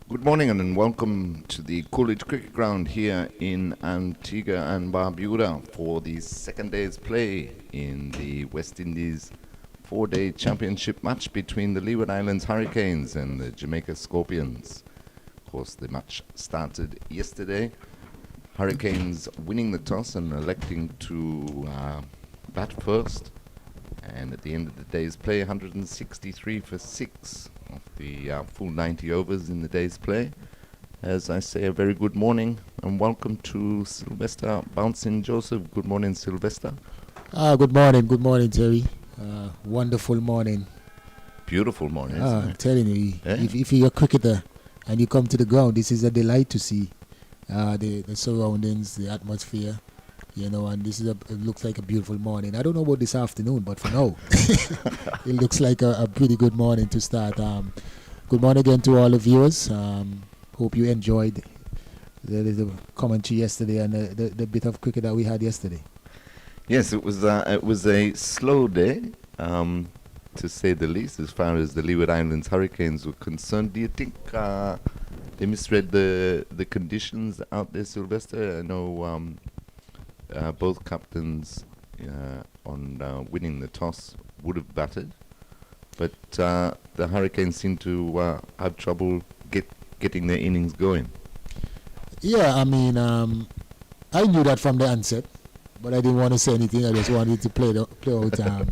Good morning and welcome to the Coolidge Cricket Ground here in Antigua and Barbuda for the second day's play in the West Indies four-day championship match between the Leeward Islands Hurricanes and the Jamaica Scorpions. Of course, the match started yesterday. Hurricanes winning the toss and electing to bat first. And at the end of the day's play, 163 for 6 of the full 90 overs in the day's play. As I say, a very good morning and welcome to Sylvester Bouncing Joseph. Good morning, Sylvester. Good morning, Terry. Wonderful morning. Beautiful morning, isn't I'm it? telling you, Yeah. if you're a cricketer and you come to the ground, this is a delight to see. The surroundings, the atmosphere, and this is it looks like a beautiful morning. I don't know about this afternoon, but for now, it looks like a pretty good morning to start. Good morning again to all the viewers. Hope you enjoyed the commentary yesterday and the bit of cricket that we had yesterday. Yes, it was a slow day, to say the least, as far as the Leeward Islands Hurricanes were concerned. Do you think they misread the conditions out there, Sylvester? I know both captains on winning the toss would have batted, but the Hurricanes seem to have trouble getting their innings going. Yeah, I mean, I knew that from the onset, but I didn't want to say anything. I just wanted to play out.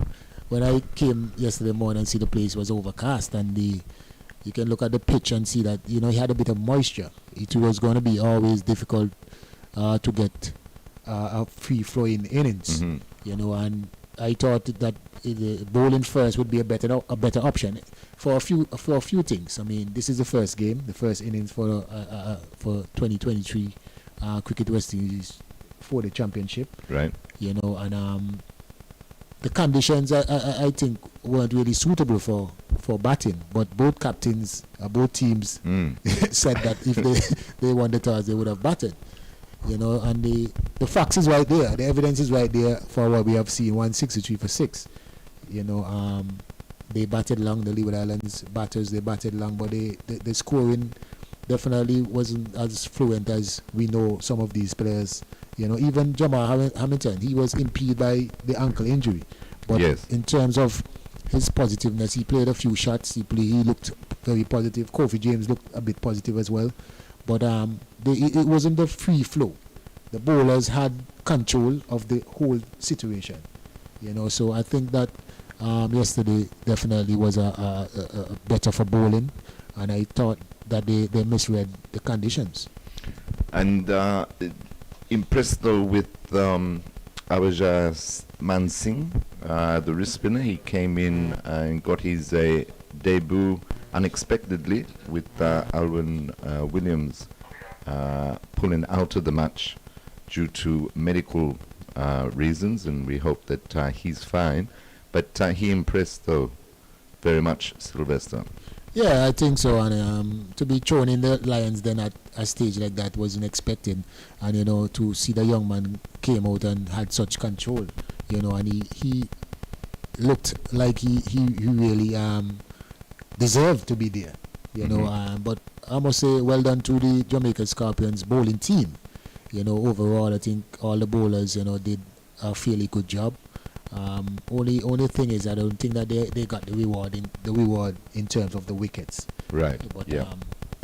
When I came yesterday morning and see the place was overcast, and you can look at the pitch and see that he had a bit of moisture. It was going to be always difficult to get a free-flowing innings, and I thought that bowling first would be a better option for a few things. I mean, this is the first game, the first innings for 2023 Cricket West Indies for the championship. Right. And the conditions I think weren't really suitable for batting, but both captains, both teams said that if they won the toss, they would have batted. And the facts is right there. The evidence is right there for what we have seen. 163 for 6. They batted long. The Leeward Islands batters, they batted long, but the scoring definitely wasn't as fluent as we know some of these players. Even Jamal Hamilton, he was impeded by the ankle injury. But yes, in terms of his positiveness, he played a few shots. He looked very positive. Kofi James looked a bit positive as well. But it wasn't the free flow. The bowlers had control of the whole situation. So I think that yesterday definitely was a better for bowling, and I thought that they misread the conditions. And impressed though with Avaja Mansingh, the wrist spinner. He came in and got his debut unexpectedly with Alwyn Williams pulling out of the match due to medical reasons, and we hope that he's fine. But he impressed though very much, Sylvester. Yeah, I think so. And to be thrown in the Lions then at a stage like that wasn't expected. And to see the young man came out and had such control, and he looked like he really deserved to be there, but I must say well done to the Jamaica Scorpions bowling team. Overall I think all the bowlers did a fairly good job. Only thing is I don't think that they got the reward in terms of the wickets. Right. But yeah.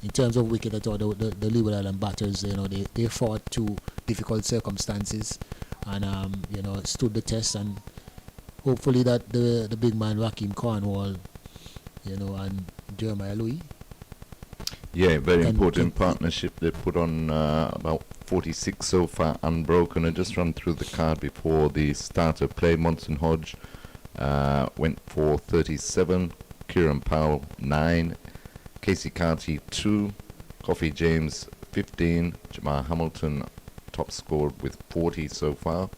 In terms of wicket, I thought the Leeward Island batters they fought through difficult circumstances and stood the test, and hopefully that the big man Rakim Cornwall and Jeremiah Louis. Yeah, very important partnership. They put on about 46 so far unbroken. I just run through the card before the start of play. Monson Hodge went for 37, Kieran Powell 9, Casey Carty 2, Coffee James 15, Jamal Hamilton top scored with 40 so far,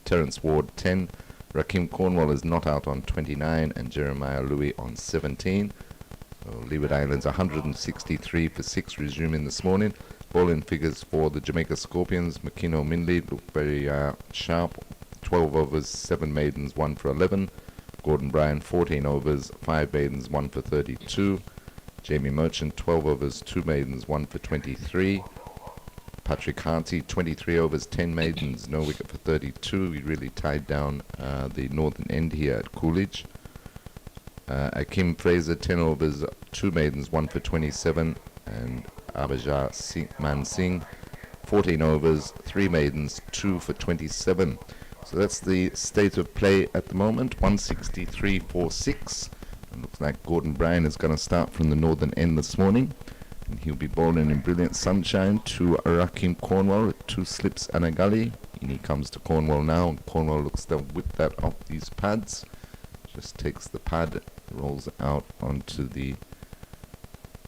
Terence Ward 10, Rakim Cornwall is not out on 29, and Jeremiah Louis on 17. Leeward Islands 163 for 6 resuming this morning. Bowling figures for the Jamaica Scorpions. Makino Minley looked very sharp. 12 overs, 7 maidens, 1 for 11. Gordon Bryan 14 overs, 5 maidens, 1 for 32. Jamie Merchant, 12 overs, 2 maidens, 1 for 23. Patrick Harty, 23 overs, 10 maidens, no wicket for 32. He really tied down the northern end here at Coolidge. Akim Fraser, 10 overs, 2 maidens, 1 for 27. And Abajar Man Singh, 14 overs, 3 maidens, 2 for 27. So that's the state of play at the moment, 163 for 6. It looks like Gordon Bryan is going to start from the northern end this morning. And he'll be bowling in brilliant sunshine to Rakim Cornwall at 2 slips and a gully. And he comes to Cornwall now, and Cornwall looks to whip that off these pads. Just takes the pad, rolls out onto the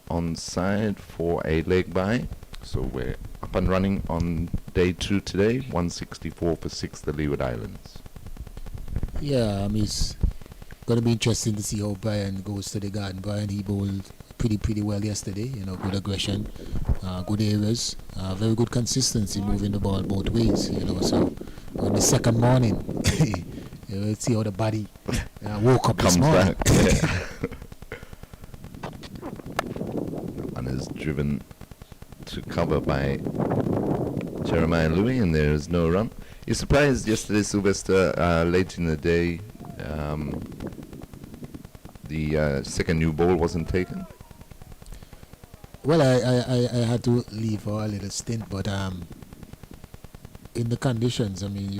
onside for a leg by. So we're up and running on day 2 today, 164 for 6, the Leeward Islands. Yeah, I mean, it's going to be interesting to see how Bryan goes to the garden. Bryan, he bowled pretty well yesterday, you know, good aggression, good areas, very good consistency moving the ball both ways, you know. So on the second morning, you know, see how the body woke up Comes this morning. back, yeah. And is driven to cover by Jeremiah Louis, and there is no run. You're surprised yesterday, Sylvester, late in the day, the second new ball wasn't taken? Well, I had to leave for a little stint, but in the conditions, I mean,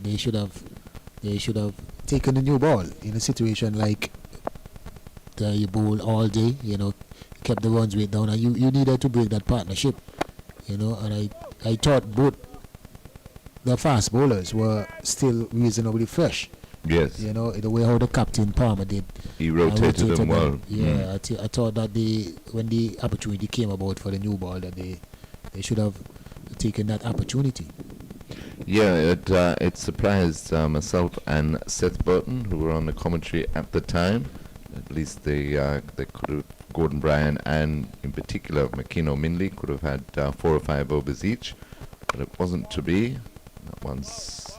they should have taken the new ball in a situation like you bowl all day, you know, kept the runs rate down, and you needed to break that partnership, you know. And I thought both the fast bowlers were still reasonably fresh. Yes. You know, the way how the captain Palmer did. He rotated them well. Yeah, I thought that when the opportunity came about for the new ball, that they should have taken that opportunity. Yeah, it surprised myself and Seth Burton, who were on the commentary at the time. At least they could have, Gordon Bryan and in particular McKean O'Minley could have had 4 or 5 overs each, but it wasn't to be. That one's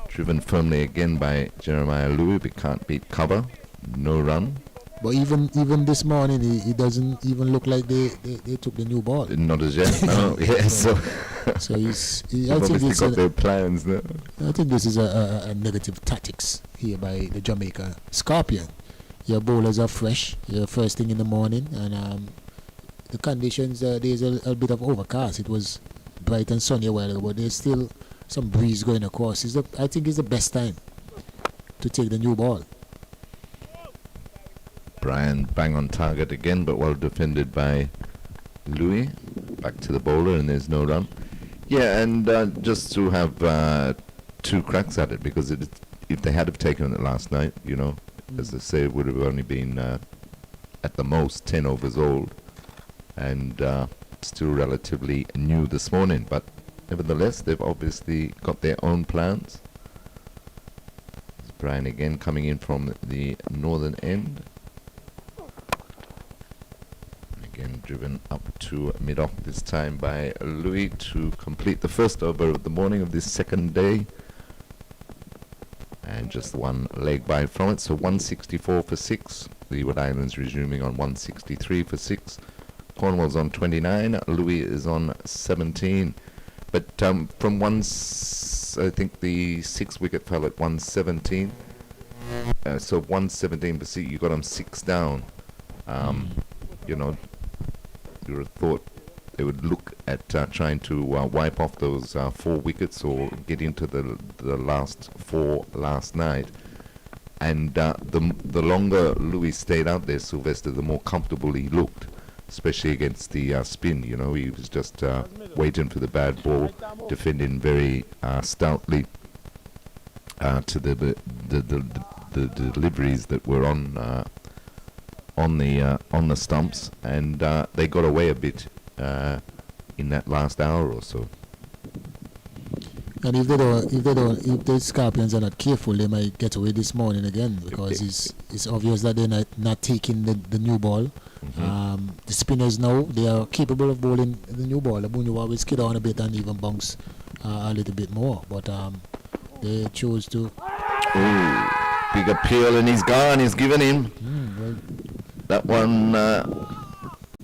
driven firmly again by Jeremiah Louis. We can't beat cover, no run. But even this morning, it doesn't even look like they took the new ball. Not as yet, no. Yeah, so I obviously think got their plans now. I think this is a negative tactics here by the Jamaica Scorpion. Your bowlers are fresh, first thing in the morning, and the conditions, there's a bit of overcast. It was bright and sunny a while ago, but there's still some breeze going across. I think it's the best time to take the new ball. Bryan bang on target again, but well defended by Louis. Back to the bowler, and there's no run. Yeah, and just to have 2 cracks at it, because if they had have taken it last night, you know, as I say, it would have only been at the most 10 overs old, and still relatively new this morning. But nevertheless, they've obviously got their own plans. It's Bryan again coming in from the northern end. Again driven up to mid-off this time by Louis to complete the first over of the morning of this second day. And just 1 leg by from it, so 164 for 6. Leeward Islands resuming on 163 for 6. Cornwall's on 29. Louis is on 17. But from I think the 6th wicket fell at 117. So 117 for 6, you got them 6 down. You know, you would have thought they would look at trying to wipe off those 4 wickets or get into the last 4 last night. And the longer Louis stayed out there, Sylvester, the more comfortable he looked, especially against the spin. You know, he was just waiting for the bad ball, defending very stoutly to the deliveries that were on the stumps, and they got away a bit in that last hour or so. And if the Scorpions are not careful, they might get away this morning again, because it's obvious that they're not taking the new ball. Mm-hmm. The spinners now, they are capable of bowling the new ball. The Bunyu always skid on a bit and even bounce a little bit more, but they chose to. Big appeal, and he's gone. He's given him. Well, That one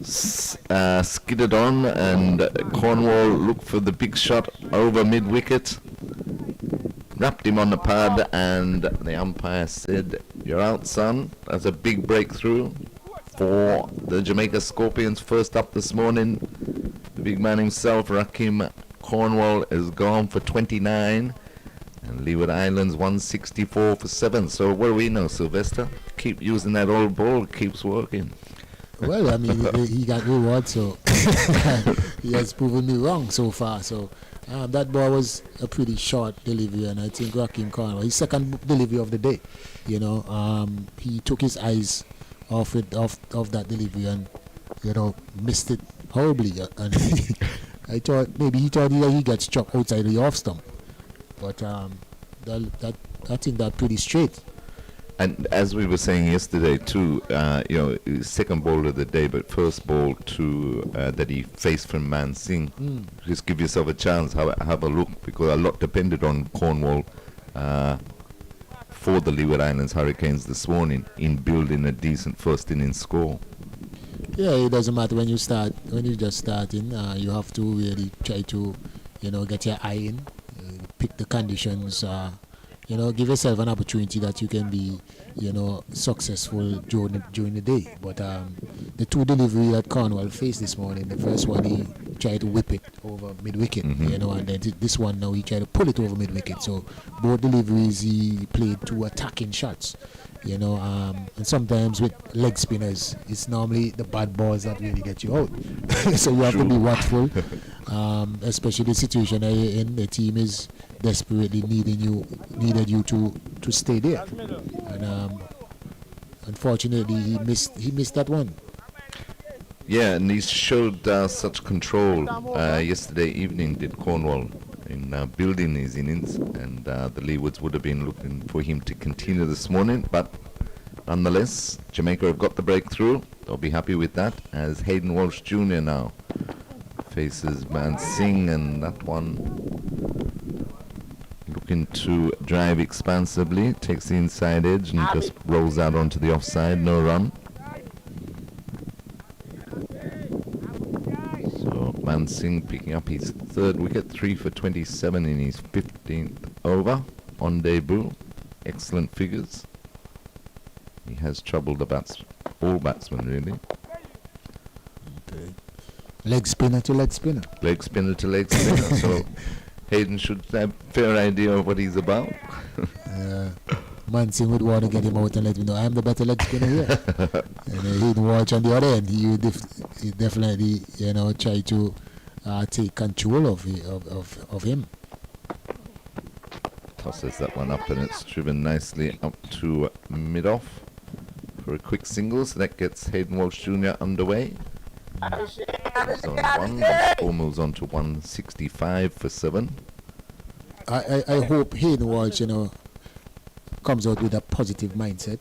skidded on, and Cornwall looked for the big shot over mid-wicket. Wrapped him on the pad, and the umpire said, "You're out, son." That's a big breakthrough for the Jamaica Scorpions. First up this morning, the big man himself, Rakim Cornwall, is gone for 29, and Leeward Islands 164 for 7. So what do we know, Sylvester? Keep using that old ball, it keeps working. Well, I mean, he got reward, so he has proven me wrong so far. So that ball was a pretty short delivery, and I think Rakim Cornwall, his second delivery of the day, you know, he took his eyes off that delivery and, you know, missed it horribly. And I thought maybe he thought he got struck outside the off stump, but I think that pretty straight. And as we were saying yesterday too, you know, second ball of the day, but first ball to that he faced from Man Singh. Just give yourself a chance, have a look, because a lot depended on Cornwall for the Leeward Islands Hurricanes this morning in building a decent first inning score. Yeah, it doesn't matter when you start. When you just starting, you have to really try to, you know, get your eye in, pick the conditions. You know, give yourself an opportunity that you can be, you know, successful during the day. But the two delivery that Cornwall faced this morning, the first one he tried to whip it over mid-wicket, you know, and then this one now he tried to pull it over mid-wicket. So both deliveries he played two attacking shots, you know, and sometimes with leg spinners, it's normally the bad balls that really get you out. So you have to be watchful, especially the situation that you're in. The team is desperately needed you to stay there, and unfortunately he missed that one. Yeah, and he showed such control yesterday evening, did Cornwall, in building his innings, and the Leewards would have been looking for him to continue this morning, but nonetheless, Jamaica have got the breakthrough. They'll be happy with that, as Hayden Walsh Jr. now faces Man Singh, and that one looking to drive expansively, takes the inside edge and just rolls out onto the offside, no run. So Man Singh picking up his third wicket, 3 for 27 in his 15th over on debut. Excellent figures. He has troubled all batsmen really. Okay. Leg spinner to leg spinner. Leg spinner to leg spinner. So Hayden should have a fair idea of what he's about. Man Singh would want to get him out and let him know, I'm the better leg spinner here. And Hayden Walsh on the other end, he would definitely, you know, try to take control of him. Tosses that one up, and it's driven nicely up to mid-off for a quick single, so that gets Hayden Walsh Jr. underway. Moves on one, the score moves on to 165 for 7. I hope Hayden Walsh, you know, comes out with a positive mindset.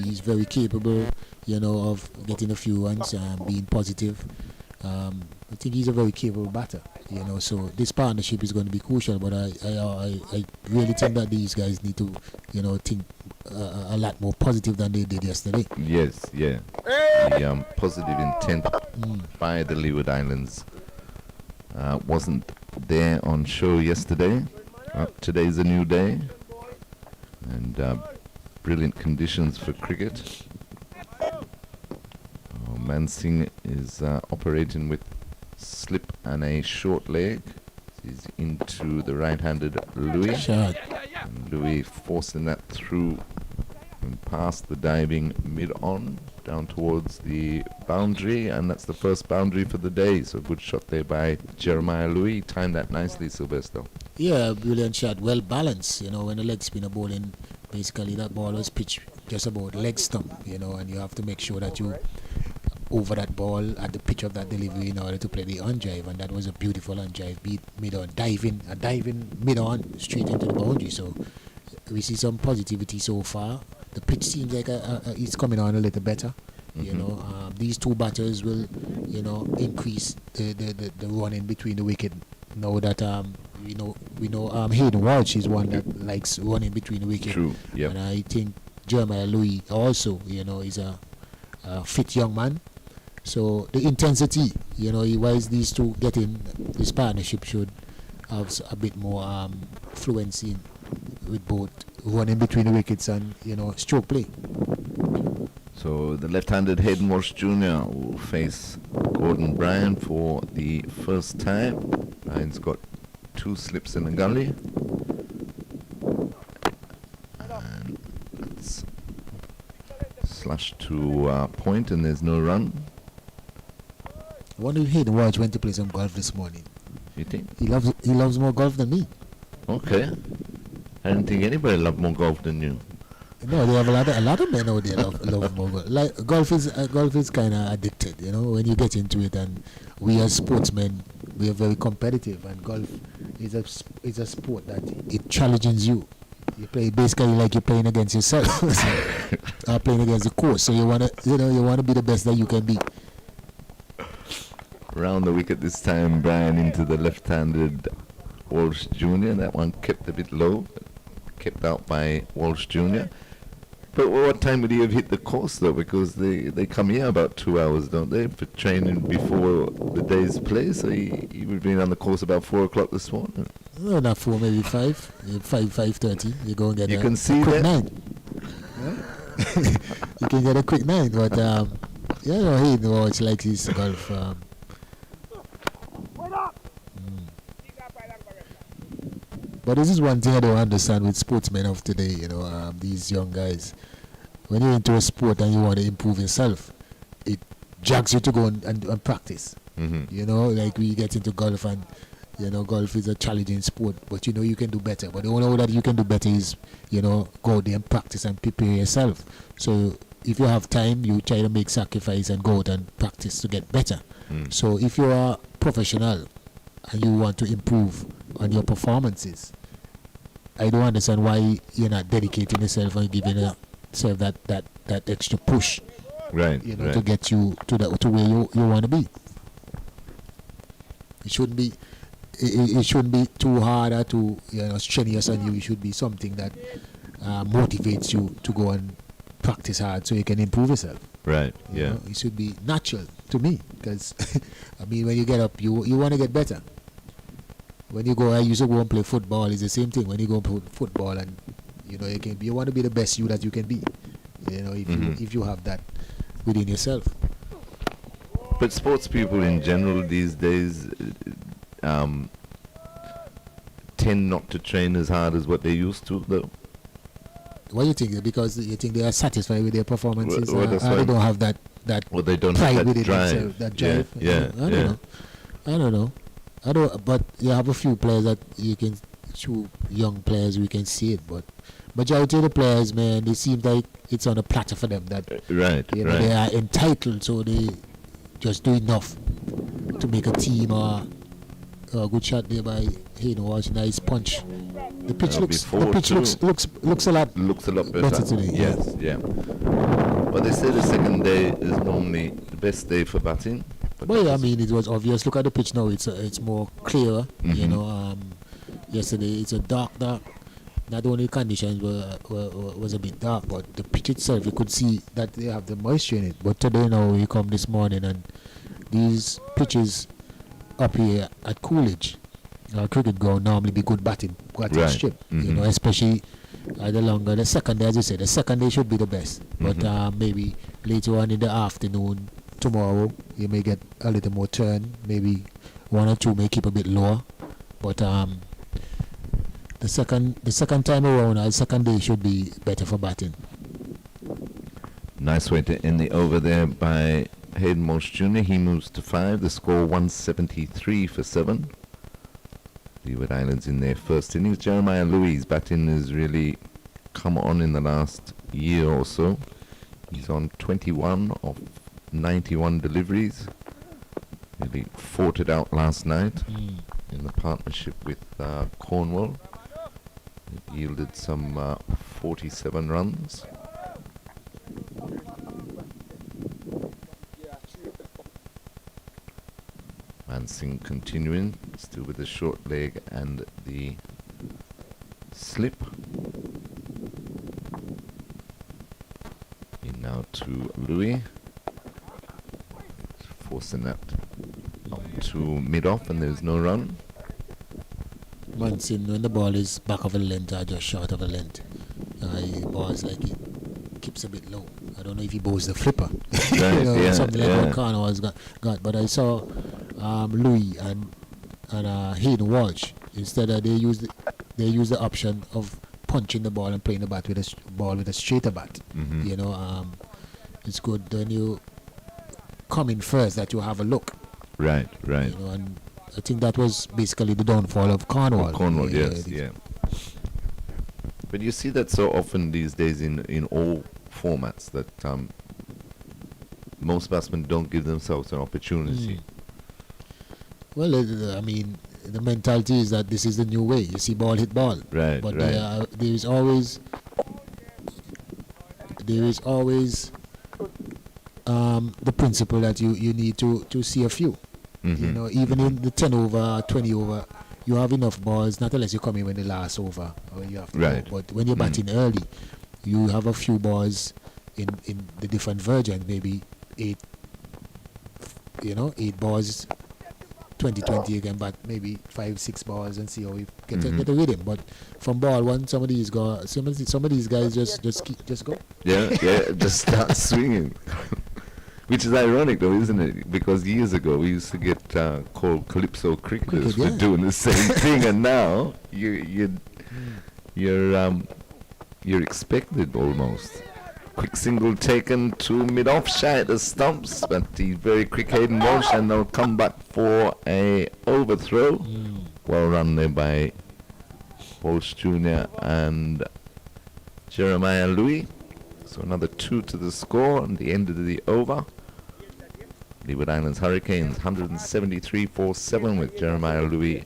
He's very capable, you know, of getting a few runs and being positive. I think he's a very capable batter, you know, so this partnership is going to be crucial, but I really think that these guys need to, you know, think a lot more positive than they did yesterday. Yes, yeah. The positive intent by the Leeward Islands wasn't there on show yesterday. Today's a new day, and brilliant conditions for cricket. Man Singh is operating with slip and a short leg. He's into the right-handed Louis. And Louis forcing that through and past the diving mid-on down towards the boundary, and that's the first boundary for the day. So good shot there by Jeremiah Louis. Timed that nicely, Sylvester. Yeah, brilliant shot. Well balanced, you know, when the leg spinner bowling, basically that ball was pitched just about leg stump, you know, and you have to make sure that you over that ball at the pitch of that delivery in order to play the on drive, and that was a beautiful on drive, beat mid-on, diving mid-on straight into the boundary. So we see some positivity so far. The pitch seems like it's coming on a little better. You know, these two batters will, you know, increase the running between the wicket. Now that we know Hayden Walsh is one that likes running between the wicket. True. Yep. And I think Jeremiah Louis also, you know, is a fit young man. So the intensity, why is these two getting this partnership should have a bit more fluency with both running between the wickets and stroke play. So the left-handed Hayden Walsh Jr. will face Gordon Bryan for the first time. Bryan's got 2 slips in the gully. And that's slash to point, and there's no run. I wonder if Hayden Walsh went to play some golf this morning. You think? He loves more golf than me. Okay. I didn't think anybody loved more golf than you. No, they have a lot of men out there love more golf. Like golf is kind of addicted, when you get into it. And we as sportsmen, we are very competitive, and golf is a sport that it challenges you. You play basically like you're playing against yourself, or playing against the course. So you wanna be the best that you can be. Round the wicket this time, Bryan into the left-handed Walsh Jr. That one kept a bit low, kept out by Walsh Jr. But what time would he have hit the course though? Because they come here about 2 hours, don't they, for training before the day's play? So he would have been on the course about 4 o'clock this morning. No, not 4, maybe 5. 5:30. You go and get you a can see quick that? 9. You can get a quick 9, but Hayden Walsh likes his golf. But this is one thing I don't understand with sportsmen of today, these young guys. When you're into a sport and you want to improve yourself, it drags you to go and practice. Mm-hmm. Like we get into golf, and golf is a challenging sport, but you can do better. But the only way that you can do better is, go out there and practice and prepare yourself. So if you have time, you try to make sacrifice and go out and practice to get better. So if you are professional and you want to improve on your performances, I don't understand why you're not dedicating yourself and giving yourself that extra push, right? To get you to where you want to be. It shouldn't be it shouldn't be too hard or too strenuous on you. It should be something that motivates you to go and practice hard so you can improve yourself. Right. Yeah. It should be natural to me, because when you get up, you want to get better. When you go, I used to go and play football. It's the same thing. When you go and play football, and you want to be the best you that you can be. If you have that within yourself. But sports people in general these days tend not to train as hard as what they used to, though. What do you think? Because you think they are satisfied with their performances, well, they don't have that well, they don't pride have that within drive. themselves, that drive. Yeah. I don't know. But you have a few players that you can, few young players we can see it, but majority of the players, man, they seem like it's on a platter for them that they are entitled, so they just do enough to make a team. Or a good shot there by Hayden Walsh, nice punch. The pitch looks a lot better today. Yes, yeah. But they say the second day is normally the best day for batting. Well, it was obvious. Look at the pitch now; it's more clearer. Yesterday it's a dark. Not only conditions was a bit dark, but the pitch itself, you could see that they have the moisture in it. But today now we come this morning, and these pitches up here at Coolidge, cricket ground, normally be good batting strip. Especially the second day, as you said, the second day should be the best. But maybe later on in the afternoon, tomorrow, you may get a little more turn. Maybe one or two may keep a bit lower. But the second time around, the second day should be better for batting. Nice way to end the over there by Hayden Walsh Jr. He moves to 5. The score 173 for 7. Leeward Islands in their first innings. Jeremiah Louis' batting has really come on in the last year or so. He's on 21 of 91 deliveries. Really fought it out last night in the partnership with Cornwall. It yielded some 47 runs. Mansingh continuing, still with the short leg and the slip. In now to Louis. forcing that up to mid-off, and there's no run. Munson, when the ball is back of a length or just short of a length, he balls like he keeps a bit low. I don't know if he bowls the flipper, Right, something like what Cornwall's got. But I saw Louis and Hayden Walsh. Instead, they use the option of punching the ball and playing the bat with a straighter bat. Mm-hmm. It's good when you come in first that you have a look. Right. And I think that was basically the downfall of Cornwall. Yes. But you see that so often these days in all formats that most batsmen don't give themselves an opportunity. Well, I mean, the mentality is that this is the new way. You see ball hit ball. Right. But there is always the principle that you need to see a few. Mm-hmm. Even in the 10 over, 20 over, you have enough balls, not unless you come in when the last over or you have to Right. go. But when you're batting early, you have a few balls in the different versions, maybe 8 balls, 20 you can bat maybe 5-6 balls and see how you get a rhythm. But from ball one, some of these guys just go. Yeah, just start swinging. Which is ironic though, isn't it? Because years ago we used to get called calypso cricketers for doing the same thing, and now you're expected almost. Quick single taken to mid-off, shy at the stumps, but the very quick Hayden Walsh, and they'll come back for a overthrow. Well run there by Walsh Jr. and Jeremiah Louis. So another 2 to the score and the end of the over. Leeward Islands Hurricanes 173 for 7 with Jeremiah Louis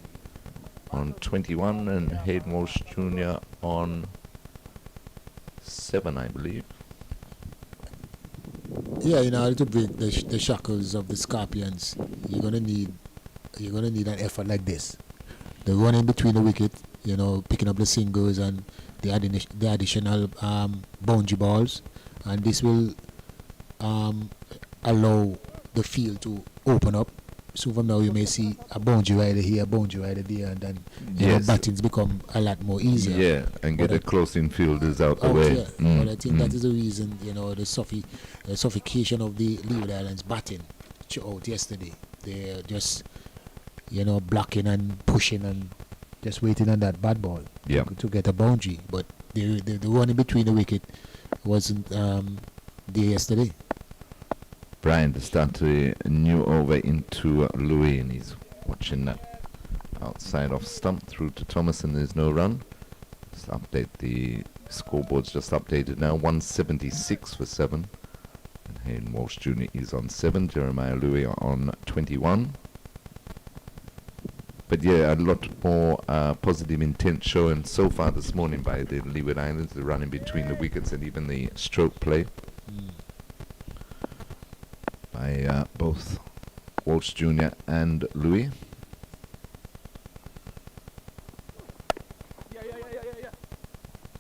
on 21 and Hayden Walsh Jr. on 7, I believe. Yeah, in order to break the shackles of the Scorpions, you're gonna need an effort like this. The run in between the wicket, picking up the singles and the additional boundary balls, and this will allow the field to open up. So from now you may see a boundary rider here, a boundary rider there, and then battings become a lot more easier. Yeah, and get the close infielders out the way. Yeah. But I think that is the reason, the suffocation of the Leeward Islands batting out yesterday. They're just, blocking and pushing and just waiting on that bad ball to get a boundary. But the run in between the wicket wasn't there yesterday. Brian to start a new over into Louis, and he's watching that outside off stump through to Thomas, and there's no run. Let's update the scoreboard's just updated now. 176 for 7. And Hayden Walsh Jr. is on 7. Jeremiah Louis on 21. But yeah, a lot more positive intent shown so far this morning by the Leeward Islands, the running between the wickets and even the stroke play. By both Walsh Jr. and Louis.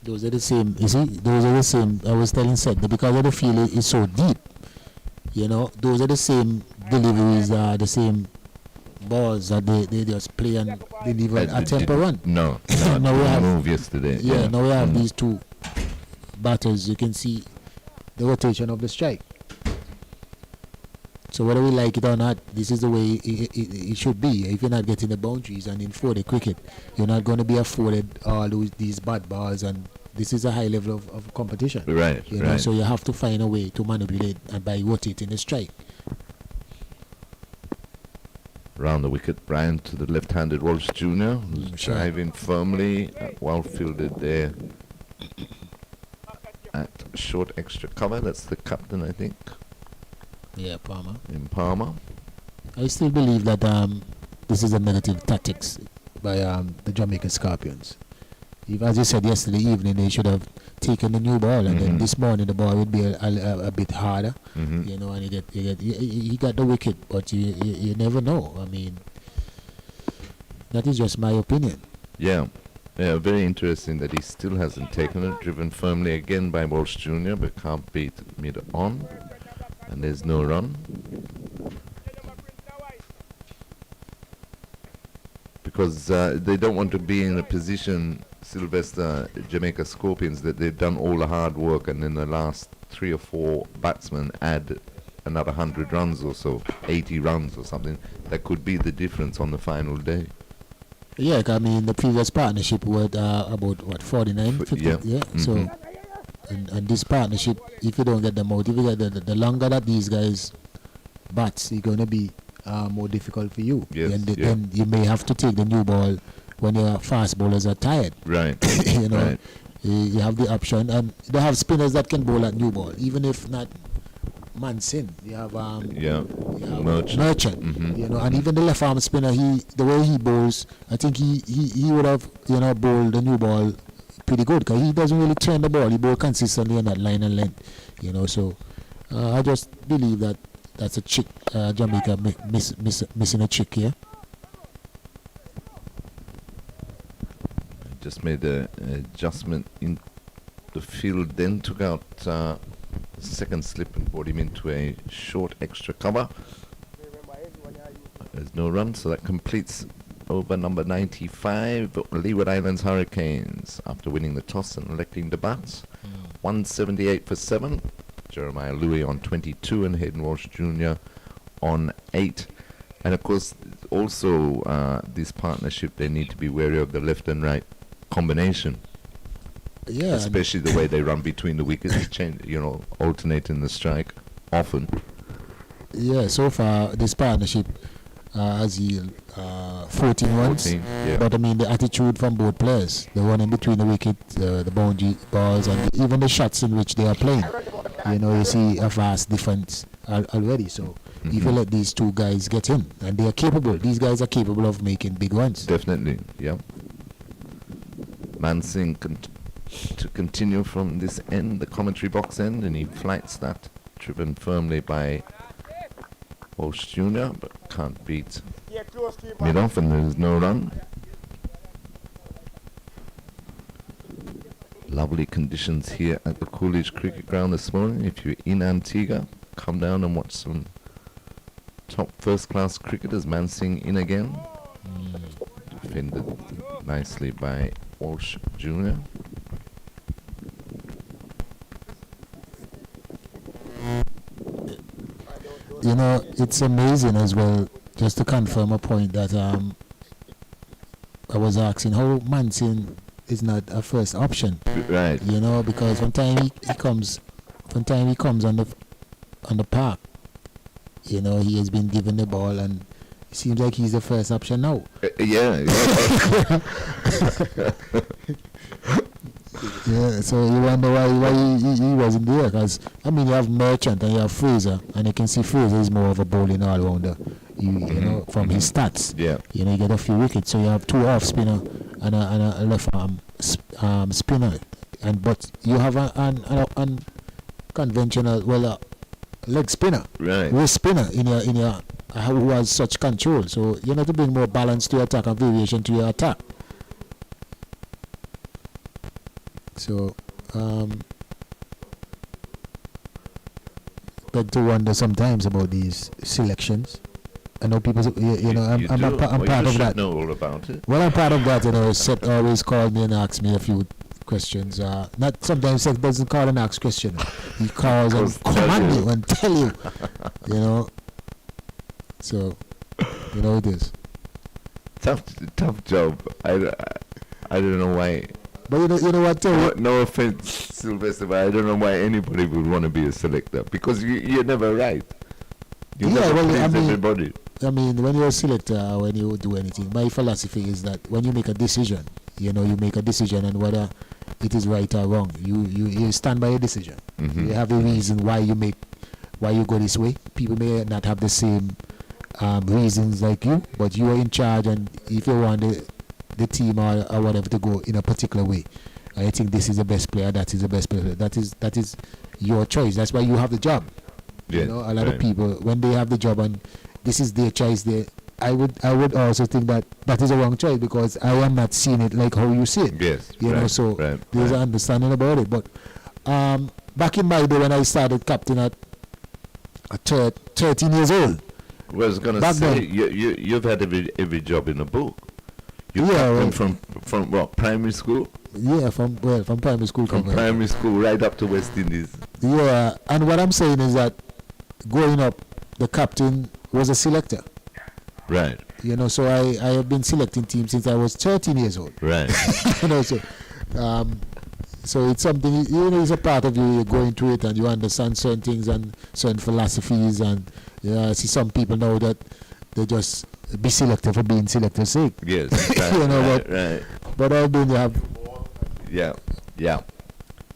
Those are the same, you see, those are the same, I was telling Seth, because of the field is so deep, those are the same deliveries, the same balls that they just play and deliver a tempo run. No, now we have move yesterday. Now we have these two batters, you can see the rotation of the strike. So whether we like it or not, this is the way it should be. If you're not getting the boundaries and in 4-day cricket, you're not going to be afforded all these bad balls, and this is a high level of competition. Right, right. So you have to find a way to manipulate and by rotating the strike. Round the wicket, Brian to the left-handed Walsh Jr. who's driving firmly, well fielded there at short extra cover. That's the captain, I think. Yeah, Palmer. In Palmer. I still believe that this is a negative tactics by the Jamaica Scorpions. As you said yesterday evening, they should have taken the new ball, and then this morning the ball would be a bit harder, and he got the wicket, but you never know. I mean, that is just my opinion. Yeah, very interesting that he still hasn't taken it. Driven firmly again by Walsh Jr., but can't beat mid-on. And there's no run. because they don't want to be in a position, Sylvester, Jamaica Scorpions, that they've done all the hard work and then the last 3 or 4 batsmen add another 100 runs or so, 80 runs or something. That could be the difference on the final day. Yeah, I mean, the previous partnership was about, what, 49, 50? Yeah. Yeah. So, and this partnership, if you don't get them out, if you get the longer that these guys bats, it's going to be more difficult for you. Yes, And then you may have to take the new ball when your fast bowlers are tired. Right. You know, right. you have the option. And they have spinners that can bowl at new ball, even if not Manson. You have Merchant. You know, and even the left arm spinner, the way he bowls, I think he would have, you know, bowled the new ball pretty good, because he doesn't really turn the ball. He bowls consistently on that line and length, you know. So I just believe that's a chick. Jamaica missing a chick here. Just made an adjustment in the field, then took out the second slip and brought him into a short extra cover. There's no run, so that completes over number 95, Leeward Islands Hurricanes, after winning the toss and electing to bat. 178 for 7. Jeremiah Louis on 22 and Hayden Walsh Jr. on 8. And of course, also this partnership, they need to be wary of the left and right combination. Yeah, especially the way they run between the wickets, change, you know, alternating the strike often. Yeah, so far this partnership has yielded 14 runs. Yeah. But I mean, the attitude from both players, the one in between the wicket, the boundary balls, and even the shots in which they are playing. You know, you see a vast difference already. So if you let these two guys get in, and they are capable, these guys are capable of making big runs. Definitely, yeah. Mansingh to continue from this end, the commentary box end, and he flights that, driven firmly by Walsh Jr., but can't beat mid-off, and there's no run. Lovely conditions here at the Coolidge Cricket Ground this morning. If you're in Antigua, come down and watch some top first-class cricketers. Mansingh in again. Defended nicely by Walsh Jr. You know, it's amazing as well, just to confirm a point that I was asking, how Mansingh is not a first option. Right. You know, because one time he comes on the park, you know, he has been given the ball, and it seems like he's the first option now. Yeah. Yeah, so you wonder why he wasn't there, because I mean, you have Merchant and you have Fraser, and you can see Fraser is more of a bowling all-rounder, you know, from his stats. Yeah. You know, you get a few wickets, so you have 2 off spinner and a left arm spinner, but you have an conventional, well, leg spinner, Right. wrist spinner in your who has such control. So you need to bring more balance to your attack and variation to your attack. So, beg to wonder sometimes about these selections. I know people, you know, I'm part of that. Know all about it. Well, I'm part of that. You know, Seth always called me and asked me a few questions. Not sometimes Seth doesn't call and ask questions. He calls and command you and tell you. You know. So, you know it is. Tough job. I don't know why. But you know what? No offense, Sylvester, but I don't know why anybody would want to be a selector, because you're never right. You never please everybody. I mean, when you're a selector, when you do anything, my philosophy is that when you make a decision, you know, you make a decision, and whether it is right or wrong, you stand by your decision. Mm-hmm. You have a reason why you go this way. People may not have the same reasons like you, but you are in charge, and if you want the team or whatever to go in a particular way, I think this is the best player, that is the best player, that is your choice. That's why you have the job. Yeah, you know, a lot of people, when they have the job and this is their choice, I would also think that is a wrong choice, because I am not seeing it like how you see it. Yes. You know, so there's an understanding about it. But back in my day when I started captain at 13 years old. Well, I was going to say, you've had every job in the book. You Yeah, captain well- from what, primary school? Yeah, from primary school. From cover. primary school right up to West Indies. Yeah, and what I'm saying is that growing up, the captain was a selector. Right, You know, so I have been selecting teams since I was 13 years old. right. You know, so it's something, you know, it's a part of you. You go into it and you understand certain things and certain philosophies. And yeah, I see some people now that they just be selective for being selective sake. Yes, right, You know, right. But I've been have Yeah, yeah.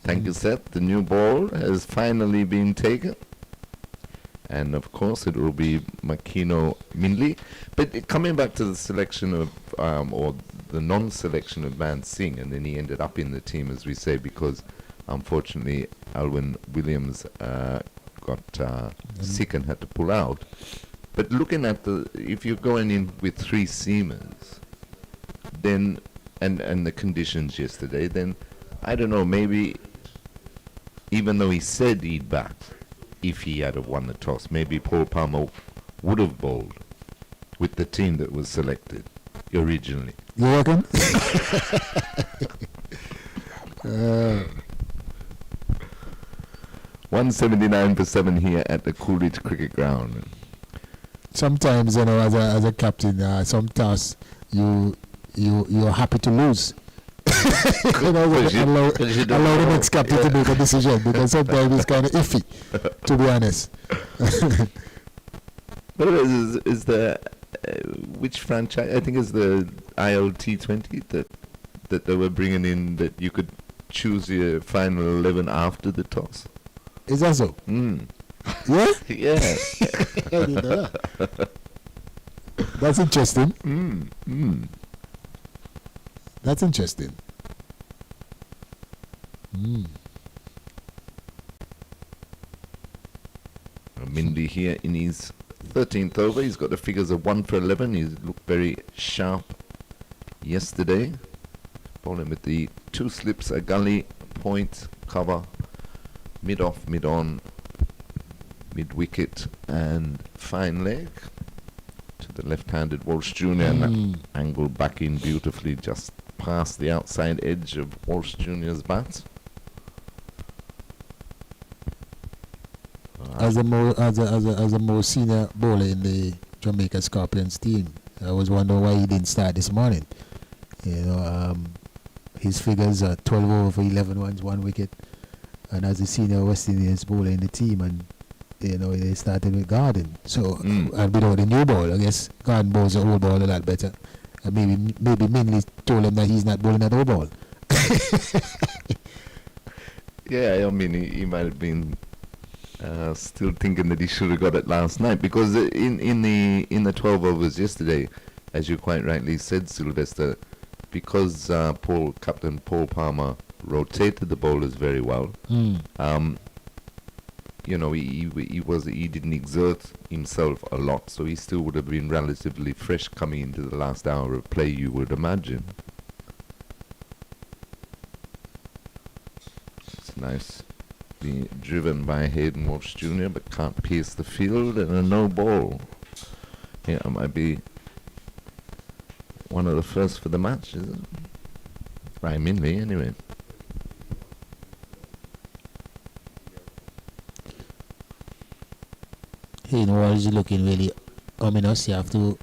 Thank you, Seth. The new ball has finally been taken. And of course, it will be Makino Mindley. But coming back to the selection of, or the non-selection of Van Singh, and then he ended up in the team, as we say, because unfortunately Alwyn Williams got sick and had to pull out. But looking at if you're going in with three seamers, then, and the conditions yesterday, then I don't know, maybe even though he said he'd bat, if he had have won the toss, maybe Paul Palmer would have bowled with the team that was selected originally. you reckon? 179 for 7 here at the Coolidge Cricket Ground. Sometimes, you know, as a captain, some tasks you're happy to lose. You know, allow the next captain to make a decision, because sometimes it's kind of iffy, to be honest. But is the which franchise? I think it's the ILT20 that they were bringing in, that you could choose your final 11 after the toss. Is that so? Yeah? Yeah. I didn't know that. That's interesting. That's interesting. Mindy here in his 13th over. He's got the figures of 1 for 11. He's looked very sharp yesterday. Bowling with the 2 slips, a gully, point, cover, mid off, mid on, mid wicket, and fine leg to the left-handed Walsh Jr. and that angle back in beautifully just past the outside edge of Walsh Jr.'s bat. As a more senior bowler in the Jamaica Scorpions team, I was wondering why he didn't start this morning. You know, his figures are 12 over for 11 runs, 1 wicket, and as a senior West Indies bowler in the team, and you know they started with Garden. So and without the new ball, I guess Garden bowls the old ball a lot better. And maybe Minley told him that he's not bowling that old ball. Yeah, I mean he might have been still thinking that he should have got it last night, because in the 12 overs yesterday, as you quite rightly said, Sylvester, because Captain Paul Palmer rotated the bowlers very well. You know, he didn't exert himself a lot, so he still would have been relatively fresh coming into the last hour of play, you would imagine. It's nice. Being driven by Hayden Walsh Jr., but can't pierce the field, and a no ball. Yeah, it might be one of the first for the match, is it? Right, Minley, anyway. Hayden Walsh is looking really ominous. They have to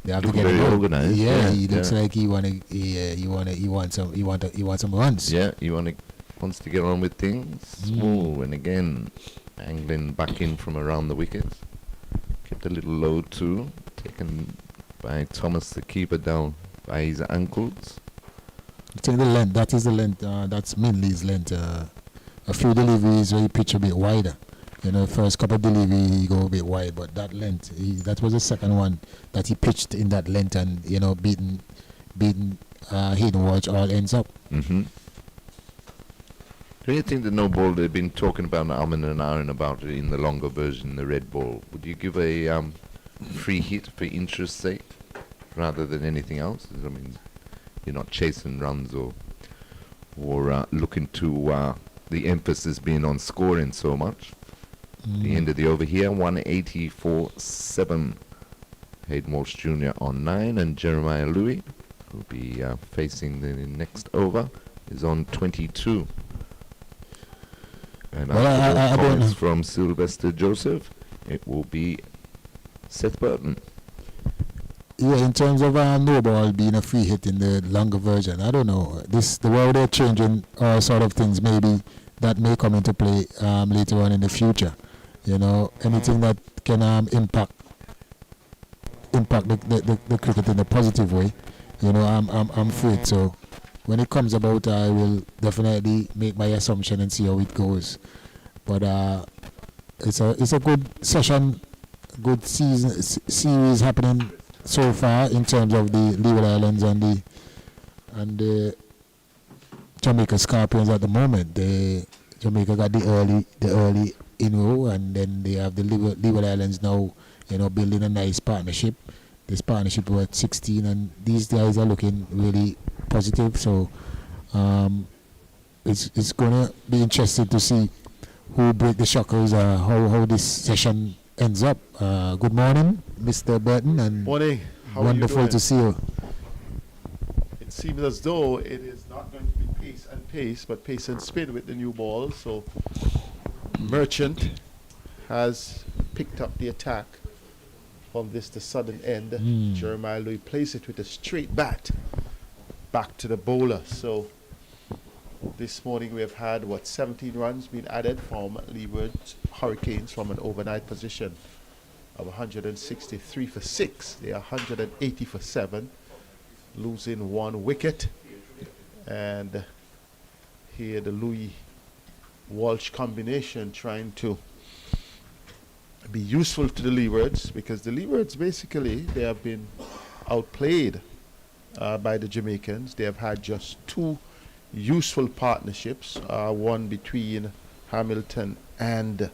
get very him out. organised. Yeah, he looks like he wants some runs. Yeah, wants to get on with things. Oh, and again, angling back in from around the wickets. Kept a little low too. Taken by Thomas, the keeper, down by his ankles. Take the length. That is the length. That's Minley's length. A few deliveries where he pitch a bit wider. You know, first couple of deliveries he go a bit wide, but that length, that was the second one that he pitched in that length, and you know, beating Hayden Walsh all ends up. Do you think the no ball they've been talking about, Alman and Aaron, about it in the longer version, the red ball? Would you give a free hit for interest's sake rather than anything else? I mean, you're not chasing runs or looking to the emphasis being on scoring so much. The end of the over here, 184-7. Hayden Walsh Jr. on 9 and Jeremiah Louis who'll be facing the next over, is on 22. And Well, after I the don't comments know. from Sylvester Joseph, it will be Seth Burton. Yeah, in terms of no ball being a free hit in the longer version, I don't know. The way they're changing all sort of things, maybe that may come into play later on in the future. You know, anything that can impact the cricket in a positive way. You know, I'm for it. So when it comes about, I will definitely make my assumption and see how it goes. But it's a good session, good series happening so far in terms of the Leeward Islands and the Jamaica Scorpions at the moment. Jamaica got the early in-row, and then they have the Leeward Islands now, you know, building a nice partnership. This partnership was at 16, and these guys are looking really positive. So it's going to be interesting to see who break the shackles, how this session ends up. Good morning, Mr. Burton, and morning. How wonderful are you doing? to see you. It seems as though it is not going to be pace, but pace and spin with the new ball. So Merchant has picked up the attack from the southern end. Jeremiah Louis plays it with a straight bat back to the bowler. So this morning we have had 17 runs being added from Leewards Hurricanes from an overnight position of 163 for 6. They are 180 for 7, losing 1 wicket. And here the Louis Walsh combination trying to be useful to the Leewards, because the Leewards basically they have been outplayed by the Jamaicans. They have had just 2 useful partnerships, one between Hamilton and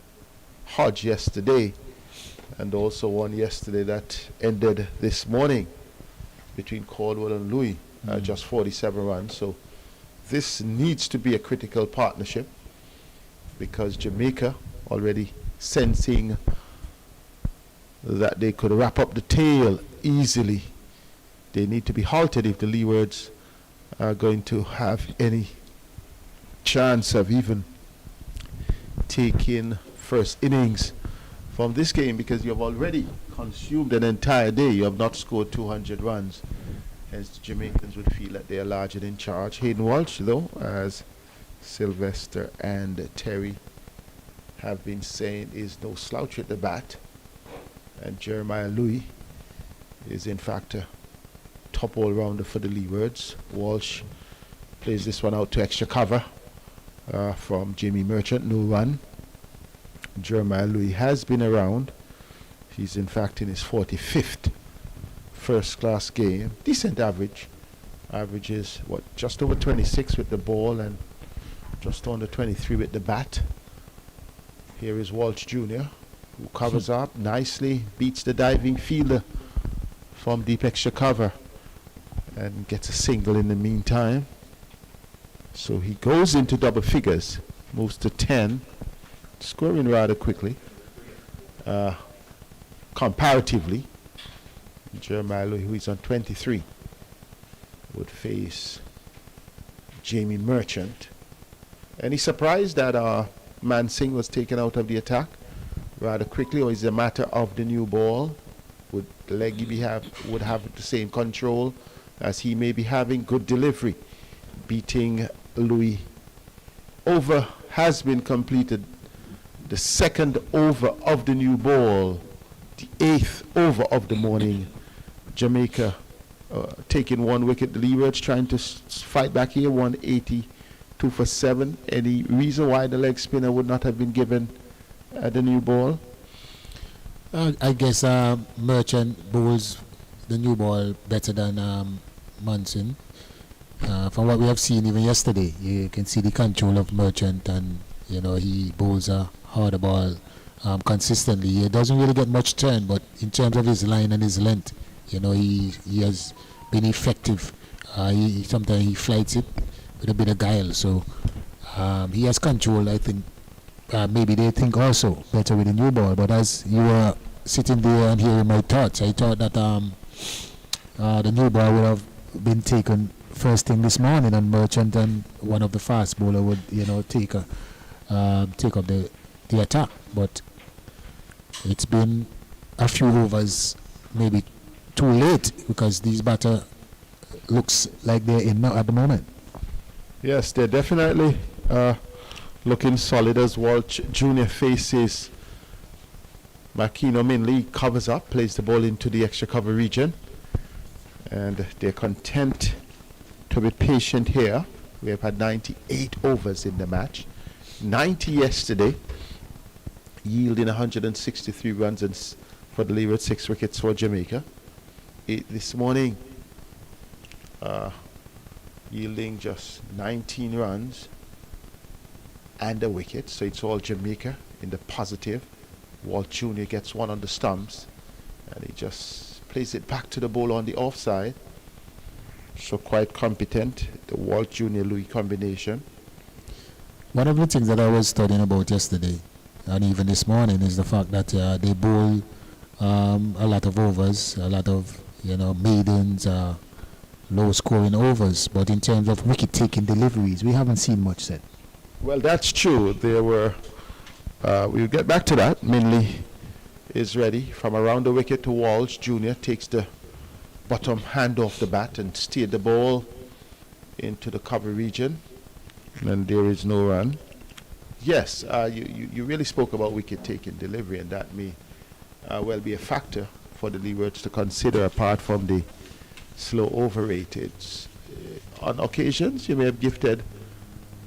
Hodge yesterday, and also one yesterday that ended this morning between Cornwall and Louis, just 47 runs. So this needs to be a critical partnership, because Jamaica already sensing that they could wrap up the tail easily. They need to be halted if the Leewards are going to have any chance of even taking first innings from this game, because you have already consumed an entire day. You have not scored 200 runs. Hence the Jamaicans would feel that they are larger in charge. Hayden Walsh, though, as Sylvester and Terry have been saying, is no slouch at the bat. And Jeremiah Louis is in fact a top all-rounder for the Leewards. Walsh plays this one out to extra cover from Jamie Merchant, no run. Jeremiah Louis has been around. He's in fact in his 45th first-class game. Decent average. Average is just over 26 with the ball and just under 23 with the bat. Here is Walsh Jr., who covers up nicely, beats the diving fielder from deep extra cover and gets a single in the meantime. So he goes into double figures, moves to 10, scoring rather quickly. Comparatively, Jeremiah Louis, who is on 23, would face Jamie Merchant. Any surprise that Mansingh was taken out of the attack rather quickly, or is it a matter of the new ball? Would Leggy would have the same control as he may be having? Good delivery, beating Louis. Over has been completed. The second over of the new ball, the 8th over of the morning. Jamaica taking 1 wicket. The Leewards trying to fight back here, 182 for 7. Any reason why the leg spinner would not have been given the new ball? I guess Merchant bowls the new ball better than Munson. From what we have seen even yesterday, you can see the control of Merchant, and you know he bowls a harder ball consistently. He doesn't really get much turn, but in terms of his line and his length, you know he has been effective. Sometimes he flights it with a bit of guile, so he has control. I think maybe they think also better with the new ball. But as you were sitting there and hearing my thoughts, I thought that the new ball been taken first thing this morning, and Merchant and one of the fast bowler would, take up the attack. But it's been a few overs, maybe too late, because these batter looks like they're in now at the moment. Yes, they're definitely looking solid as Walsh Jr. faces Makino Minley, covers up, plays the ball into the extra cover region, and they're content to be patient here. We have had 98 overs in the match, 90 yesterday, yielding 163 runs for the Leewards, 6 wickets for Jamaica. 8 this morning, yielding just 19 runs and a wicket, so it's all Jamaica in the positive. Walt Jr. gets one on the stumps, and he just plays it back to the bowler on the offside. So quite competent, the Walt Jr. Louis combination. One of the things that I was studying about yesterday, and even this morning, is the fact that they bowl a lot of overs, a lot of maidens, low scoring overs, but in terms of wicket taking deliveries, we haven't seen much yet. Well, that's true. There were, we'll get back to that. Minley is ready from around the wicket to Walsh Jr. takes the bottom hand off the bat and steered the ball into the cover region, and there is no run. Yes, you really spoke about wicket taking delivery, and that may well be a factor for the Leewards to consider, apart from the slow overrated. On occasions, you may have gifted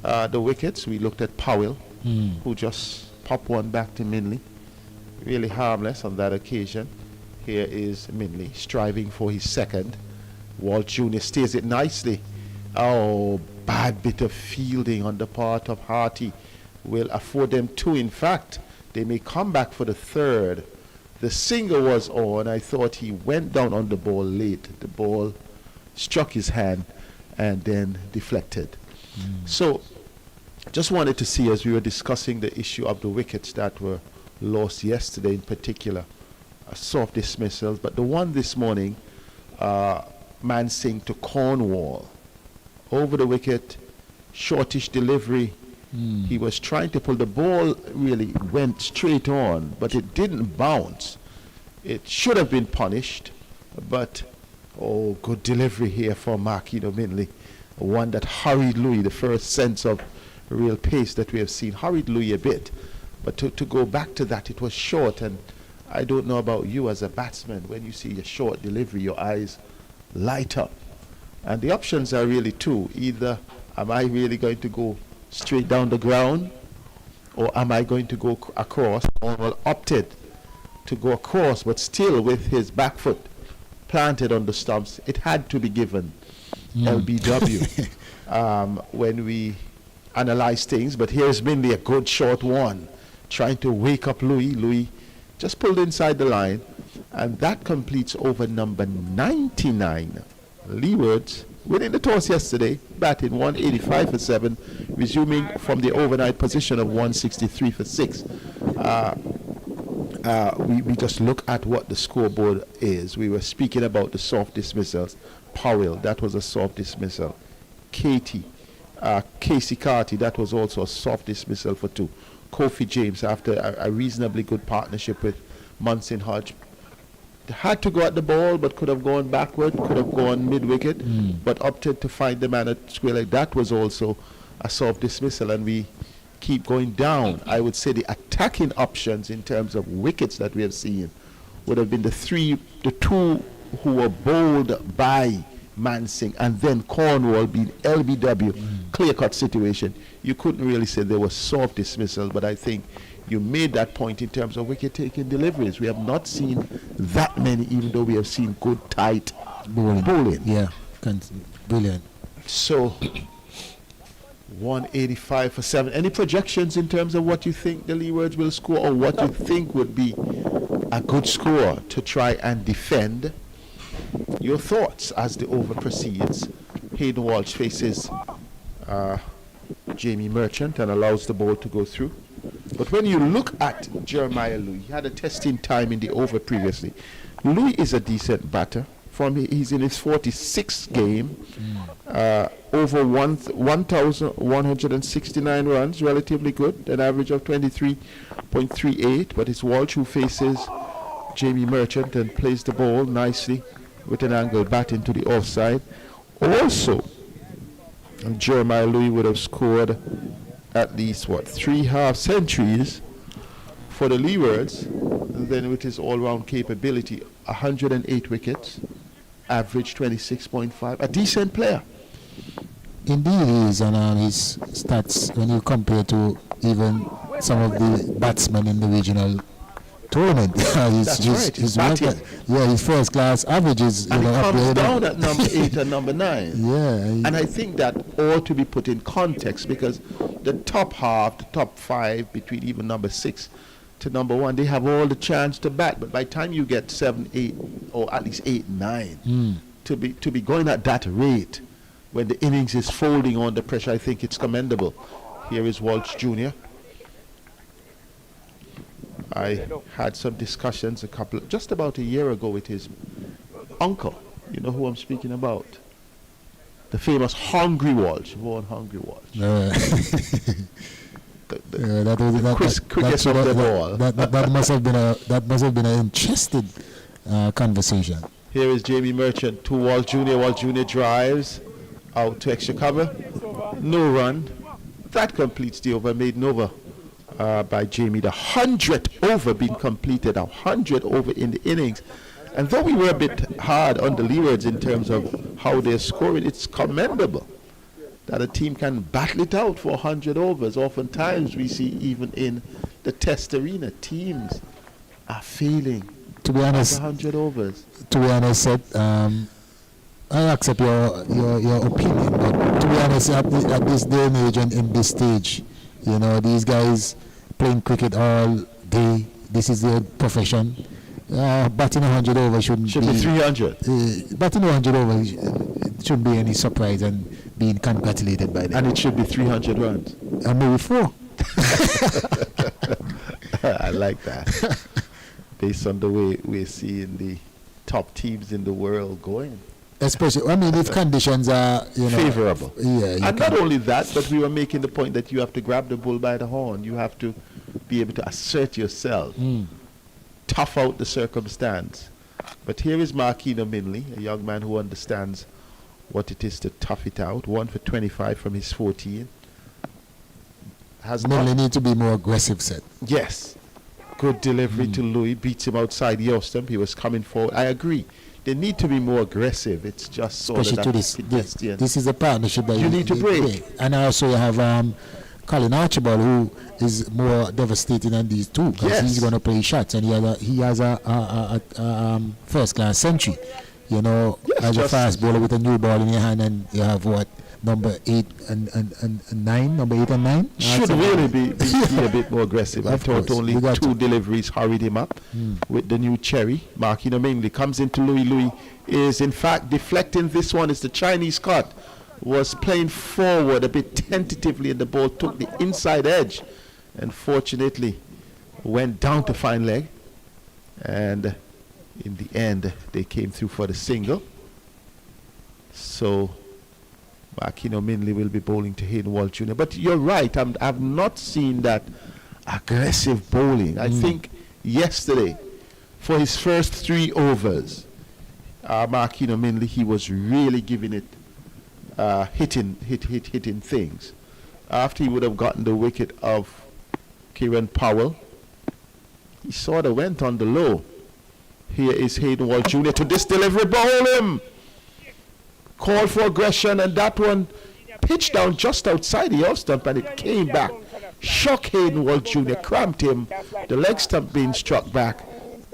the wickets. We looked at Powell, who just popped one back to Minley. Really harmless on that occasion. Here is Minley striving for his second. Walt Jr. steers it nicely. Oh, bad bit of fielding on the part of Harty will afford them 2. In fact, they may come back for the third. The single was on. I thought he went down on the ball late. The ball struck his hand and then deflected. So just wanted to see, as we were discussing the issue of the wickets that were lost yesterday in particular, soft dismissals, but the one this morning, Mansing to Cornwall, over the wicket, shortish delivery. He was trying to pull the ball, really went straight on, but it didn't bounce. It should have been punished, but good delivery here for Makino Minley, one that hurried Louis, the first sense of real pace that we have seen, hurried Louis a bit. But to go back to that, it was short, and I don't know about you as a batsman, when you see a short delivery, your eyes light up. And the options are really two. Either am I really going to go straight down the ground, or am I going to go across? Cornwall opted to go across, but still with his back foot planted on the stumps. It had to be given LBW when we analyze things. But here's Minley, a good short one, trying to wake up Louis. Louis just pulled inside the line, and that completes over number 99. Leewards winning the toss yesterday, batting 185 for 7, resuming from the overnight position of 163 for 6. We just look at what the scoreboard is. We were speaking about the soft dismissals. Powell, that was a soft dismissal. Casey Carty, that was also a soft dismissal for 2. Kofi James, after a reasonably good partnership with Munson Hodge, had to go at the ball, but could have gone backward, could have gone mid-wicket, but opted to find the man at square leg. That was also a soft dismissal, and we keep going down. I would say the attacking options in terms of wickets that we have seen would have been the 2 who were bowled by Mansing, and then Cornwall being LBW, clear-cut situation. You couldn't really say there was soft dismissal, but I think you made that point in terms of wicket-taking deliveries. We have not seen that many, even though we have seen good, tight bowling. Yeah, brilliant. So, 185 for 7. Any projections in terms of what you think the Leewards will score, or what you think would be a good score to try and defend? Your thoughts as the over proceeds. Hayden Walsh faces Jamie Merchant and allows the ball to go through. But when you look at Jeremiah Louis, he had a testing time in the over previously. Louis is a decent batter he's in his 46th game. Over 1,169 runs, relatively good, an average of 23.38. But it's Walsh who faces Jamie Merchant and plays the ball nicely with an angle bat into the offside. Also, Jeremiah Louis would have scored at least 3 half centuries for the Leewards, and then with his all-round capability, 108 wickets, average 26.5, a decent player. Indeed he is, and his stats, when you compare to even some of the batsmen in the regional tournament, He's batting. his first class averages, And he comes up down at number 8 and number 9. Yeah, And I think that ought to be put in context, because the top half, the top 5, between even number 6 to number 1, they have all the chance to bat. But by the time you get 7, 8, or at least 8, 9, to be going at that rate, when the innings is folding under pressure, I think it's commendable. Here is Walsh Jr. I had some discussions just about a year ago with his uncle. You know who I'm speaking about? The famous Hungry Walsh, Vaughan Hungry Walsh. Quickest of them all. That must have been an interesting conversation. Here is Jamie Merchant to Walsh Jr. Walsh Jr. drives out to extra cover. No run. That completes the over, made over by Jamie. The 100th over being completed, 100 over in the innings. And though we were a bit hard on the Leewards in terms of how they're scoring, it's commendable that a team can battle it out for 100 overs. Oftentimes we see even in the test arena, teams are failing. To be honest, 100 overs. To be honest, I accept your opinion, but to be honest, at this day and age and in this stage, these guys playing cricket all day. This is their profession. Batting 100 over should be 300. Batting 100 over shouldn't be any surprise and being congratulated by them. And it should be 300 runs. And maybe 4. I like that. Based on the way we're seeing the top teams in the world going. Especially, if conditions are, favorable. Yeah. And not only that, but we were making the point that you have to grab the bull by the horn. You have to be able to assert yourself, tough out the circumstance. But here is Marquino Minley, a young man who understands what it is to tough it out. 1 for 25 from his 14. Minley need to be more aggressive, set. Yes. Good delivery to Louis, beats him outside the stump. He was coming forward. I agree. They need to be more aggressive. It's just sort especially of to this is a partnership that you need to break. And also you have Colin Archibald, who is more devastating than these two, because he's going to play shots, and he has a first class century. As a fast bowler with a new ball in your hand, and you have number 8 and 9, number 8 and 9. Should really be a bit more aggressive. I thought only 2 deliveries hurried him up with the new cherry. Marquino mainly comes into Louis. Louis is in fact deflecting this one. It's the Chinese cut. Was playing forward a bit tentatively, and the ball took the inside edge, and fortunately went down to fine leg. And in the end, they came through for the single. So Marquino Minley will be bowling to Hayden Walsh Jr. But you're right, I've not seen that aggressive bowling. I think yesterday, for his first 3 overs, Marquino Minley, he was really giving it, hitting things. After he would have gotten the wicket of Kieran Powell, he sort of went on the low. Here is Hayden Walsh Jr. to this delivery, bowl him! Call for aggression, and that one pitched down just outside the off stump, and it came back. Shock Hayden Walsh Jr., cramped him, the leg stump being struck back.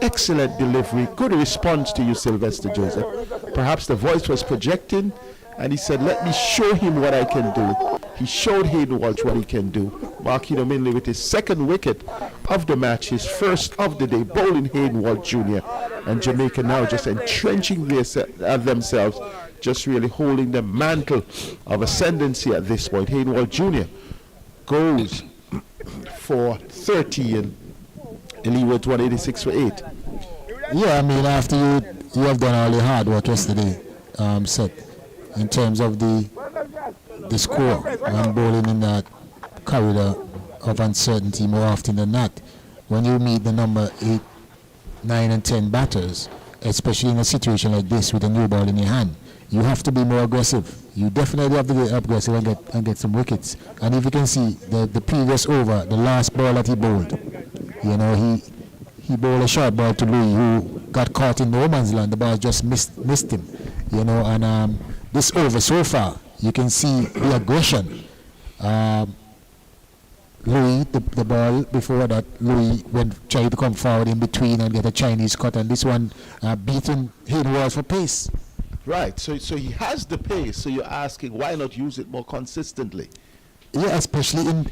Excellent delivery, good response to you, Sylvester Joseph. Perhaps the voice was projecting, and he said, let me show him what I can do. He showed Hayden Walsh what he can do. Marquino Minley with his 2nd wicket of the match, his first of the day, bowling Hayden Walsh Jr. And Jamaica now just entrenching themselves, just really holding the mantle of ascendancy at this point. Hayden Walsh Jr. goes for 30 and Leewards 186 for 8. Yeah, after you have done all the hard work yesterday, Seth, in terms of the score and bowling in that corridor of uncertainty more often than not. When you meet the number 8, 9 and 10 batters, especially in a situation like this with a new ball in your hand, you have to be more aggressive. You definitely have to get aggressive and get some wickets. And if you can see the previous over, the last ball that he bowled, you know, he bowled a short ball to Louis, who got caught in no man's land. The ball just missed him, you know. And this over so far, you can see the aggression. Louis, the ball before that, Louis tried to come forward in between and get a Chinese cut, and this one beating Leewards for pace. Right, so he has the pace, so you're asking why not use it more consistently? Yeah, especially in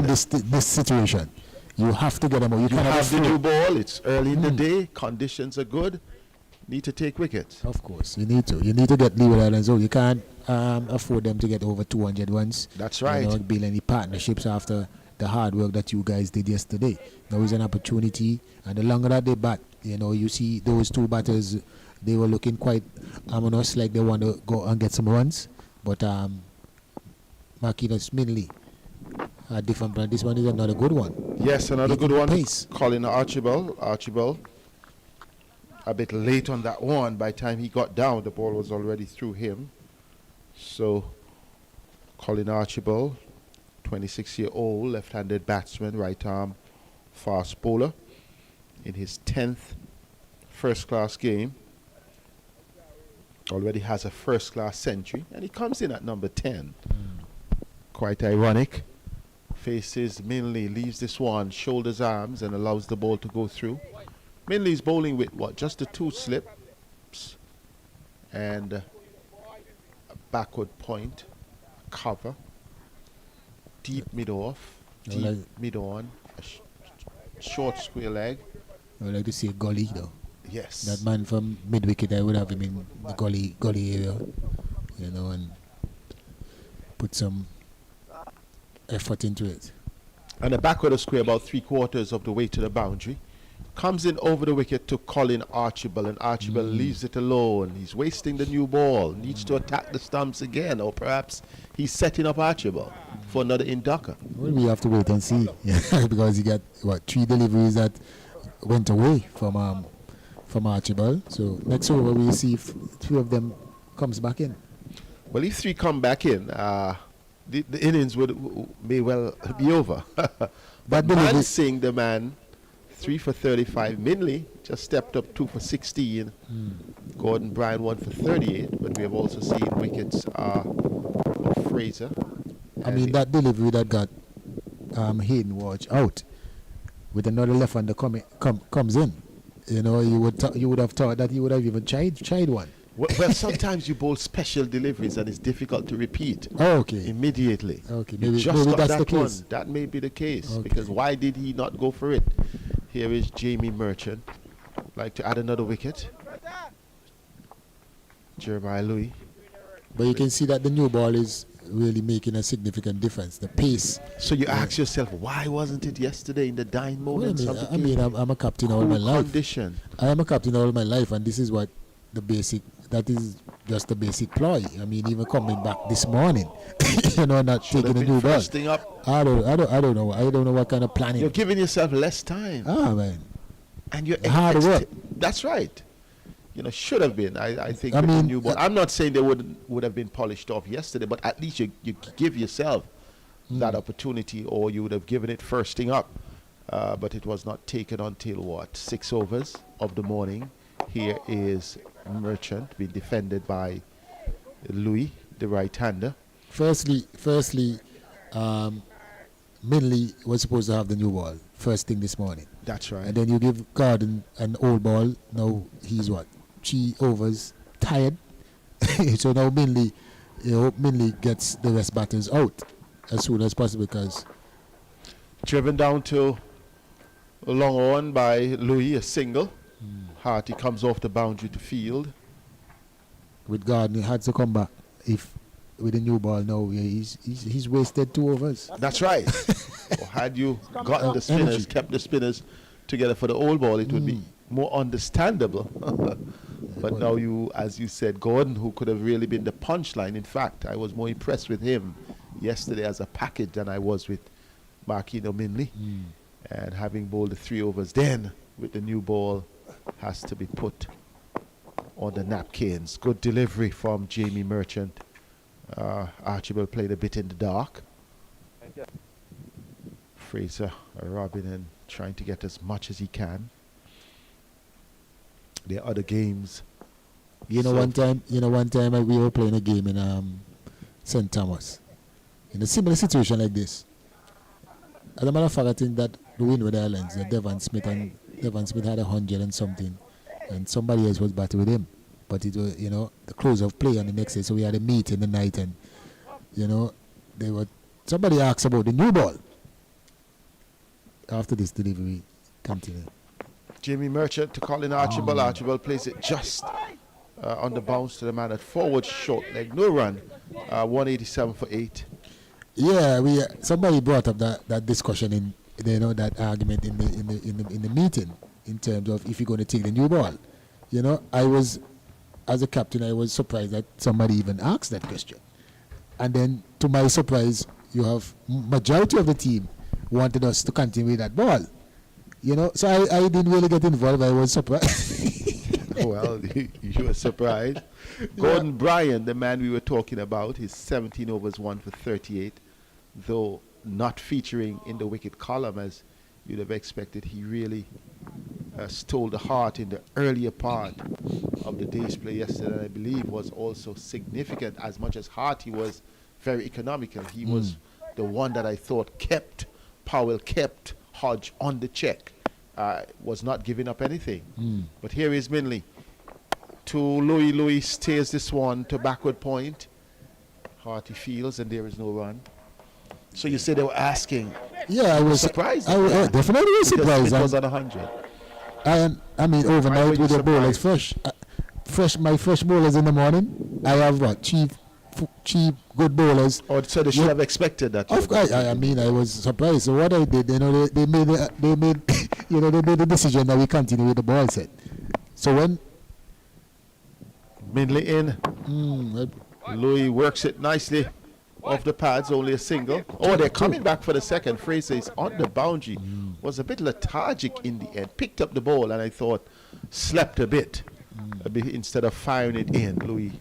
this situation. You have to get them more. You cannot have the afford- new ball, it's early in the day, conditions are good, need to take wickets. Of course, you need to. You need to get Leeward Islands out. You can't afford them to get over 200 runs. That's right. You know, build any partnerships after the hard work that you guys did yesterday. Now is an opportunity, and the longer that they bat, you know, you see those two batters, they were looking quite ominous, like they want to go and get some runs. But Marquinhos Minley had different plan. This one is another good one. Yes, another Beating good one. pace. Colin Archibald. A bit late on that one. By the time he got down, the ball was already through him. So, Colin Archibald, 26-year-old, left-handed batsman, right-arm fast bowler, in his 10th first-class game. Already has a first-class century, and he comes in at number 10. Quite ironic. Faces Minley, leaves this one, shoulders, arms, and allows the ball to go through. Minley's bowling with what? Just a 2 slips and a backward point, cover, deep mid-off, deep mid-on, a short square leg. I would like to see a gully though. Yes. That man from mid-wicket, I would have him in the gully area, you know, and put some effort into it. And a backward square about 3/4 of the way to the boundary. Comes in over the wicket to Colin Archibald, and Archibald leaves it alone. He's wasting the new ball, needs to attack the stumps again, or perhaps he's setting up Archibald for another inducker. Well, we have to wait and see, because he got 3 deliveries that went away from Archibald. So next over we'll see if 2 of them comes back in. Well, if 3 come back in, the innings may well be over. But man Singh, the man, 3 for 35. Minley just stepped up 2 for 16. Gordon Bryan 1 for 38. But we have also seen wickets of Fraser. I mean, that delivery that got Hayden Watch out with another left-hander comes in. You know, you would have thought that he would have even tried one. Well, sometimes you bowl special deliveries and it's difficult to repeat. Oh, okay. Immediately. Okay, You maybe just got that's that the case. one. That may be the case. Okay. Because why did he not go for it? Here is Jamie Merchant. Like to add another wicket. Jeremiah Louis. But you can see that the new ball is really making a significant difference. The pace. So you ask yourself, why wasn't it yesterday in the dying moments of the I mean, I'm a captain all cool my life. condition? I am a captain all my life, and this is what that is just the basic ploy. I mean, even coming back this morning, you know, not Should taking have a been new ball. first thing up. I don't know. I don't know what kind of planning. You're giving yourself less time. Man. And you're Hard work. That's right. You know, should have been. I think I with the mean, new ball. I'm not saying they would have been polished off yesterday, but at least you give yourself that opportunity, or you would have given it first thing up. But it was not taken until what? 6 overs of the morning. Here is Merchant being defended by Louis, the right-hander. Firstly, Minley was supposed to have the new ball first thing this morning. That's right. And then you give Garden an old ball. Now he's 3 overs tired. So now Minley gets the rest batters out as soon as possible, because Driven down to a long on by Louis, a single. Harty comes off the boundary to field. with Garden he had to come back. If with the new ball now, he's wasted 2 overs. That's right. Or had you gotten the spinners, Energy. kept the spinners together for the old ball, it would be more understandable. But now you, as you said, Gordon, who could have really been the punchline. In fact, I was more impressed with him yesterday as a package than I was with Marquino Minley. And having bowled the 3 overs then with the new ball has to be put on the napkins. Good delivery from Jamie Merchant. Archibald played a bit in the dark. Fraser Robin and trying to get as much as he can. There are other games. One time we were playing a game in St. Thomas. In a similar situation like this. As a matter of fact, I think that the Windward Islands, Devon Smith had 100 and something, and somebody else was batting with him. But it was, the close of play on the next day, so we had a meet in the night, and somebody asked about the new ball. After this delivery, continue. Jamie Merchant to Colin Archibald. Archibald plays it just on the bounce to the man at forward, short leg, no run. 187 for 8. Yeah, somebody brought up that discussion in that argument in the meeting in terms of if you're going to take the new ball. I was, as a captain, I was surprised that somebody even asked that question. And then, to my surprise, you have majority of the team wanted us to continue with that ball. So I didn't really get involved. I was surprised. Well, you were surprised. Gordon Bryan, the man we were talking about, his 17 overs, 1 for 38, though not featuring in the wicket column as you'd have expected. He really stole the heart in the earlier part of the day's play yesterday, and I believe was also significant. As much as Harty was very economical, he was the one that I thought kept Hodge on the check, was not giving up anything. But here is Minley to Louis. Louis stays this one to backward point. Harty fields, and there is no run. So you say they were asking. Yeah, I was surprised. I definitely was surprised. It was on 100. I mean, overnight with the bowlers fresh. My fresh bowlers in the morning. I have cheap good bowlers. Oh, so they should have expected that. Of course, I mean, I was surprised. So what I did, they made the decision that we continue with the ball set. So when Minley in, Louis works it nicely off the pads, only a single. Oh, they're coming back for the second. Fraser is on the boundary. Was a bit lethargic in the end. Picked up the ball and I thought slept a bit instead of firing it in. Louis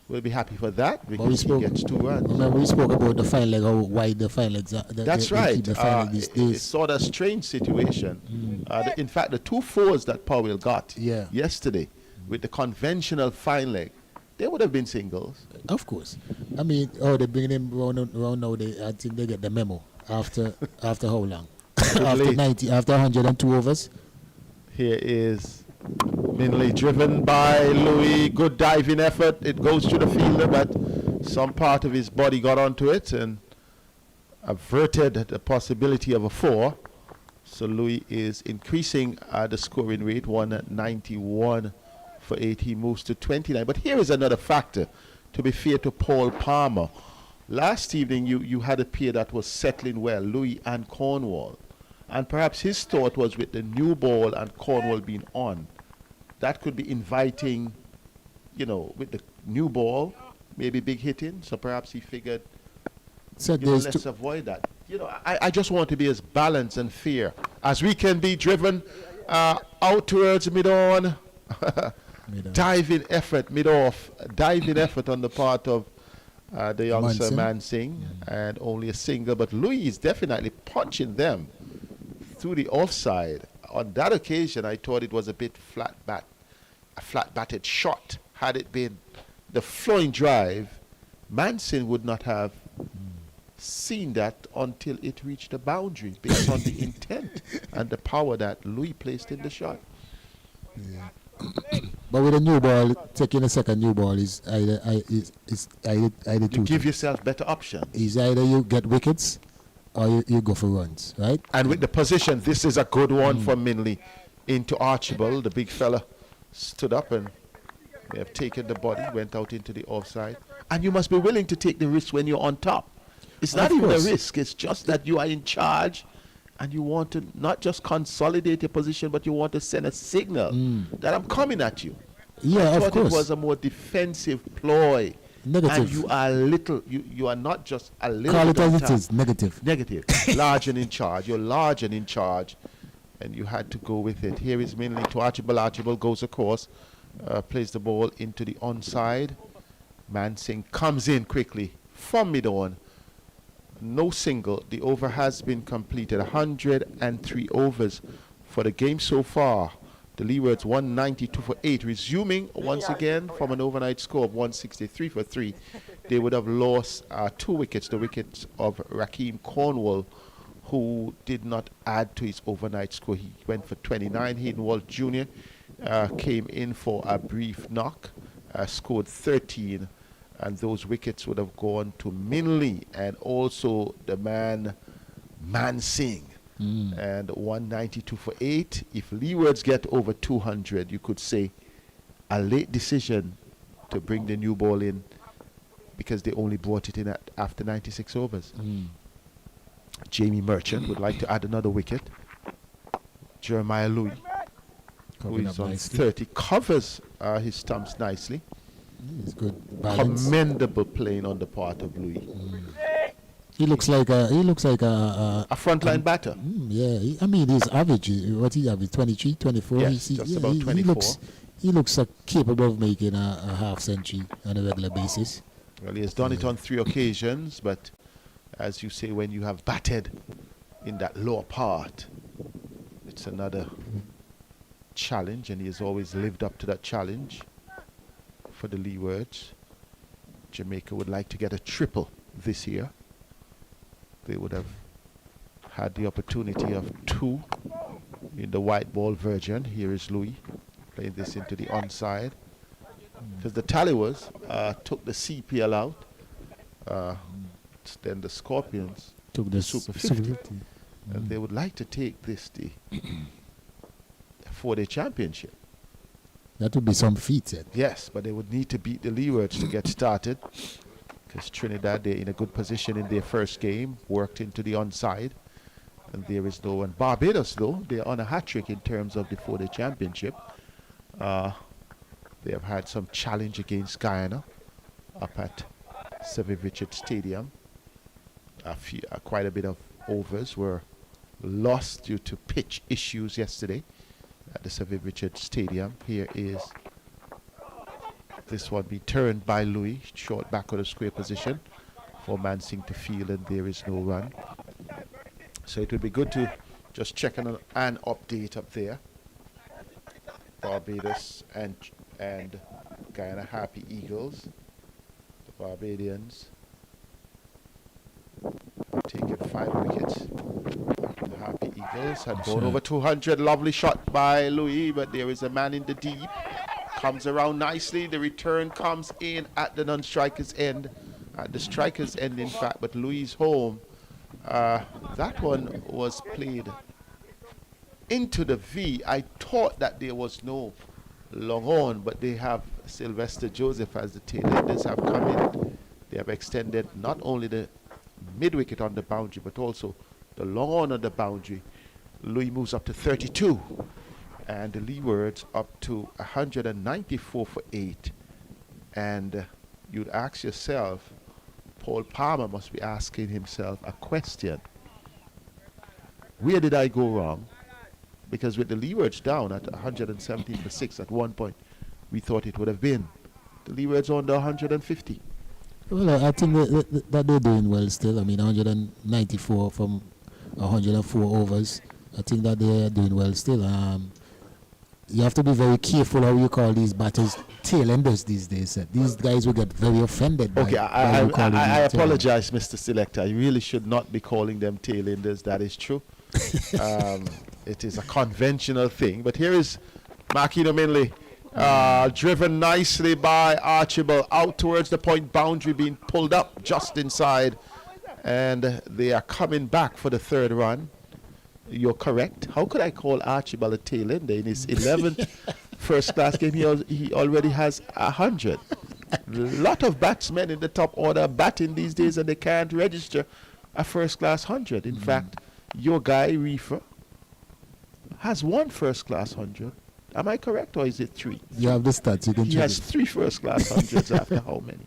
will be happy for that because he gets 2 runs. Remember we spoke about the fine leg, how wide the fine legs are. That's right. It's sort of a strange situation. In fact, the 2 fours that Powell got yesterday with the conventional fine leg, they would have been singles. Of course. I mean, they're bringing him around now. I think they get the memo after how long? after 102 overs. Here is Minley driven by Louis. Good diving effort. It goes to the fielder, but some part of his body got onto it and averted the possibility of a 4. So Louis is increasing the scoring rate, 191 for 8. He moves to 29. But here is another factor, to be fair to Paul Palmer. Last evening, you had a pair that was settling well, Louis and Cornwall. And perhaps his thought was with the new ball and Cornwall being on, that could be inviting, with the new ball, maybe big hitting. So perhaps he figured, let's avoid that. I just want to be as balanced and fair as we can be, driven out towards mid-on. Diving effort mid-off, diving effort on the part of the youngster Mansingh, and only a single. But Louis is definitely punching them through the offside. On that occasion, I thought it was a bit a flat-batted shot. Had it been the flowing drive, Mansingh would not have seen that until it reached the boundary, based on the intent and the power that Louis placed in the shot. Yeah. But with a new ball, taking a second new ball is either two. You give yourself better options. Is either you get wickets or you go for runs, right? And with the position, this is a good one for Minley into Archibald. The big fella stood up and they have taken the body, went out into the offside. And you must be willing to take the risk when you're on top. It's not even a risk. It's just that you are in charge and you want to not just consolidate your position, but you want to send a signal that I'm coming at you. Yeah, I of thought course. it was a more defensive ploy. Negative. And you are little, you are not just a little Call bit it on as top. it is. Negative. Negative. Large and in charge. You're large and in charge. And you had to go with it. Here is mainly to Archibald. Archibald goes across, plays the ball into the onside. Mansing comes in quickly from mid-on. No single. The over has been completed. 103 overs for the game so far. The Leewards 192 for 8, resuming once again from an overnight score of 163 for 3. They would have lost 2 wickets, the wickets of Rakeem Cornwall, who did not add to his overnight score. He went for 29. Hayden Walt Jr. Came in for a brief knock, scored 13, and those wickets would have gone to Minley and also the man Mansing. And 192 for 8. If Leewards get over 200, you could say a late decision to bring the new ball in because they only brought it in after 96 overs. Jamie Merchant would like to add another wicket. Jeremiah Louis, who Covering is up on nicely. 30, covers his stumps nicely. He's good. Balance. Commendable playing on the part of Louis. He looks like a A frontline batter. yeah. I mean, his average. What he average? 23, 24. Yes, just about 24. He looks capable of making a half century on a regular basis. Well, he has done it on 3 occasions, but as you say, when you have batted in that lower part, it's another challenge, and he has always lived up to that challenge for the Leewards. Jamaica would like to get a triple this year. They would have had the opportunity of 2 in the white ball version. Here is Louis playing this into the onside. Because the Tallywers took the CPL out. Then the Scorpions Took the Super 50. And they would like to take this the 4-day championship. That would be some feat, said. Yes, but they would need to beat the Leewards to get started. Because Trinidad, they're in a good position in their first game, worked into the onside. And there is no one. Barbados, though, they're on a hat-trick in terms of the 4-day championship. They have had some challenge against Guyana up at Sir Viv Richards Stadium. Quite a bit of overs were lost due to pitch issues yesterday at the Sir Viv Richards Stadium. Here is this one be turned by Louis, short back of the square position for Mansing to field, and there is no run. So it would be good to just check an update up there. Barbados and Guyana Happy Eagles. The Barbadians have taken 5 wickets. The Happy Eagles had gone over 200. Lovely shot by Louis, but there is a man in the deep. Comes around nicely. The return comes in at the non-striker's end. At the striker's end, in fact, but Louis' home. That one was played into the V. I thought that there was no long on, but they have Sylvester Joseph as the tail enders have come in. They have extended not only the mid wicket on the boundary, but also the long on the boundary. Louis moves up to 32, and the Leewards up to 194 for 8. And you'd ask yourself, Paul Palmer must be asking himself a question. Where did I go wrong? Because with the Leewards down at 117 for 6 at one point, we thought it would have been the Leewards under 150. Well, I think that they're doing well still. I mean, 194 from 104 overs. I think that they're doing well still. You have to be very careful how you call these batters tail enders these days. These guys will get very offended. Okay, by you calling I them tail apologize, Mr. Selector. I really should not be calling them tail enders. That is true. It is a conventional thing. But here is Marquino Minley, driven nicely by Archibald out towards the point boundary, being pulled up just inside. And they are coming back for the 3rd run. You're correct. How could I call Archibald a tail ender? In his 11th first-class game, he already has 100. A lot of batsmen in the top order are batting these days, and they can't register a first-class 100. In fact, your guy, Reefer, has one first class 100. Am I correct, or is it 3? You have the stats. You can He check has it. 3 first class 100s after how many?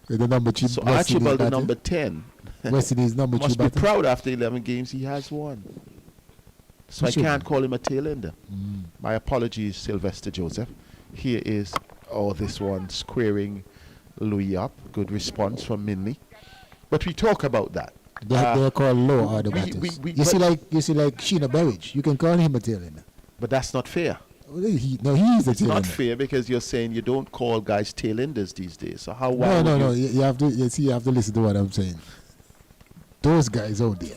With the number 3. So West Indies Archibald, the batting. number 10, West Indies number 3 must be batting. proud after 11 games he has one. So He I should can't be. call him a tail ender. Mm. My apologies, Sylvester Joseph. Here is, this one, squaring Louis up. Good response from Minley. But we talk about that. They're called low order we- batters. we- you see but- like Sheena Burridge. You can call him a tail ender. But that's not fair. He is a It's tail not ender. fair because you're saying you don't call guys tail enders these days. So how why No, would no, you- no. You have to. You see, you have to listen to what I'm saying. Those guys out there.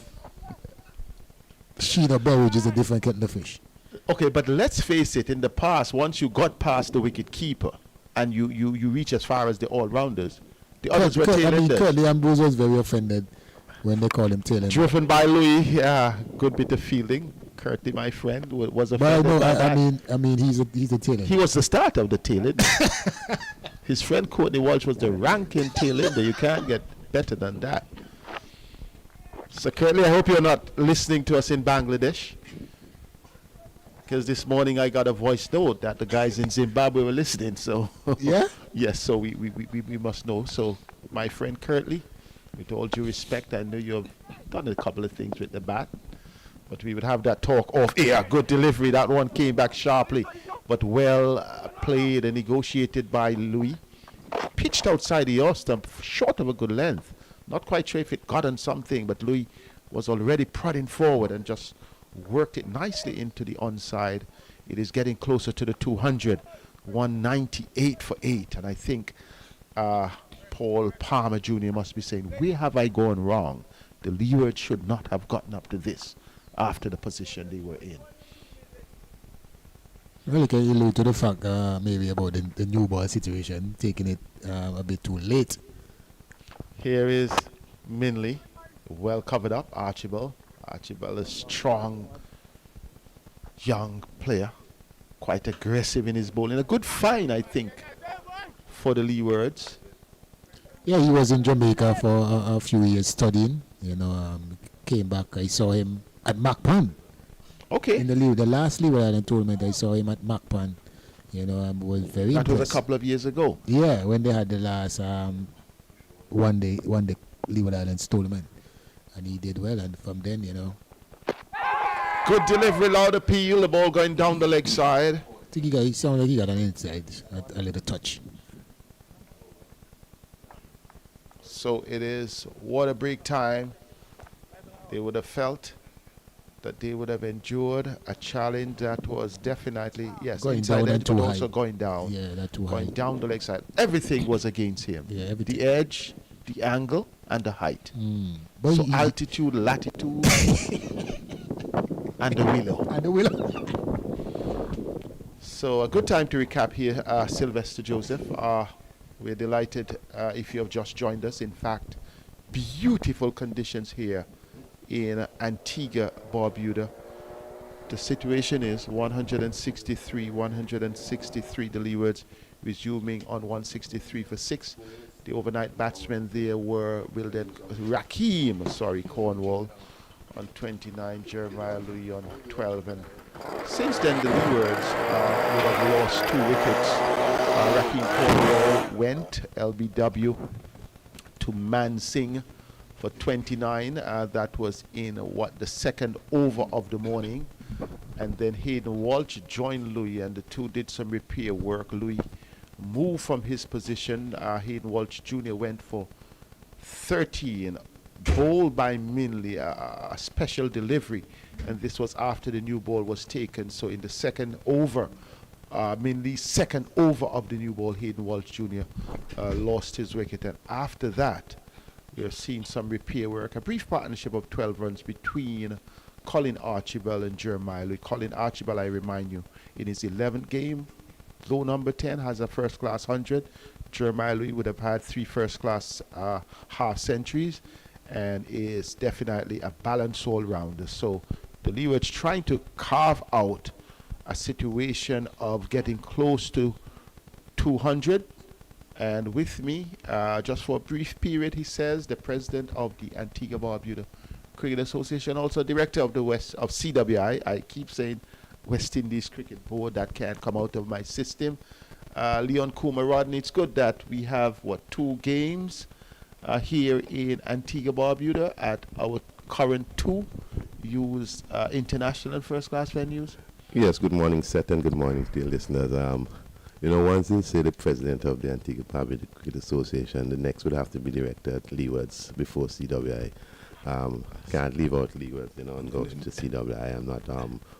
Sheena Burridge is a different kettle of fish. Okay, but let's face it, in the past, once you got past the wicket keeper and you reach as far as the all-rounders, the others were tail enders. Curtly Ambrose was very offended when they called him tail ender. Driven by Louis, yeah, good bit of fielding. Curtly, my friend, was But I offended know. by that. I mean, he's a tail ender. He was the start of the tail ender. His friend Courtney Walsh was the ranking tail ender. You can't get better than that. So Curtly, I hope you're not listening to us in Bangladesh. Because this morning I got a voice note that the guys in Zimbabwe were listening. So Yeah. yes, so we must know. So my friend Curtly, with all due respect, I know you've done a couple of things with the bat, but we would have that talk off air. Good delivery. That one came back sharply, but well played and negotiated by Louis. Pitched outside the off stump, short of a good length. Not quite sure if it got on something, but Louis was already prodding forward and just worked it nicely into the onside. It is getting closer to the 200. 198 for 8. And I think Paul Palmer Jr. must be saying, where have I gone wrong? The Leewards should not have gotten up to this after the position they were in. Well, you can allude to the fact maybe about the new ball situation, taking it a bit too late. Here is Minley, well covered up. Archibald. Archibald is strong, young player, quite aggressive in his bowling. A good find, I think, for the Leewards. Yeah, he was in Jamaica for a few years studying. Came back. I saw him at Macpan. Okay, In the last Leeward Island tournament, I saw him at Macpan. Was very that was impressed. a couple of years ago. Yeah, when they had the last one day Leeward Islands tournament, and he did well. And from then, Good delivery, loud appeal. The ball going down the leg side. I think he sounded like he got an inside, a little touch. So it is water break time. They would have felt that they would have endured a challenge that was definitely, yes, Going inside down edge, and too but high. also going down. Yeah, that too high. Going down the leg side. Everything was against him. Yeah, everything. The edge, the angle, and the height. But So he- altitude, latitude, and the willow. and the willow. So a good time to recap here, Sylvester Joseph. We're delighted if you have just joined us. In fact, beautiful conditions here in Antigua, Barbuda. The situation is 163, 163. The Leewards resuming on 163 for 6. The overnight batsmen there were Cornwall on 29, Jeremiah Louis on 12, and since then the Leewards would have lost 2 wickets. Raheem Cornwall went LBW to Mansing for 29. That was in the second over of the morning, and then Hayden Walsh joined Louis, and the two did some repair work. Louis moved from his position. Hayden Walsh Jr. went for 13, bowled by Minley, a special delivery, and this was after the new ball was taken. So in the second over, Minley's second over of the new ball, Hayden Walsh Jr. Lost his wicket, and after that we have seen some repair work. A brief partnership of 12 runs between Colin Archibald and Jeremiah Louis. Colin Archibald, I remind you, in his 11th game, low number 10, has a first-class 100. Jeremiah Louis would have had 3 first-class half centuries and is definitely a balanced all-rounder. So the Leewards trying to carve out a situation of getting close to 200. And with me, just for a brief period, he says, the president of the Antigua Barbuda Cricket Association, also director of the West of CWI. I keep saying West Indies Cricket Board. That can't come out of my system. Leon Kuma Rodney. It's good that we have 2 games here in Antigua Barbuda at our current 2 used international first class venues. Yes, good morning, Seth, and good morning, dear listeners. Once you say the president of the Antigua Barbuda Cricket Association, the next would have to be director at Leewards before CWI. Can't leave out Leewards, and go to CWI. I'm not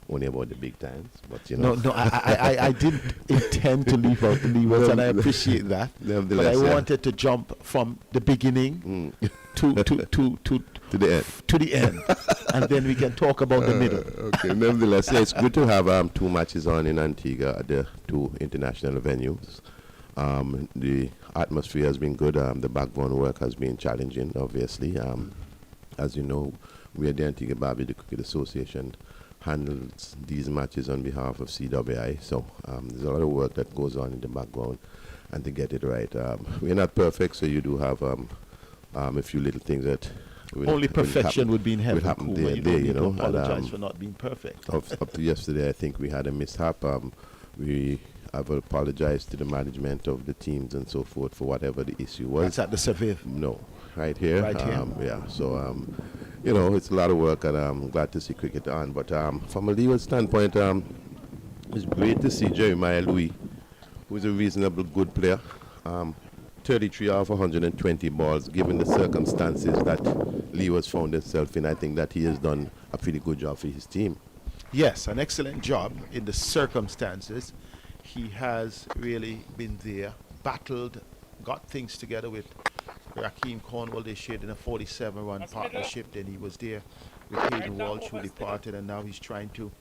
only about the big times, but No, I didn't intend to leave out the Leewards, and I appreciate that. But I wanted to jump from the beginning to the end. To the end, and then we can talk about the middle. Okay. Nevertheless, it's good to have 2 matches on in Antigua at the 2 international venues. The atmosphere has been good. The background work has been challenging, obviously. As you know, we at the Antigua Barbuda Cricket Association handles these matches on behalf of CWI. So there's a lot of work that goes on in the background, and to get it right. We're not perfect, so you do have a few little things that only perfection would be in heaven. You don't need to apologize and, for not being perfect. Up to yesterday, I think we had a mishap. We have apologized to the management of the teams and so forth for whatever the issue was. That's at the survey. No, right here. Right here. Yeah. So it's a lot of work, and I'm glad to see cricket on. But from a Leeward standpoint, it's great to see Jeremiah Louis, who's a reasonable good player. 33 off 120 balls, given the circumstances that Leewards found himself in. I think that he has done a pretty good job for his team. Yes, an excellent job in the circumstances. He has really been there, battled, got things together with Raheem Cornwall. They shared in a 47-run partnership. Then he was there with Hayden Walsh, who departed, and now he's trying to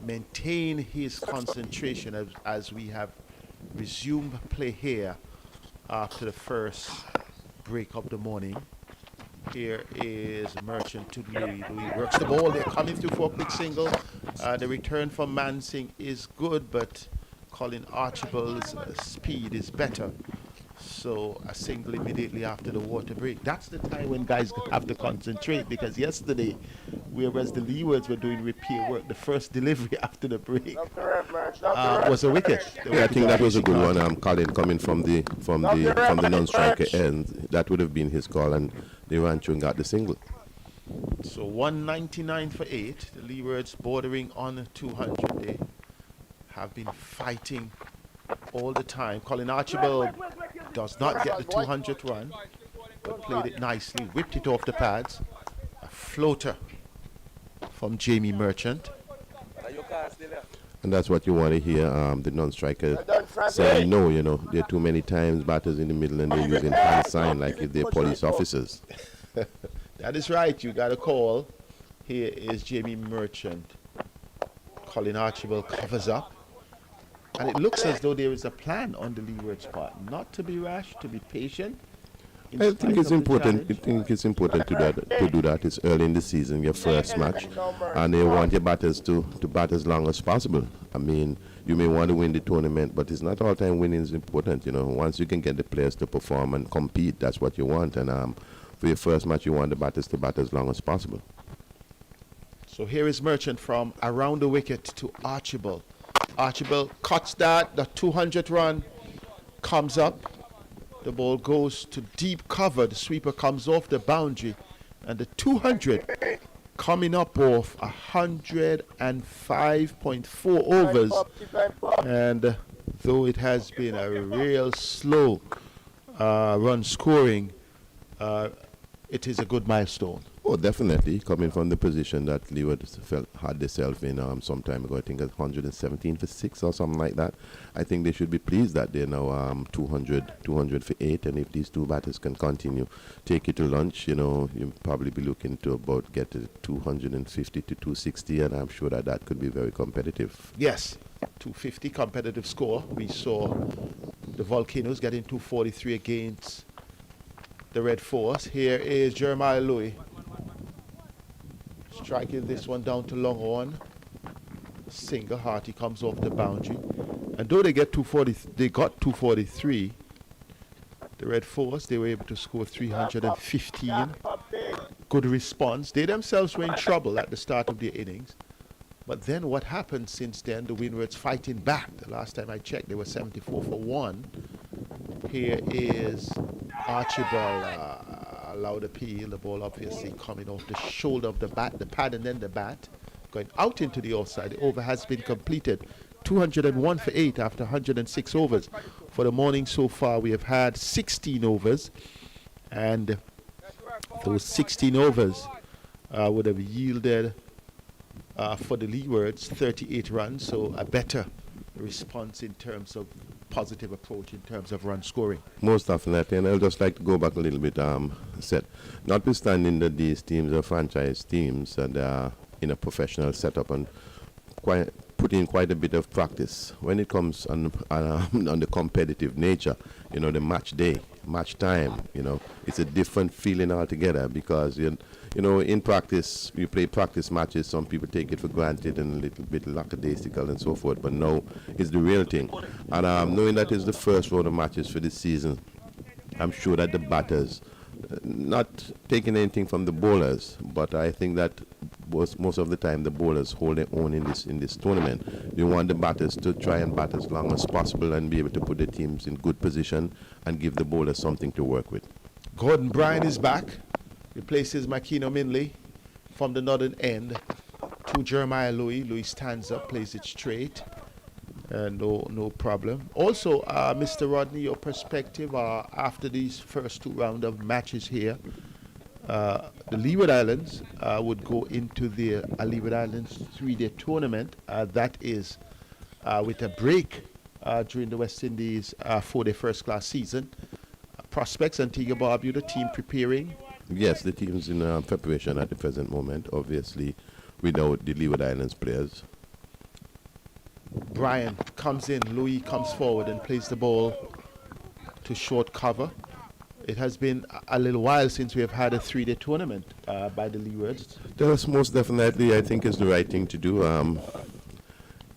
maintain his concentration as we have resumed play here after the first break of the morning. Here is Merchant to Louis. Louis works the ball. They're coming through for a quick single. The return from Mansing is good, but Colin Archibald's speed is better. So a single immediately after the water break. That's the time when guys have to concentrate, because yesterday, whereas the Leewards were doing repair work, the first delivery after the break was a wicket. Yeah, I think that was a good one. Colin coming from the non-striker end, that would have been his call, and they ran through and got the single. So 199 for 8. The Leewards bordering on 200. They have been fighting all the time. Colin Archibald does not get the 200th run, but played it nicely, whipped it off the pads. A floater from Jamie Merchant. And that's what you want to hear, the non-striker saying no. There are too many times batters in the middle and they're using hand sign like if they're police officers. That is right, you got a call. Here is Jamie Merchant. Colin Archibald covers up. And it looks as though there is a plan on the Leewards part, not to be rash, to be patient. I think it's important. I think it's important to do that. It's early in the season, your first match, and you want your batters to bat as long as possible. I mean, you may want to win the tournament, but it's not all time winning is important. Once you can get the players to perform and compete, that's what you want. And for your first match, you want the batters to bat as long as possible. So here is Merchant from around the wicket to Archibald. Archibald cuts that. The 200th run comes up. The ball goes to deep cover. The sweeper comes off the boundary. And the 200 coming up off 105.4 overs. And though it has been a real slow run scoring, it is a good milestone. Oh, definitely. Coming from the position that Leeward had themselves in some time ago, I think 117 for 6 or something like that. I think they should be pleased that they're now 200 for 8, and if these two batters can continue, take it to lunch, you'll probably be looking to about get to 250 to 260, and I'm sure that could be very competitive. Yes, 250 competitive score. We saw the Volcanoes getting 243 against the Red Force. Here is Jeremiah Louis. Striking this one down to long on. Single hearty comes off the boundary. And though they got 243, the Red Force, they were able to score 315. good response. They themselves were in trouble at the start of their innings. But then what happened since then, the Windwards fighting back. The last time I checked, they were 74 for 1. Here is Archibald allowed appeal. The ball obviously coming off the shoulder of the bat, the pad and then the bat. Going out into the offside. The over has been completed. 201 for 8 after 106 overs. For the morning so far, we have had 16 overs. And those 16 overs would have yielded for the Leewards 38 runs, so a better response in terms of positive approach in terms of run scoring. Most definitely, and I'd just like to go back a little bit, Seth. Notwithstanding that these teams are franchise teams and in a professional setup and put in quite a bit of practice when it comes on the competitive nature, the match day, match time, it's a different feeling altogether because, in practice, you play practice matches, some people take it for granted and a little bit lackadaisical and so forth, but no, it's the real thing. And knowing that it's the first round of matches for this season, I'm sure that the batters, not taking anything from the bowlers, but I think that most of the time the bowlers hold their own in this tournament. You want the batters to try and bat as long as possible and be able to put the teams in good position and give the bowlers something to work with. Gordon Bryan is back, replaces Makino Minley from the northern end to Jeremiah Louis. Louis stands up, plays it straight. No problem. Also, Mr. Rodney, your perspective after these first 2 rounds of matches here, the Leeward Islands would go into the Leeward Islands 3-day tournament. That is with a break during the West Indies 4-day first-class season. Prospects, Antigua Barbuda, team preparing. Yes, the team's in preparation at the present moment, obviously, without the Leeward Islands players. Brian comes in, Louis comes forward and plays the ball to short cover. It has been a little while since we have had a 3-day tournament by the Leewards. That's most definitely, I think, is the right thing to do.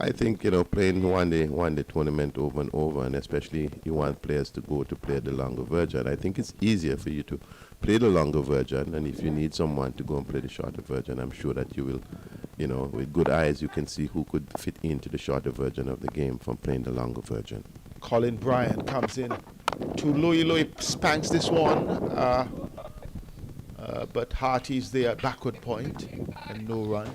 I think, playing one day tournament over and over, and especially you want players to go to play the longer version. I think it's easier for you to play the longer version, and if you need someone to go and play the shorter version, I'm sure that you will, with good eyes, you can see who could fit into the shorter version of the game from playing the longer version. Colin Bryan comes in to Louis. Louis spanks this one, but Harty's there at backward point and no run.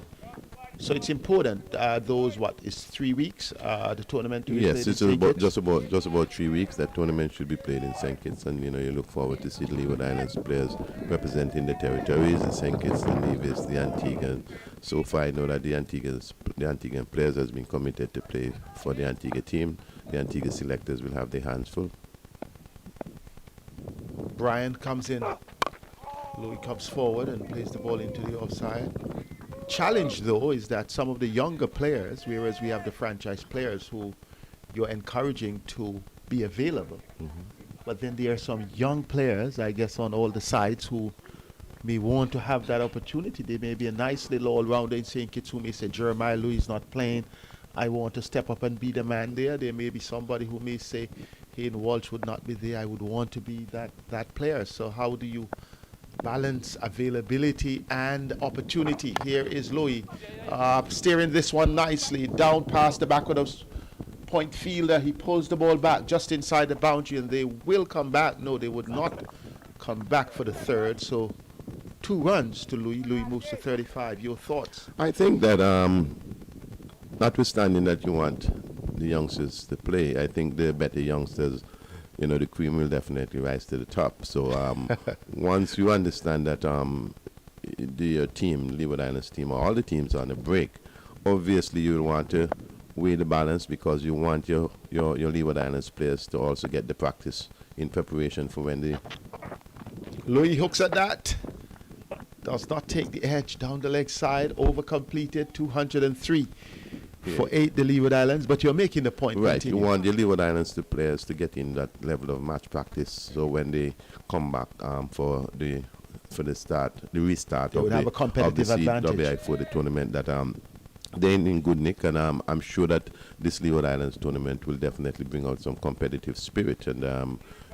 So it's important. Those 3 weeks? The tournament. Yes, it's just about 3 weeks. That tournament should be played in St. Kitts, and you look forward to see the Leeward Islands players representing the territories, the St. Kitts, the Nevis, the Antigua. So far, I know that the Antiguan players has been committed to play for the Antigua team. The Antigua selectors will have their hands full. Brian comes in. Louis comes forward and plays the ball into the offside. Challenge, though, is that some of the younger players, whereas we have the franchise players who you're encouraging to be available, but then there are some young players, I guess, on all the sides who may want to have that opportunity. There may be a nice little all-rounder in St. Kitts who may say, Jeremiah Louis is not playing, I want to step up and be the man there. There may be somebody who may say, Hayden Walsh would not be there, I would want to be that player. So how do you balance availability and opportunity? Here is Louis steering this one nicely down past the backward of point fielder. He pulls the ball back just inside the boundary, and they will come back. No, they would not come back for the third. So 2 runs to Louis. Louis moves to 35. Your thoughts? I think that notwithstanding that you want the youngsters to play, I think the better youngsters, the cream will definitely rise to the top. So once you understand that your team, Leeward Islands team, or all the teams are on a break, obviously you will want to weigh the balance because you want your Leeward Islands players to also get the practice in preparation for when they... Louis hooks at that. Does not take the edge down the leg side. Over completed, 203. For 8, the Leeward Islands, but you're making the point. Right, Continue. You want the Leeward Islands players to get in that level of match practice, so when they come back for the restart they of would have a competitive advantage CWI for the tournament, that they're in good nick, and I'm sure that this Leeward Islands tournament will definitely bring out some competitive spirit. And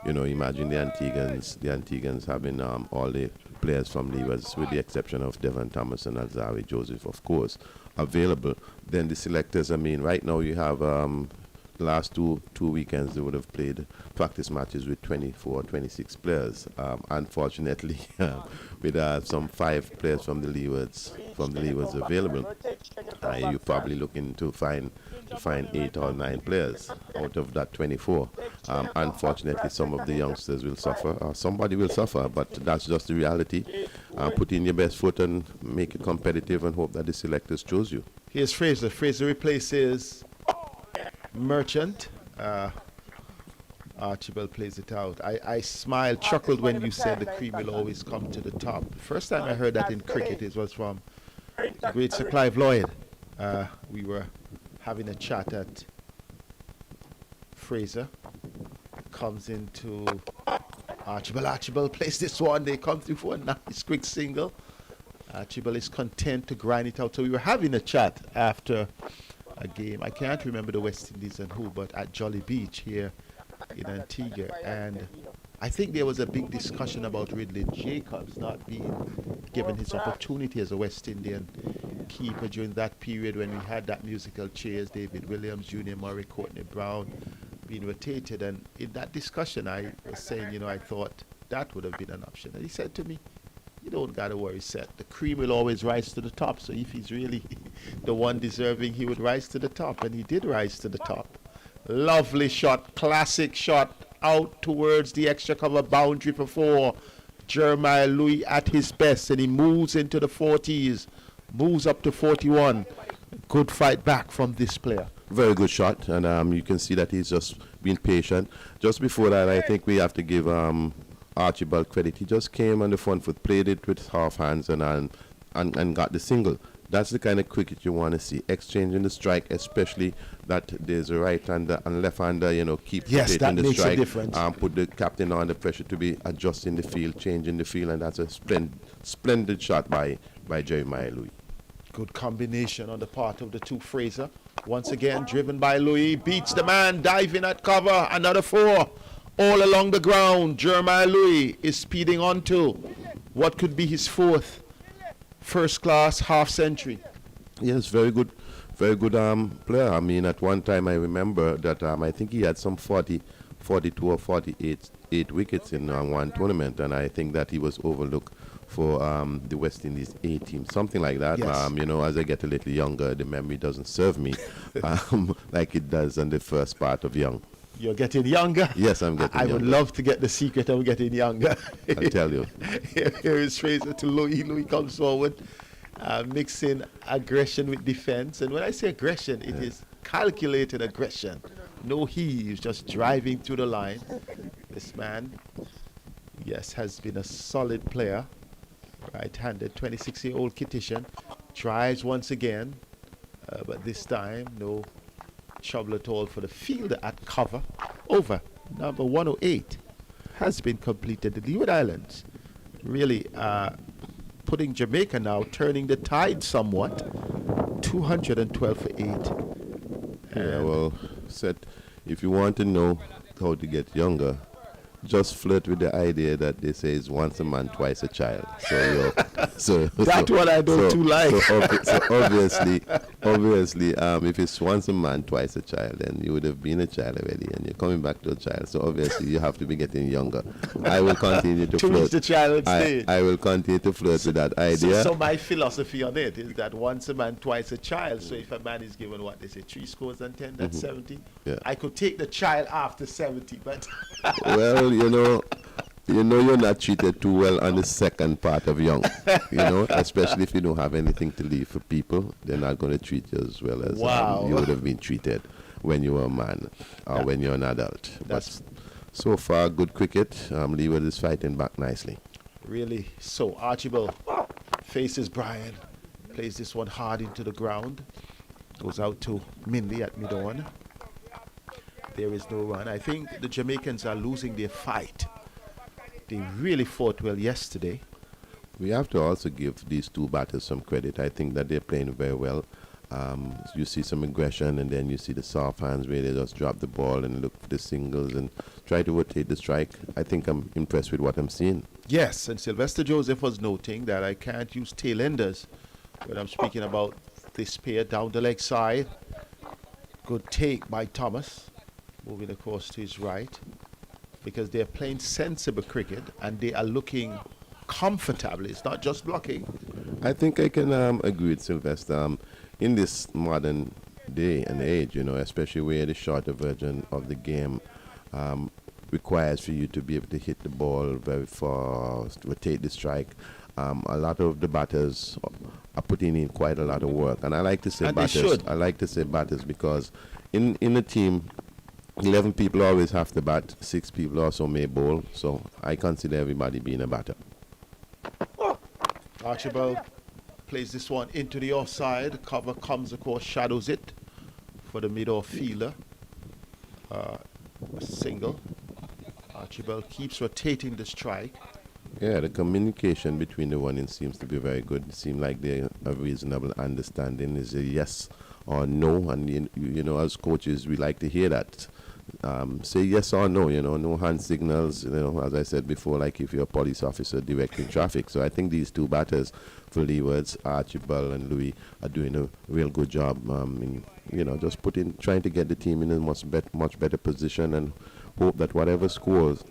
imagine the Antiguans having all the players from Leewards, with the exception of Devon Thomas and Alzawi Joseph, of course, available. Then the selectors, I mean, right now you have the last two weekends they would have played practice matches with 24, 26 players. Unfortunately, with some 5 players from the Leewards available, you're probably looking to find 8 or 9 players out of that 24. Unfortunately, some of the youngsters will suffer, or somebody will suffer, but that's just the reality. Put in your best foot and make it competitive, and hope that the selectors choose you. Here's Fraser. Fraser replaces Merchant. Archibald plays it out. I smiled, chuckled when you said the cream will always come to the top. The first time I heard that in cricket, it was from the great Sir Clive Lloyd. We were having a chat at Fraser. Comes into Archibald. Archibald plays this one. They come through for a nice quick single. Archibald is content to grind it out. So we were having a chat after a game. I can't remember the West Indies and who, but at Jolly Beach here in Antigua. And I think there was a big discussion about Ridley Jacobs not being given his opportunity as a West Indian keeper during that period when we had that musical chairs, David Williams, Junior Murray, Courtney Brown being rotated. And in that discussion, I was saying, I thought that would have been an option. And he said to me, you don't got to worry, Seth. The cream will always rise to the top. So if he's really the one deserving, he would rise to the top. And he did rise to the top. Lovely shot, classic shot out towards the extra cover boundary for 4. Jeremiah Louis at his best, and he moves into the 40s, moves up to 41. Good fight back from this player. Very good shot, and you can see that he's just been patient. Just before that, I think we have to give Archibald credit. He just came on the front foot, played it with half hands, and got the single. That's the kind of cricket you want to see. Exchanging the strike, especially that there's a right-hander and left-hander, keep rotating the strike. Put the captain under pressure to be adjusting the field, changing the field, and that's a splendid shot by Jeremiah Louis. Good combination on the part of the two. Fraser, once again, driven by Louis, beats the man, diving at cover, another 4. All along the ground, Jeremiah Louis is speeding on to what could be his 4th first-class half-century. Yes, very good player. I mean, at one time I remember that I think he had some 42 or 48 wickets in one tournament, and I think that he was overlooked for the West Indies A team, something like that. Yes. As I get a little younger, the memory doesn't serve me like it does on the first part of young. You're getting younger? Yes, I'm getting younger. I would love to get the secret of getting younger. I'll tell you. Here is Fraser to Louis. Louis comes forward, mixing aggression with defense. And when I say aggression, it is calculated aggression. No he's just driving through the line. This man, yes, has been a solid player. Right-handed, 26-year-old Kittishan. Tries once again, but this time, no trouble at all for the fielder at cover. Over. Number 108 has been completed. The Leeward Islands really putting Jamaica now, turning the tide somewhat. 212 for 8. Yeah, well, Seth, if you want to know how to get younger, just flirt with the idea that they say is once a man, twice a child. That's what I don't like. Obviously, if it's once a man, twice a child, then you would have been a child already, and you're coming back to a child. So obviously, you have to be getting younger. I will continue to flirt. The child stage. I will continue to flirt with that idea. So my philosophy on it is that once a man, twice a child. So if a man is given what they say, 3 scores and 10, that's 70. Yeah. I could take the child after 70, but well, you're not treated too well on the second part of young. Especially if you don't have anything to leave for people, they're not going to treat you as well as you would have been treated when you were a man or when you're an adult. But so far, good cricket. Leeward is fighting back nicely. Really. So Archibald faces Brian, plays this one hard into the ground, goes out to Mindley at mid-on. There is no run. I think the Jamaicans are losing their fight. They really fought well yesterday. We have to also give these two batters some credit. I think that they're playing very well. You see some aggression, and then you see the soft hands where they just drop the ball and look for the singles and try to rotate the strike. I think I'm impressed with what I'm seeing. Yes, and Sylvester Joseph was noting that I can't use tail-enders when I'm speaking about this pair down the leg side. Good take by Thomas, moving across to his right, because they're playing sensible cricket and they are looking comfortably. It's not just blocking. I think I can agree with Sylvester. In this modern day and age, especially where the shorter version of the game requires for you to be able to hit the ball very fast, rotate the strike. A lot of the batters are putting in quite a lot of work, and I like to say And batters. they should. I like to say batters because in a team, 11 people always have to bat. 6 people also may bowl. So I consider everybody being a batter. Archibald plays this one into the offside. Cover comes across, shadows it for the mid-off fielder. A single. Archibald keeps rotating the strike. Yeah, the communication between the one seems to be very good. It seems like they have a reasonable understanding. Is a yes or no, and as coaches, we like to hear that. Say yes or no, no hand signals, as I said before, like if you're a police officer directing traffic. So I think these two batters for Leewards, Archibald and Louis, are doing a real good job just trying to get the team in a much better position, and hope that whatever scores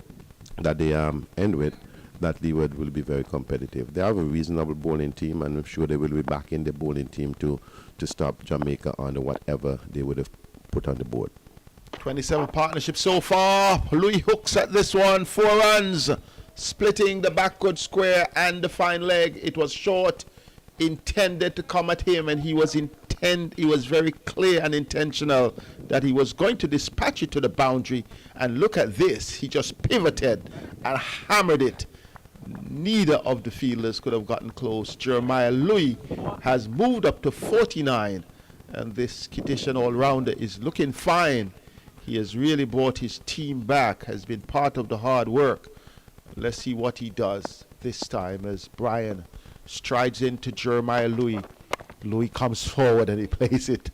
that they end with, that Leeward will be very competitive. They have a reasonable bowling team, and I'm sure they will be back in the bowling team to stop Jamaica on whatever they would have put on the board. 27 partnership so far. Louis hooks at this one. 4 runs. Splitting the backward square and the fine leg. It was short. Intended to come at him, and he was very clear and intentional that he was going to dispatch it to the boundary. And look at this. He just pivoted and hammered it. Neither of the fielders could have gotten close. Jeremiah Louis has moved up to 49, and this Kittian all-rounder is looking fine. He has really brought his team back, has been part of the hard work. Let's see what he does this time as Brian strides into Jeremiah Louis. Louis comes forward and he plays it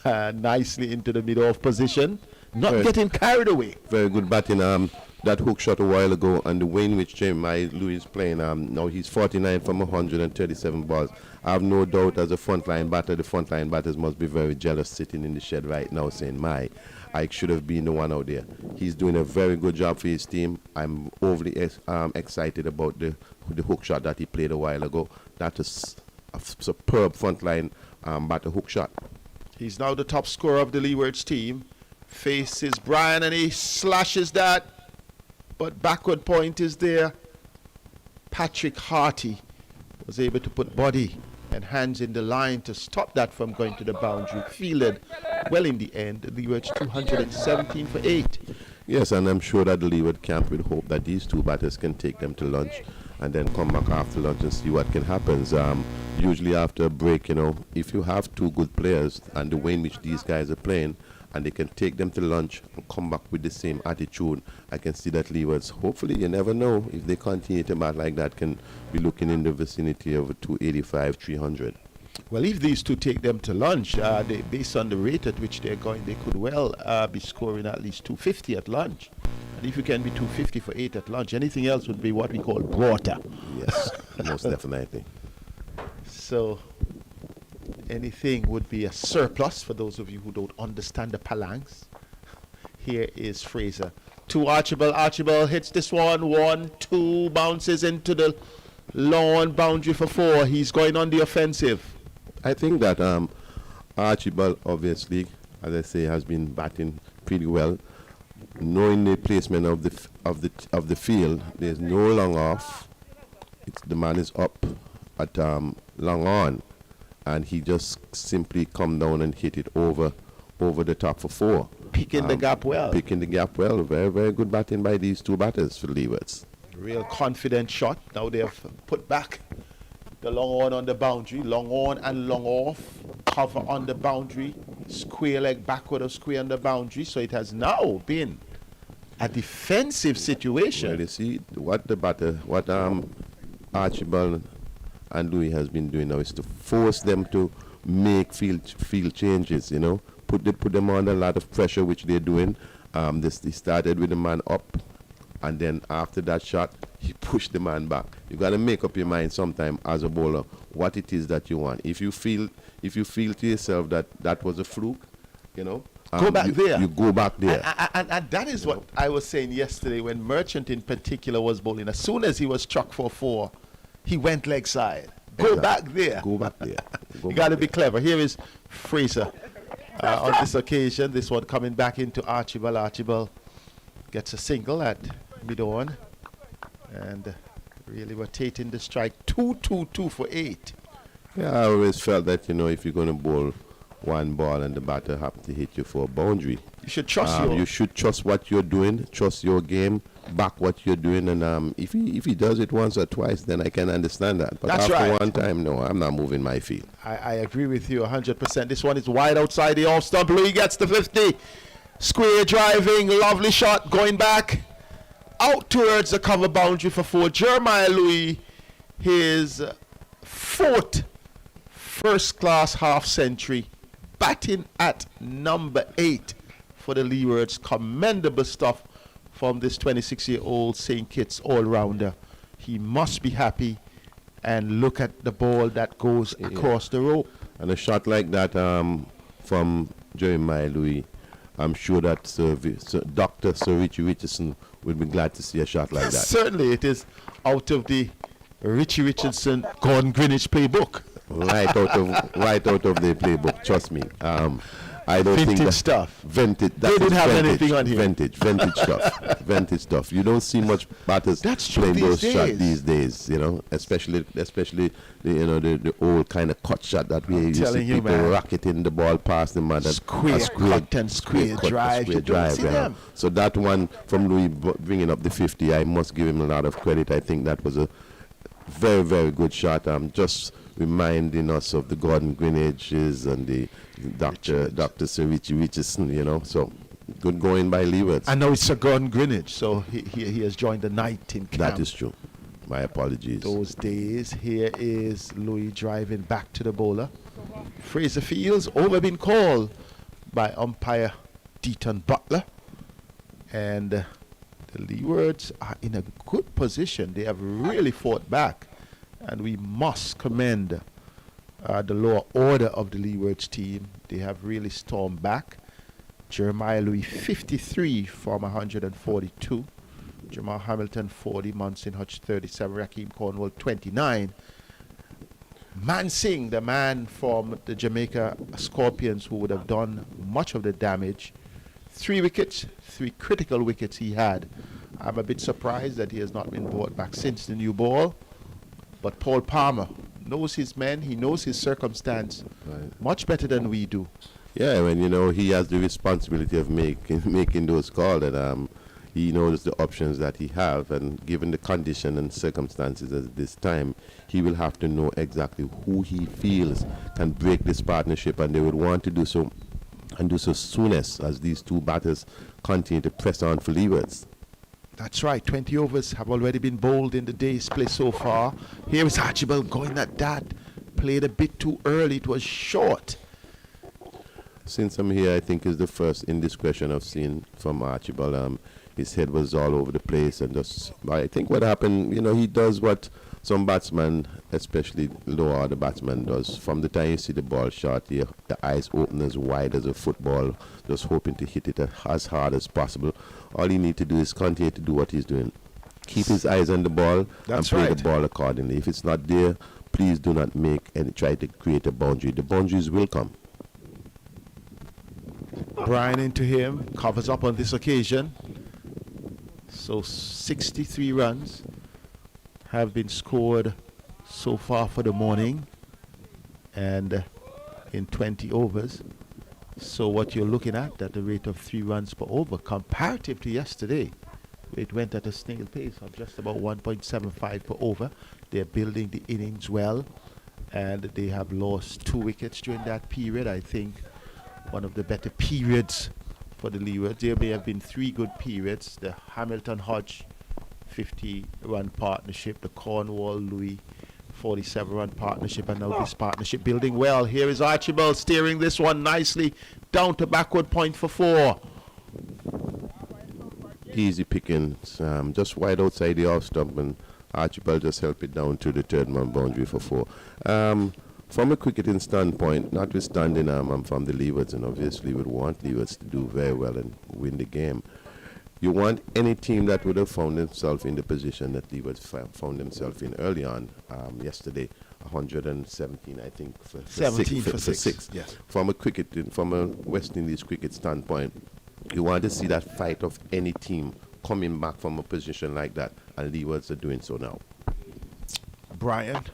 nicely into the mid-off position. Not getting carried away. Very good batting. That hook shot a while ago, and the way in which Jeremiah Louis is playing, now he's 49 from 137 balls. I have no doubt as a frontline batter, the frontline batters must be very jealous sitting in the shed right now saying, I should have been the one out there. He's doing a very good job for his team. I'm overly excited about the hook shot that he played a while ago. That is a superb frontline batter hook shot. He's now the top scorer of the Leewards team. Faces Brian and he slashes that. But backward point is there. Patrick Harty was able to put body and hands in the line to stop that from going to the boundary. Fielded well in the end. The Leewards 217 for 8. Yes, and I'm sure that the Leeward camp will hope that these two batters can take them to lunch and then come back after lunch and see what can happen. Usually after a break, if you have two good players and the way in which these guys are playing, and they can take them to lunch and come back with the same attitude, I can see that Leewards, hopefully, you never know, if they continue to bat like that, can be looking in the vicinity of 285, 300. Well, if these two take them to lunch, based on the rate at which they're going, they could well be scoring at least 250 at lunch. And if you can be 250 for 8 at lunch, anything else would be what we call water. Yes, most definitely. So anything would be a surplus for those of you who don't understand the palangs. Here is Fraser. To Archibald. Archibald hits this one. 1, 2, bounces into the lawn boundary for 4. He's going on the offensive. I think that Archibald, obviously, as I say, has been batting pretty well. Knowing the placement of the field, there's no long off. The man is up at long on, and he just simply come down and hit it over the top for 4. Picking the gap well. Picking the gap well. Very, very good batting by these two batters for Leewards. Real confident shot. Now they have put back the long on the boundary. Long on and long off. Cover on the boundary. Square leg backward or square on the boundary. So it has now been a defensive situation. Well, you see, what Archibald and Louis has been doing now is to force them to make field changes. Put them under a lot of pressure, which they're doing. They started with the man up, and then after that shot, he pushed the man back. You got to make up your mind sometime as a bowler what it is that you want. If you feel to yourself that was a fluke, go back there. You go back there. And that is what I was saying yesterday when Merchant in particular was bowling. As soon as he was struck for 4, he went leg side. Go back there. Go back there. You got to be clever. Here is Fraser on this occasion. This one coming back into Archibald. Archibald gets a single at mid-on. And really rotating the strike. 2-2-2 for 8. Yeah, I always felt that, if you're going to bowl one ball and the batter happen to hit you for a boundary, you should trust you should trust what you're doing, trust your game, back what you're doing, and if he does it once or twice, then I can understand that. But That's after right. one time, no, I'm not moving my feet. I agree with you 100%. This one is wide outside the off stump. Louis gets the 50. Square driving, lovely shot, going back out towards the cover boundary for 4. Jeremiah Louis, his 4th first-class half-century, batting at number 8 for the Leewards. Commendable stuff from this 26-year-old St. Kitts all-rounder. He must be happy, and look at the ball that goes across the rope. And a shot like that from Jeremiah Louis, I'm sure that Dr. Sir Richie Richardson would be glad to see a shot like that. Certainly, it is out of the Richie Richardson Gordon Greenwich playbook. Right out of the playbook. Trust me. I don't think Vintage that stuff. Vintage. They didn't have anything on here. Vintage stuff. Vintage stuff. You don't see much batters That's true playing these those shots days. these days. Especially the old kind of cut shot that we used to telling see you, people man. rocketing the ball past the man. Square cut and square drive. You don't see them. So that one from Louis bringing up the 50, I must give him a lot of credit. I think that was a very, very good shot. Just reminding us of the Gordon Greenwiches and the Dr. Sir Richie Richardson, so good going by Leewards. I know it's Sir Gordon Greenwich, so he has joined the night in camp. That is true. My apologies. Those days. Here is Louis driving back to the bowler. Fraser Fields over been called by umpire Deaton Butler. And the Leewards are in a good position. They have really fought back. And we must commend the lower order of the Leewards team. They have really stormed back. Jeremiah Louis 53 from 142. Jamal Hamilton 40. Munson Hutch 37. Raheem Cornwall 29. Mansingh, the man from the Jamaica Scorpions who would have done much of the damage. 3 wickets, 3 critical wickets he had. I'm a bit surprised that he has not been brought back since the new ball. But Paul Palmer knows his men, he knows his circumstance much better than we do. Yeah, when he has the responsibility of making those calls, and he knows the options that he have, and given the condition and circumstances at this time, he will have to know exactly who he feels can break this partnership, and they would want to do so, and do so soonest as these two batters continue to press on for Leewards. That's right, 20 overs have already been bowled in the day's play so far. Here is Archibald going at that. Played a bit too early, it was short. Since I'm here, I think is the first indiscretion I've seen from Archibald. His head was all over the place, and I think what happened, he does what some batsmen, especially lower order batsman, does. From the time you see the ball shot, the eyes open as wide as a football, just hoping to hit it as hard as possible. All he need to do is continue to do what he's doing. Keep his eyes on the ball and play the ball accordingly. If it's not there, please do not try to create a boundary. The boundaries will come. Brian into him, covers up on this occasion. So 63 runs have been scored so far for the morning, and in 20 overs. So what you're looking at the rate of 3 runs per over, comparative to yesterday, it went at a snail pace of just about 1.75 per over. They're building the innings well, and they have lost 2 wickets during that period. I think one of the better periods for the Leewards. There may have been 3 good periods. The Hamilton Hodge 50-run partnership, the Cornwall Louis 47-run partnership, and now this partnership building well. Here is Archibald steering this one nicely down to backward point for 4. Easy pickings, just wide outside the off stump, and Archibald just helped it down to the third-man boundary for 4. From a cricketing standpoint, notwithstanding I'm from the Leewards, and obviously would want Leewards to do very well and win the game. You want any team that would have found themselves in the position that Leewards found themselves in early on yesterday, 117, I think, for 17 six, for 6. Yes. From a West Indies cricket standpoint, you want to see that fight of any team coming back from a position like that, and Leewards are doing so now. Brian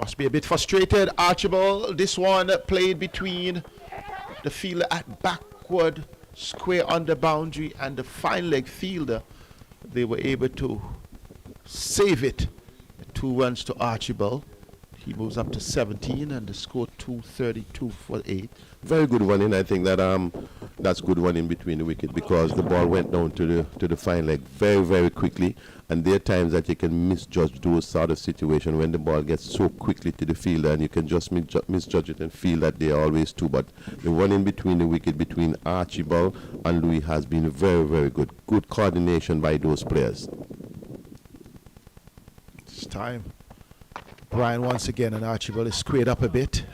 must be a bit frustrated. Archibald, this one played between the fielder at backward square on the boundary and the fine leg fielder. They were able to save it. 2 runs to Archibald. He moves up to 17 and the score 232 for 8. Very good running. I think that that's good running between the wicket, because the ball went down to the fine leg very, very quickly, and there are times that you can misjudge those sort of situations when the ball gets so quickly to the fielder, and you can just misjudge it and feel that they are always 2. But the running between the wicket between Archibald and Louis has been very, very good. Good coordination by those players. It's time. Brian once again, and Archibald is squared up a bit.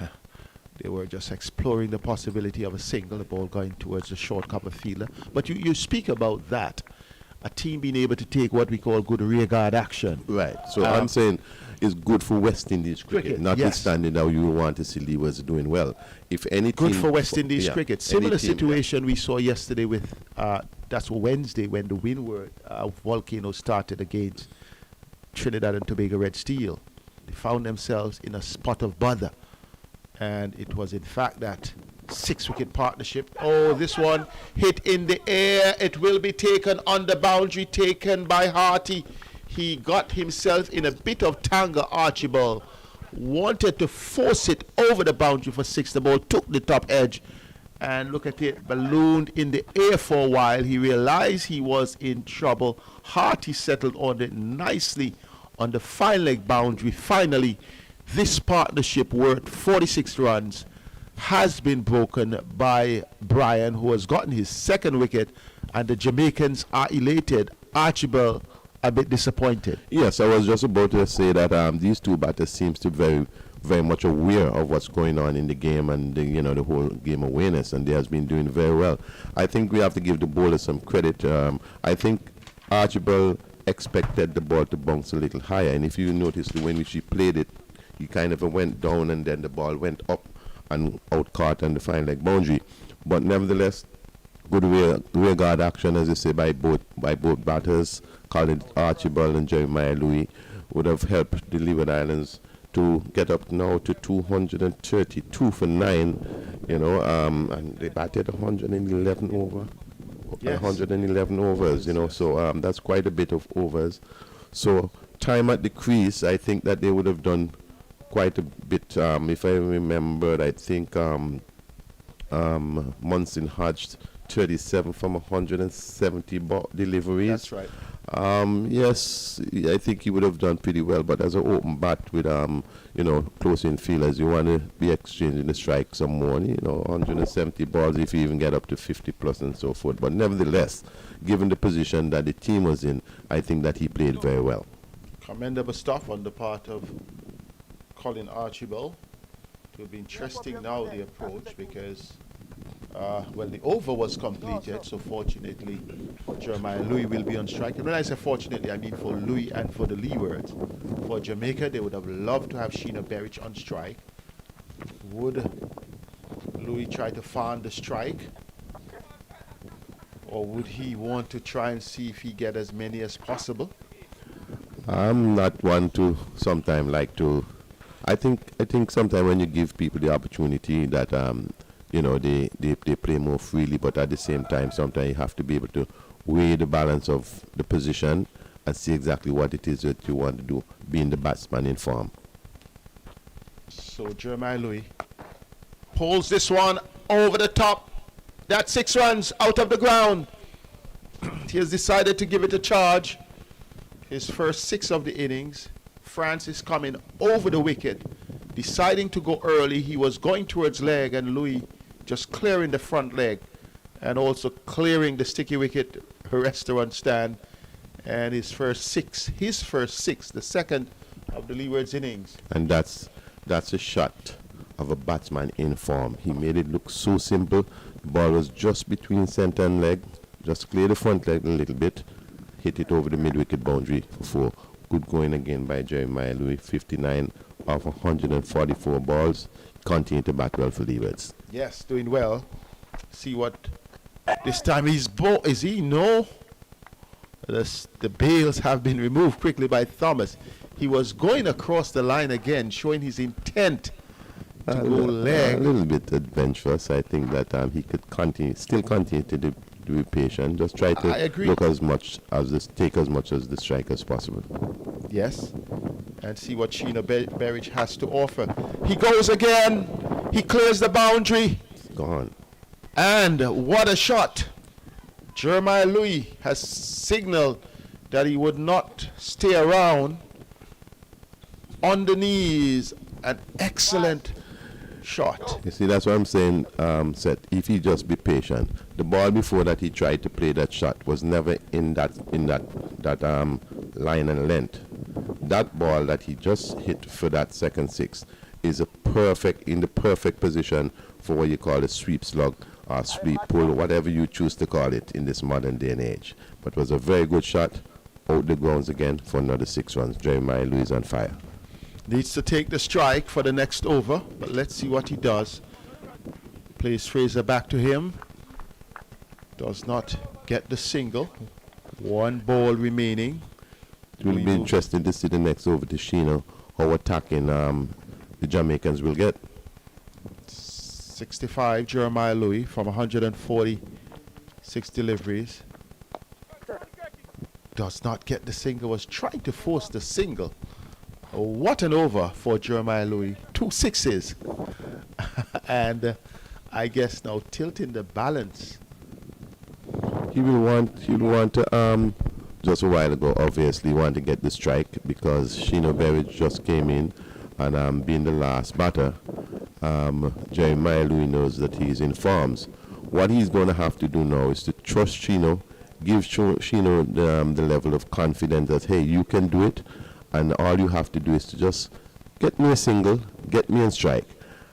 They were just exploring the possibility of a single, the ball going towards the short cover fielder. But you speak about that, a team being able to take what we call good rear guard action. Right. So I'm saying it's good for West Indies cricket, notwithstanding yes. now you want to see Leewards doing well. If any Good team for West Indies cricket. Similar team, situation we saw yesterday with, that's Wednesday, when the Windward volcano started against Trinidad and Tobago Red Steel. They found themselves in a spot of bother, and it was in fact that 6-wicket partnership. Oh, this one hit in the air. It will be taken on the boundary, taken by Harty. He got himself in a bit of tangle. Archibald wanted to force it over the boundary for 6. The ball took the top edge, and look at it, ballooned in the air for a while. He realized he was in trouble. Harty settled on it nicely on the fine leg boundary. Finally, this partnership worth 46 runs has been broken by Brian, who has gotten his 2nd wicket, and the Jamaicans are elated. Archibald a bit disappointed. Yes, I was just about to say that these 2 batters seems to be very much aware of what's going on in the game, and the whole game awareness, and they has been doing very well. I think we have to give the bowler some credit. I think Archibald expected the ball to bounce a little higher, and if you notice the way in which he played it, he kind of went down and then the ball went up and out caught on the fine leg boundary. But nevertheless, good rear guard action, as you say, by both batters, Colin Archibald and Jeremiah Louis, would have helped the Leeward Islands to get up now to 232 for 9, and they batted 111 over. Yes. 111 overs, so that's quite a bit of overs. So time at the crease, I think that they would have done quite a bit. If I remembered, I think Munson Hodge 37 from 170 deliveries. That's right. Yes, I think he would have done pretty well, but as an open bat with close in fielders, you want to be exchanging the strike some more. 170 balls if you even get up to 50 plus and so forth. But nevertheless, given the position that the team was in, I think that he played very well. Commendable stuff on the part of Colin Archibald. It will be interesting now, the approach, because the over was completed, so fortunately Jeremiah Louis will be on strike. And when I say fortunately, I mean for Louis and for the Leewards. For Jamaica, they would have loved to have Sheena Berich on strike. Would Louis try to farm the strike, or would he want to try and see if he get as many as possible? I'm not one to sometimes like to. I think sometimes when you give people the opportunity that they play more freely, but at the same time sometimes you have to be able to weigh the balance of the position and see exactly what it is that you want to do, being the batsman in form. So Jeremiah Louis pulls this one over the top. That's 6 runs out of the ground. He has decided to give it a charge. His first 6 of the innings, Francis coming over the wicket, deciding to go early. He was going towards leg, and Louis just clearing the front leg and also clearing the sticky wicket restaurant stand. And his first six, the second of the Leewards innings. And that's a shot of a batsman in form. He made it look so simple. The ball was just between centre and leg. Just clear the front leg a little bit. Hit it over the mid-wicket boundary for 4. Good going again by Jeremiah Louis. 59 of 144 balls. Continue to bat well for Leewards. Yes, doing well. See what this time is he? No. The bails have been removed quickly by Thomas. He was going across the line again, showing his intent to go leg. A little bit adventurous. I think that he could still continue to be patient. Just try to look take as much as the strike as possible. Yes, and see what Sheena Berridge has to offer. He goes again. He clears the boundary. It's gone. And what a shot. Jeremiah Louis has signaled that he would not stay around. On the knees, an excellent shot. You see, that's what I'm saying, Seth. If he just be patient, the ball before that he tried to play that shot was never in that line and length. That ball that he just hit for that second 6 is in the perfect position for what you call a sweep slug or sweep pull, whatever you choose to call it in this modern day and age. But it was a very good shot. Out the grounds again for another 6 runs. Jeremiah Louis on fire. Needs to take the strike for the next over, but let's see what he does. Plays Fraser back to him. Does not get the single. 1 ball remaining. It will be interesting to see the next over to Sheena, how attacking the Jamaicans will get. 65, Jeremiah Louis from 146 deliveries. Does not get the single. Was trying to force the single. Oh, what an over for Jeremiah Louis. 2 6s. And I guess now tilting the balance. He will want to just a while ago obviously want to get the strike because Sheena Berridge just came in and being the last batter, Jeremiah Louis knows that he's in forms. What he's going to have to do now is to trust Sheena, give Sheena the level of confidence that, hey, you can do it, and all you have to do is to just get me a single, get me a strike.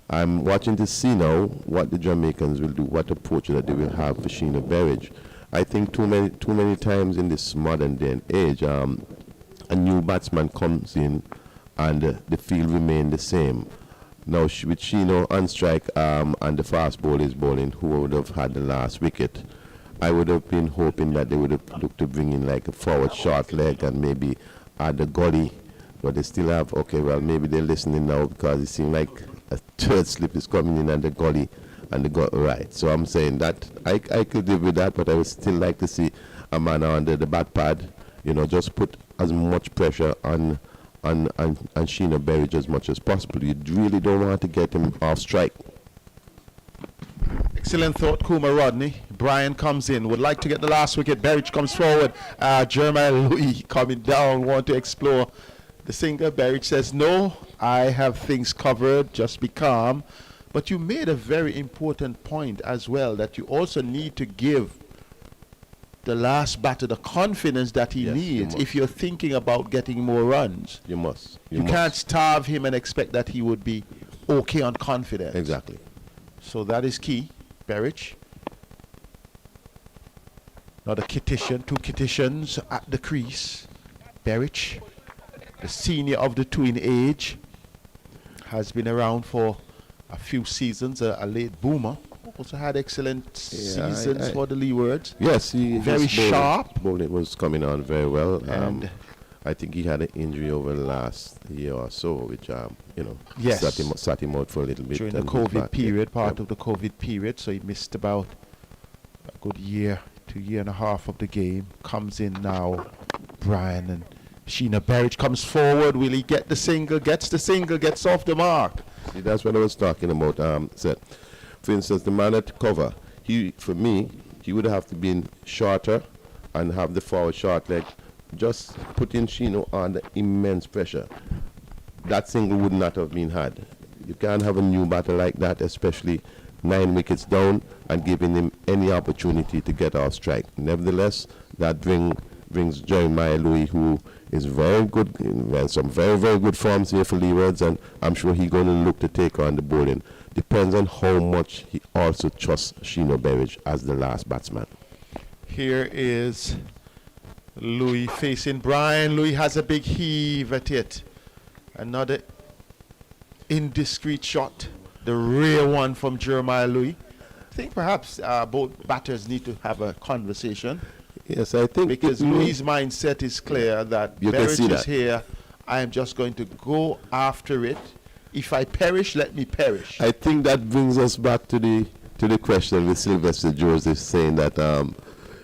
I'm watching to see now what the Jamaicans will do, what approach that they will have for Sheena Berridge. I think too many times in this modern day and age, a new batsman comes in and the field remain the same. Now with Sheena on strike and the fast ball is bowling, who would have had the last wicket? I would have been hoping that they would have looked to bring in like a forward short leg and maybe add the gully, but they still have, okay, well, maybe they're listening now because it seems like a third slip is coming in and the gully and they got right. So I'm saying that I could live with that, but I would still like to see a man under the bat pad, just put as much pressure on Sheena Berridge as much as possible. You really don't want to get him off strike. Excellent thought, Kuma Rodney. Brian comes in, would like to get the last wicket. Berridge comes forward. Jeremiah Louis coming down, want to explore the single. Berridge says, no, I have things covered, just be calm. But you made a very important point as well, that you also need to give the last batter the confidence that he needs if you're thinking about getting more runs. You must. You can't starve him and expect that he would be okay on confidence. Exactly. So that is key. Berridge. Another Kittition, 2 Kittitions at the crease. Berridge, the senior of the 2 in age, has been around for a few seasons, a late boomer. Also had excellent seasons for the Leewards. Yes, very sharp. Bowling was coming on very well. And I think he had an injury over the last year or so, which sat him out for a little bit during the COVID period, part of the COVID period. So he missed about a good year to year and a half of the game. Comes in now, Brian, and Sheena Berridge comes forward. Will he get the single? Gets the single, gets off the mark. See, that's what I was talking about. Seth. For instance, the man at cover, for me, he would have to be shorter and have the forward short leg just putting Shino under immense pressure, that single would not have been had. You can't have a new batter like that, especially 9 wickets down, and giving him any opportunity to get off strike. Nevertheless, that brings Jeremiah Louis, who is very good, in some very, very good forms here for Leewards, and I'm sure he's going to look to take on the bowling. Depends on how much he also trusts Shino Berridge as the last batsman. Here is Louis facing Brian. Louis has a big heave at it. Another indiscreet shot. The rare one from Jeremiah Louis. I think perhaps both batters need to have a conversation. Yes, I think because Louis' mindset is clear that Berridge is here. I am just going to go after it. If I perish, let me perish. I think that brings us back to the question with Sylvester Joseph saying that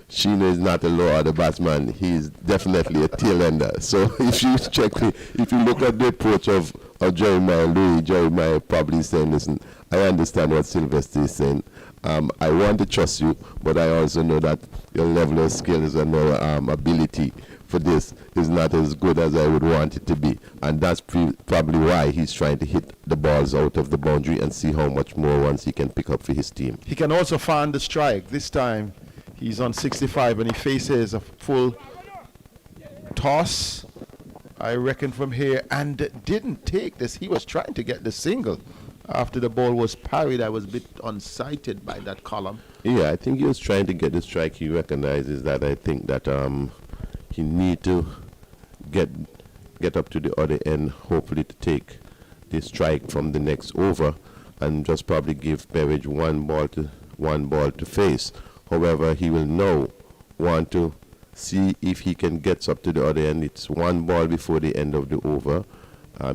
Sheena is not a low order batsman. He's definitely a tail ender. So if you if you look at the approach of Jeremiah Louis, Jeremiah probably saying, listen, I understand what Sylvester is saying. I want to trust you, but I also know that your level of skills and your ability for this is not as good as I would want it to be. And that's probably why he's trying to hit the balls out of the boundary and see how much more runs he can pick up for his team. He can also find the strike. This time he's on 65 and he faces a full toss, I reckon, from here, and didn't take this. He was trying to get the single. After the ball was parried, I was a bit unsighted by that column. Yeah, I think he was trying to get the strike. He recognizes that. I think that he need to get up to the other end, hopefully to take the strike from the next over, and just probably give Berridge one ball to face. However, he will now want to see if he can get up to the other end. It's one ball before the end of the over.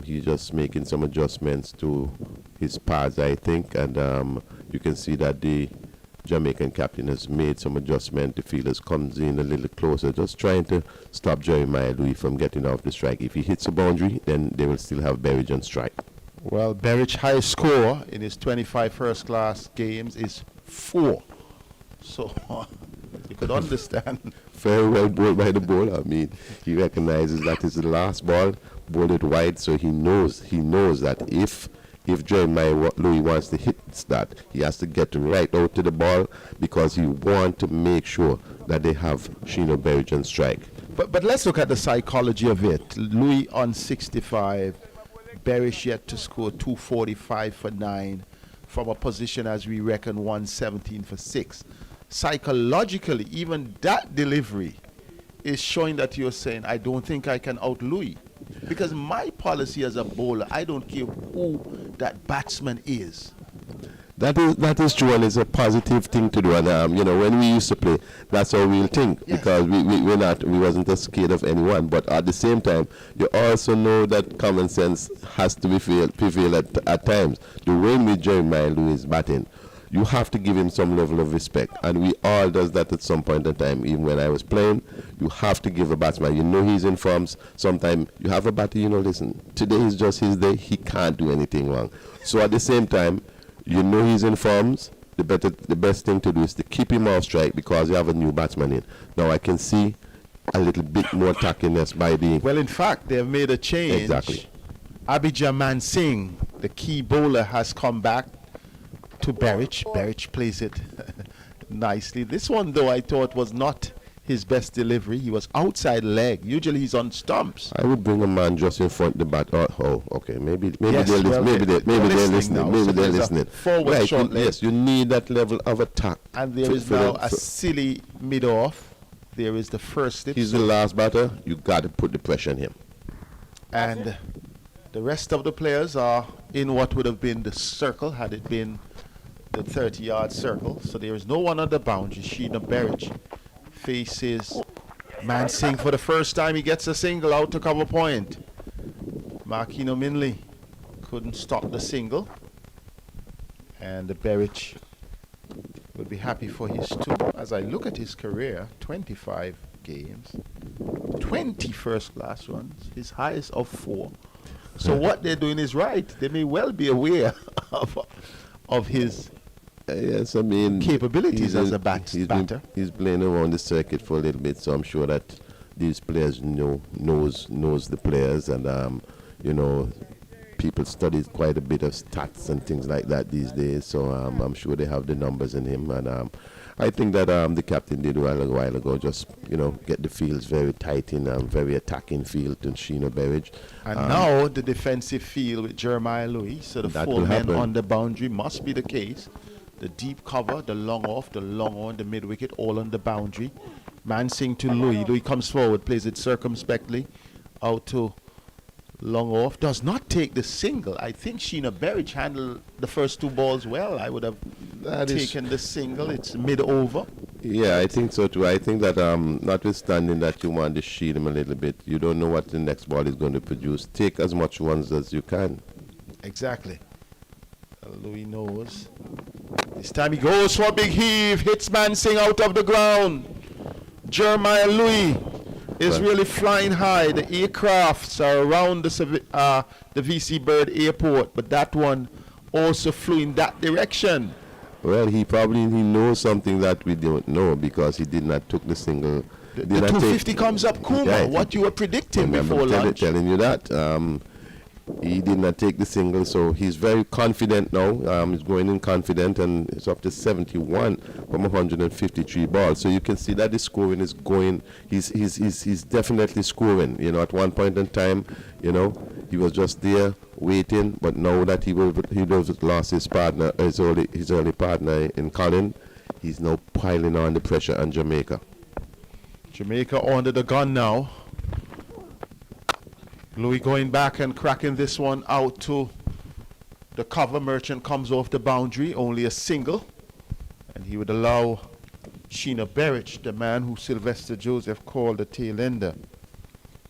He's just making some adjustments to his pads, I think, and you can see that the Jamaican captain has made some adjustment. The fielders comes in a little closer, just trying to stop Jeremiah Louis from getting off the strike. If he hits a boundary, then they will still have Berridge on strike. Well, Berridge's highest score in his 25 first-class games is 4. So you could understand. Very well bowled by the bowler. I mean, he recognizes that is the last ball, bowled it wide, so he knows that if Jeremiah Louis wants to hit that, he has to get right out to the ball because he wants to make sure that they have Shino Berridge on strike. But let's look at the psychology of it. Louis on 65, Berridge yet to score 245 for 9 from a position, as we reckon, 117 for 6. Psychologically, even that delivery is showing that you're saying, I don't think I can out Louis. Because my policy as a bowler, I don't care who that batsman is. That is true, and it's a positive thing to do. And when we used to play, that's how we'll think, yes. Because we wasn't scared of anyone. But at the same time, you also know that common sense has to prevail at times. The way in which Jeremiah Louis is batting, you have to give him some level of respect, and we all does that at some point in time. Even when I was playing, you have to give a batsman. You know he's in forms. Sometimes you have a batter, listen, today is just his day. He can't do anything wrong. So at the same time, you know he's in forms. The best thing to do is to keep him off strike because you have a new batsman in. Now I can see a little bit more tackiness by the... Well, in fact, they've made a change. Exactly. Abhijaman Singh, the key bowler, has come back to Berridge. Berridge plays it nicely. This one, though, I thought was not his best delivery. He was outside leg. Usually he's on stumps. I would bring a man just in front of the bat. Oh, okay. Maybe yes, they're listening. Maybe they're listening. Maybe they're listening. Forward right, short leg. Yes, you need that level of attack. And there is now a silly mid-off. There is the first slip. He's the last batter. You got to put the pressure on him. And the rest of the players are in what would have been the circle had it been the 30-yard circle. So there is no one on the boundary. Sheena Berridge faces Man Singh for the first time. He gets a single out to cover point. Markino Minley couldn't stop the single. And the Berridge would be happy for his 2. As I look at his career, 25 games, 20 first-class runs, his highest of 4. So what they're doing is right. They may well be aware of his yes, I mean, capabilities as a batter. He's playing around the circuit for a little bit, so I'm sure that these players knows the players, and people study quite a bit of stats and things like that these days. So I'm sure they have the numbers in him, and I think that the captain did a while ago, just get the fields very tight in very attacking field to Sheena Berridge. And now the defensive field with Jeremiah Louis, so the That four will men happen. on the boundary must be the case. The deep cover, the long off, the long on, the mid wicket, all on the boundary. Mansing to Louis. Louis comes forward, plays it circumspectly, out to long off. Does not take the single. I think Sheena Berridge handled the first two balls well. I would have taken the single. It's mid over. Yeah, I think so too. I think that notwithstanding that you want to shield him a little bit, you don't know what the next ball is going to produce. Take as much runs as you can. Exactly. Louis knows. This time he goes for a big heave, hits Mansing out of the ground. Jeremiah Louis is really flying high. The aircrafts are around the VC Bird Airport, but that one also flew in that direction. Well, he knows something that we don't know, because he did not took the single. The 250 comes up, Kuma. Yeah, what you were predicting before lunch. Telling you that. He did not take the single, so he's very confident now. He's going in confident, and it's up to 71 from 153 balls. So you can see that the scoring is going. He's definitely scoring. At one point in time, he was just there waiting, but now that he lost his partner, his early partner in Colin, he's now piling on the pressure on Jamaica. Jamaica under the gun now. Louis going back and cracking this one out to the cover. Merchant comes off the boundary, only a single. And he would allow Sheena Berridge, the man who Sylvester Joseph called the tail ender,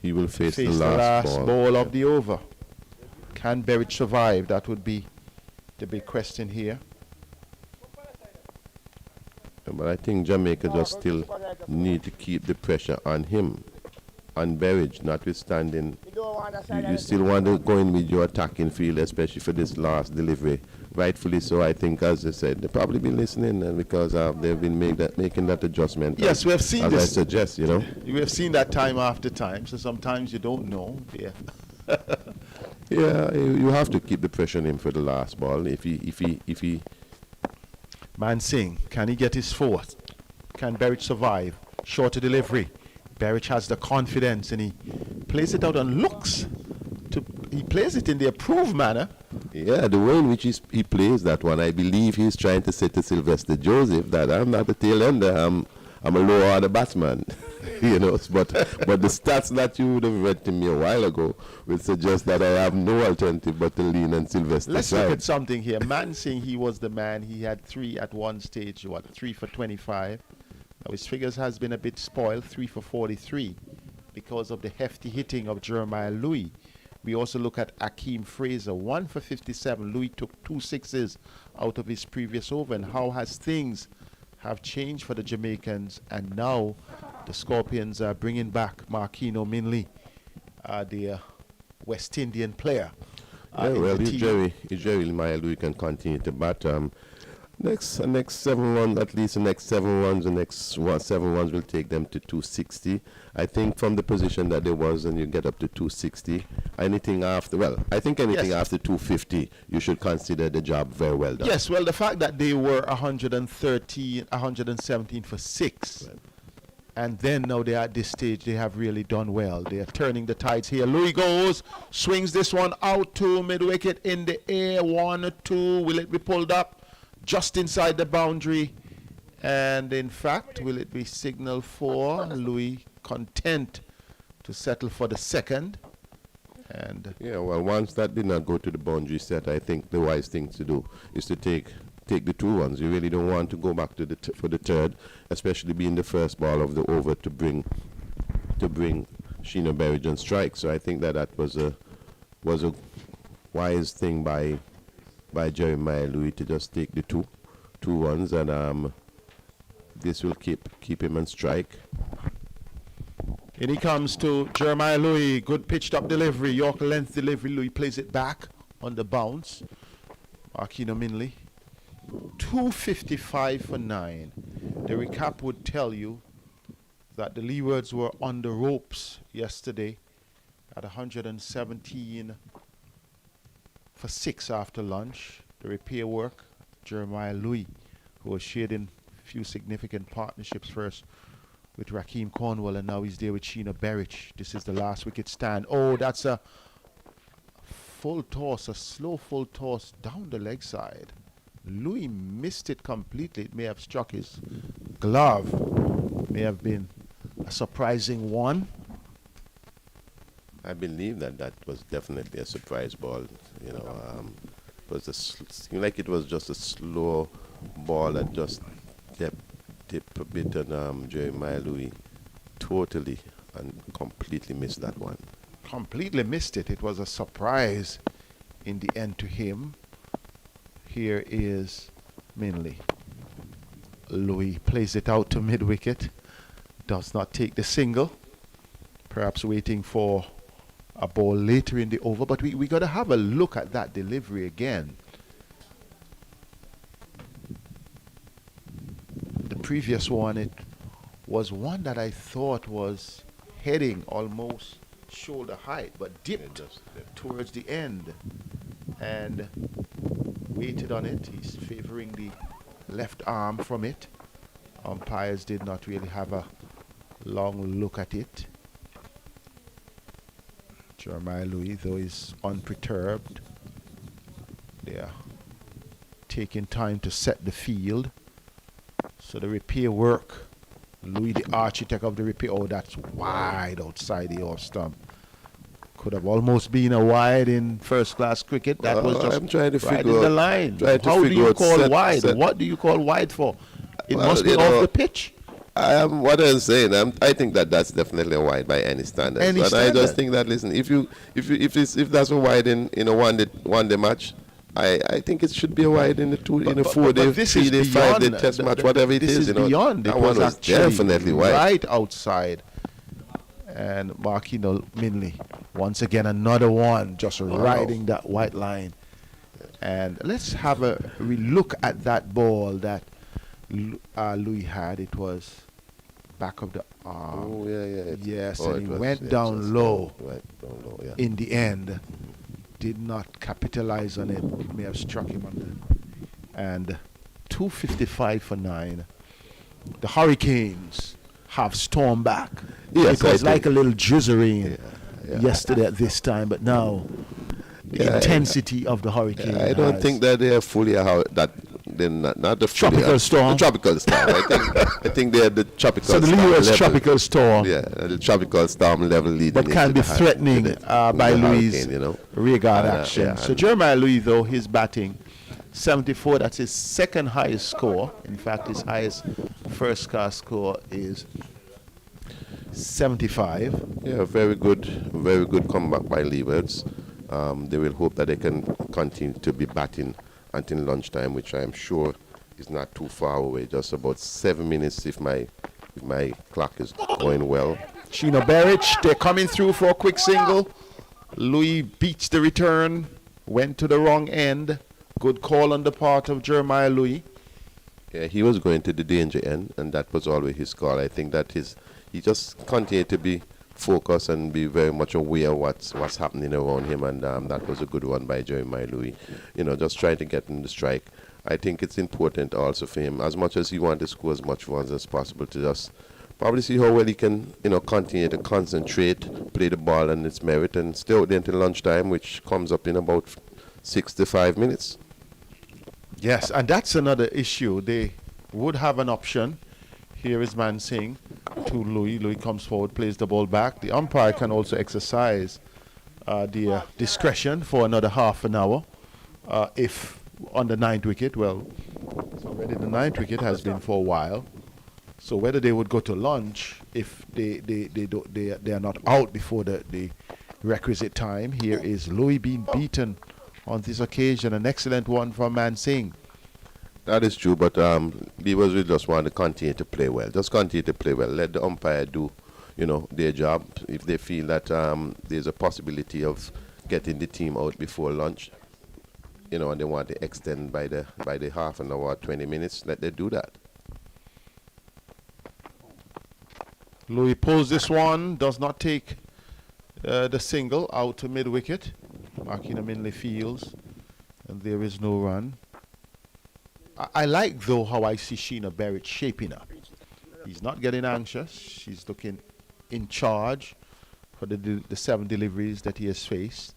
He will face the the last last ball. ball of the over. Can Berridge survive? That would be the big question here. But I think Jamaica just still need to keep the pressure on him, on Berridge, notwithstanding. You still want to go in with your attacking field, especially for this last delivery. Rightfully so, I think, as I said, they've probably been listening, and because they've been making that adjustment. Yes, we have seen as this. I suggest, We have seen that time after time, so sometimes you don't know. Yeah. Yeah, you have to keep the pressure on him for the last ball. If he Mansing, can he get his fourth? Can Berridge survive? Shorter delivery. Berridge has the confidence, and he plays it out and he plays it in the approved manner. Yeah, the way in which he plays that one, I believe he's trying to say to Sylvester Joseph that I'm not a tail ender, I'm a low order batsman. But the stats that you would have read to me a while ago would suggest that I have no alternative but to lean on Sylvester. Let's look at something here. Mansing, he was the man. He had 3 at one stage, 3 for 25. Now his figures has been a bit spoiled, 3 for 43, because of the hefty hitting of Jeremiah Louis. We also look at Akeem Fraser, 1 for 57. Louis took 2 sixes out of his previous over, and how has things have changed for the Jamaicans? And now the Scorpions are bringing back Marquino Minley, the West Indian player. Jerry Louis can continue to bat. Next 7 runs, at least the next 7 runs, the next 7 runs will take them to 260. I think from the position that they was, and you get up to 260. Anything after, after 250, you should consider the job very well done. Yes, well, the fact that they were 117 for 6, right. And then now they're at this stage, they have really done well. They are turning the tides here. Louis goes, swings this one out to mid-wicket in the air, 1-2. Will it be pulled up? Just inside the boundary, and in fact, will it be signal for Louis content to settle for the second? And yeah, well, once that did not go to the boundary set, I think the wise thing to do is to take the 2 runs. You really don't want to go back to for the third, especially being the first ball of the over to bring Sheena Berridge on strike. So I think that was a wise thing by Jeremiah Louis to just take the two runs, and this will keep him on strike. In he comes to Jeremiah Louis. Good pitched up delivery, York length delivery. Louis plays it back on the bounce. Marquino Minley, 255 for 9. The recap would tell you that the Leewards were on the ropes yesterday at 117 for 6 after lunch. The repair work, Jeremiah Louis, who was shading a few significant partnerships first with Raheem Cornwall, and now he's there with Sheena Berich. This is the last wicket stand. Oh, that's a full toss, a slow full toss down the leg side. Louis missed it completely. It may have struck his glove. May have been a surprising one. I believe that was definitely a surprise ball. You know, it was seemed like it was just a slow ball that just tipped a bit on Jeremiah Louis totally and completely missed that one. Completely missed it. It was a surprise in the end to him. Here is Minley. Louis plays it out to mid-wicket. Does not take the single. Perhaps waiting for a ball later in the over. But we got to have a look at that delivery again. The previous one, it was one that I thought was heading almost shoulder height, but dipped towards the end and waited on it. He's favoring the left arm from it. Umpires did not really have a long look at it. Jeremiah Louis, though, is unperturbed. They are taking time to set the field. So the repair work. Louis, the architect of the repair. Oh, that's wide outside the off stump. Could have almost been a wide in first-class cricket. That was just I'm trying to right figure in the out, line. trying to How do figure you out call wide? set. What do you call wide for? It Well, must be you off know, the pitch. What I'm saying, I think that's definitely a wide by any standard. Any But I standard. just think that, listen, if that's a wide in a one day match, I think it should be a wide in a 4-day, this is 3-day, 5-day beyond test match, whatever it this is. is beyond. That It one was actually definitely wide. right outside. And Markino Minley, once again, another one just riding that white line. And let's have a look at that ball that Louis had. It was back of the arm. Oh, yeah. Yes, Oh, and he it was- went it down just low went down low, yeah. in the end. Did not capitalize on it. It may have struck him on the... And 2:55 for 9. The Hurricanes have stormed back. Yes, It was I like a think- little drizzling Yeah. yesterday at this time, but now the Yeah, intensity of the hurricane. I don't has- think that they are fully out. That they're not the fully Tropical out- storm. The tropical storm. I think they're the tropical. So the storm Leewards level. tropical storm, Yeah, the tropical storm level leading. but can into be the high- threatening to the- by the Louis' hurricane, you know. rearguard And, action. yeah, So and- Jeremiah Louis, though, his batting 74. That's his second highest score. In fact, his highest first class score is 75. Yeah, very good comeback by Leewards. They will hope that they can continue to be batting until lunchtime, which I am sure is not too far away. Just about 7 minutes if my clock is going well. Sheena Berich, they're coming through for a quick single. Louis beats the return, went to the wrong end. Good call on the part of Jeremiah Louis. Yeah, he was going to the danger end, and that was always his call. I think that he just continued to be focused and be very much aware of what's happening around him, and that was a good one by Jeremiah Louis. You know, just trying to get in the strike. I think it's important also for him, as much as he wants to score as much runs as possible, to just probably see how well he can, continue to concentrate, play the ball and its merit, and stay out there until lunchtime, which comes up in about 6 to 5 minutes. Yes, and that's another issue. They would have an option. Here is Man Singh to Louis. Louis comes forward, plays the ball back. The umpire can also exercise the discretion for another half an hour. If on the ninth wicket, well, already the ninth wicket has been for a while. So whether they would go to lunch if they are not out before the requisite time. Here is Louis being beaten on this occasion. An excellent one from Man Singh. That is true, but Leewards will just want to continue to play well. Just continue to play well. Let the umpire do, their job. If they feel that there's a possibility of getting the team out before lunch, and they want to extend by the half an hour, 20 minutes, let them do that. Louis pulls this one, does not take the single out to mid-wicket. Marking Minley fields, and there is no run. I like, though, how I see Sheena Barrett shaping up. He's not getting anxious. She's looking in charge for the 7 deliveries that he has faced.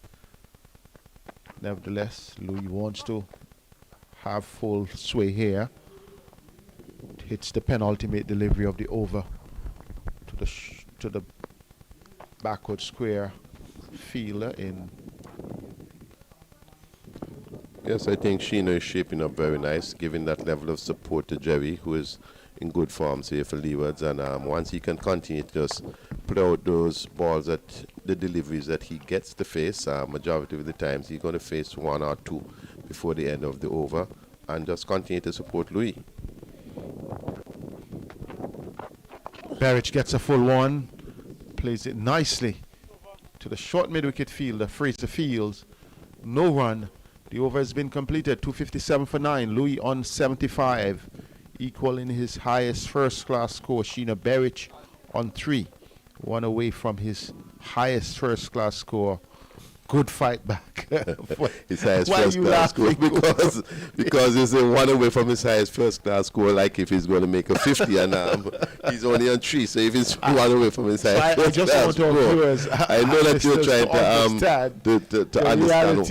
Nevertheless, Louis wants to have full sway here. Hits the penultimate delivery of the over to the backward square fielder in. Yes, I think Sheena is shaping up very nice, giving that level of support to Jerry, who is in good form here for Leewards. And once he can continue to just put out those balls at the deliveries that he gets to face, majority of the times he's going to face 1 or 2 before the end of the over, and just continue to support Louis. Barrett gets a full one, plays it nicely to the short mid-wicket fielder, Fraser Fields. No run. The over has been completed, 257 for 9. Louis on 75, equaling his highest first-class score. Sheena Barrett on 3, 1 away from his highest first-class score. Good fight back. His highest first-class score because he's 1 away from his highest first-class score. Like if he's going to make a 50, and he's only on 3. So if he's 1 away from his highest first-class score, I know that you're trying to understand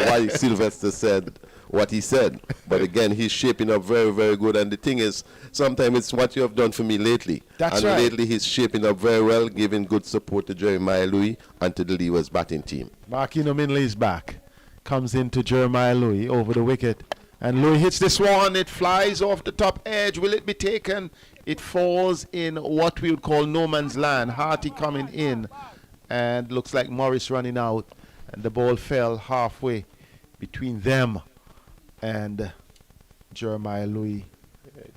why Sylvester said what he said. But again, he's shaping up very, very good. And the thing is, sometimes it's what you have done for me lately. That's and right. Lately, he's shaping up very well, giving good support to Jeremiah Louis and to the Leewards batting team. Markino Minley is back. Comes into Jeremiah Louis over the wicket. And Louis hits this one. It flies off the top edge. Will it be taken? It falls in what we would call no man's land. Harty coming in. And looks like Morris running out. And the ball fell halfway between them and Jeremiah Louis.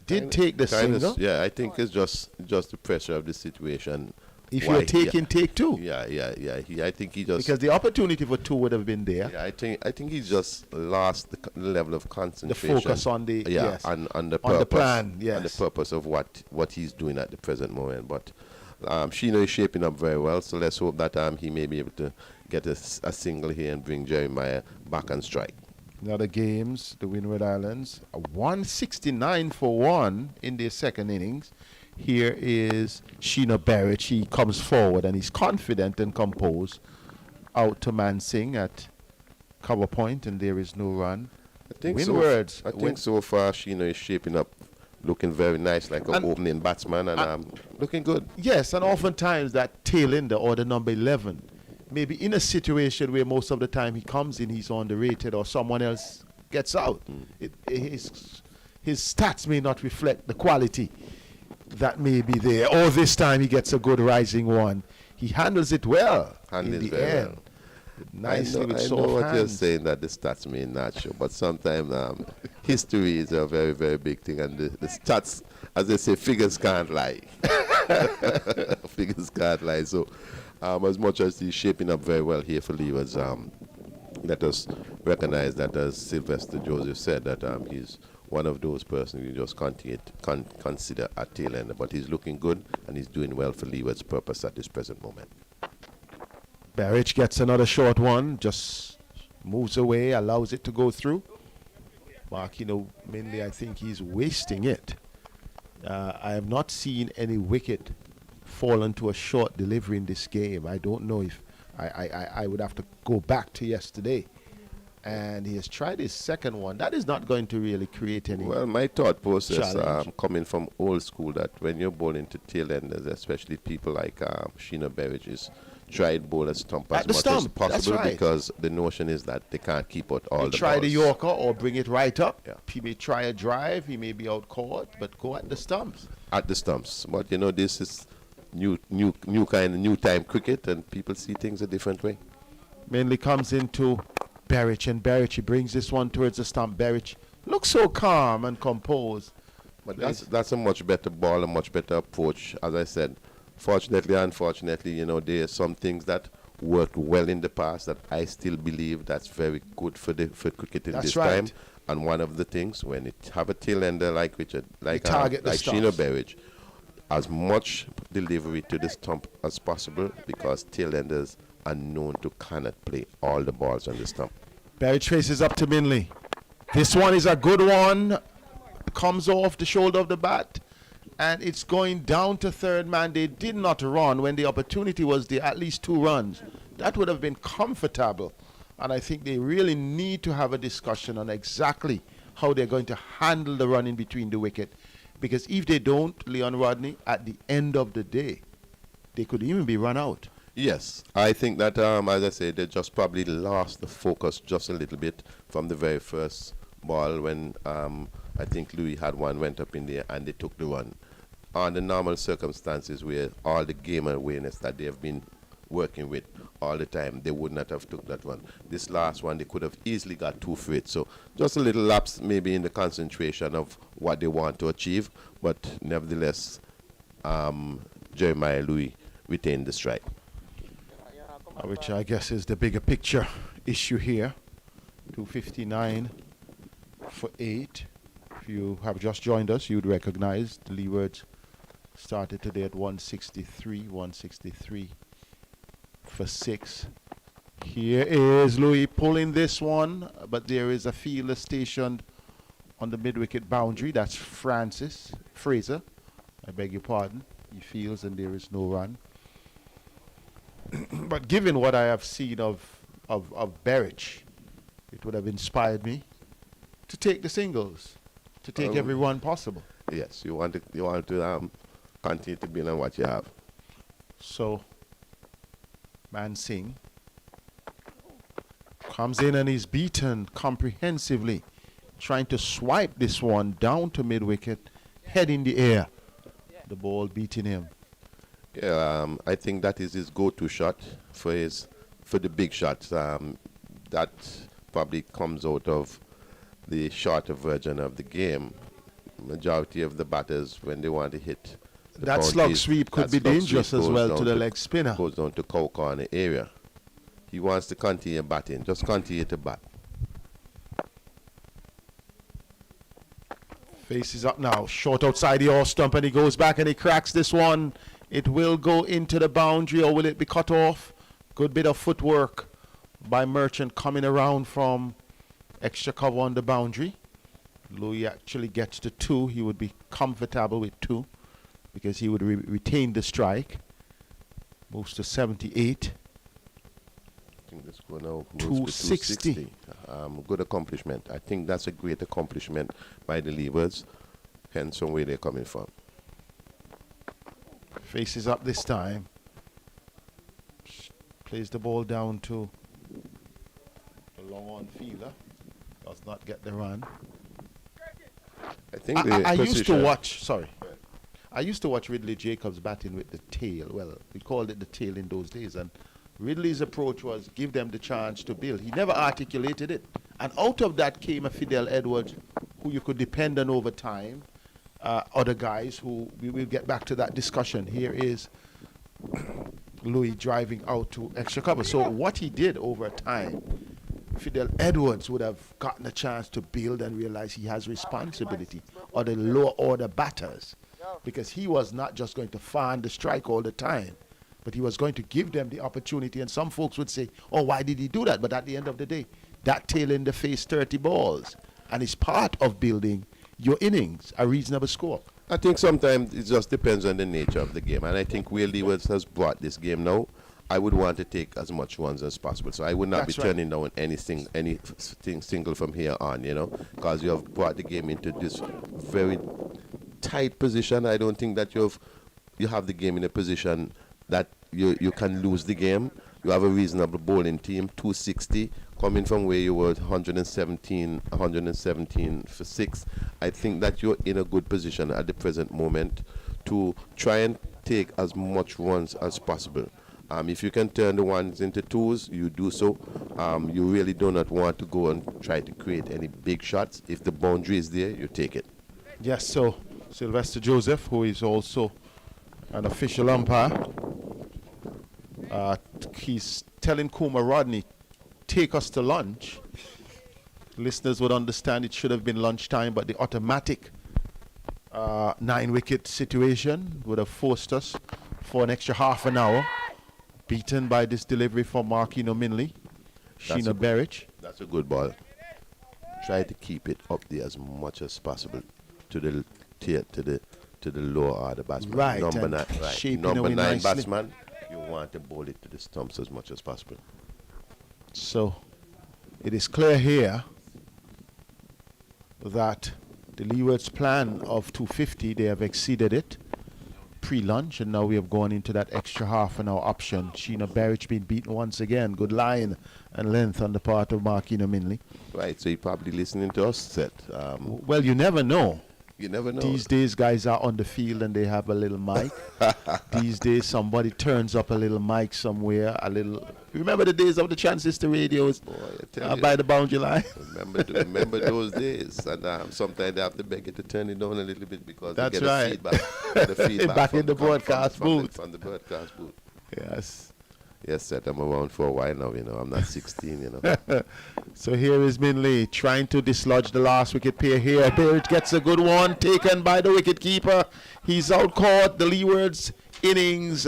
Did take the single. Yeah, I think it's just the pressure of the situation. If you're taking, take 2. Yeah. I think he just, because the opportunity for 2 would have been there. Yeah, I think he just lost the level of concentration. The focus on the on the purpose, on the plan. Yes, and the purpose of what he's doing at the present moment. But Sheena is shaping up very well. So let's hope that he may be able to get a single here and bring Jeremiah back on strike. In other games, the Windward Islands, 169 for 1 in their second innings. Here is Sheena Barrett. She comes forward and he's confident and composed. Out to Mansingh at cover point, and there is no run. I think Windwards. I think so far Sheena is shaping up, looking very nice, like an opening batsman, and looking good. Yes, and oftentimes that tail ender or the number 11, maybe in a situation where most of the time he comes in, he's underrated or someone else gets out. His stats may not reflect the quality that may be there. Or this time he gets a good rising one. He handles it well in the end. Nicely with soft I know what hands. you're saying, that the stats may not show, but sometimes history is a very, very big thing, and the stats, as they say, figures can't lie. Figures can't lie. So as much as he's shaping up very well here for Leewards, let us recognize that, as Sylvester Joseph said, that he's one of those persons you just consider a tail ender, but he's looking good and he's doing well for Leewards' purpose at this present moment. Barrett gets another short one, just moves away, allows it to go through. Markino mainly, I think he's wasting it. I have not seen any wicket fall into a short delivery in this game. I don't know if I would have to go back to yesterday. And he has tried his second one. That is not going to really create any. Well, my thought process coming coming from old school, that when you're bowling to tail enders, especially people like Sheena Barrett, is try to bowl a stump as much as possible, because the notion is that they can't keep out all the try balls. the Yorker or bring it right up. Yeah. He may try a drive. He may be out caught, but go at the stumps. At the stumps. But you know, this is new time cricket, and people see things a different way. Mainly comes into Barrett, and Barrett, he brings this one towards the stump. Barrett looks so calm and composed. But that's a much better ball, a much better approach. As I said, fortunately, unfortunately, you know, there are some things that worked well in the past that I still believe that's very good for cricket in this time. And one of the things, when it have a tail ender like Richard, like Sheena Barrett, as much delivery to the stump as possible because tailenders are known to cannot play all the balls on the stump. Berridge faces up to Minley. This one is a good one. Comes off the shoulder of the bat. And it's going down to third man. They did not run when the opportunity was there, at least 2 runs. That would have been comfortable. And I think they really need to have a discussion on exactly how they're going to handle the run in between the wicket. Because if they don't, Leon Rodney, at the end of the day, they could even be run out. Yes, I think that, as I said, they just probably lost the focus just a little bit from the very first ball when I think Louis had one, went up in there, and they took the run. On the normal circumstances where all the game awareness that they have been working with all the time, they would not have took that one. This last one, they could have easily got 2 for it. So just a little lapse maybe in the concentration of what they want to achieve, but nevertheless, Jeremiah Louis retained the strike. Which I guess is the bigger picture issue here. 259 for 8. If you have just joined us, you'd recognize the Leewards started today at 163 for 6. Here is Louis pulling this one, but there is a fielder stationed on the mid-wicket boundary. That's Fraser. I beg your pardon. He fields and there is no run. But given what I have seen of Berridge, it would have inspired me to take the singles, to take every run possible. Yes, you want to continue to build on what you have. So, Man Singh comes in and is beaten comprehensively, trying to swipe this one down to mid-wicket, head in the air. The ball beating him. Yeah, I think that is his go-to shot for the big shots. That probably comes out of the shorter version of the game. Majority of the batters, when they want to hit the That slug sweep could be dangerous as well to the leg spinner. Goes down to cow corner area. He wants to continue batting. Just continue to bat. Faces up now, short outside the off stump, and he goes back and he cracks this one. It will go into the boundary, or will it be cut off? Good bit of footwork by Merchant coming around from extra cover on the boundary. Louis actually gets to 2. He would be comfortable with 2 because he would retain the strike. Moves to 78. I think this one now moves 260. to 260. Good accomplishment. I think that's a great accomplishment by the Leewards, hence from where they're coming from. Faces up this time. Plays the ball down to the long on fielder. Does not get the run. I think I used to watch, I used to watch Ridley Jacobs batting with the tail. Well, we called it the tail in those days. And Ridley's approach was give them the chance to build. He never articulated it. And out of that came a Fidel Edwards who you could depend on over time. Other guys who, we will get back to that discussion. Here is Louis driving out to extra cover. So what he did over time, Fidel Edwards would have gotten a chance to build and realize he has responsibility, or the lower order batters, because he was not just going to find the strike all the time, but he was going to give them the opportunity. And some folks would say, oh, why did he do that? But at the end of the day, that tail in the face 30 balls, and it's part of building your innings, a reasonable score. I think sometimes it just depends on the nature of the game. And I think where Leewards has brought this game now, I would want to take as much runs as possible. So I would not be turning down anything single from here on, you know, because you have brought the game into this very tight position. I don't think that you have the game in a position that you can lose the game. You have a reasonable bowling team, 260, coming from where you were 117 for 6. I think that you're in a good position at the present moment to try and take as much runs as possible. If you can turn the ones into 2s, you do so. You really do not want to go and try to create any big shots. If the boundary is there, you take it. Yes, so Sylvester Joseph, who is also an official umpire, he's telling Kuma Rodney, take us to lunch. Listeners would understand it should have been lunchtime, but the automatic 9-wicket situation would have forced us for an extra half an hour. Beaten by this delivery from Marquino Minley. Sheena Berich. That's a good ball. Try to keep it up there as much as possible to the lower order batsman. Right, Number and 9, right. shaping Number away 9 nicely. batsman. You want to bowl it to the stumps as much as possible. So it is clear here that the Leewards plan of 250, they have exceeded it pre-lunch, and now we have gone into that extra half an hour option. Sheena Berich being beaten once again. Good line and length on the part of Marquino Minley. Right, so you're probably listening to us, Seth. Well, you never know. You never know. These days, guys are on the field and they have a little mic. These days, somebody turns up a little mic somewhere. Remember the days of the transistor radios by the boundary line? Remember those days. And sometimes they have to beg you to turn it down a little bit because That's they get right. the feedback Back from in the broadcast booth. From the broadcast booth. Yes. Yes, Seth, I'm around for a while now, I'm not 16, So here is Minley trying to dislodge the last wicket pair here. Berich gets a good one taken by the wicket keeper. He's out caught. The Leewards innings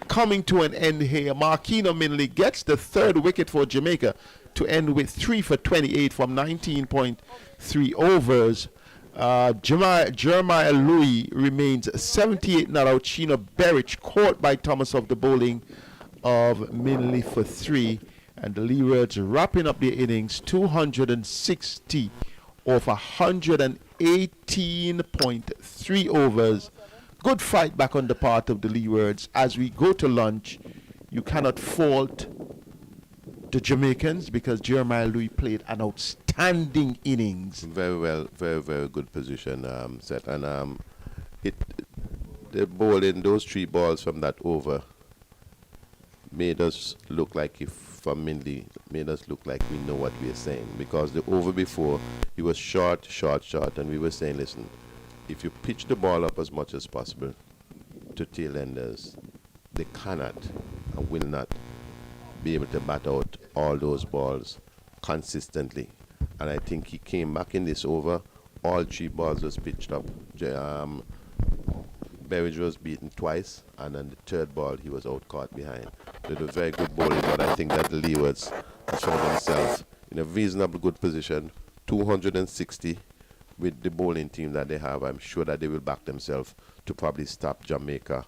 coming to an end here. Marquino Minley gets the 3rd wicket for Jamaica to end with 3 for 28 from 19.3 overs. Jeremiah Louis remains 78 not out. Sheena Berich caught by Thomas of the bowling of Minley for 3, and the Leewards wrapping up their innings 260 off 118.3 overs. Good fight back on the part of the Leewards. As we go to lunch, you cannot fault the Jamaicans because Jeremiah Louis played an outstanding innings. Very well, very, very good position, Seth. And the bowling, those 3 balls from that over made us look like we know what we are saying, because the over before he was short, and we were saying, listen, if you pitch the ball up as much as possible to tail-enders, they cannot and will not be able to bat out all those balls consistently. And I think he came back in this over, all 3 balls was pitched up. Berich was beaten twice, and on the 3rd ball he was out caught behind. They did a very good bowling, but I think that the Leewards has found themselves in a reasonably good position. 260 with the bowling team that they have. I'm sure that they will back themselves to probably stop Jamaica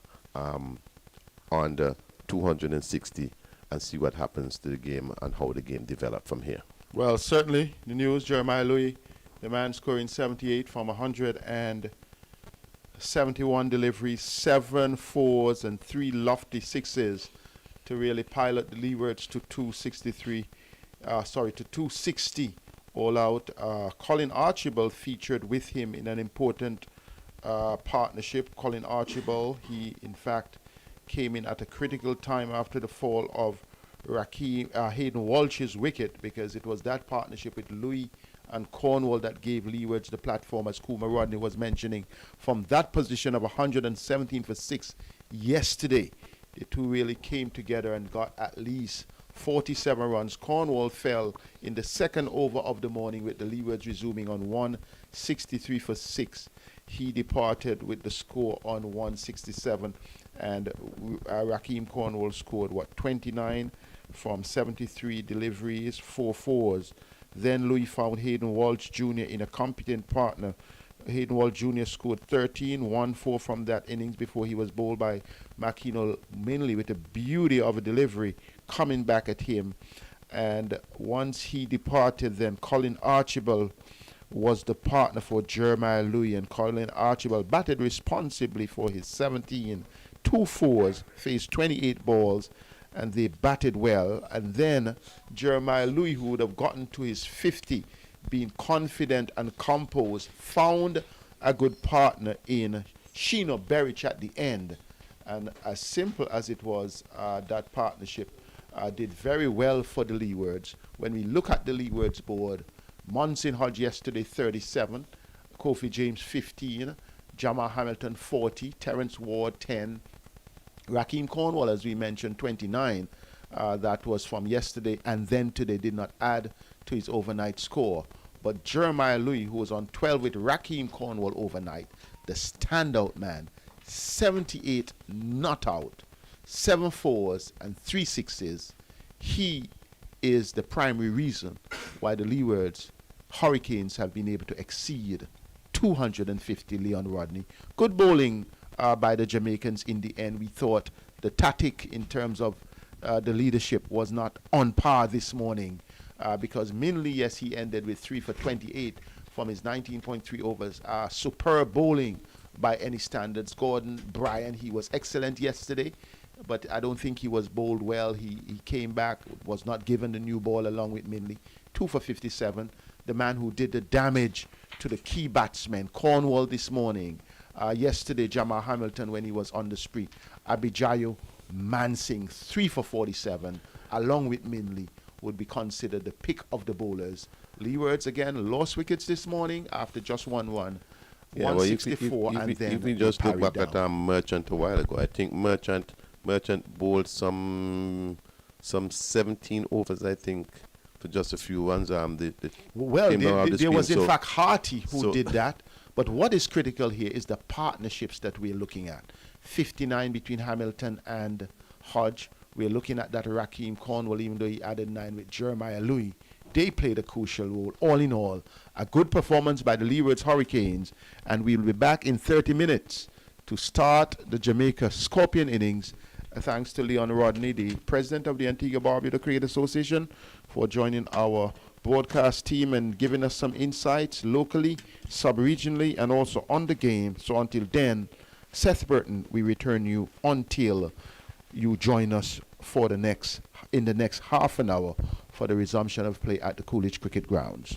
under 260 and see what happens to the game and how the game develops from here. Well, certainly the news, Jeremiah Louis, the man scoring 78 from 171 deliveries, 7 fours and 3 lofty sixes to really pilot the Leewards to 260 all out. Colin Archibald featured with him in an important partnership. Colin Archibald, he in fact came in at a critical time after the fall of Hayden Walsh's wicket, because it was that partnership with Louis and Cornwall that gave Leewards the platform, as Kuma Rodney was mentioning. From that position of 117 for 6 yesterday, the two really came together and got at least 47 runs. Cornwall fell in the 2nd over of the morning with the Leewards resuming on 163 for 6. He departed with the score on 167, and Raheem Cornwall scored 29 from 73 deliveries, 4 fours. Then Louis found Hayden Walsh Jr. in a competent partner. Hayden Walsh Jr. scored 13, 1-4 from that innings before he was bowled by Marquino Minley with a beauty of a delivery coming back at him. And once he departed, then Colin Archibald was the partner for Jeremiah Louis, and Colin Archibald batted responsibly for his 17, 2 fours, faced 28 balls, and they batted well. And then Jeremiah Louis, who would have gotten to his 50, being confident and composed, found a good partner in Sheena Berich at the end. And as simple as it was, that partnership did very well for the Leewards. When we look at the Leewards board, Monson Hodge yesterday 37, Kofi James 15, Jamal Hamilton 40, Terence Ward 10, Raheem Cornwall, as we mentioned, 29. That was from yesterday, and then today did not add to his overnight score. But Jeremiah Louis, who was on 12 with Raheem Cornwall overnight, the standout man. 78 not out, 7 fours and 3 sixes. He is the primary reason why the Leewards Hurricanes have been able to exceed 250 Leon Rodney. Good bowling by the Jamaicans in the end. We thought the tactic in terms of the leadership was not on par this morning because Minley, yes, he ended with 3 for 28 from his 19.3 overs. Superb bowling by any standards. Gordon Bryan, he was excellent yesterday, but I don't think he was bowled well. He came back, was not given the new ball along with Minley. 2 for 57. The man who did the damage to the key batsmen, Cornwall this morning. Yesterday, Jamal Hamilton when he was on the street. Abijayo Mansingh, 3 for 47, along with Minley, would be considered the pick of the bowlers. Leewards again lost wickets this morning after just 1-1. Yeah, 164 well, and then if we just look back down. at Merchant a while ago, I think Merchant bowled some 17 overs, I think, for just a few runs. There was in fact Harty who did that. But what is critical here is the partnerships that we're looking at. 59 between Hamilton and Hodge. We're looking at that Raheem Cornwall, even though he added 9 with Jeremiah Louis. They played a crucial role. All in all, a good performance by the Leewards Hurricanes. And we'll be back in 30 minutes to start the Jamaica Scorpion innings. Thanks to Leon Rodney, the president of the Antigua Barbuda Cricket Association, for joining our broadcast team and giving us some insights locally, sub-regionally, and also on the game. So until then, Seth Burton, we return you until you join us for the next half an hour for the resumption of play at the Coolidge Cricket Grounds.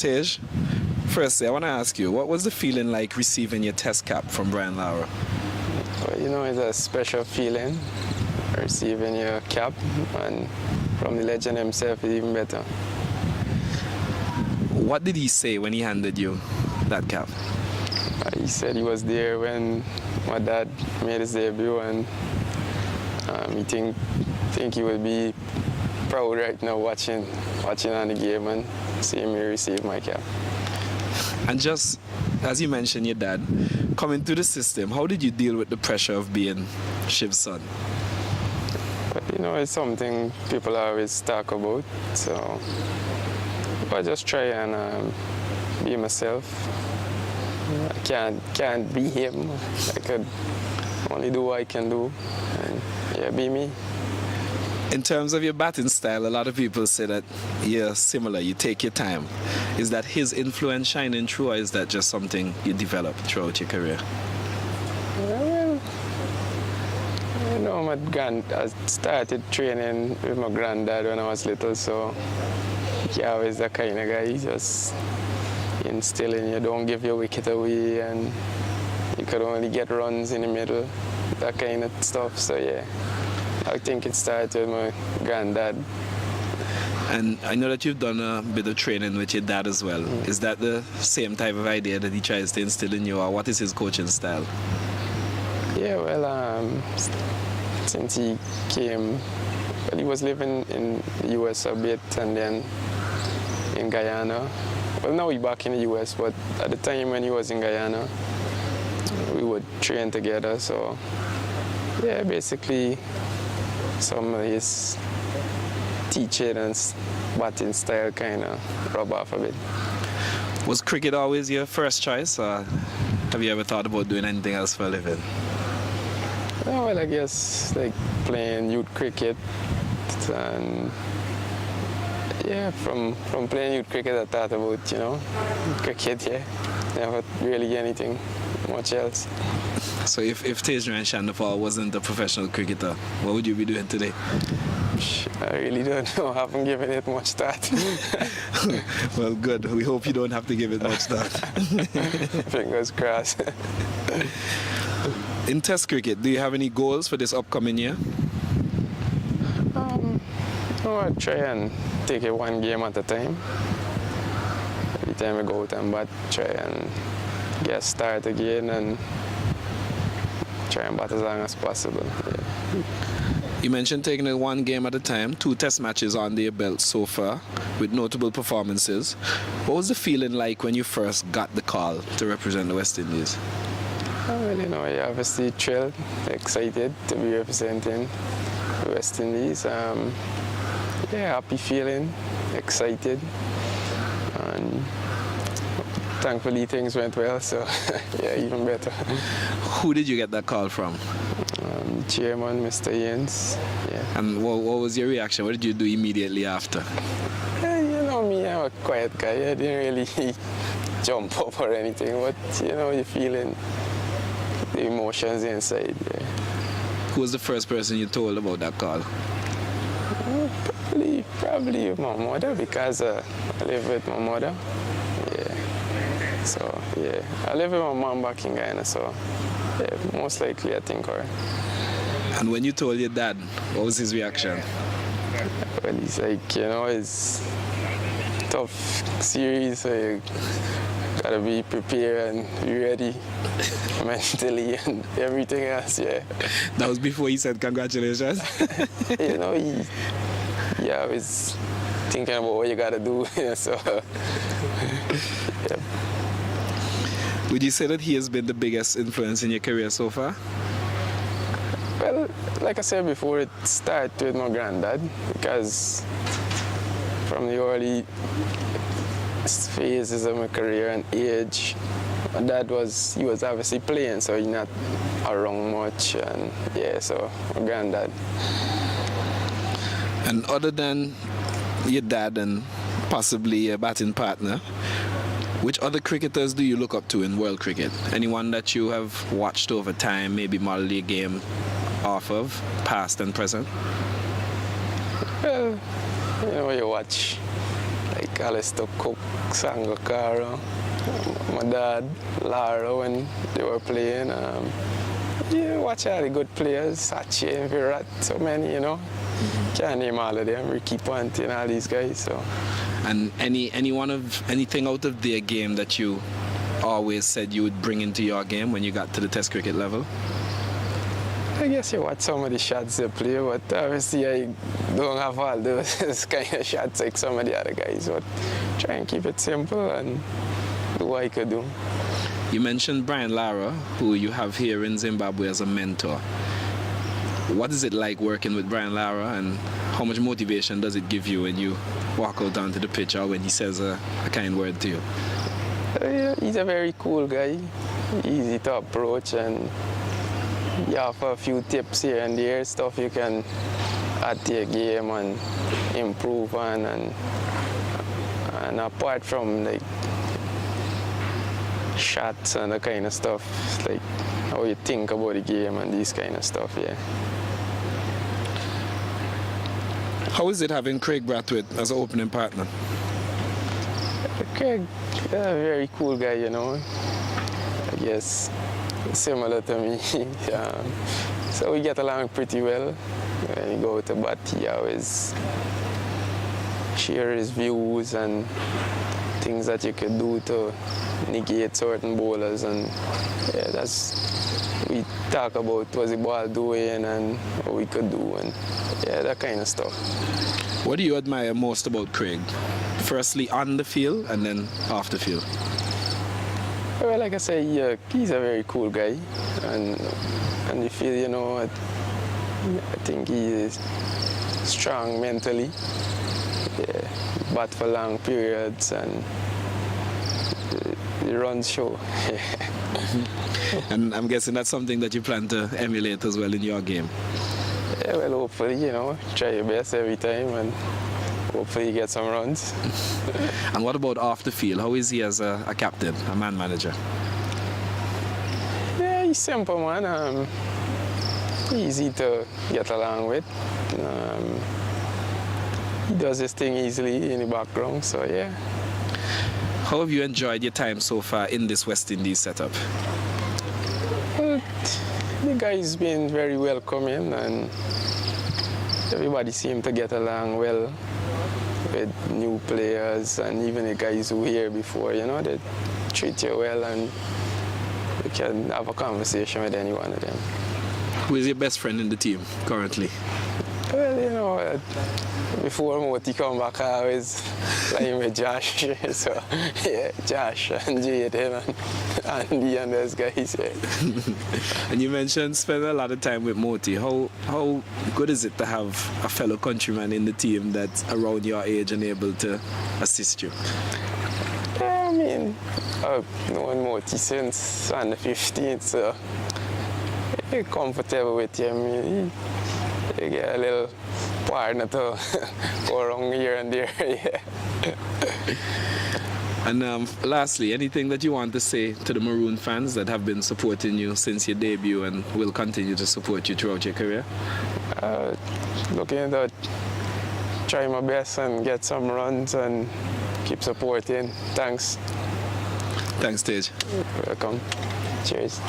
Tej, firstly, I want to ask you, what was the feeling like receiving your test cap from Brian Lara? Well, you know, it's a special feeling receiving your cap, and from the legend himself, it's even better. What did he say when he handed you that cap? He said he was there when my dad made his debut, and he think he would be proud right now watching on the game and seeing me receive my cap. And just as you mentioned your dad, coming through the system, how did you deal with the pressure of being Shiv's son? But, you know, it's something people always talk about, so I just try and be myself. I can't be him. I could only do what I can do, and yeah, be me. In terms of your batting style, a lot of people say that you're similar, you take your time. Is that his influence shining through, or is that just something you developed throughout your career? Well, you know, I started training with my granddad when I was little, so he always the kind of guy, he just instilling you, don't give your wicket away, and you could only get runs in the middle, that kind of stuff, so yeah. I think it started with my granddad. And I know that you've done a bit of training with your dad as well. Is that the same type of idea that he tries to instill in you, or what is his coaching style? Yeah, well, since he came, well, he was living in the US a bit, and then in Guyana. Well, now he's back in the US, but at the time when he was in Guyana, we would train together, so yeah, basically some of his teaching and batting style kind of rub off a bit. Was cricket always your first choice, or have you ever thought about doing anything else for a living? Oh, well, I guess like playing youth cricket, and yeah, from playing youth cricket I thought about, you know, cricket, yeah. Never really anything much else. So if Tejran Shandafal wasn't a professional cricketer, what would you be doing today? I really don't know. I haven't given it much thought. Well, good. We hope you don't have to give it much thought. Fingers crossed. In Test cricket, do you have any goals for this upcoming year? I try and take it one game at a time. Every time I go out and bat, try and get start again and try and bat as long as possible. Yeah. You mentioned taking it one game at a time, 2 test matches on your belt so far, with notable performances. What was the feeling like when you first got the call to represent the West Indies? Well, you know, you're obviously thrilled, excited to be representing the West Indies. Yeah, happy feeling, excited, and thankfully things went well, so yeah, even better. Who did you get that call from? Chairman, Mr. Innings. Yeah. And what was your reaction? What did you do immediately after? You know me, I'm a quiet guy. I didn't really jump up or anything, but you know, you're feeling the emotions inside. Yeah. Who was the first person you told about that call? Probably my mother, because I live with my mother. Yeah. So yeah, I live with my mom back in Guyana, so yeah, most likely I think her. And when you told your dad, what was his reaction? Well, he's like, you know, it's tough series, so you gotta be prepared and be ready mentally and everything else, yeah. That was before he said congratulations? You know, he always thinking about what you gotta do, so yeah. Would you say that he has been the biggest influence in your career so far? Well, like I said before, it started with my granddad, because from the early phases of my career and age, my dad was obviously playing, so he's not around much, and yeah, so my granddad. And other than your dad and possibly your batting partner, which other cricketers do you look up to in world cricket? Anyone that you have watched over time, maybe modeled your game off of, past and present? Well, you know, you watch like like Alistair Cook, Sangakkara, my dad, Lara when they were playing. Yeah, watch all the good players, Sachi and Virat, so many, you know. Can't name all of them, Ricky Ponting and all these guys. So. And anything out of their game that you always said you would bring into your game when you got to the Test cricket level? I guess you watch some of the shots they play, but obviously I don't have all those kind of shots like some of the other guys. But try and keep it simple and do what I could do. You mentioned Brian Lara, who you have here in Zimbabwe as a mentor. What is it like working with Brian Lara, and how much motivation does it give you when you walk out onto the pitch or when he says a kind word to you? Yeah, he's a very cool guy, easy to approach, and you have a few tips here and there, stuff you can add to your game and improve on, and apart from like shots and that kind of stuff, like how you think about the game and these kind of stuff, yeah. How is it having Craig Brathwaite as an opening partner? Craig, a very cool guy, you know. I guess similar to me. So we get along pretty well. When you go to bat, he always share his views and things that you could do to negate certain bowlers, and yeah, we talk about what's the ball doing and what we could do, and yeah, that kind of stuff. What do you admire most about Craig? Firstly on the field and then off the field? Well, like I say, yeah, he's a very cool guy, and you feel, you know, I think he is strong mentally. Yeah, bat for long periods, and he runs show. And I'm guessing that's something that you plan to emulate as well in your game. Yeah, well, hopefully, you know, try your best every time and hopefully you get some runs. And what about off the field? How is he as a captain, a man manager? Yeah, he's simple, man. Easy to get along with. He does his thing easily in the background, so yeah. How have you enjoyed your time so far in this West Indies setup? Well, the guys been very welcoming, and everybody seemed to get along well with new players, and even the guys who were here before, you know, they treat you well, and you can have a conversation with any one of them. Who is your best friend in the team currently? Well, you know, before Moti come back, I always playing with Josh. So, yeah, Josh and Jaden and Andy and those guys. Yeah. And you mentioned spending a lot of time with Moti. How good is it to have a fellow countryman in the team that's around your age and able to assist you? Yeah, I mean, I've known Moti since on the 15th, so I'm comfortable with him. You get a little partner to go around here and there. Yeah. And lastly, anything that you want to say to the Maroon fans that have been supporting you since your debut and will continue to support you throughout your career? Looking to try my best and get some runs and keep supporting. Thanks. Thanks, Tej. Welcome. Cheers.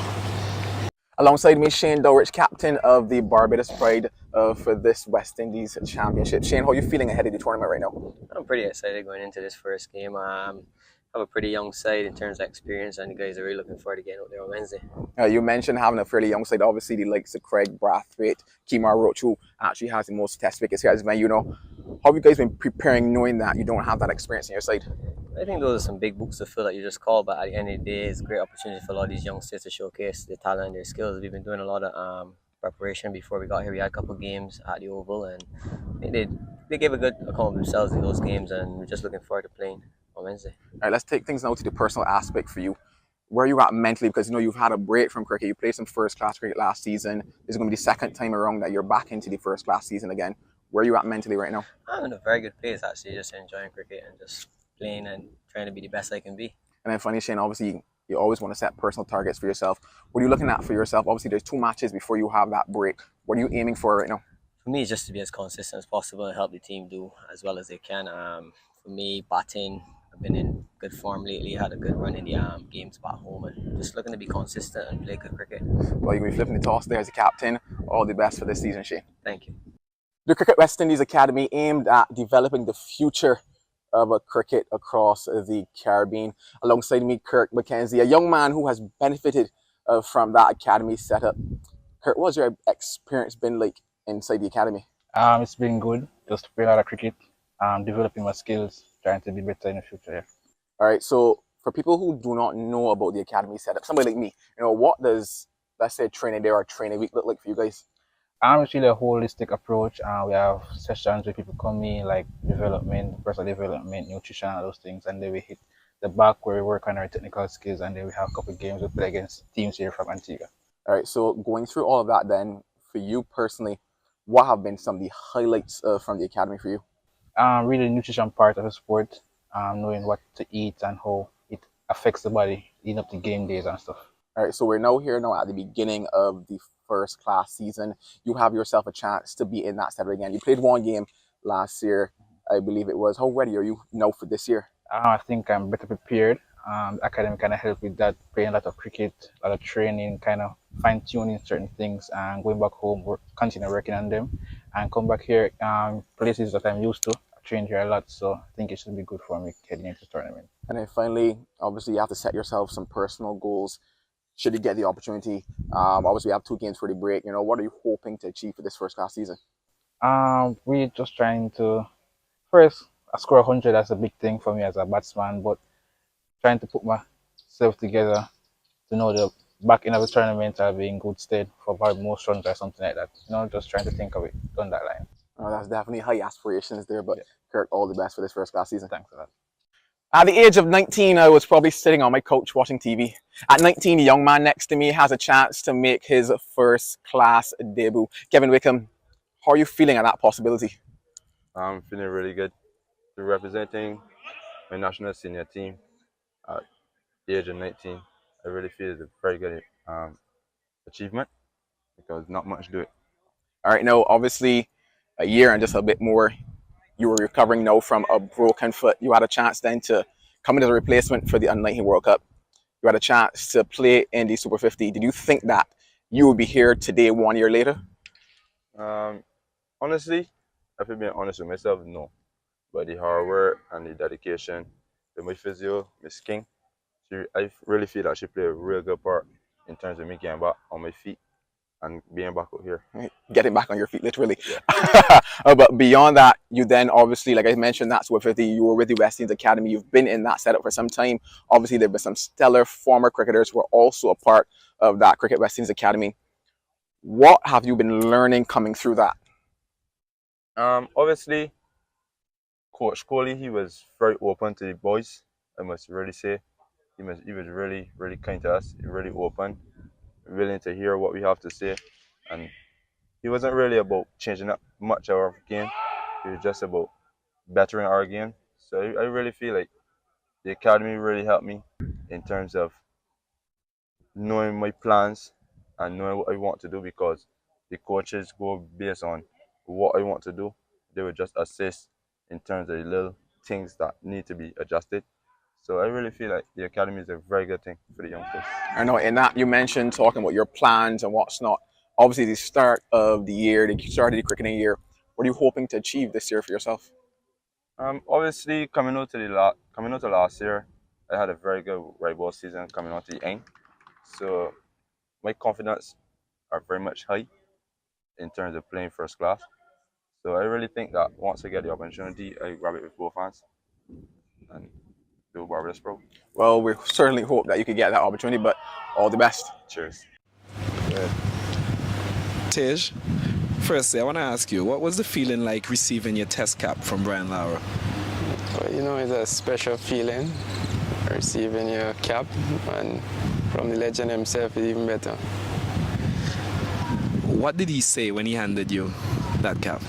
Alongside me, Shane Dowrich, captain of the Barbados Pride for this West Indies Championship. Shane, how are you feeling ahead of the tournament right now? I'm pretty excited going into this first game. I have a pretty young side in terms of experience, and the guys are really looking forward to getting out there on Wednesday. You mentioned having a fairly young side. Obviously, the likes of Craig Brathwaite, Kemar Roach, who actually has the most test wickets here as well. You know, how have you guys been preparing knowing that you don't have that experience in your side? I think those are some big books to fill that you just called, but at the end of the day, it's a great opportunity for a lot of these youngsters to showcase their talent and their skills. We've been doing a lot of preparation before we got here. We had a couple of games at the Oval, and I think they gave a good account of themselves in those games, and we're just looking forward to playing on Wednesday. All right, let's take things now to the personal aspect for you. Where you at mentally, because you know you've had a break from cricket. You played some first-class cricket last season. This is going to be the second time around that you're back into the first-class season again. Where are you at mentally right now? I'm in a very good place, actually, just enjoying cricket and just playing and trying to be the best I can be. And then finally, Shane, obviously you always want to set personal targets for yourself. What are you looking at for yourself? Obviously, there's 2 matches before you have that break. What are you aiming for right now? For me, it's just to be as consistent as possible and help the team do as well as they can. for me, batting, I've been in good form lately. Had a good run in the games back home, and just looking to be consistent and play good cricket. Well, you're going to be flipping the toss there as a captain. All the best for this season, Shane. Thank you. The Cricket West Indies Academy aimed at developing the future of cricket across the Caribbean. Alongside me, Kirk McKenzie, a young man who has benefited from that academy setup. Kirk, what's your experience been like inside the academy? It's been good. Just playing a lot of cricket, developing my skills, trying to be better in the future. Yeah. All right. So for people who do not know about the academy setup, somebody like me, what does, let's say, training day or training week look like for you guys? It's really a holistic approach. We have sessions where people come in, like development, personal development, nutrition, and those things, and then we hit the back where we work on our technical skills, and then we have a couple of games we play against teams here from Antigua. All right. So going through all of that, then for you personally, what have been some of the highlights from the academy for you? Really, the nutrition part of the sport, knowing what to eat and how it affects the body leading up to game days and stuff. All right, so we're now at the beginning of the first class season. You have yourself a chance to be in that setup again. You played one game last year, I believe it was. How ready are you now for this year? I think I'm better prepared. The academy kind of helped with that, playing a lot of cricket, a lot of training, kind of fine-tuning certain things, and going back home, continue working on them, and come back here, places that I'm used to. I trained here a lot, so I think it should be good for me heading into the tournament. And then finally, obviously, you have to set yourself some personal goals should you get the opportunity. Obviously, we have 2 games for the break. What are you hoping to achieve for this first class season? We're just trying to, first, I score 100. That's a big thing for me as a batsman, but trying to put myself together to know the back end of the tournament I'll be in good stead for about most runs or something like that. Just trying to think of it on that line. Oh, that's definitely high aspirations there, but yeah. Kirk, all the best for this first class season. Thanks for that. At the age of 19, I was probably sitting on my couch watching TV. At 19, the young man next to me has a chance to make his first class debut. Kevin Wickham, how are you feeling at that possibility? I'm feeling really good. Representing my national senior team at the age of 19, I really feel it's a very good achievement because not much do it. All right, now obviously a year and just a bit more, you were recovering now from a broken foot. You had a chance then to come in as a replacement for the Under-19 World Cup. You had a chance to play in the Super 50. Did you think that you would be here today 1 year later? Honestly, if I'm being honest with myself, no. But the hard work and the dedication with my physio, Miss King, I really feel that she played a real good part in terms of me getting back on my feet and being back out here. Getting back on your feet, literally. Yeah. But beyond that, you then obviously, like I mentioned, that's Super 50. You were with the West Indies Academy. You've been in that setup for some time. Obviously, there have been some stellar former cricketers who are also a part of that Cricket West Indies Academy. What have you been learning coming through that? Obviously, Coach Coley, he was very open to the boys, I must really say. He was really, really kind to us, really open, willing to hear what we have to say. And he wasn't really about changing up much of our game. He was just about bettering our game. So I really feel like the academy really helped me in terms of knowing my plans and knowing what I want to do, because the coaches go based on what I want to do. They would just assist in terms of the little things that need to be adjusted. So I really feel like the academy is a very good thing for the youngsters. I know, in that you mentioned talking about your plans and what's not. Obviously, the start of the year, the start of the cricketing year, what are you hoping to achieve this year for yourself? Obviously, coming out to last year, I had a very good right ball season coming out to the end. So my confidence are very much high in terms of playing first class. So I really think that once I get the opportunity, I grab it with both hands and do Barbados Pro. Well, we certainly hope that you could get that opportunity, but all the best. Cheers. Tej, firstly, I want to ask you, what was the feeling like receiving your test cap from Brian Lara? Well, it's a special feeling, receiving your cap, and from the legend himself, it's even better. What did he say when he handed you that cap?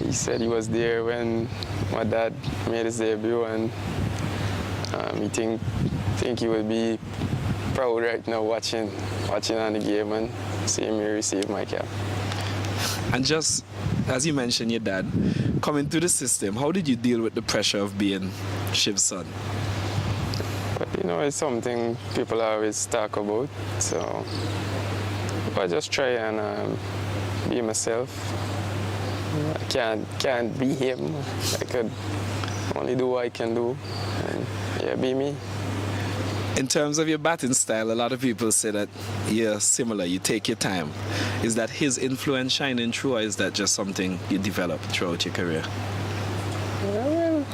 He said he was there when my dad made his debut, and he think he would be proud right now watching on the game and seeing me receive my cap. And just as you mentioned, your dad coming to the system, how did you deal with the pressure of being Shiv's son? But you know, it's something people always talk about. So I just try and be myself. I can't be him. I could only do what I can do, and yeah, be me. In terms of your batting style, a lot of people say that you're similar, you take your time. Is that his influence shining through, or is that just something you developed throughout your career? Well,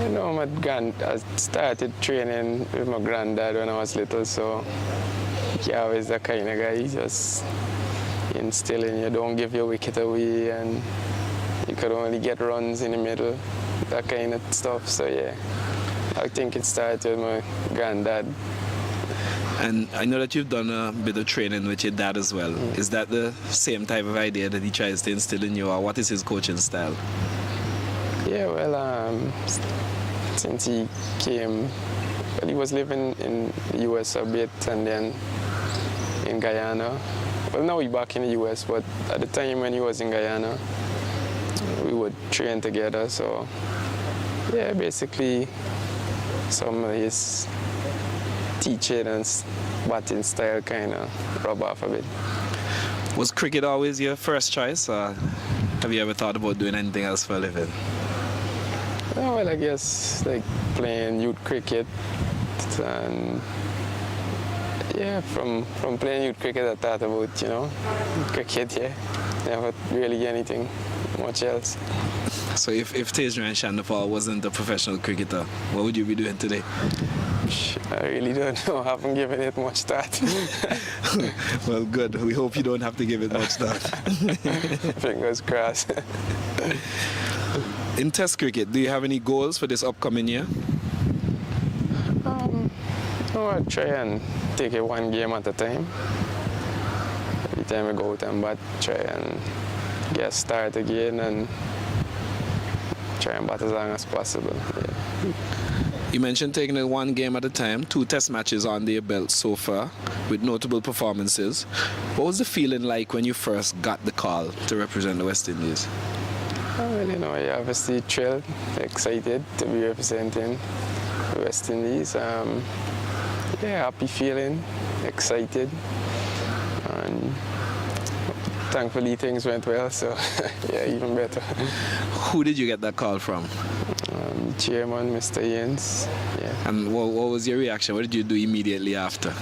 you know, I started training with my granddad when I was little, so he always the kind of guy, he just instilling you, don't give your wicket away, and you could only get runs in the middle, that kind of stuff, so yeah. I think it started with my granddad. And I know that you've done a bit of training with your dad as well. Is that the same type of idea that he tries to instill in you, or what is his coaching style? Yeah, well, since he came, well, he was living in the US a bit and then in Guyana. Well, now he's back in the US, but at the time when he was in Guyana, we would train together, so yeah, basically some of his teaching and batting style kind of rub off a bit. Was cricket always your first choice, or have you ever thought about doing anything else for a living? Oh, well, I guess like playing youth cricket, and yeah, from playing youth cricket I thought about, you know, cricket, yeah, never really anything much else. So if Tejran Shandapal wasn't a professional cricketer, what would you be doing today? I really don't know. I haven't given it much thought. Well, good. We hope you don't have to give it much thought. Fingers crossed. In Test cricket, do you have any goals for this upcoming year? I try and take it one game at a time. Every time I go out and bat, try and get start again and try and bat as long as possible. Yeah. You mentioned taking it one game at a time, 2 test matches on your belt so far with notable performances. What was the feeling like when you first got the call to represent the West Indies? Well, you know, I obviously thrilled, excited to be representing the West Indies. Yeah, happy feeling, excited, and thankfully things went well, so yeah, even better. Who did you get that call from? Chairman, Mr. Innings. Yeah. And what was your reaction? What did you do immediately after?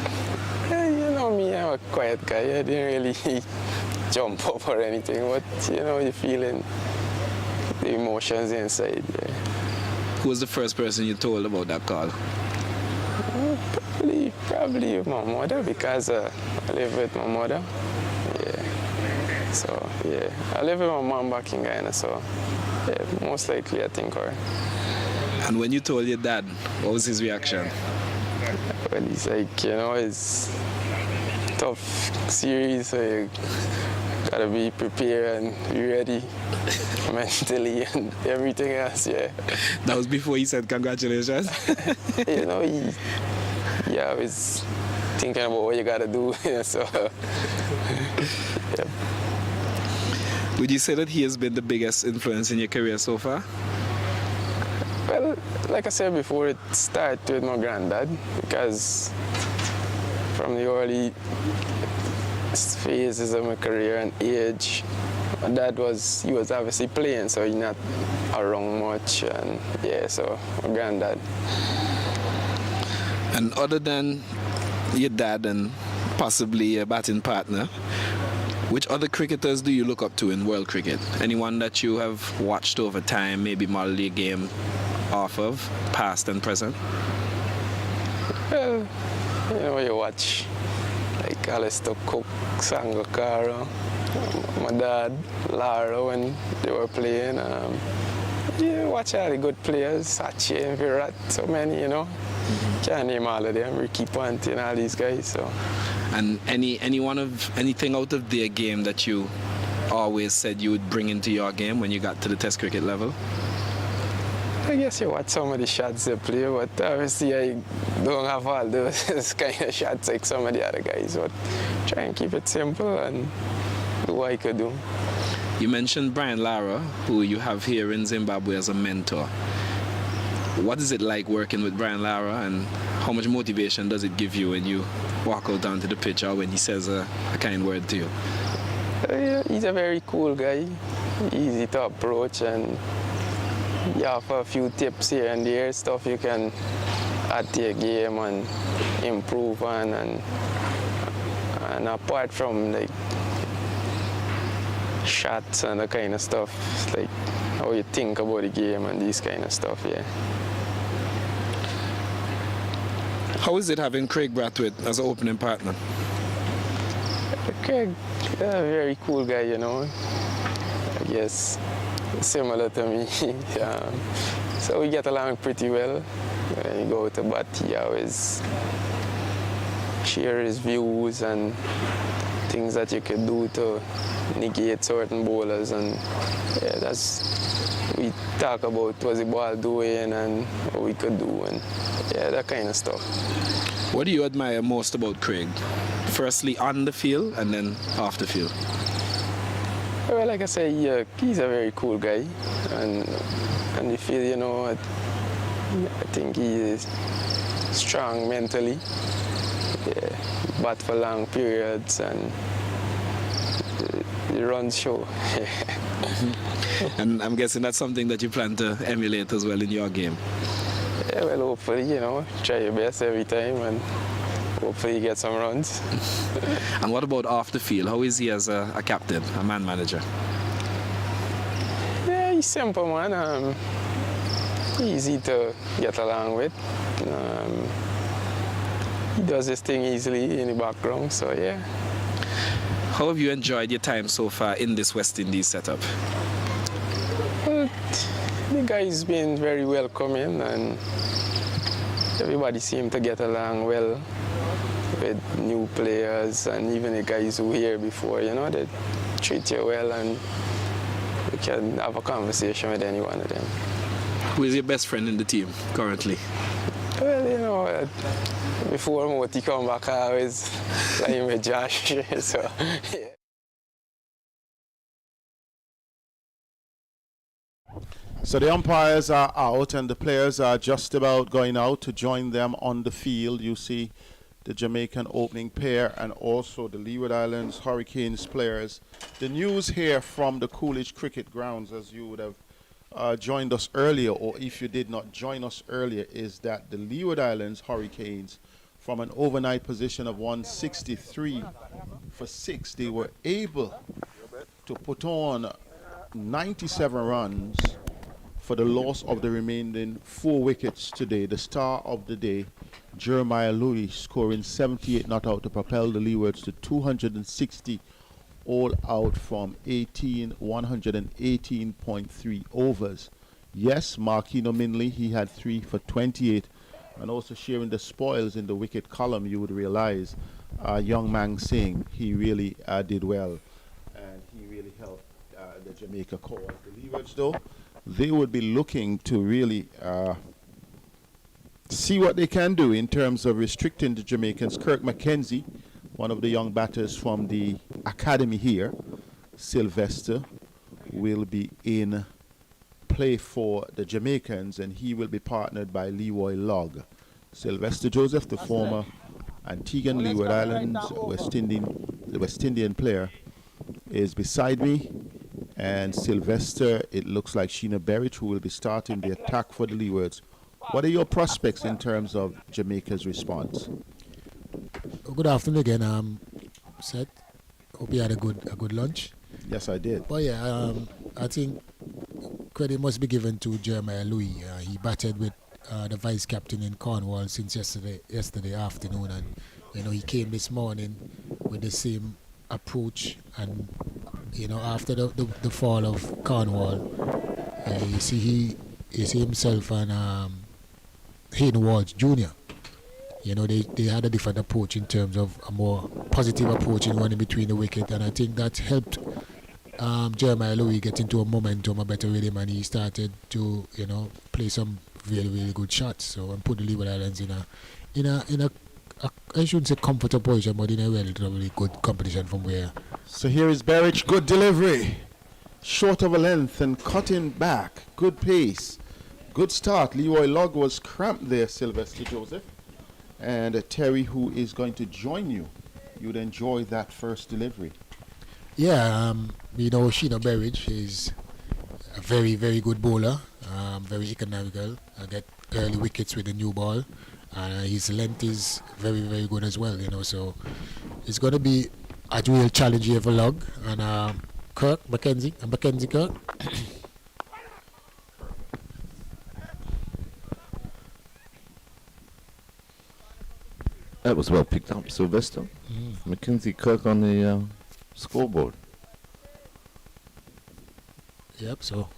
Yeah, you know me, I'm a quiet guy. I didn't really jump up or anything, but you know, you're feeling the emotions inside. Yeah. Who was the first person you told about that call? Probably my mother, because I live with my mother. Yeah. So yeah, I live with my mom back in Guyana, so yeah, most likely I think her. And when you told your dad, what was his reaction? Well, he's like, you know, it's tough series, so you gotta be prepared and be ready mentally and everything else, yeah. That was before he said congratulations? You know, he always thinking about what you gotta do, so, yeah. Would you say that he has been the biggest influence in your career so far? Well, like I said before, it started with my granddad, because from the early phases of my career and age, my dad was obviously playing, so he's not around much, and yeah, so my granddad. And other than your dad and possibly a batting partner, which other cricketers do you look up to in world cricket? Anyone that you have watched over time, maybe modeled your game off of, past and present? Well, you know, you watch like Alistair Cook, Sangakkara, my dad, Lara when they were playing. You watch all the good players, Sachin, Virat, so many, you know. Can't name all of them, Ricky Ponting, all these guys, so. And anything out of their game that you always said you would bring into your game when you got to the Test cricket level? I guess you watch some of the shots they play, but obviously I don't have all those kind of shots like some of the other guys, but try and keep it simple and do what I could do. You mentioned Brian Lara, who you have here in Zimbabwe as a mentor. What is it like working with Brian Lara, and how much motivation does it give you when you walk out onto the pitch or when he says a kind word to you? Yeah, he's a very cool guy, easy to approach, and you have a few tips here and there, stuff you can add to your game and improve on, and apart from like shots and that kind of stuff, like how you think about the game and these kind of stuff, yeah. How is it having Craig Brathwaite as an opening partner? Craig, a very cool guy, you know. I guess similar to me. So we get along pretty well. When you go to bat, he always share his views and things that you could do to negate certain bowlers, and yeah, we talk about what the ball doing and what we could do, and yeah, that kind of stuff. What do you admire most about Craig? Firstly on the field and then off the field? Well, like I say, yeah, he's a very cool guy, and the field, you know, I think he is strong mentally. Yeah, bat for long periods, and he runs show. And I'm guessing that's something that you plan to emulate as well in your game. Yeah, well, hopefully, you know, try your best every time, and hopefully you get some runs. And what about off the field? How is he as a captain, a man manager? Yeah, he's simple, man. Easy to get along with. He does his thing easily in the background, so yeah. How have you enjoyed your time so far in this West Indies setup? Well, the guy's been very welcoming, and everybody seemed to get along well with new players, and even the guys who were here before, you know, they treat you well, and you can have a conversation with any one of them. Who is your best friend in the team currently? Well, you know, before Moti come back, I always playing with Josh, so yeah. So the umpires are out and the players are just about going out to join them on the field. You see the Jamaican opening pair and also the Leeward Islands Hurricanes players. The news here from the Coolidge Cricket Grounds, as you would have joined us earlier, or if you did not join us earlier, is that the Leeward Islands Hurricanes, from an overnight position of 163 for 6, they were able to put on 97 runs for the loss of the remaining 4 wickets today. The star of the day, Jeremiah Louis, scoring 78 not out to propel the Leewards to 260 all out from 118.3 overs. Yes, Marquino Minley, he had 3 for 28, and also sharing the spoils in the wicket column. You would realize young Mang Singh, he really did well, and he really helped the Jamaica cause. The Leewards, though, they would be looking to really see what they can do in terms of restricting the Jamaicans. Kirk McKenzie, one of the young batters from the academy here, Sylvester, will be in play for the Jamaicans, and he will be partnered by Leroy Logg. Sylvester Joseph, the former Antiguan Leeward Islands the West Indian player, is beside me. And Sylvester, it looks like Sheena Berridge, who will be starting the attack for the Leewards. What are your prospects in terms of Jamaica's response? Good afternoon again, Seth. Hope you had a good lunch. Yes, I did. But yeah, I think credit must be given to Jeremiah Louis. He batted with the vice captain in Cornwall since yesterday afternoon, and you know he came this morning with the same approach. And you know, after the fall of Cornwall, you see himself and Hayden Wards Jr. You know, they had a different approach in terms of a more positive approach in running between the wicket, and I think that helped Jeremiah Louis get into a momentum, a better rhythm, and he started to, you know, play some really, really good shots. So and put the Leeward Islands in a I shouldn't say comfortable position, but in a relatively good competition from where. So here is Berridge, good delivery. short of a length and cutting back. Good pace. Good start. Leroy Lugg was cramped there, Sylvester Joseph. And Terry, who is going to join you, you'd enjoy that first delivery. Yeah, Sheena Berridge is a very, very good bowler, very economical. Get early wickets with the new ball. His length is very, very good as well, so it's going to be a real challenge here for Lugg. And Mackenzie Kirk. That was well picked up, Sylvester. Mackenzie Kirk on the scoreboard. Yep, so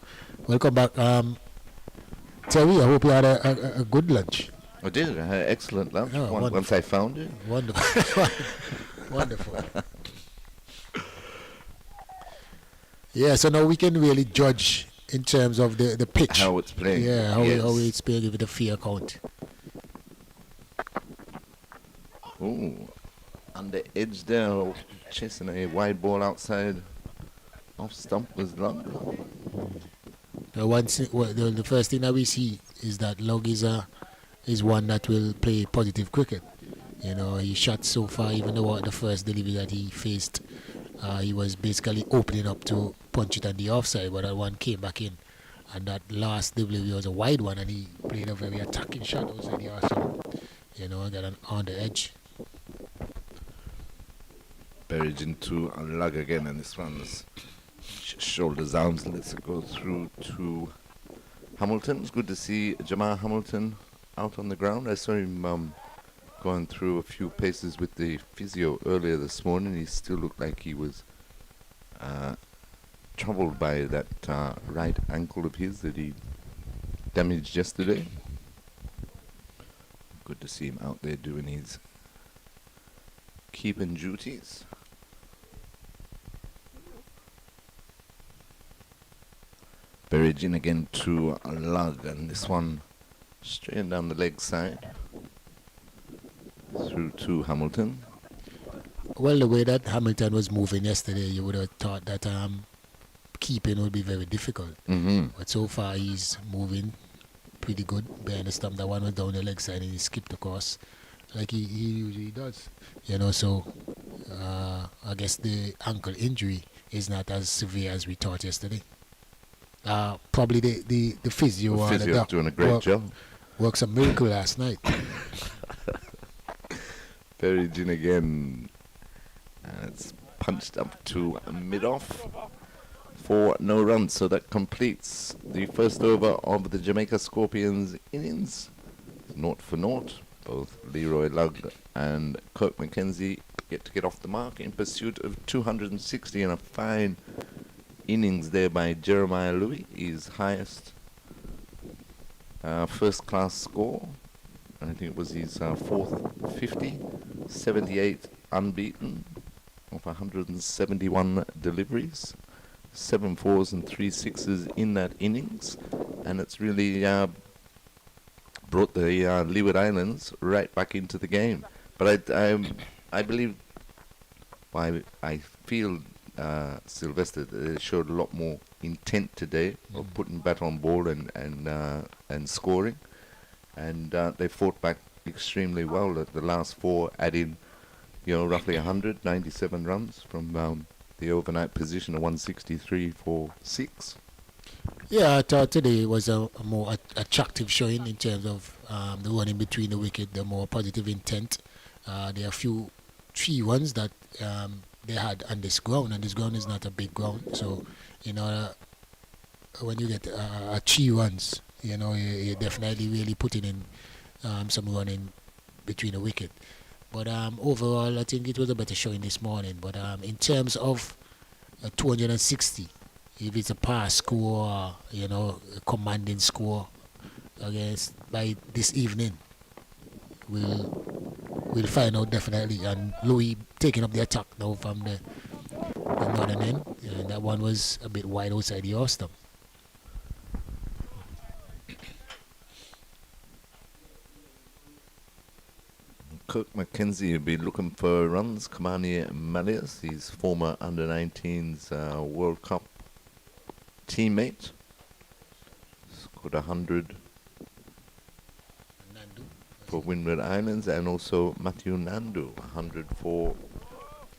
welcome back. Terry, I hope you had a good lunch. I did. I had excellent lunch Oh, once I found it. Wonderful. Wonderful. Yeah, so now we can really judge in terms of the pitch. How it's playing. Yeah, how Yes. it's playing with the fair count. Ooh, on the edge there, chasing a wide ball outside off stump was Lugg. The first thing that we see is that Lugg is one that will play positive cricket. He shot so far, even though the first delivery that he faced, he was basically opening up to punch it on the offside, but that one came back in. And that last delivery was a wide one, and he played a very attacking shot outside the arsenal. Got on the edge. Buried into Lugg again, and this one's shoulders, arms, lets it go through to Hamilton. It's good to see Jamal Hamilton out on the ground. I saw him going through a few paces with the physio earlier this morning. He still looked like he was troubled by that right ankle of his that he damaged yesterday. Good to see him out there doing his keeping duties. Buried in again to Lugg, and this one straight down the leg side through to Hamilton. Well, the way that Hamilton was moving yesterday, you would have thought that keeping would be very difficult. But so far, he's moving pretty good behind the stump. That one was down the leg side and he skipped across like he usually does. So I guess the ankle injury is not as severe as we thought yesterday. Probably the physio, The physio doing a great job. Works a miracle last night. Buried in again, and it's punched up to mid-off for no runs. So that completes the first over of the Jamaica Scorpions innings. 0 for 0. Both Leroy Lugg and Kirk Mackenzie get off the mark in pursuit of 260, and a fine innings there by Jeremiah Louis, his highest first class score. I think it was his fourth 50, 78 unbeaten of 171 deliveries, 7 fours and 3 sixes in that innings, and it's really brought the Leeward Islands right back into the game. But I believe, I feel Sylvester they showed a lot more intent today of putting bat on ball and scoring, and they fought back extremely well at the last 4, adding roughly 197 runs from the overnight position of 163 for 6. Yeah, I thought today was a more attractive showing in terms of the running between the wicket, the more positive intent. There are a few 3-1s that they had on this ground, and this ground is not a big ground. So, when you get 3-1s, you're definitely really putting in some running between the wicket. But overall, I think it was a better showing this morning. But in terms of 260, if it's a pass score, a commanding score, I guess by this evening, we'll find out definitely. And Louis taking up the attack now from the northern end. And that one was a bit wide outside the off stump. Kirk Mackenzie will be looking for runs. Kamani Malias, his former under-19s World Cup teammate. Scored 100 for Windward Islands, and also Matthew Nandu, 100 for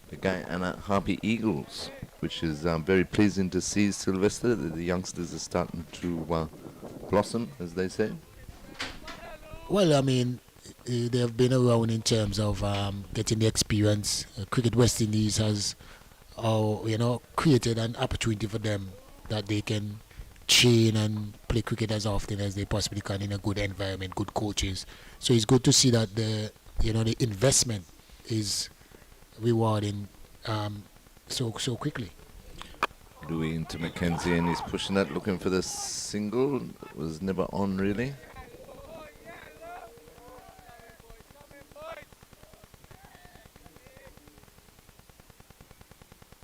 the Guyana Harpy Eagles, which is very pleasing to see, Sylvester. The youngsters are starting to blossom, as they say. Well, I mean, they have been around in terms of getting the experience. Cricket West Indies has, created an opportunity for them that they can train and play cricket as often as they possibly can in a good environment, good coaches. So it's good to see that the investment is rewarding so quickly. Louis into Mackenzie, and he's pushing that, looking for the single. It was never on, really.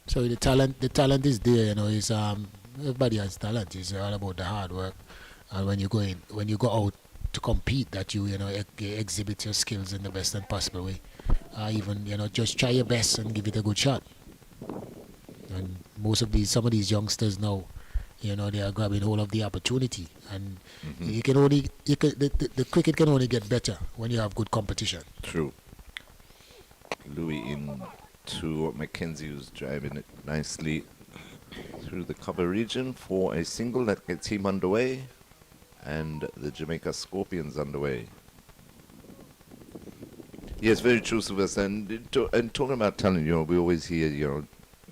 So the talent is there. Is everybody has talent. It's all about the hard work, and when you go out to compete, that you exhibit your skills in the best and possible way. Even just try your best and give it a good shot. And some of these youngsters now, they are grabbing hold of the opportunity, and the cricket can only get better when you have good competition. True. Louis in to Mackenzie, who's driving it nicely through the cover region for a single that gets him underway, and the Jamaica Scorpions underway. Yes, very true, Sylvester. And talking about talent, we always hear,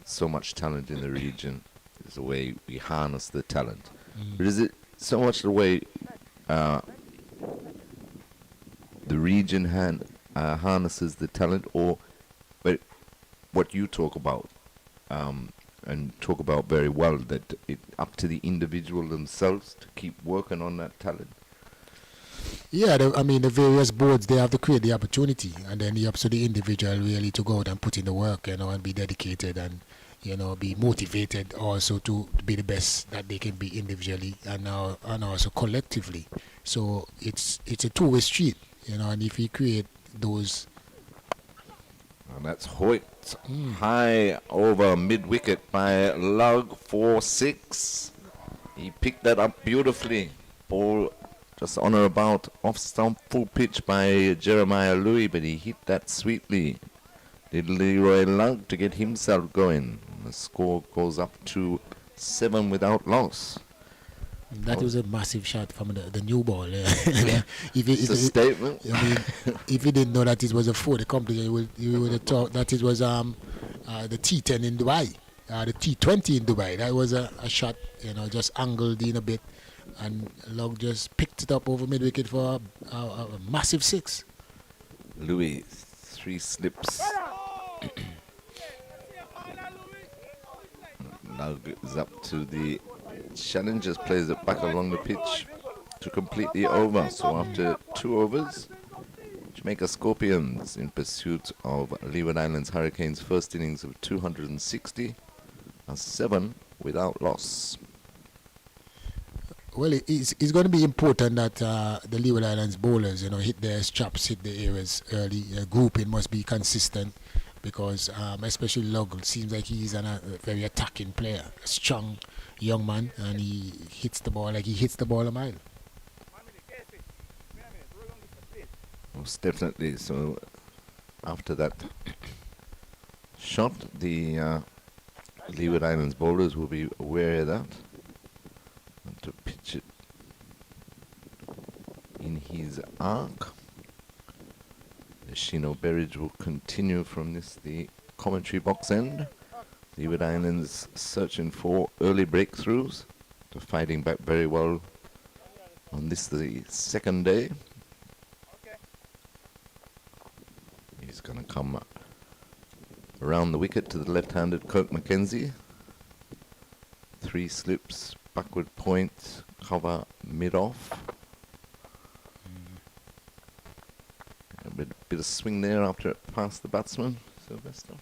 so much talent in the region. It's the way we harness the talent. But is it so much the way the region harnesses the talent, or what you talk about, and talk about very well, that it up to the individual themselves to keep working on that talent? Yeah, the various boards, they have to create the opportunity, and then it's up to the individual really to go out and put in the work, and be dedicated and, be motivated also to be the best that they can be individually and also collectively. So it's a two-way street, and if you create those. And that's Hoyt high over mid-wicket by Lug for 6. He picked that up beautifully. Ball just on or about off stump, full pitch by Jeremiah Louis, but he hit that sweetly. Did Leroy Lug to get himself going. The score goes up to 7 without loss. That was a massive shot from the new ball. It's a statement. If you didn't know that it was a 4, the company, you would have thought that it was the T10 in Dubai, the T20 in Dubai. That was a shot, just angled in a bit, and Log just picked it up over mid-wicket for a massive 6. Louis, 3 slips. Lug is up to the challengers, plays it back along the pitch to complete the over. So after 2 overs, Jamaica Scorpions in pursuit of Leeward Islands Hurricanes' first innings of 260 are 7 without loss. Well, it's going to be important that the Leeward Islands bowlers, hit their straps, hit the areas early. Grouping must be consistent, because especially Lug seems like he's a very attacking player, a strong young man, and he hits the ball a mile. Most definitely. So after that shot, the Leeward Islands bowlers will be aware of that, and to pitch it in his arc. Shino Berridge will continue from the commentary box end. Leeward Islands searching for early breakthroughs, to fighting back very well on this, the second day. He's going to come around the wicket to the left-handed Kirk Mackenzie. 3 slips, backward point, cover mid-off. A bit of swing there after it passed the batsman, Sylvester.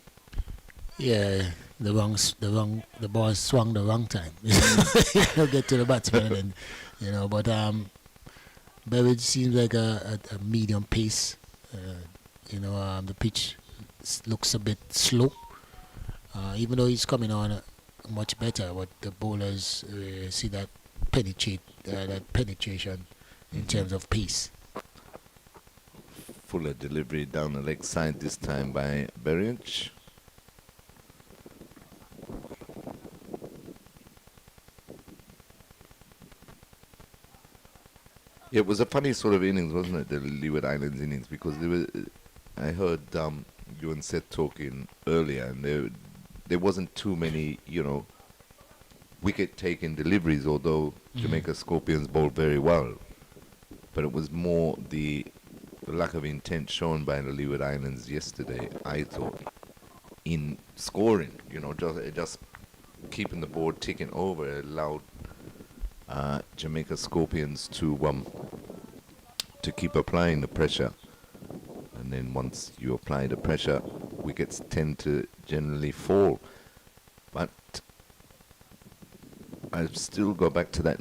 Yeah, the ball swung the wrong time. Get to the batsman, and but Berridge seems like a medium pace. The pitch looks a bit slow, even though he's coming on much better, but the bowlers see that penetration in terms of pace. Fuller delivery down the leg side this time by Berridge. It was a funny sort of innings, wasn't it, the Leeward Islands innings, because I heard you and Seth talking earlier, and there wasn't too many, wicket-taking deliveries, although Jamaica Scorpions bowled very well. But it was more the lack of intent shown by the Leeward Islands yesterday, I thought, in scoring. Just keeping the board ticking over allowed Jamaica Scorpions to keep applying the pressure. And then once you apply the pressure, wickets tend to generally fall. But I still go back to that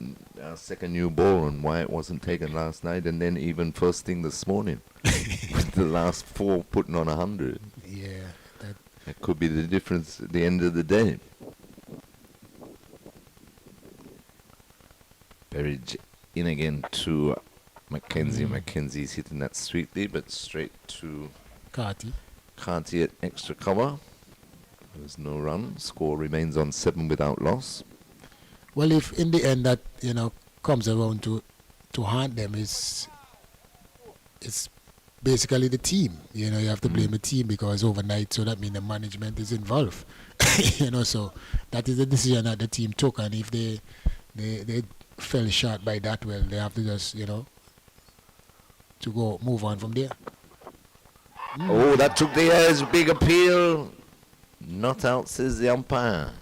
second new ball and why it wasn't taken last night, and then even first thing this morning with the last 4 putting on 100. Yeah, that could be the difference at the end of the day. Berridge in again to Mackenzie. Mackenzie's hitting that sweetly, but straight to Carty at extra cover. There's no run. Score remains on 7 without loss. Well, if in the end that comes around to haunt them, it's basically the team. You have to blame the team because overnight, so that means the management is involved. So that is the decision that the team took, and if they fell short by that, well, they have to just to go move on from there. Oh, that took the edge. Big appeal. Not out, says the umpire.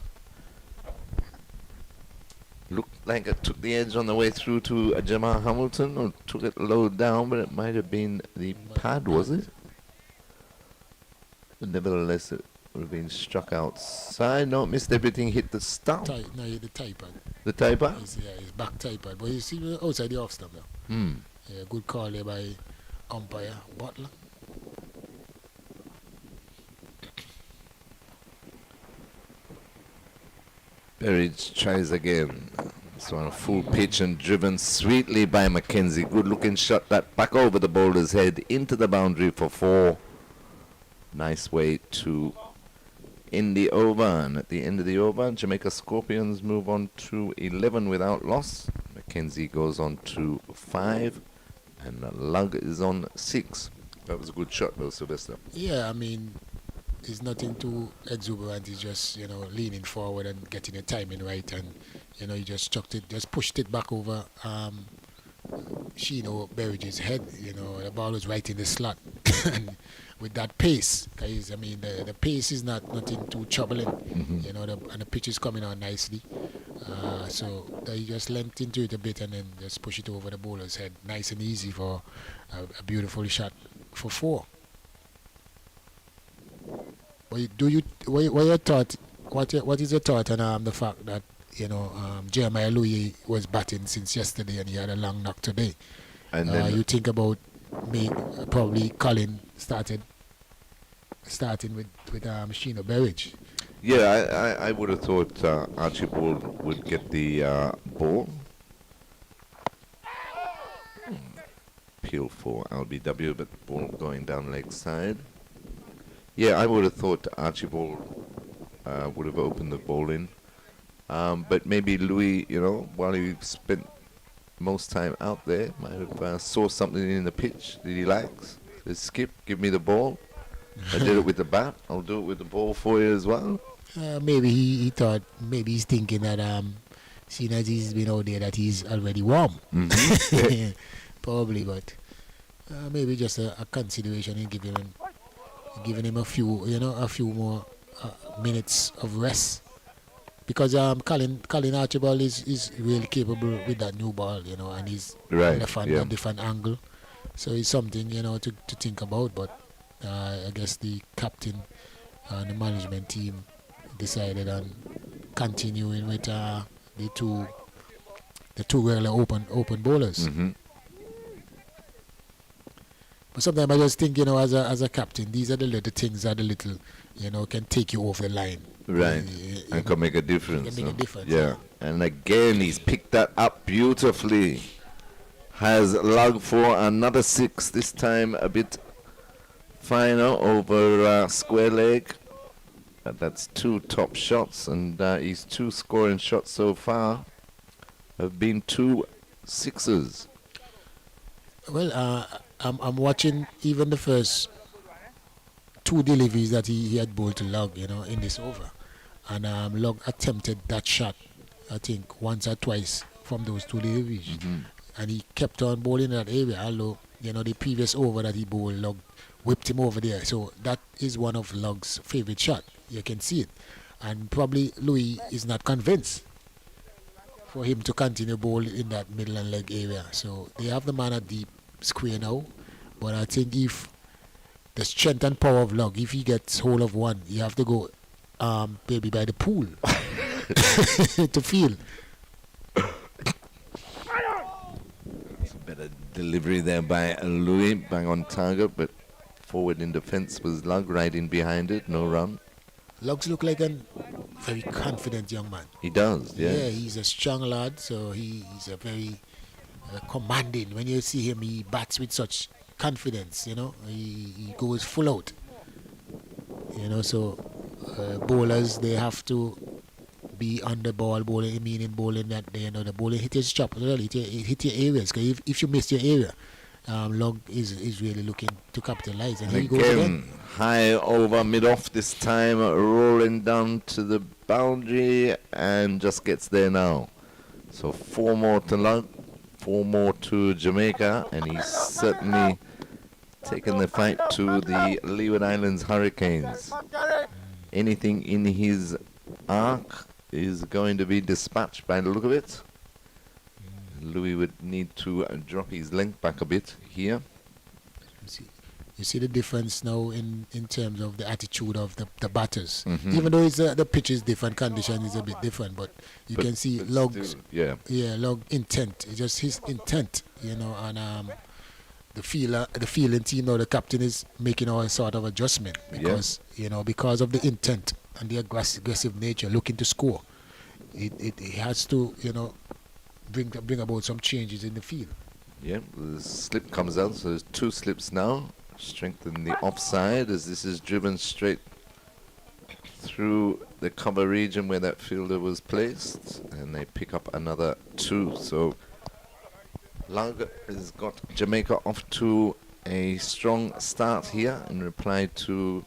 Looked like it took the edge on the way through to Jamal Hamilton, or took it low down, but it might have been the pad, was it? But nevertheless, it would have been struck outside. No, missed everything, hit the stump. No, the tie pad. The tie pad? His back tie pad. But you see outside the off stump now. Yeah, good call there by umpire Butler. Berridge tries again. This one full pitch and driven sweetly by Mackenzie. Good looking shot that back over the bowler's head into the boundary for 4. Nice way to end the over. And at the end of the over, Jamaica Scorpions move on to 11 without loss. Mackenzie goes on to 5. And Lug is on 6. That was a good shot though, Sylvester. Yeah, I mean, it's nothing too exuberant. It's just, leaning forward and getting the timing right, and, you just pushed it back over Sheeno Berridge's head. The ball was right in the slot. And with that pace, guys, I mean, the pace is nothing too troubling, and the pitch is coming on nicely. So they just leant into it a bit and then just push it over the bowler's head. Nice and easy for a beautiful shot for 4. What your thought? What is your thought on the fact that Jeremiah Louis was batting since yesterday and he had a long knock today? And then you think about probably Colin starting with Sheeno Berridge. Yeah, I would have thought Archibald would get the ball. Appeal for LBW, but ball going down leg side. Yeah, I would have thought Archibald would have opened the bowling. But maybe Louis, while he spent most time out there, might have saw something in the pitch that he likes. Said, Skip, give me the ball. I did it with the bat. I'll do it with the ball for you as well. Maybe he thought, maybe he's thinking that seeing as he's been out there that he's already warm. Mm-hmm. Probably, but maybe just a consideration in giving him a few more minutes of rest, because Colin Archibald is really capable with that new ball, and he's left on a different angle, so it's something to think about. But I guess the captain and the management team decided on continuing with the two regular open bowlers. Mm-hmm. But sometimes I just think, as a captain, these are the little things, are the little can take you over the line. Right. You And can make a difference. can make a huh? difference. Yeah. And again, he's picked that up beautifully. Has lug for another 6, this time a bit finer over square leg. But that's 2 top shots, and his 2 scoring shots so far have been 2 sixes. Well, I'm watching even the first 2 deliveries that he had bowled to Log, in this over. And Log attempted that shot, I think, once or twice from those 2 deliveries. Mm-hmm. And he kept on bowling in that area, although, the previous over that he bowled, Log whipped him over there. So that is one of Log's favorite shot. You can see it. And probably Louis is not convinced for him to continue bowl in that middle and leg area. So they have the man at deep square now. But I think if the strength and power of Log, if he gets hold of one, you have to go maybe by the pool to feel. It's a better delivery there by Louis, bang on target, but forward in defence was Lug right in behind it, no run. Lugs look like a very confident young man. He does, yeah. Yeah, he's a strong lad, so he's a very commanding. When you see him, he bats with such confidence, He goes full out. So bowlers, they have to be on the ball bowling, meaning bowling that the bowling hit his chop as well, hit your areas. Because if you miss your area, Log is really looking to capitalize, and here he goes again. High over mid-off this time, rolling down to the boundary, and just gets there now. So 4 more to Lug, 4 more to Jamaica, and he's certainly taken the fight to the Leeward Islands Hurricanes. Anything in his arc is going to be dispatched by the look of it. Louis would need to drop his length back a bit here. You see the difference now in terms of the attitude of the batters. Mm-hmm. Even though the pitch is different, condition is a bit different, but you can see Log's Log intent. It's just his intent, and the feeling team now, the captain is making all sort of adjustment because because of the intent and the aggressive nature, looking to score. It has to bring about some changes in the field. Yeah, the slip comes out, so there's 2 slips now. Strengthen the offside as this is driven straight through the cover region where that fielder was placed, and they pick up another 2. So Lug has got Jamaica off to a strong start here in reply to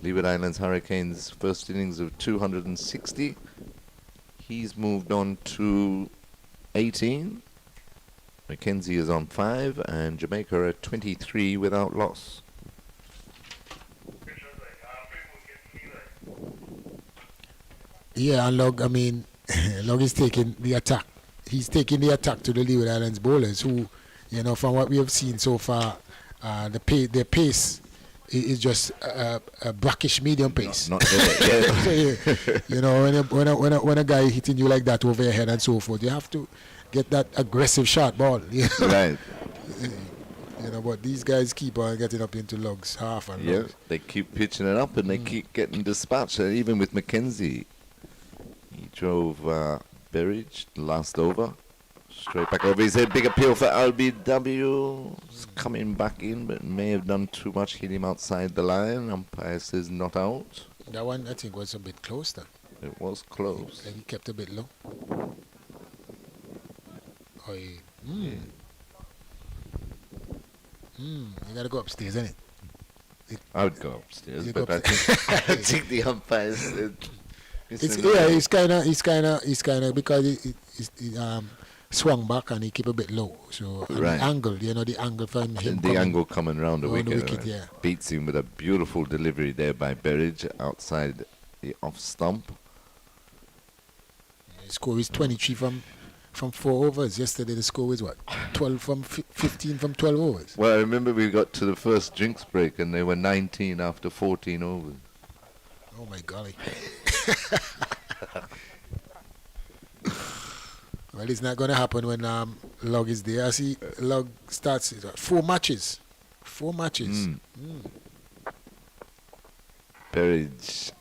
Leeward Islands Hurricanes' first innings of 260. He's moved on to 18. Mackenzie is on 5, and Jamaica at 23 without loss. Yeah, and Log Log is taking the attack. He's taking the attack to the Leeward Islands bowlers who, from what we have seen so far, their pace is just a brackish medium pace. Not really. So, when a guy hitting you like that over your head and so forth, you have to get that aggressive shot ball. Right. But these guys keep on getting up into Logs, half and Logs. They keep pitching it up and they keep getting dispatched. And even with Mackenzie, he drove Berridge last over. Straight back over his head. Big appeal for LBW. It's coming back in, but may have done too much. Hit him outside the line. Umpire says not out. That one, I think, was a bit close then. It was close. He kept a bit low. You gotta go upstairs, innit? I would go upstairs, You but go I think the umpire said. It's kind of because it swung back and he keep a bit low. So and Right. the angle, the angle from him. The angle coming around the around the wicket, wicket, yeah. beats him with a beautiful delivery there by Berridge outside the off stump. The score is 23 from 4 overs. Yesterday the score was what? 12 from 15 from 12 overs. Well, I remember we got to the first drinks break and they were 19 after 14 overs. Oh my golly. Well, it's not going to happen when Log is there. I see Log starts 4 matches. 4 matches. Berridge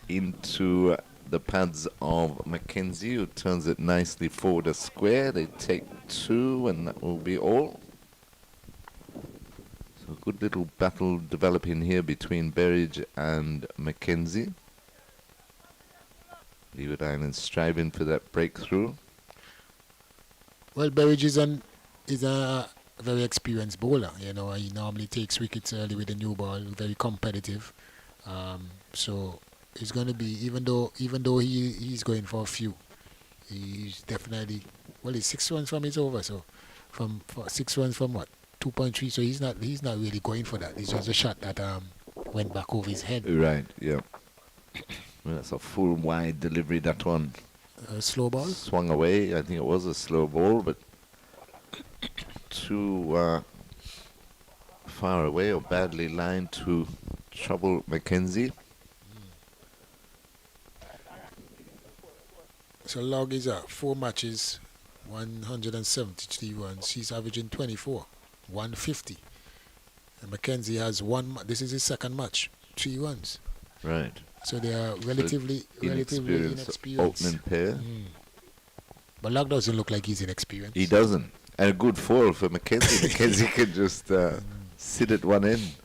into the pads of Mackenzie, who turns it nicely forward a square. They take 2, and that will be all. So a good little battle developing here between Berridge and Mackenzie. Leeward Island striving for that breakthrough. Well, Berridge is a very experienced bowler. You know, he normally takes wickets early with the new ball, very competitive. So it's going to be, even though he's going for a few, he's definitely, well, he's 6 runs from his over. So from 6 runs from what, 2.3. So he's not really going for that. It's just a shot that went back over his head. Right. Yeah. Well, that's a full wide delivery. That one. Slow ball? Swung away. I think it was a slow ball, but too far away or badly lined to trouble Mackenzie. So log is 4 matches, 173 runs. He's averaging 24, 150. And Mackenzie has this is his second match, 3 runs. Right. So they are relatively inexperienced. Opening pair. But Log doesn't look like he's inexperienced. He doesn't. And a good fall for Mackenzie. Mackenzie can just sit at one end.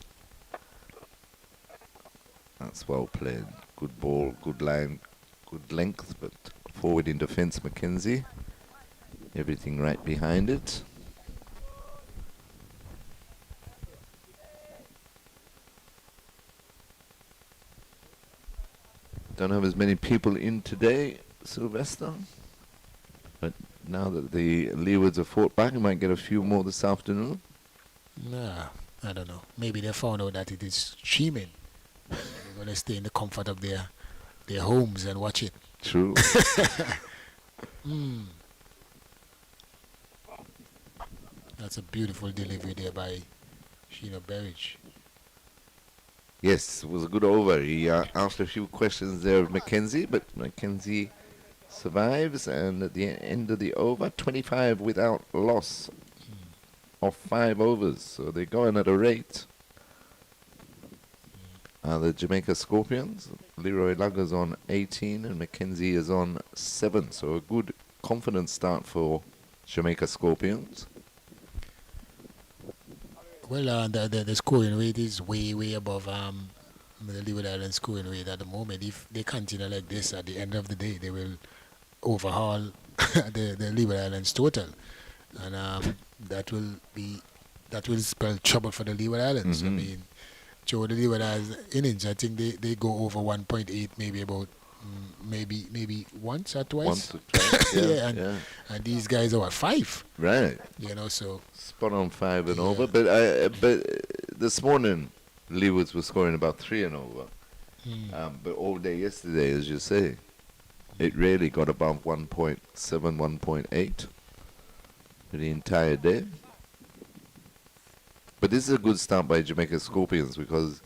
That's well played. Good ball, good line, good length, but forward in defence, Mackenzie. Everything right behind it. Don't have as many people in today, Sylvester. But now that the Leewards are fought back, we might get a few more this afternoon. Nah, I don't know. Maybe they found out that it is streaming. They're going to stay in the comfort of their homes and watch it. True. That's a beautiful delivery there by Sheena Berridge. Yes, it was a good over. He asked a few questions there of Mackenzie, but Mackenzie survives, and at the end of the over, 25 without loss of 5 overs. So they're going at a rate. The Jamaica Scorpions, Leroy Lugger's on 18 and Mackenzie is on 7. So a good confident start for Jamaica Scorpions. Well, the scoring rate is way above the Leeward Island scoring rate at the moment. If they continue like this, at the end of the day, they will overhaul the Leeward Islands total, and that will spell trouble for the Leeward Islands. I mean, Joe, the Leeward Islands innings, I think they go over 1.8, maybe about maybe once or twice. Once or twice, yeah, and these guys are at 5. Right. You know, so spot on 5 and over. But this morning, Leewards was scoring about 3 and over. But all day yesterday, as you say, it really got above 1.7, 1.8 for the entire day. But this is a good start by Jamaica Scorpions because,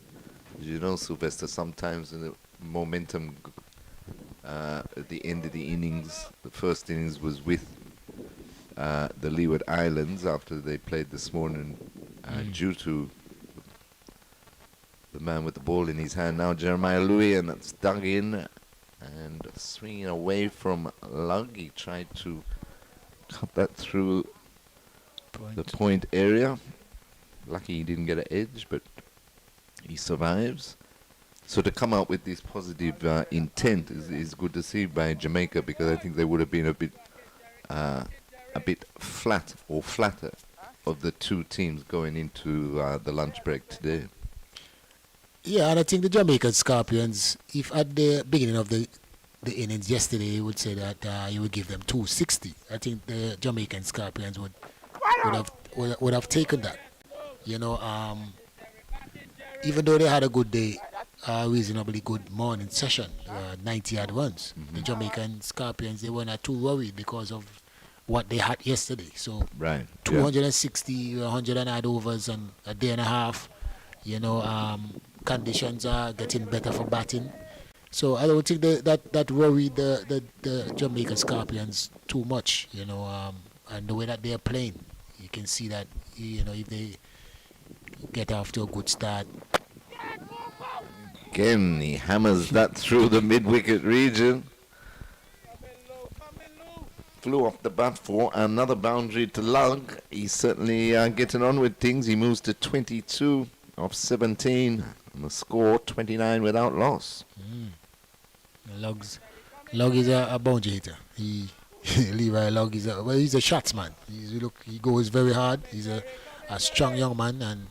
as you know, Sylvester, sometimes in the momentum at the end of the innings, the first innings was with the Leeward Islands after they played this morning due to the man with the ball in his hand now, Jeremiah Louis, and that's dug in and swinging away from Lug. He tried to cut that through the point area. Lucky he didn't get an edge, but he survives. So to come out with this positive intent is good to see by Jamaica, because I think they would have been a bit flat or flatter of the two teams going into the lunch break today. Yeah, and I think the Jamaican Scorpions, if at the beginning of the innings yesterday, you would say that you would give them 260. I think the Jamaican Scorpions would have taken that. You know, even though they had a good day, reasonably good morning session, 90-yard runs, the Jamaican Scorpions, they were not too worried because of what they had yesterday. So 260, 100 and odd overs and a day and a half, you know, conditions are getting better for batting. So I don't think that worried the Jamaican Scorpions too much, you know, and the way that they are playing. You can see that, you know, if they get off to a good start, Again, he hammers that through the mid-wicket region. Flew off the bat for another boundary to lug. He's certainly getting on with things. He moves to 22 of 17. And the score, 29 without loss. Lug is a boundary hitter. Levi Lug is he's a shotsman. He goes very hard. He's a strong young man, and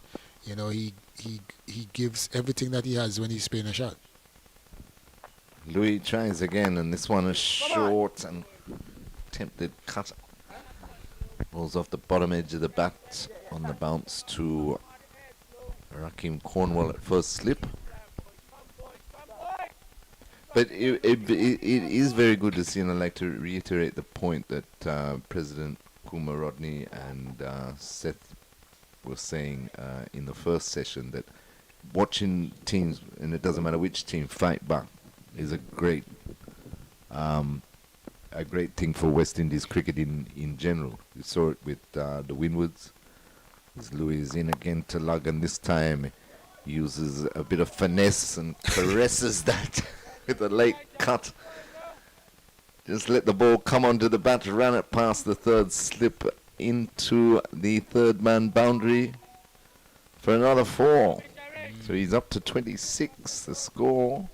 you know he gives everything that he has when he's playing a shot. Louis tries again, and this one is short and attempted cut. Balls off the bottom edge of the bat on the bounce to Rakim Cornwall at first slip. But it is very good to see, and I'd like to reiterate the point that President Kumar Rodney and Seth were saying in the first session, that watching teams, and it doesn't matter which team, fight back is a great thing for West Indies cricket in general. You saw it with the Windies. As Louis is in again to lug, and this time uses a bit of finesse and caresses that with a late cut. Just let the ball come onto the bat, ran it past the third slip into the third man boundary for another 4. So he's up to 26. The score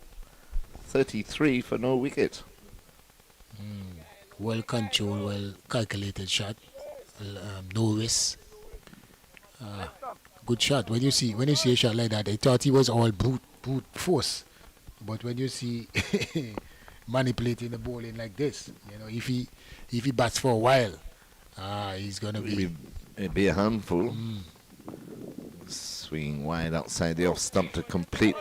33 for no wicket. Well controlled, well calculated shot. No risk. Good shot. When you see a shot like that, I thought he was all brute force. But when you see manipulating the ball in like this, you know, if he bats for a while, he's gonna be a handful. Swinging wide outside the off stump to complete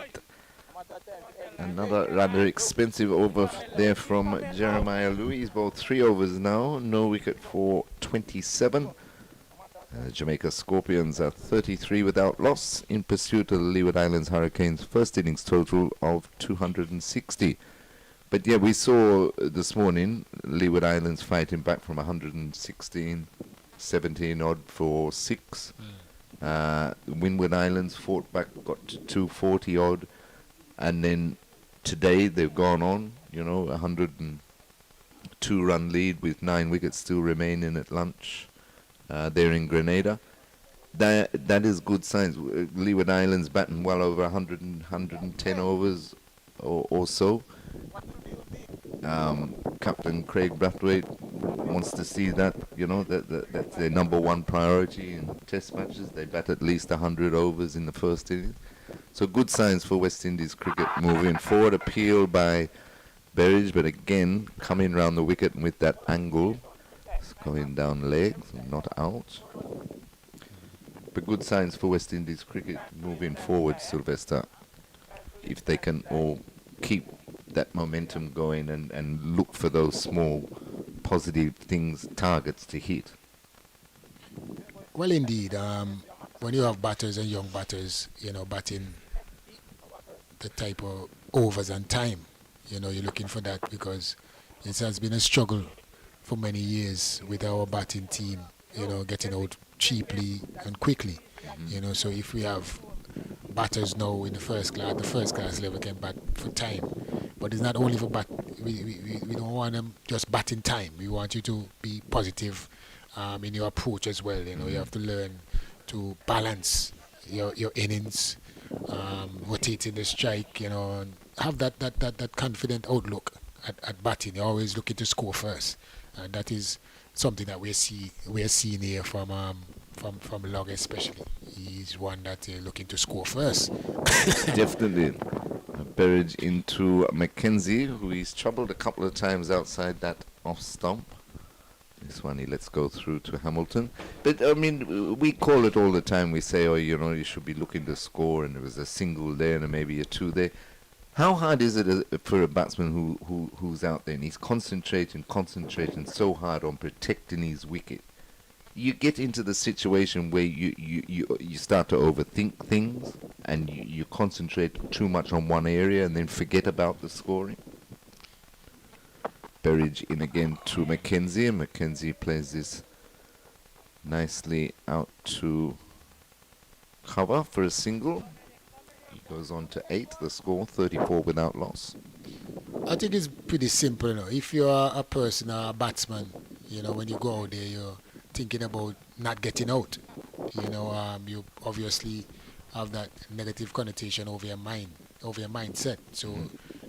another rather expensive over there from Jeremiah Louis. He's bowled 3 overs now, no wicket for 27. Jamaica Scorpions are 33 without loss in pursuit of the Leeward Islands Hurricanes' first innings total of 260. But yeah, we saw this morning Leeward Islands fighting back from 116, 17 odd for 6. Windward Islands fought back, got to 240 odd, and then today they've gone on, you know, 102 run lead with 9 wickets still remaining at lunch. There in Grenada. That is good signs. Leeward Islands batting well over 110 overs or so. Captain Craig Brathwaite wants to see that, you know, that's their number one priority in test matches. They bat at least 100 overs in the first innings. So good signs for West Indies cricket moving forward. Appeal by Berridge, but again coming round the wicket and with that angle. Going down legs, not out. But good signs for West Indies cricket moving forward, Sylvester. If they can all keep that momentum going and look for those small positive things, targets to hit. Well, indeed. When you have batters and young batters, you know, batting the type of overs and time, you know, you're looking for that, because it has been a struggle for many years with our batting team, you know, getting out cheaply and quickly, you know. So if we have batters now in the first class level can bat for time, but it's not only for bat. We don't want them just batting time. We want you to be positive in your approach as well. You know, you have to learn to balance your innings, rotating the strike. You know, and have that confident outlook at batting. You're always looking to score first. And that is something that we're seeing here from Log especially. He's one that looking to score first. Definitely. Berridge into Mackenzie, who he's troubled a couple of times outside that off stump. This one he lets go through to Hamilton. But I mean, we call it all the time. We say, oh, you know, you should be looking to score, and there was a single there and maybe a 2 there. How hard is it for a batsman who's out there and he's concentrating so hard on protecting his wicket? You get into the situation where you start to overthink things and you concentrate too much on one area and then forget about the scoring. Berridge in again to Mackenzie, and Mackenzie plays this nicely out to cover for a single. He goes on to 8, the score 34 without loss. I think it's pretty simple. If you're a person, a batsman, when you go out there, you're thinking about not getting out. You obviously have that negative connotation over your mind, over your mindset. So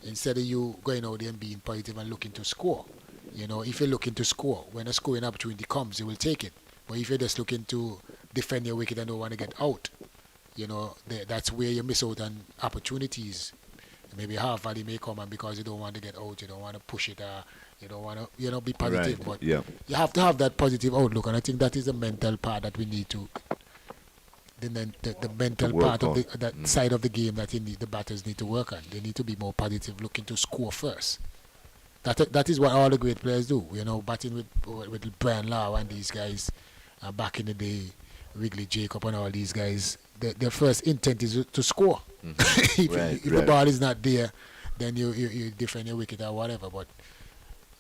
instead of you going out there and being positive and looking to score, if you're looking to score, when a scoring opportunity comes, you will take it. But if you're just looking to defend your wicket and don't want to get out, that's where you miss out on opportunities. Maybe half volley may come, and because you don't want to get out, you don't want to push it, you don't want to, be positive. Right. But Yeah. you have to have that positive outlook, and I think that is the mental part that we need to. The mental part of that side of the game that the batters need to work on. They need to be more positive, looking to score first. That is what all the great players do. Batting with Brian Lau and these guys back in the day, Wrigley Jacob and all these guys. Their first intent is to score. If the ball is not there, then you defend your wicket or whatever. But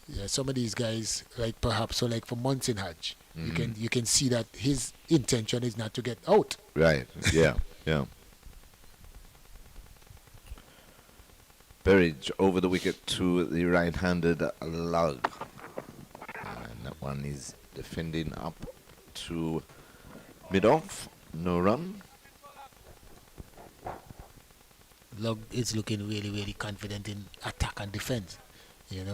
yeah, some of these guys, like perhaps like for Munson Hodge, you can see that his intention is not to get out. Right. Yeah. Yeah. Berridge over the wicket to the right-handed Lug, and that one is defending up to mid-off. No run. Lug is looking really, really confident in attack and defense. You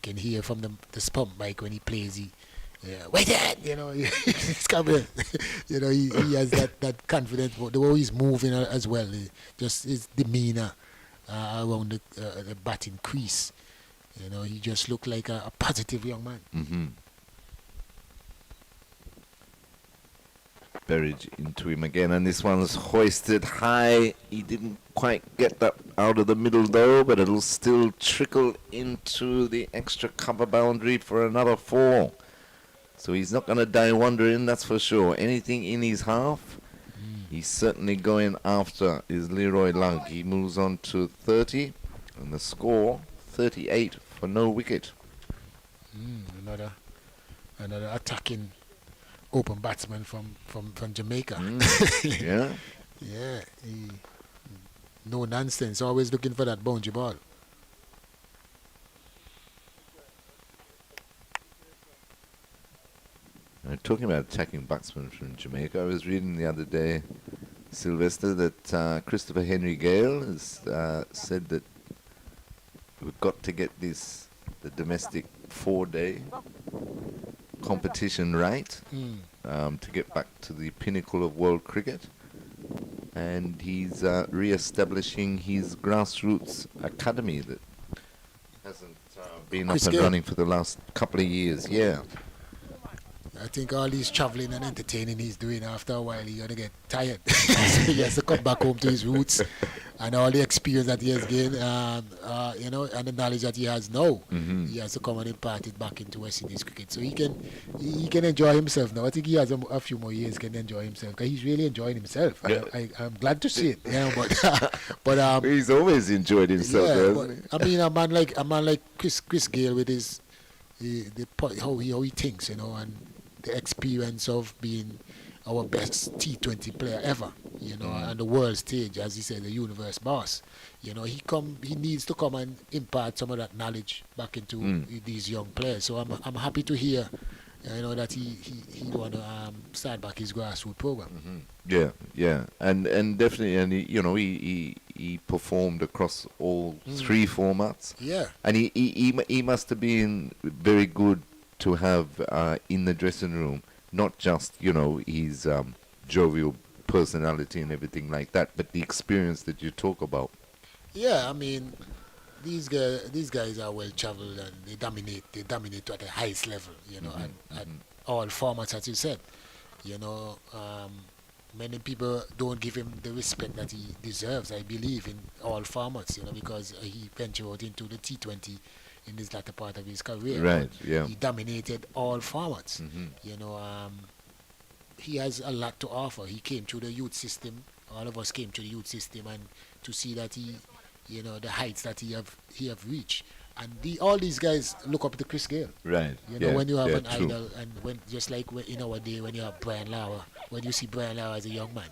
can hear from the Stump mic when he plays. Wait it! He's coming. He has that confidence. The way he's moving as well, just his demeanor around the batting crease. He just looked like a positive young man. Mm-hmm. Berridge into him again, and this one's hoisted high. He didn't quite get that out of the middle though, but it'll still trickle into the extra cover boundary for another 4. So he's not going to die wondering, that's for sure. Anything in his half, he's certainly going after is Leroy Lug. He moves on to 30, and the score 38 for no wicket. Another attacking open batsman from Jamaica. Yeah. Yeah. No nonsense. Always looking for that boundary ball. Talking about attacking batsmen from Jamaica, I was reading the other day, Sylvester, that Christopher Henry Gale has said that we've got to get the domestic 4-day competition right to get back to the pinnacle of world cricket. And he's re-establishing his grassroots academy that hasn't been up and running for the last couple of years. Yeah. I think all these traveling and entertaining he's doing, after a while he's going to get tired. So he has to come back home to his roots and all the experience that he has gained, and the knowledge that he has now. He has to come and impart it back into West Indies cricket. So he can enjoy himself now. I think he has a few more years can enjoy himself, because he's really enjoying himself. Yeah. I'm glad to see it. But he's always enjoyed himself. Yeah, a man like Chris Gale with his how he thinks, and the experience of being our best T20 player ever, on the world stage, as he said, the universe boss. He needs to come and impart some of that knowledge back into these young players. So I'm happy to hear, that he want to start back his grassroots program. Yeah, and definitely, and he performed across all 3 formats. Yeah, and he must have been very good to have in the dressing room, not just his jovial personality and everything like that, but the experience that you talk about. Yeah, I mean, these guys are well traveled, and they dominate at the highest level, at all formats, as you said. Many people don't give him the respect that he deserves, I believe, in all formats, because he ventured out into the T20 in this latter part of his career. Right, yeah. He dominated all formats. He has a lot to offer. He came through the youth system. All of us came through the youth system, and to see that he, the heights that he have reached, And all these guys look up to Chris Gale. Right. You know, yeah, when you have yeah, an true. idol, and when just like in our day, when you have Brian Lauer, when you see Brian Lauer as a young man,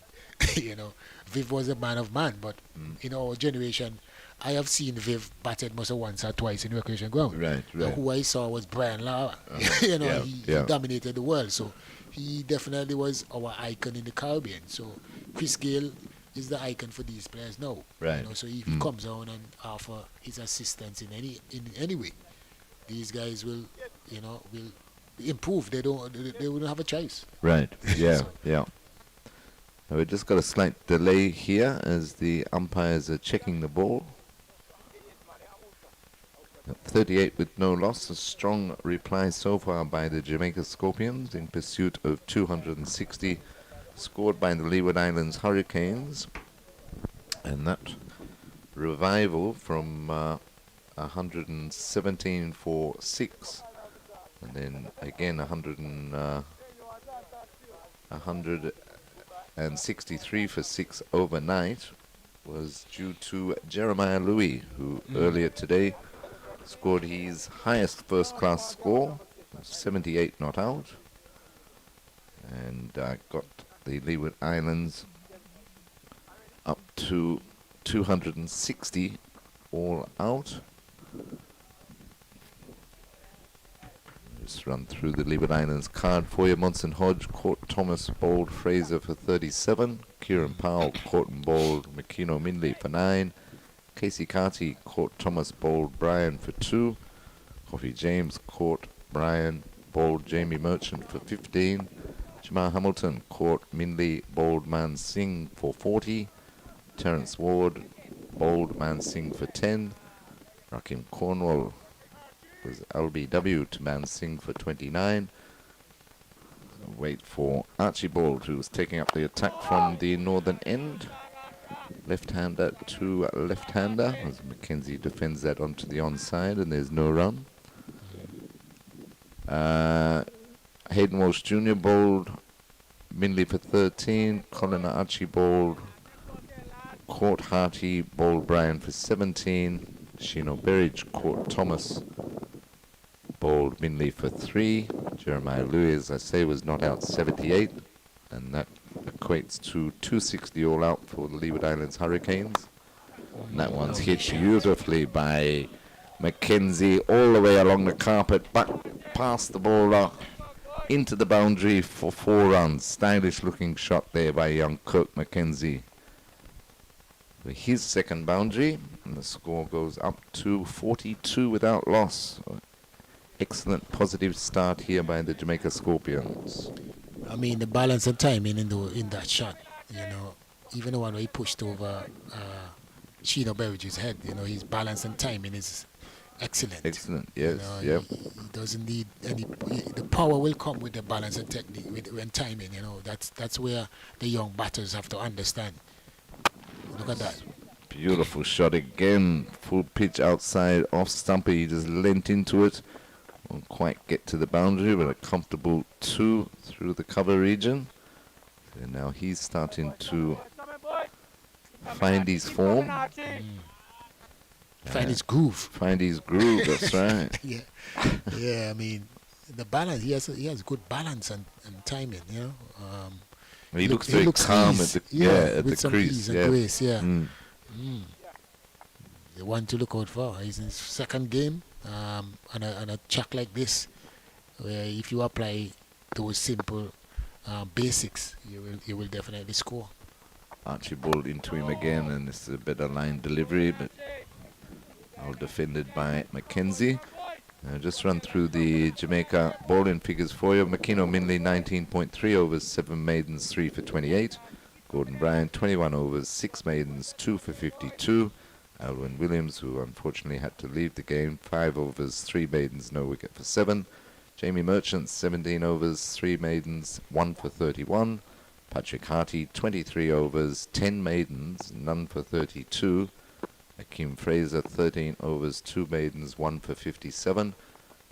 you know, Viv was a man of man. But in our generation, I have seen Viv batted most of once or twice in recreation ground. Right, And right. who I saw was Brian Lauer. You know, yeah, he yeah. dominated the world. So he definitely was our icon in the Caribbean. So Chris Gale is the icon for these players now. Right. You know, so if he comes on and offer his assistance in any way, these guys will, you know, will improve. They wouldn't have a choice. Right. Yeah. So- Yeah. Now we just got a slight delay here as the umpires are checking the ball. 38 with no loss. A strong reply so far by the Jamaica Scorpions in pursuit of 260 scored by the Leeward Islands Hurricanes. And that revival from 117 for 6. And then again 163 for 6 overnight was due to Jeremiah Louis, who earlier today scored his highest first-class score, 78 not out, and got the Leeward Islands up to 260 all out. Just run through the Leeward Islands card for you. Monson Hodge caught Thomas bowled Fraser for 37. Kieran Powell caught and bowled Makino Mindley for 9. Casey Carty caught Thomas bowled Brian for 2. Coffee James caught Brian bowled Jamie Merchant for 15. Jamal Hamilton caught Mindley bowled Man Singh for 40. Terence Ward bowled Man Singh for 10. Rakim Cornwall was LBW to Man Singh for 29. Wait for Archibald, who was taking up the attack from the northern end. Left-hander to left-hander as Mackenzie defends that onto the onside, and there's no run. Hayden Walsh Jr. bowled Mindley for 13. Colin Archibald caught Harty, bowled Brian for 17. Shino Berridge caught Thomas, bowled Mindley for 3. Jeremiah Louis, as I say, was not out 78, and that equates to 260 all out for the Leeward Islands Hurricanes. And that one's hit beautifully by Mackenzie all the way along the carpet, back past the bowler, into the boundary for 4 runs. Stylish looking shot there by young Kirk Mackenzie. For his second boundary, and the score goes up to 42 without loss. Excellent positive start here by the Jamaica Scorpions. I mean, the balance and timing in that shot, you know, even the one where he pushed over Sheena Berridge's head, you know, his balance and timing is excellent. Excellent, You yes, know, yep. he doesn't need any. The power will come with the balance and technique, when timing. You know, that's where the young batters have to understand. Look at that. Beautiful shot again. Full pitch outside off stumper. He just leant into it. Won't quite get to the boundary, but a comfortable 2 through the cover region. And now he's starting to find his form. Find his groove. Find his groove, that's right. Yeah, yeah. I mean, the balance. He has good balance and timing. You know. He looks very calm ease, at the at with the some crease. ease and Yeah. grace. Yeah. Mm. The one to look out for. He's in his second game, and a track like this, where if you apply those simple basics, you will definitely score. Archibald into him again, and it's a better line delivery, but well defended by Mackenzie. Just run through the Jamaica bowling figures for you. Makino Mindley 19.3 overs, 7 maidens, 3 for 28. Gordon Bryant 21 overs, 6 maidens, 2 for 52. Alwyn Williams, who unfortunately had to leave the game, 5 overs, 3 maidens, no wicket for 7. Jamie Merchant 17 overs, 3 maidens, 1 for 31. Patrick Harty 23 overs, 10 maidens, none for 32. Akeem Fraser 13 overs, 2 maidens, 1 for 57.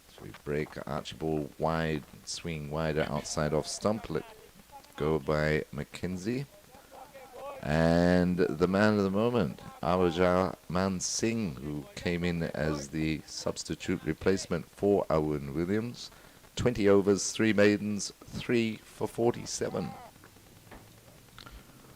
So we break Archibald wide, swing wider outside off stump, let go by Mackenzie. And the man of the moment, Awajar Man Singh, who came in as the substitute replacement for Owen Williams. 20 overs, 3 maidens, 3 for 47.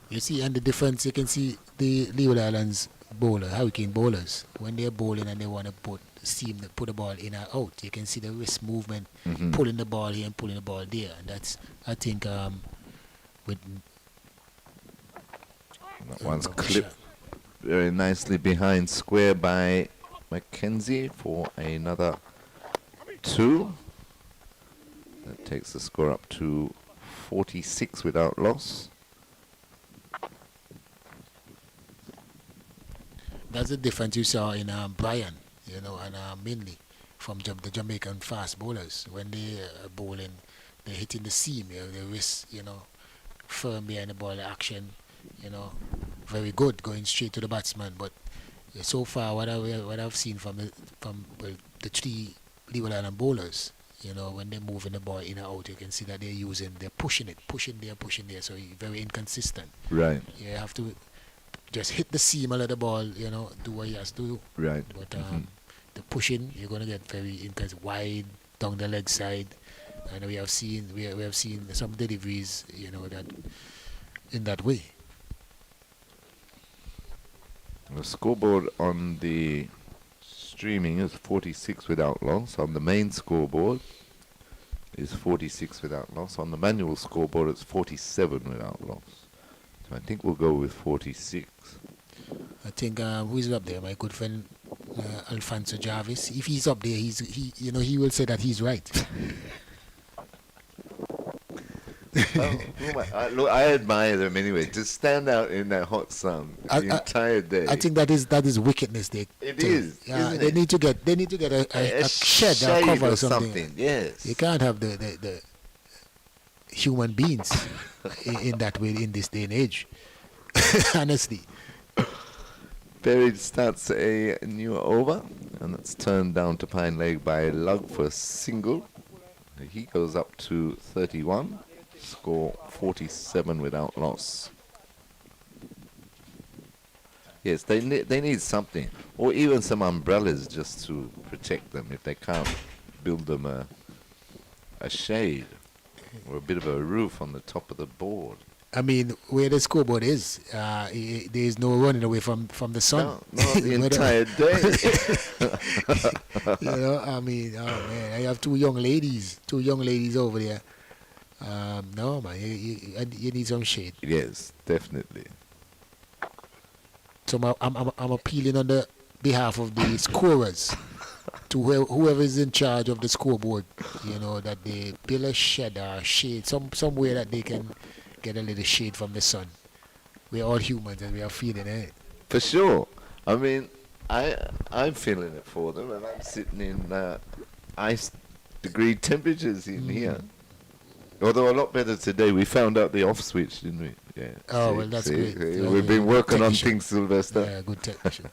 You see, and the difference, you can see the Leeward Islands bowler, hurricane bowlers, when they're bowling and they want to put the ball in or out, you can see the wrist movement, pulling the ball here and pulling the ball there. And that's, I think, with... That one's clipped very nicely behind square by Mackenzie for another 2. That takes the score up to 46 without loss. That's the difference you saw in Brian, and mainly from the Jamaican fast bowlers. When they are bowling, they're hitting the seam, the wrist, firm behind the ball, the action, very good, going straight to the batsman. But so far, what I've seen from the 3 Leeward Island bowlers, when they're moving the ball in and out, you can see that they're pushing there, so very inconsistent. Right. You have to just hit the seam and let the ball, do what he has to do. Right. But the pushing, you're going to get very wide down the leg side. And we have seen some deliveries, that in that way. The scoreboard on the streaming is 46 without loss. On the main scoreboard is 46 without loss. On the manual scoreboard it's 47 without loss. So I think we'll go with 46. I think who's up there? My good friend Alfonso Jarvis. If he's up there, he will say that he's right. Look, I admire them anyway. To stand out in that hot sun the entire day. I think that is wickedness. It is. They need to get a shed or cover or something. Yes. You can't have the human beings in that way in this day and age. Honestly. Berry starts a new over, and that's turned down to pine leg by Lug for a single. He goes up to 31. Score 47 without loss. Yes, they need something, or even some umbrellas just to protect them if they can't build them a shade or a bit of a roof on the top of the board. I mean, where the scoreboard is, there is no running away from the sun. No, the entire day. I mean, oh man, I have two young ladies over there. No, man, you need some shade. Yes, definitely. So I'm appealing on the behalf of the scorers to whoever is in charge of the scoreboard, that they build a shed or shade, somewhere that they can get a little shade from the sun. We're all humans and we are feeling it. For sure. I mean, I'm feeling it for them, and I'm sitting in ice degree temperatures in here. Although a lot better today. We found out the off switch, didn't we? Yeah. Oh, well, that's great. We've been working on things, Sylvester. Yeah, good technician.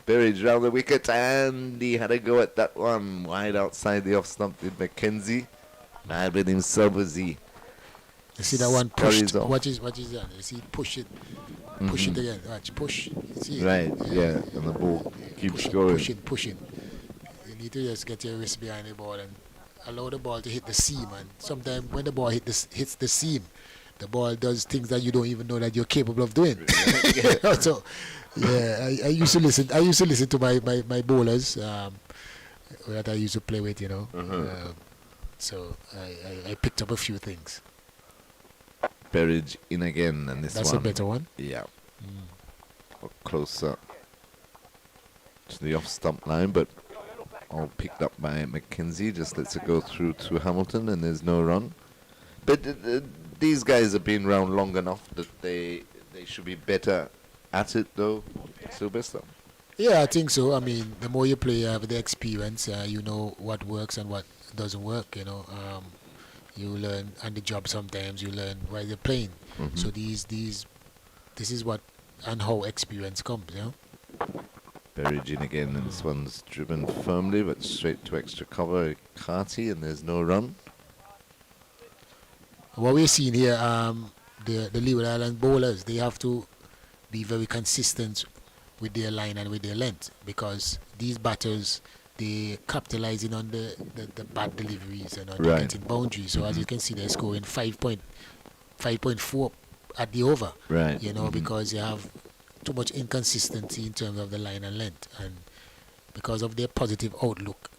Buried round the wicket, and he had a go at that one wide outside the off stump with Mackenzie. Mad with himself as he. You see that one pushed. What is that? You see, push it again. Watch, push. See right, yeah, and the ball keeps going. Pushing. You need to just get your wrist behind the ball and allow the ball to hit the seam. And sometimes when the ball hits the seam, the ball does things that you don't even know that you're capable of doing. So, yeah, I used to listen to my bowlers that I used to play with, so I picked up a few things. Berridge in again, and that's a better one. Yeah, closer to the off stump line, but all picked up by Mackenzie. Just lets it go through to Hamilton, and there's no run. But these guys have been around long enough that they should be better at it, though, Sylvester. Yeah, I think so. I mean, the more you play, you have the experience. You know what works and what doesn't work. You learn on the job. Sometimes you learn while you're playing. So this is what and how experience comes. Berridge in again, and this one's driven firmly, but straight to extra cover. Carty, and there's no run. What we're seeing here, the Leeward Island bowlers, they have to be very consistent with their line and with their length, because these batters, they capitalizing on the bad deliveries and on Right. getting boundaries. So as you can see, they're scoring 5.4 at the over. Right. You know, because they have too much inconsistency in terms of the line and length, and because of their positive outlook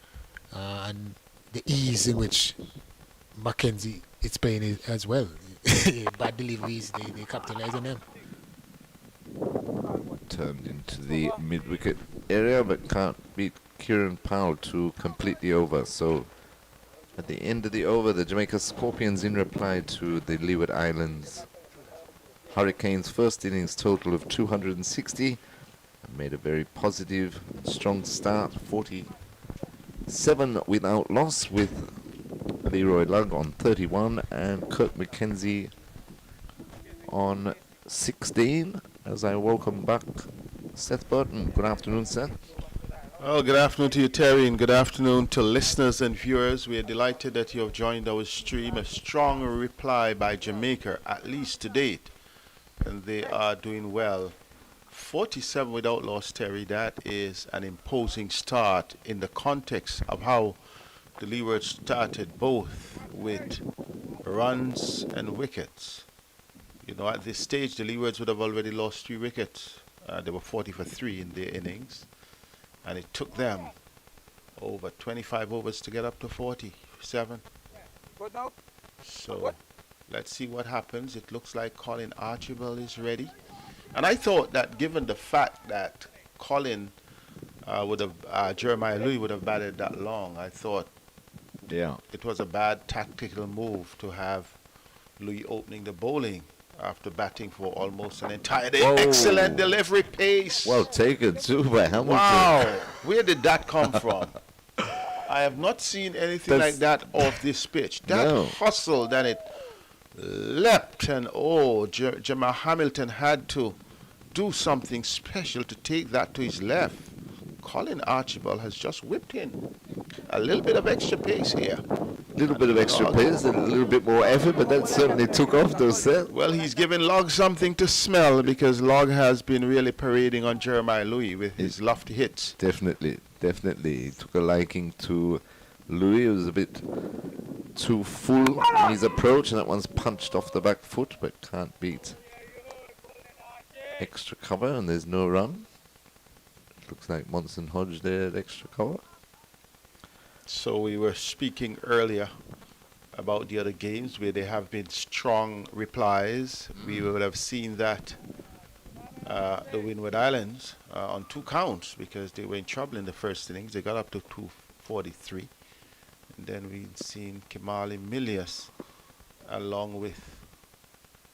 and the ease in which Mackenzie is playing it as well. Bad deliveries, they capitalize on them. Turned into the mid-wicket area, but can't beat Kieran Powell to complete the over. So at the end of the over, the Jamaica Scorpions, in reply to the Leeward Islands Hurricanes' first innings total of 260, made a very positive, strong start, 47 without loss, with Leroy Lugg on 31 and Kirk McKenzie on 16. As I welcome back Seth Burton. Good afternoon, Seth. Well, good afternoon to you, Terry, and good afternoon to listeners and viewers. We are delighted that you have joined our stream. A strong reply by Jamaica, at least to date, and they are doing well. 47 without loss, Terry. That is an imposing start in the context of how the Leewards started, both with runs and wickets. You know, at this stage, the Leewards would have already lost 3 wickets. They were 40 for 3 in their innings. And it took them over 25 overs to get up to 47. So let's see what happens. It looks like Colin Archibald is ready. And I thought that given the fact that Colin Jeremiah Louis would have batted that long, I thought it was a bad tactical move to have Louis opening the bowling after batting for almost an entire day. Whoa. Excellent delivery, pace. Well taken too by Hamilton. Wow, where did that come from? I have not seen anything like that off this pitch. That hustle, that it leapt, and Jamal Hamilton had to do something special to take that to his left. Colin Archibald has just whipped in. A little bit of extra pace here. A little bit of extra pace and a little bit more effort, but that certainly took off those sets. Well, he's giving Log something to smell, because Log has been really parading on Jeremiah Louis with his lofty hits. Definitely. He took a liking to Louis. It was a bit too full in his approach, and that one's punched off the back foot, but can't beat extra cover, and there's no run. Looks like Monson Hodge there at extra cover. So we were speaking earlier about the other games where there have been strong replies. We would have seen that the Windward Islands on 2 counts, because they were in trouble in the first innings. They got up to 243. And then we've seen Kimali Milius along with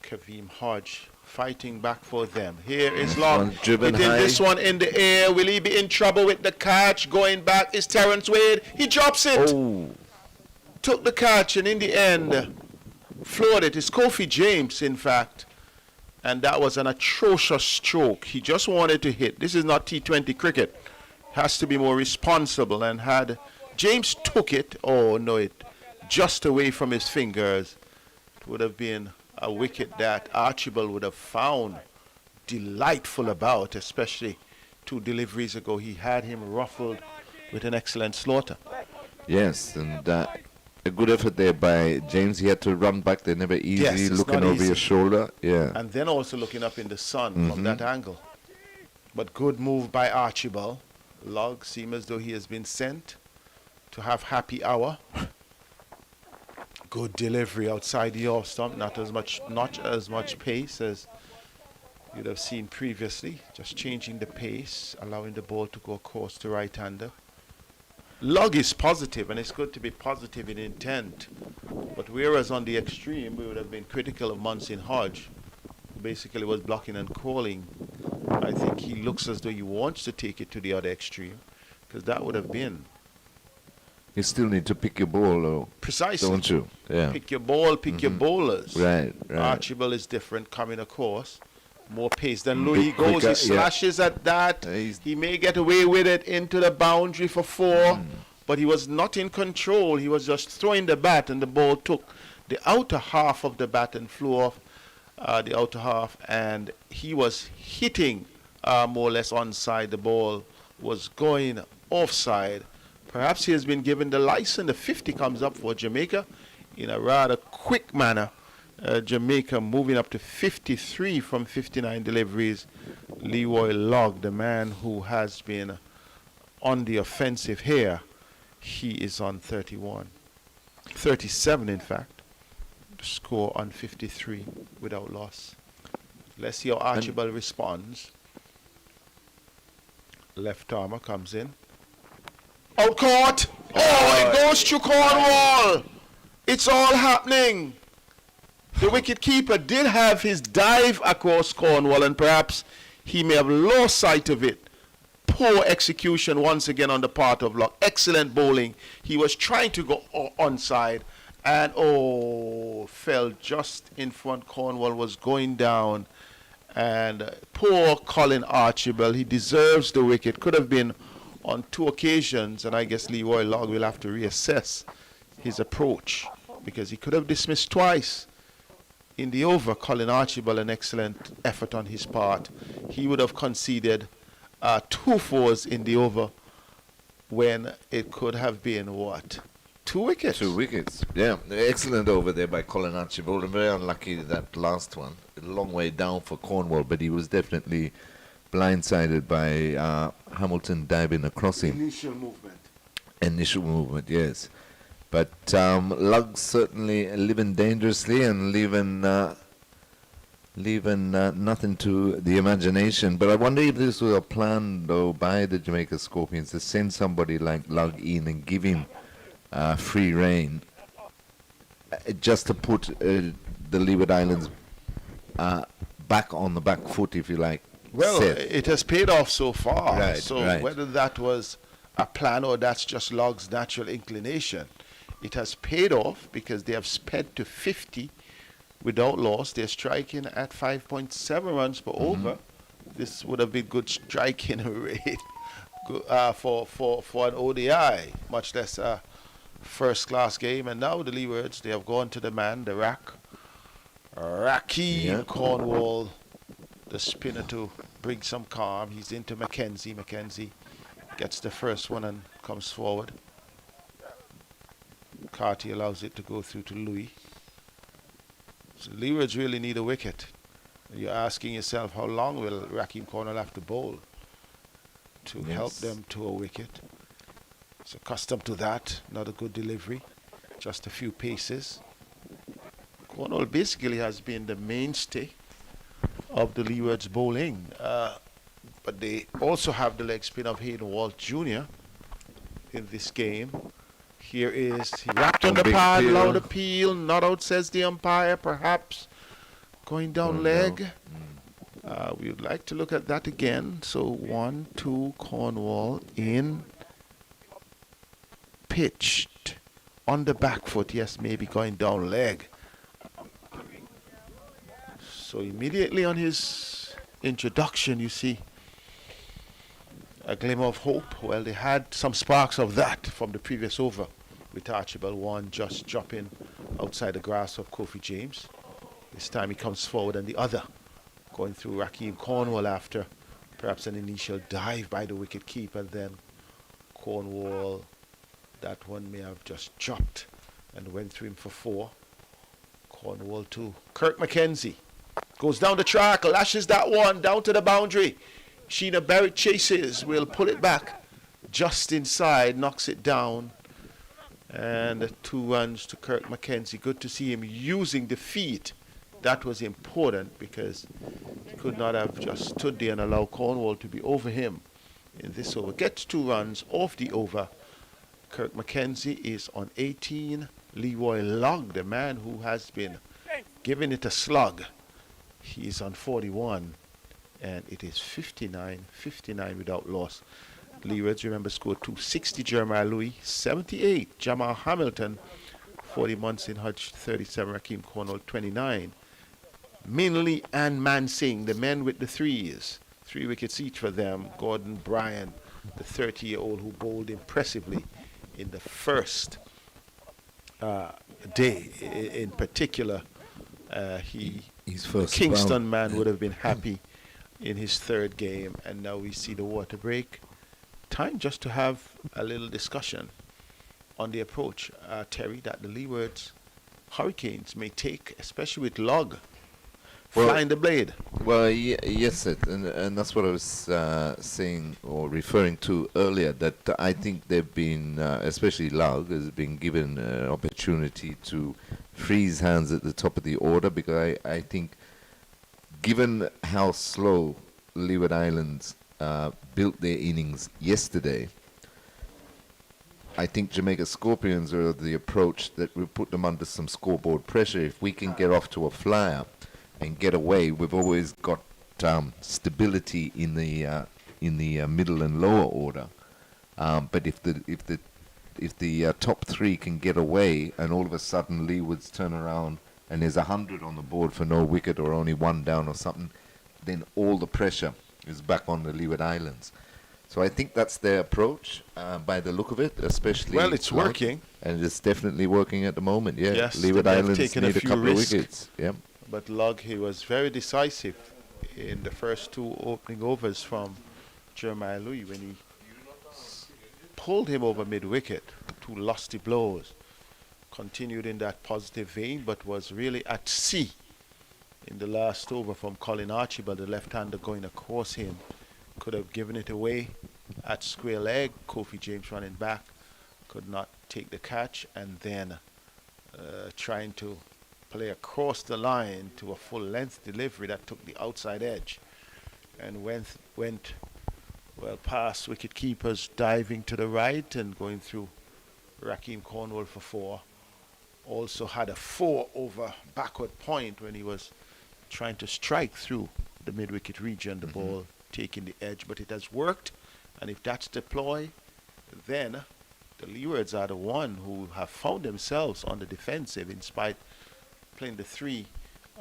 Kaveem Hodge fighting back for them. Here is Long. Hitting this one in the air. Will he be in trouble with the catch? Going back is Terrence Wade. He drops it. Took the catch, and in the end floored it. It's Kofi James, in fact. And that was an atrocious stroke. He just wanted to hit. This is not T20 cricket. Has to be more responsible. And had James took it, it just away from his fingers, it would have been a wicket that Archibald would have found delightful about, especially 2 deliveries ago. He had him ruffled with an excellent slaughter. Yes, and a good effort there by James. He had to run back there, never easy, Yes, looking over your shoulder. Yeah. And then also looking up in the sun from that angle. But good move by Archibald. Log seems as though he has been sent to have happy hour. Good delivery outside the off stump, not as much pace as you'd have seen previously. Just changing the pace, allowing the ball to go course to right-hander. Log is positive, and it's good to be positive in intent. But whereas on the extreme, we would have been critical of Monson Hodge, who basically was blocking and calling. I think he looks as though he wants to take it to the other extreme, because that would have been. You still need to pick your ball, though. Precisely. Don't you? Yeah. Pick your ball, pick your bowlers. Right. Archibald is different, coming across. More pace than Louis. He goes, he slashes at that. He may get away with it into the boundary for 4, but he was not in control. He was just throwing the bat, and the ball took the outer half of the bat and flew off the outer half, and he was hitting more or less onside. The ball was going offside. Perhaps he has been given the license. The 50 comes up for Jamaica in a rather quick manner. Jamaica moving up to 53 from 59 deliveries. Leroy Logg, the man who has been on the offensive here, he is on 37 in fact. Score on 53 without loss. Let's see how Archibald responds. Left armer comes in. Out court! Oh, it goes to Cornwall! It's all happening. The wicket keeper did have his dive across Cornwall, and perhaps he may have lost sight of it. Poor execution once again on the part of Locke. Excellent bowling. He was trying to go onside, and fell just in front. Cornwall was going down, and poor Colin Archibald. He deserves the wicket. Could have been on 2 occasions, and I guess Leroy Logg will have to reassess his approach, because he could have dismissed twice in the over. Colin Archibald, an excellent effort on his part. He would have conceded 2 fours in the over when it could have been what? 2 wickets. 2 wickets. Yeah, excellent over there by Colin Archibald. And very unlucky that last one. A long way down for Cornwall, but he was definitely blindsided by Hamilton diving across him. Initial movement, yes. But Lugg certainly living dangerously and leaving nothing to the imagination. But I wonder if this was a plan, though, by the Jamaica Scorpions to send somebody like Lugg in and give him free rein, just to put the Leeward Islands back on the back foot, if you like. Well, set. it has paid off so far. Right, so right. whether that was a plan or that's just Lugg's natural inclination, it has paid off because they have sped to 50 without loss. They're striking at 5.7 runs per over. This would have been good striking rate for an ODI, much less a first-class game. And now the Leewards, they have gone to the man, the Raheem Cornwall, the spinner, to bring some calm. He's into Mackenzie. Mackenzie gets the first one and comes forward. Carty allows it to go through to Louis. So Leewards really need a wicket. You're asking yourself, how long will Raheem Cornwall have to bowl to help them to a wicket? He's accustomed to that. Not a good delivery. Just a few paces. Cornwall basically has been the mainstay of the Leewards bowling. But they also have the leg spin of Hayden Walt Jr. in this game. Here is he wrapped on the pad, loud appeal, not out, says the umpire, perhaps going down leg. We would like to look at that again. So 1-2 Cornwall in, pitched on the back foot. Yes, maybe going down leg. So immediately on his introduction, you see a glimmer of hope. Well, they had some sparks of that from the previous over with Archibald, one just dropping outside the grasp of Kofi James. This time he comes forward, and the other going through Raheem Cornwall after perhaps an initial dive by the wicket keeper. Then Cornwall, that one may have just dropped and went through him for 4. Cornwall 2. Kirk Mackenzie goes down the track, lashes that one down to the boundary. Sheena Barrett chases, will pull it back just inside, knocks it down. And 2 runs to Kirk Mackenzie. Good to see him using the feet. That was important because he could not have just stood there and allowed Cornwall to be over him in this over. Gets 2 runs off the over. Kirk Mackenzie is on 18. Leroy Logg, the man who has been giving it a slug, he's on 41. And it is 59 without loss. Leewards, remember, scored 260. Jeremiah Louis, 78. Jamal Hamilton, 40 months in Hutch, 37. Raheem Cornwall, 29. Minley and Mansing, the men with the 3s. 3 wickets each for them. Gordon Bryan, the 30-year-old who bowled impressively in the first day, in particular His the first Kingston bout. man would have been happy in his third game, and now we see the water break. Time just to have a little discussion on the approach, Terry, that the Leewards Hurricanes may take, especially with Log Well, flying the blade. Well, yes, and that's what I was saying or referring to earlier. That I think they've been, especially Lug, has been given an opportunity to freeze hands at the top of the order, because I think, given how slow Leeward Islands built their innings yesterday, I think Jamaica Scorpions are the approach that will put them under some scoreboard pressure. If we can get off to a flyer and get away, we've always got stability in the middle and lower order. But if the top three can get away, and all of a sudden Leewards turn around and there's 100 on the board for no wicket or only one down or something, then all the pressure is back on the Leeward Islands. So I think that's their approach, by the look of it, especially. Well, it's working. And it's definitely working at the moment, yeah. Yes, Leeward they've Islands taken need a a few couple risks. of wickets. Yeah. But Lug, he was very decisive in the first two opening overs from Jeremiah Louis when he pulled him over mid-wicket. Two lusty blows. Continued in that positive vein, but was really at sea in the last over from Colin Archibald, the left-hander going across him. Could have given it away at square leg. Kofi James running back could not take the catch, and then trying to play across the line to a full-length delivery that took the outside edge and went well past wicket keepers, diving to the right and going through Rakeem Cornwall for 4. Also had a 4 over backward point when he was trying to strike through the mid-wicket region, the ball taking the edge, but it has worked. And if that's the ploy, then the Leewards are the one who have found themselves on the defensive. In spite playing the 3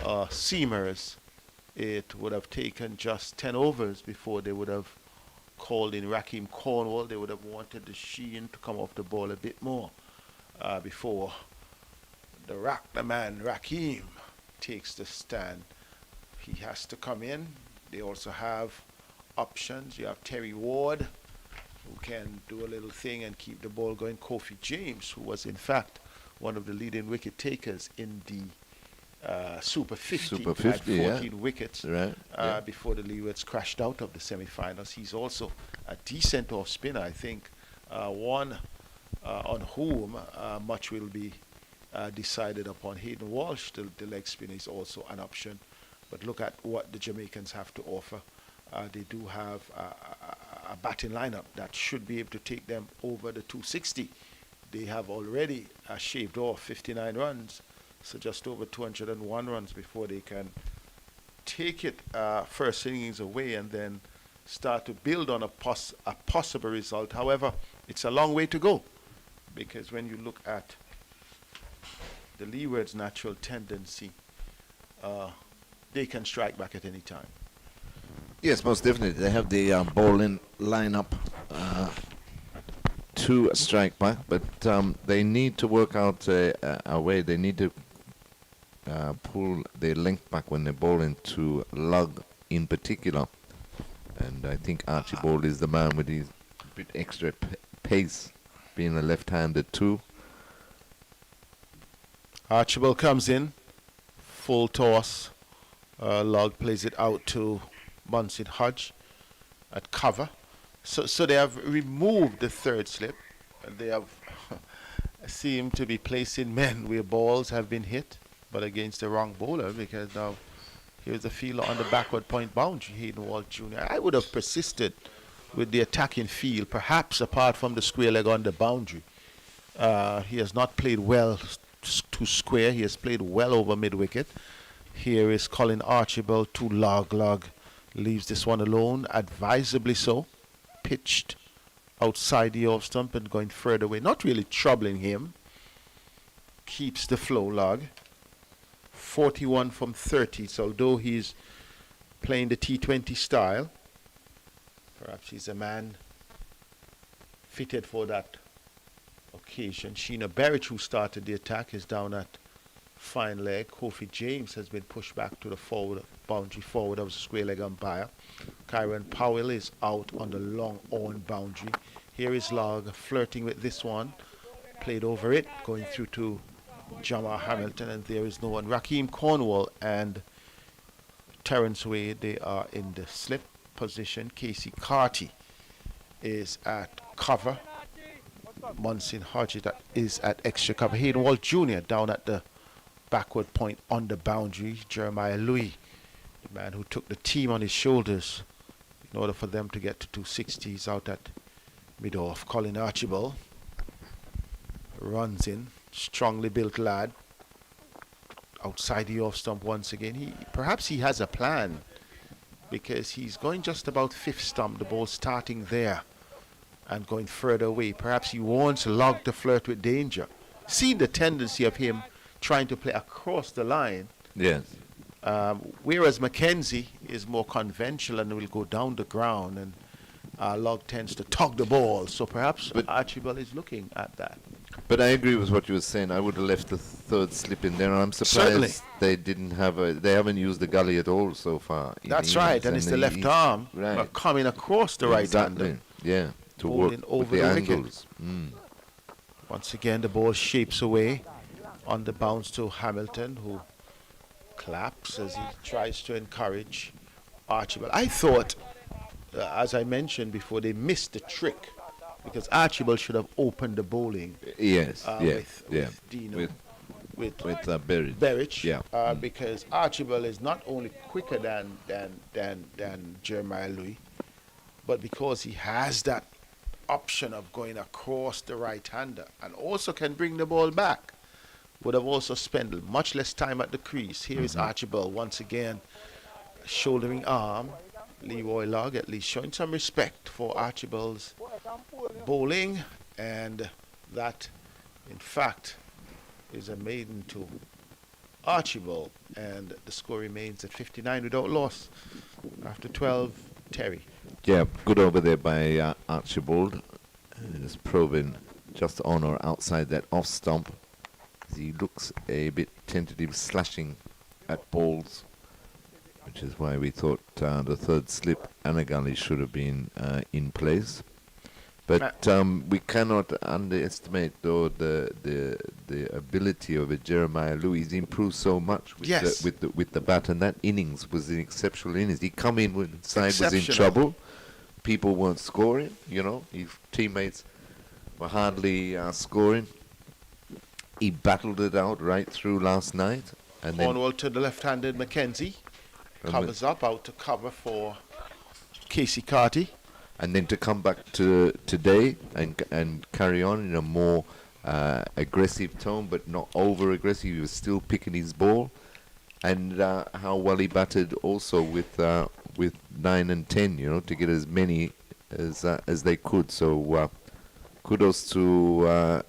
seamers, it would have taken just 10 overs before they would have called in Rakeem Cornwall. They would have wanted the Sheen to come off the ball a bit more before the man Rakeem takes the stand. He has to come in. They also have options. You have Terry Ward, who can do a little thing and keep the ball going. Kofi James, who was in fact one of the leading wicket takers in the Super 50, Super had 50, 14 wickets Right. Yeah. before the Leewards crashed out of the semi-finals. He's also a decent off spinner, I think. One on whom much will be decided upon. Hayden Walsh, the leg spinner, is also an option. But look at what the Jamaicans have to offer. They do have a batting lineup that should be able to take them over the 260. They have already shaved off 59 runs, so just over 201 runs before they can take it first innings away and then start to build on a possible result. However, it's a long way to go, because when you look at the Leeward's natural tendency, they can strike back at any time. Yes, most definitely. They have the bowling lineup to strike back, but they need to work out a way. They need to pull their length back when they're bowling to Lug in particular. And I think Archibald is the man with his bit extra pace, being a left-handed too. Archibald comes in, full toss. Lug plays it out to Munson Hodge at cover. So they have removed the third slip, and they have seemed to be placing men where balls have been hit, but against the wrong bowler, because now here's the fielder on the backward point boundary, Hayden Walt Jr. I would have persisted with the attacking field, perhaps apart from the square leg on the boundary. He has not played well to square. He has played well over mid-wicket. Here is Colin Archibald to Lug. Leaves this one alone, advisably so. Pitched outside the off stump and going further away. Not really troubling him. Keeps the flow, Lug. 41 from 30. So although he's playing the T20 style, perhaps he's a man fitted for that occasion. Sheena Berridge, who started the attack, is down at fine leg. Kofi James has been pushed back to the forward boundary forward of the square leg umpire. Kyron Powell is out on the long on boundary. Here is Log flirting with this one. Played over it, going through to Jamal Hamilton, and there is no one. Raheem Cornwall and Terrence Wade, they are in the slip position. Casey Carty is at cover. Munson Hodge is at extra cover. Hayden Wall Jr. down at the backward point on the boundary. Jeremiah Louis, the man who took the team on his shoulders in order for them to get to 260, he's out at mid-off. Colin Archibald runs in, strongly built lad, outside the off stump once again. Perhaps he has a plan, because he's going just about fifth stump, the ball starting there and going further away. Perhaps he wants Log to flirt with danger. Seen the tendency of him trying to play across the line. Yes. Whereas Mackenzie is more conventional and will go down the ground, and Log tends to tug the ball. So perhaps Archibald is looking at that. But I agree with what you were saying. I would have left the third slip in there. I'm surprised Certainly. they didn't have they haven't used the gully at all so far. That's right, and it's the left arm coming across the right hand. Yeah, to Bowling work over with the wicket. angles. Once again, the ball shapes away on the bounce to Hamilton, who claps as he tries to encourage Archibald. I thought, as I mentioned before, they missed the trick, because Archibald should have opened the bowling. Yes, with Dino, with Berridge. Yeah. Because Archibald is not only quicker than Jeremiah Louis, but because he has that option of going across the right-hander and also can bring the ball back, would have also spent much less time at the crease. Here is Archibald once again, shouldering arm. Leroy Log at least showing some respect for Archibald's bowling, and that in fact is a maiden to Archibald, and the score remains at 59 without loss after 12. Terry. Yeah, good over there by Archibald. Just probing just on or outside that off stump. He looks a bit tentative, slashing at balls, which is why we thought the third slip and a gully should have been in place. But we cannot underestimate, though, the ability of it. Jeremiah Louis. He's improved so much with the bat, and that innings was an exceptional innings. He come in when the side was in trouble. People weren't scoring, his teammates were hardly scoring. He battled it out right through last night. And Cornwall to the left-handed Mackenzie. Covers up, out to cover for Casey Carty. And then to come back to today and carry on in a more aggressive tone, but not over-aggressive. He was still picking his ball. And how well he batted also with 9 and 10, to get as many as they could. So kudos to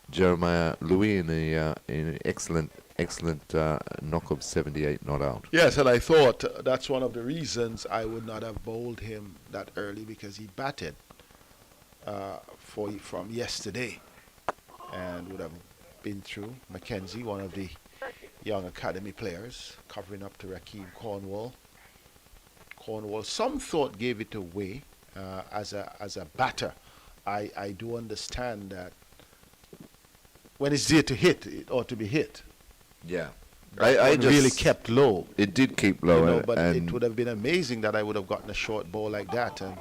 Jeremiah Louis in an excellent knock of 78 not out. Yes, and I thought that's one of the reasons I would not have bowled him that early, because he batted from yesterday and would have been through Mackenzie, one of the young academy players, covering up to Raheem Cornwall. Some thought gave it away as a batter. I do understand that when it's there to hit, it ought to be hit. Yeah. I just really kept low. It did keep low. But it would have been amazing that I would have gotten a short ball like that and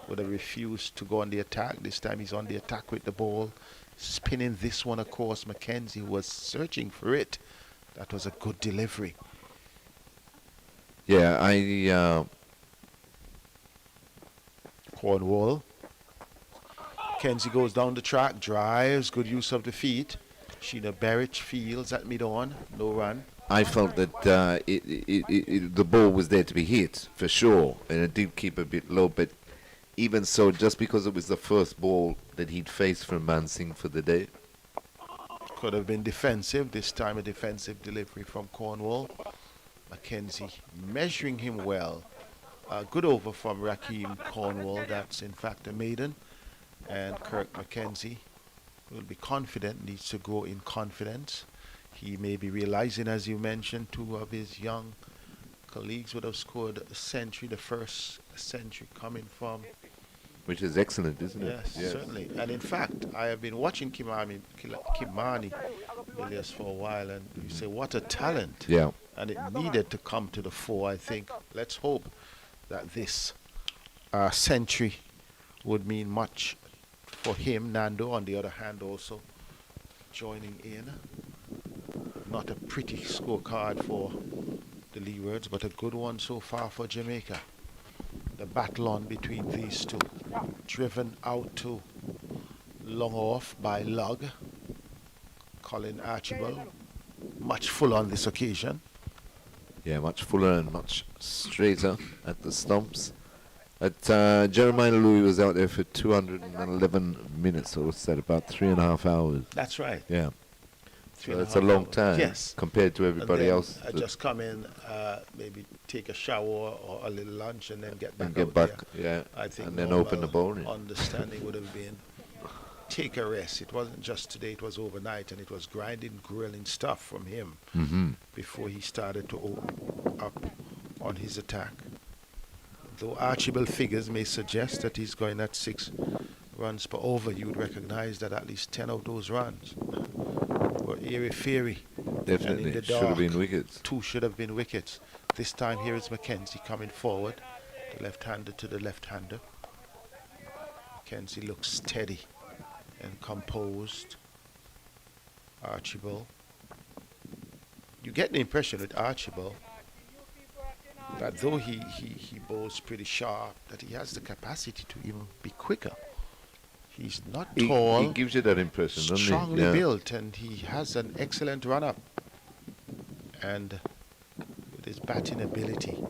would have refused to go on the attack. This time he's on the attack with the ball, spinning this one across. Mackenzie was searching for it. That was a good delivery. Yeah, Cornwall. Mackenzie goes down the track, drives, good use of the feet. Sheena Berridge fields at mid-on, no run. I felt that the ball was there to be hit, for sure, and it did keep a bit low, but even so, just because it was the first ball that he'd faced from Mansingh for the day. Could have been defensive, this time a defensive delivery from Cornwall. Mackenzie measuring him well. Good over from Raheem Cornwall, that's in fact a maiden. And Kirk Mackenzie will be confident, needs to grow in confidence. He may be realizing, as you mentioned, two of his young colleagues would have scored a century, the first century coming from. Which is excellent, isn't Yes, it? certainly. And in fact, I have been watching Kimani Villiers for a while, and you say, what a talent. Yeah. And it needed to come to the fore, I think. Let's hope that this century would mean much for him. Nando, on the other hand, also joining in. Not a pretty scorecard for the Leewards, but a good one so far for Jamaica. The battle on between these two. Driven out to long off by Lug. Colin Archibald. Much fuller on this occasion. Yeah, much fuller and much straighter at the stumps. Jeremiah Louis was out there for 211 minutes, so it's at about 3.5 hours. That's right. Yeah. Three So and a that's a half long hours. time Yes. compared to everybody else. I just come in, maybe take a shower or a little lunch, and then get back. And get out back, there. yeah. I think And then normal open the bowl. Yeah. understanding would have been take a rest. It wasn't just today; it was overnight, and it was grinding, grilling stuff from him before he started to open up on his attack. Though Archibald figures may suggest that he's going at 6 runs per over, you would recognize that at least 10 of those runs were airy-fairy. Definitely. And in the Should have dark. been wickets. 2 should have been wickets. This time here is Mackenzie coming forward, the left-hander to the left-hander. Mackenzie looks steady and composed. Archibald. You get the impression with Archibald that though he bowls pretty sharp, that he has the capacity to even be quicker. He's not tall. He gives you that impression, doesn't he? Strongly Yeah. built, and he has an excellent run-up. And with his batting ability,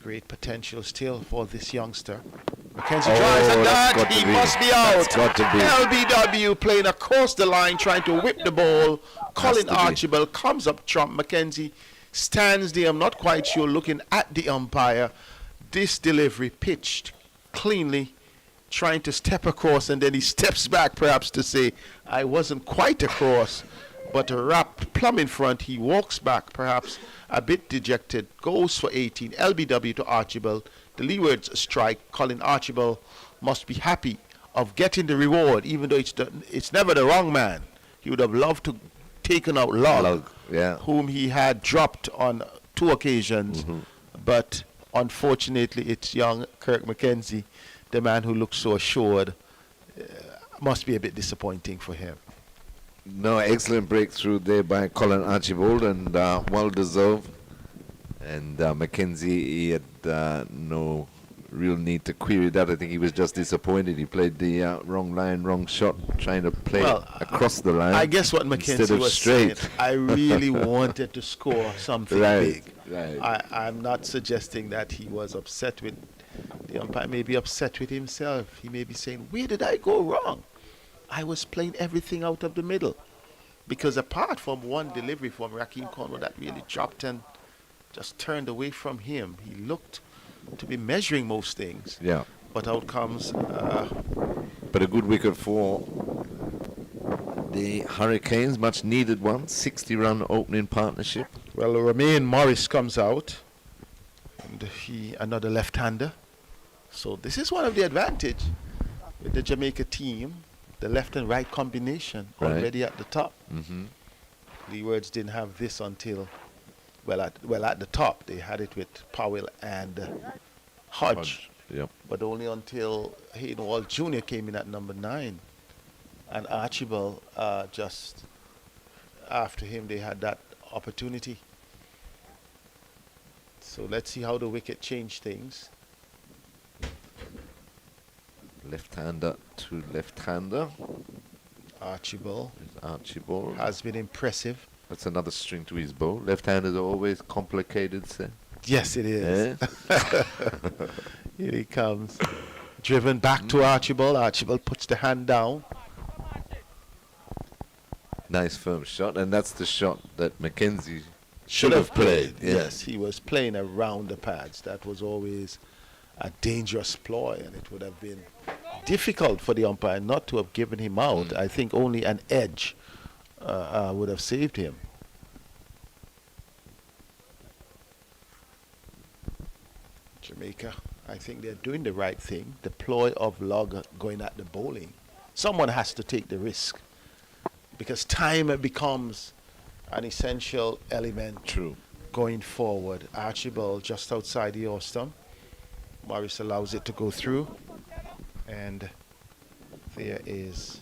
great potential still for this youngster. Mackenzie drives and that's got that, he to be. must be That's out. got to be. LBW playing across the line, trying to whip the ball. Colin to be. Archibald comes up trump. Mackenzie stands there, I'm not quite sure, looking at the umpire. This delivery pitched cleanly, trying to step across, and then he steps back perhaps to say, I wasn't quite across, but wrapped plumb in front. He walks back, perhaps a bit dejected, goes for 18. LBW to Archibald. The Leewards strike. Colin Archibald must be happy of getting the reward, even though it's never the wrong man. He would have loved to taken out Lug, yeah. whom he had dropped on 2 occasions, but unfortunately it's young Kirk Mackenzie, the man who looks so assured. Must be a bit disappointing for him. No, excellent breakthrough there by Colin Archibald, and well deserved. And Mackenzie, he had no real need to query that. I think he was just disappointed. He played the wrong line, wrong shot, trying to play across the line. I guess what Mackenzie instead of was straight. saying, I really wanted to score something Right, big. right. I'm not suggesting that he was upset with the umpire, may be upset with himself. He may be saying, where did I go wrong? I was playing everything out of the middle. Because apart from one delivery from Raheem Cornwall that really dropped and just turned away from him, he looked to be measuring most things. Yeah. But out comes... but a good wicket for the Hurricanes, much needed one, 60-run opening partnership. Well, Romain Morris comes out, and he another left-hander. So this is one of the advantage with the Jamaica team, the left and right combination already at the top. Leewards didn't have this until, at the top they had it with Powell and Hodge. Yep. But only until Hayden Wall Jr. came in at number 9. And Archibald, just after him, they had that opportunity. So let's see how the wicket changed things. Left-hander to left-hander. Archibald has been impressive. That's another string to his bow. Left-handers are always complicated, sir. Yes, it is. Eh? Here he comes. Driven back to Archibald. Archibald puts the hand down. Nice firm shot, and that's the shot that Mackenzie should have played. Yeah. Yes, he was playing around the pads. That was always a dangerous ploy, and it would have been difficult for the umpire not to have given him out. I think only an edge would have saved him. Jamaica, I think they're doing the right thing. The ploy of Log going at the bowling. Someone has to take the risk because time becomes an essential element. True. Going forward. Archibald just outside the off stump. Morris allows it to go through, and there is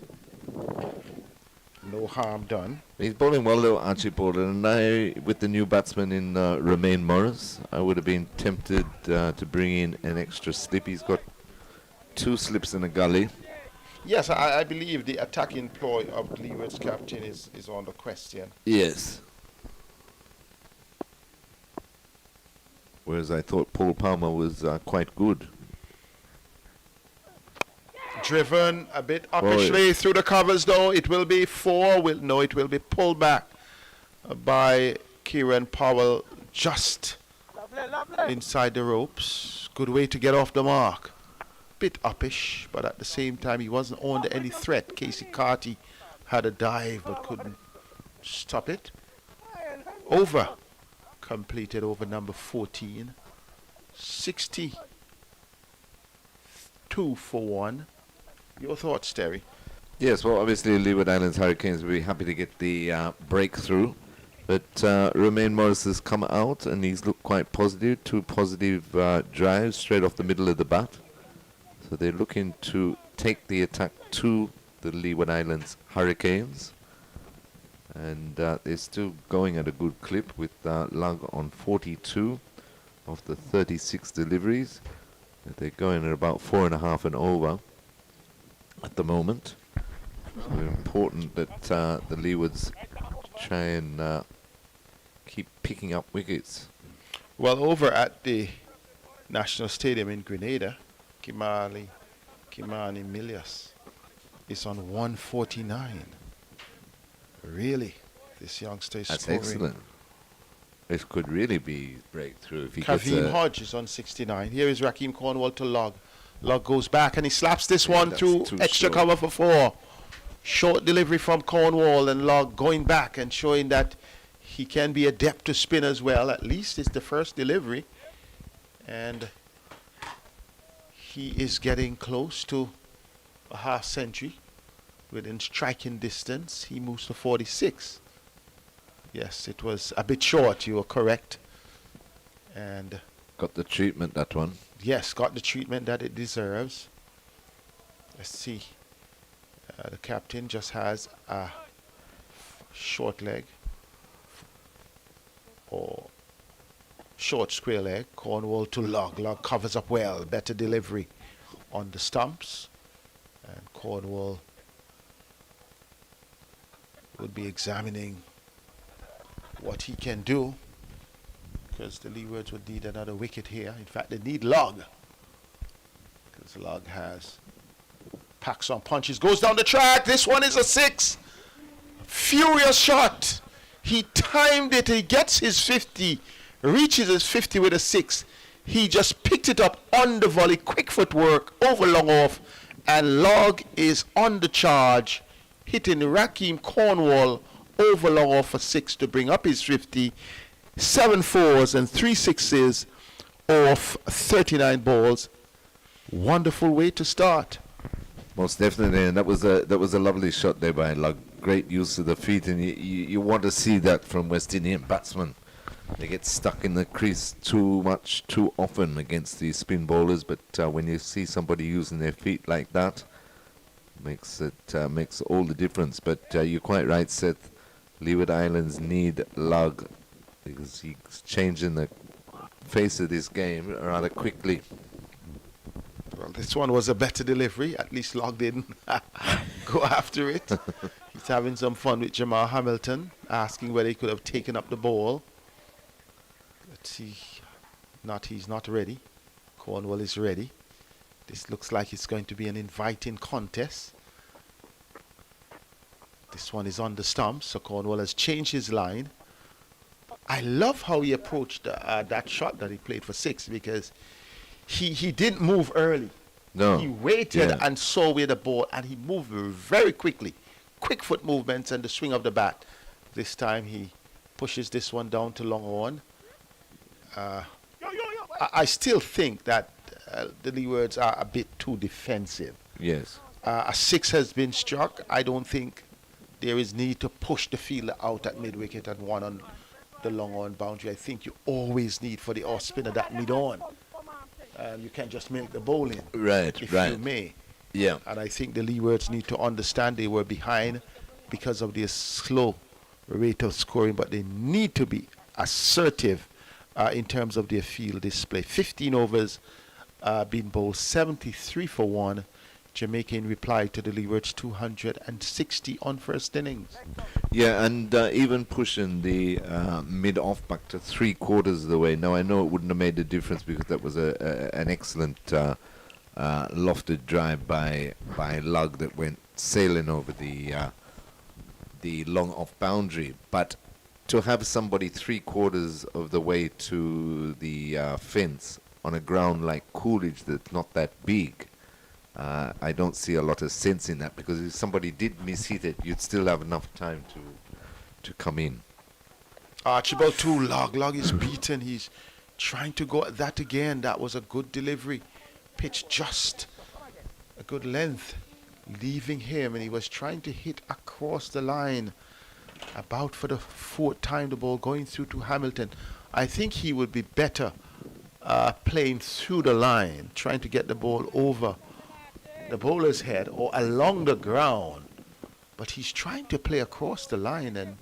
no harm done. He's bowling well though, Archibald, and I, with the new batsman in Romain Morris, I would have been tempted to bring in an extra slip. He's got 2 slips in a gully. Yes, I believe the attacking ploy of Leewards captain is on the question. Yes. Whereas I thought Paul Palmer was quite good. Driven a bit uppishly through the covers though. It will be 4. It will be pulled back by Kieran Powell just inside the ropes. Good way to get off the mark. Bit uppish, but at the same time he wasn't under any threat. Casey Carty had a dive but couldn't stop it. Over. Completed over number 14. 62 for 1. Your thoughts, Terry? Yes, well, obviously Leeward Islands Hurricanes will be happy to get the breakthrough. But Romain Morris has come out and he's looked quite positive. 2 positive drives straight off the middle of the bat. So they're looking to take the attack to the Leeward Islands Hurricanes. And they're still going at a good clip with Lug on 42 of the 36 deliveries. They're going at about 4.5 and over at the moment. So important that the Leewards try and keep picking up wickets. Well, over at the National Stadium in Grenada, Kimani Milias is on 149. Really, this youngster is That's scoring. excellent. This could really be breakthrough if he gets Kavim Hodge is on 69. Here is Raheem Cornwall to Log. Log goes back and he slaps this one through extra short. cover for 4. Short delivery from Cornwall, and Log going back and showing that he can be adept to spin as well. At least it's the first delivery. And he is getting close to a half century. Within striking distance, he moves to 46. Yes, it was a bit short, you are correct. And got the treatment, that one. yes, got the treatment that it deserves. Let's see. The captain just has a short leg or short square leg. Cornwall to Log. Log covers up well. Better delivery on the stumps. And Cornwall would be examining what he can do, because the Leewards would need another wicket here. In fact, they need Log, because Log has packs on punches, goes down the track. This one is a 6. Furious shot. He timed it. He gets his 50, reaches his 50 with a 6. He just picked it up on the volley, quick footwork, over long off, and Log is on the charge, hitting Raheem Cornwall over long off for 6 to bring up his 50. 7 4s and 3 6s off 39 balls. Wonderful way to start. Most definitely, and that was a lovely shot there by Lug. Great use of the feet, and you want to see that from West Indian batsmen. They get stuck in the crease too much, too often against these spin bowlers, but when you see somebody using their feet like that, makes all the difference. But you're quite right, Seth. Leeward Islands need Lug, because he's changing the face of this game rather quickly. Well, this one was a better delivery. At least Log didn't go after it. He's having some fun with Jamal Hamilton, asking whether he could have taken up the ball. Let's see. He's not ready. Cornwall is ready. This looks like it's going to be an inviting contest. This one is on the stumps, so Cornwall has changed his line. I love how he approached that shot that he played for 6, because he didn't move early. No. He waited and saw where the ball, and he moved very quickly. quick foot movements and the swing of the bat. This time he pushes this one down to long on. I still think that the Leewards are a bit too defensive. Yes. A 6 has been struck. I don't think there is need to push the fielder out at mid-wicket and one on the long on boundary. I think you always need for the off spinner that mid-on. You can't just milk the bowling. Right, if right. you may. Yeah. And I think the Leewards need to understand they were behind because of their slow rate of scoring, but they need to be assertive in terms of their field display. 15 overs been bowled, 73 for 1. Jamaica in reply to the Leewards 260 on first innings. Yeah, and even pushing the mid-off back to 3/4 of the way. Now, I know it wouldn't have made a difference because that was an excellent lofted drive by Lug that went sailing over the long off boundary. But to have somebody 3/4 of the way to the fence on a ground like Coolidge that's not that big, I don't see a lot of sense in that, because if somebody did mishit it, you'd still have enough time to come in. Archibald too, Log is beaten. He's trying to go at that again. That was a good delivery. Pitch just a good length, leaving him, and he was trying to hit across the line. About for the 4th time the ball going through to Hamilton. I think he would be better playing through the line, trying to get the ball over the bowler's head or along the ground, but he's trying to play across the line, and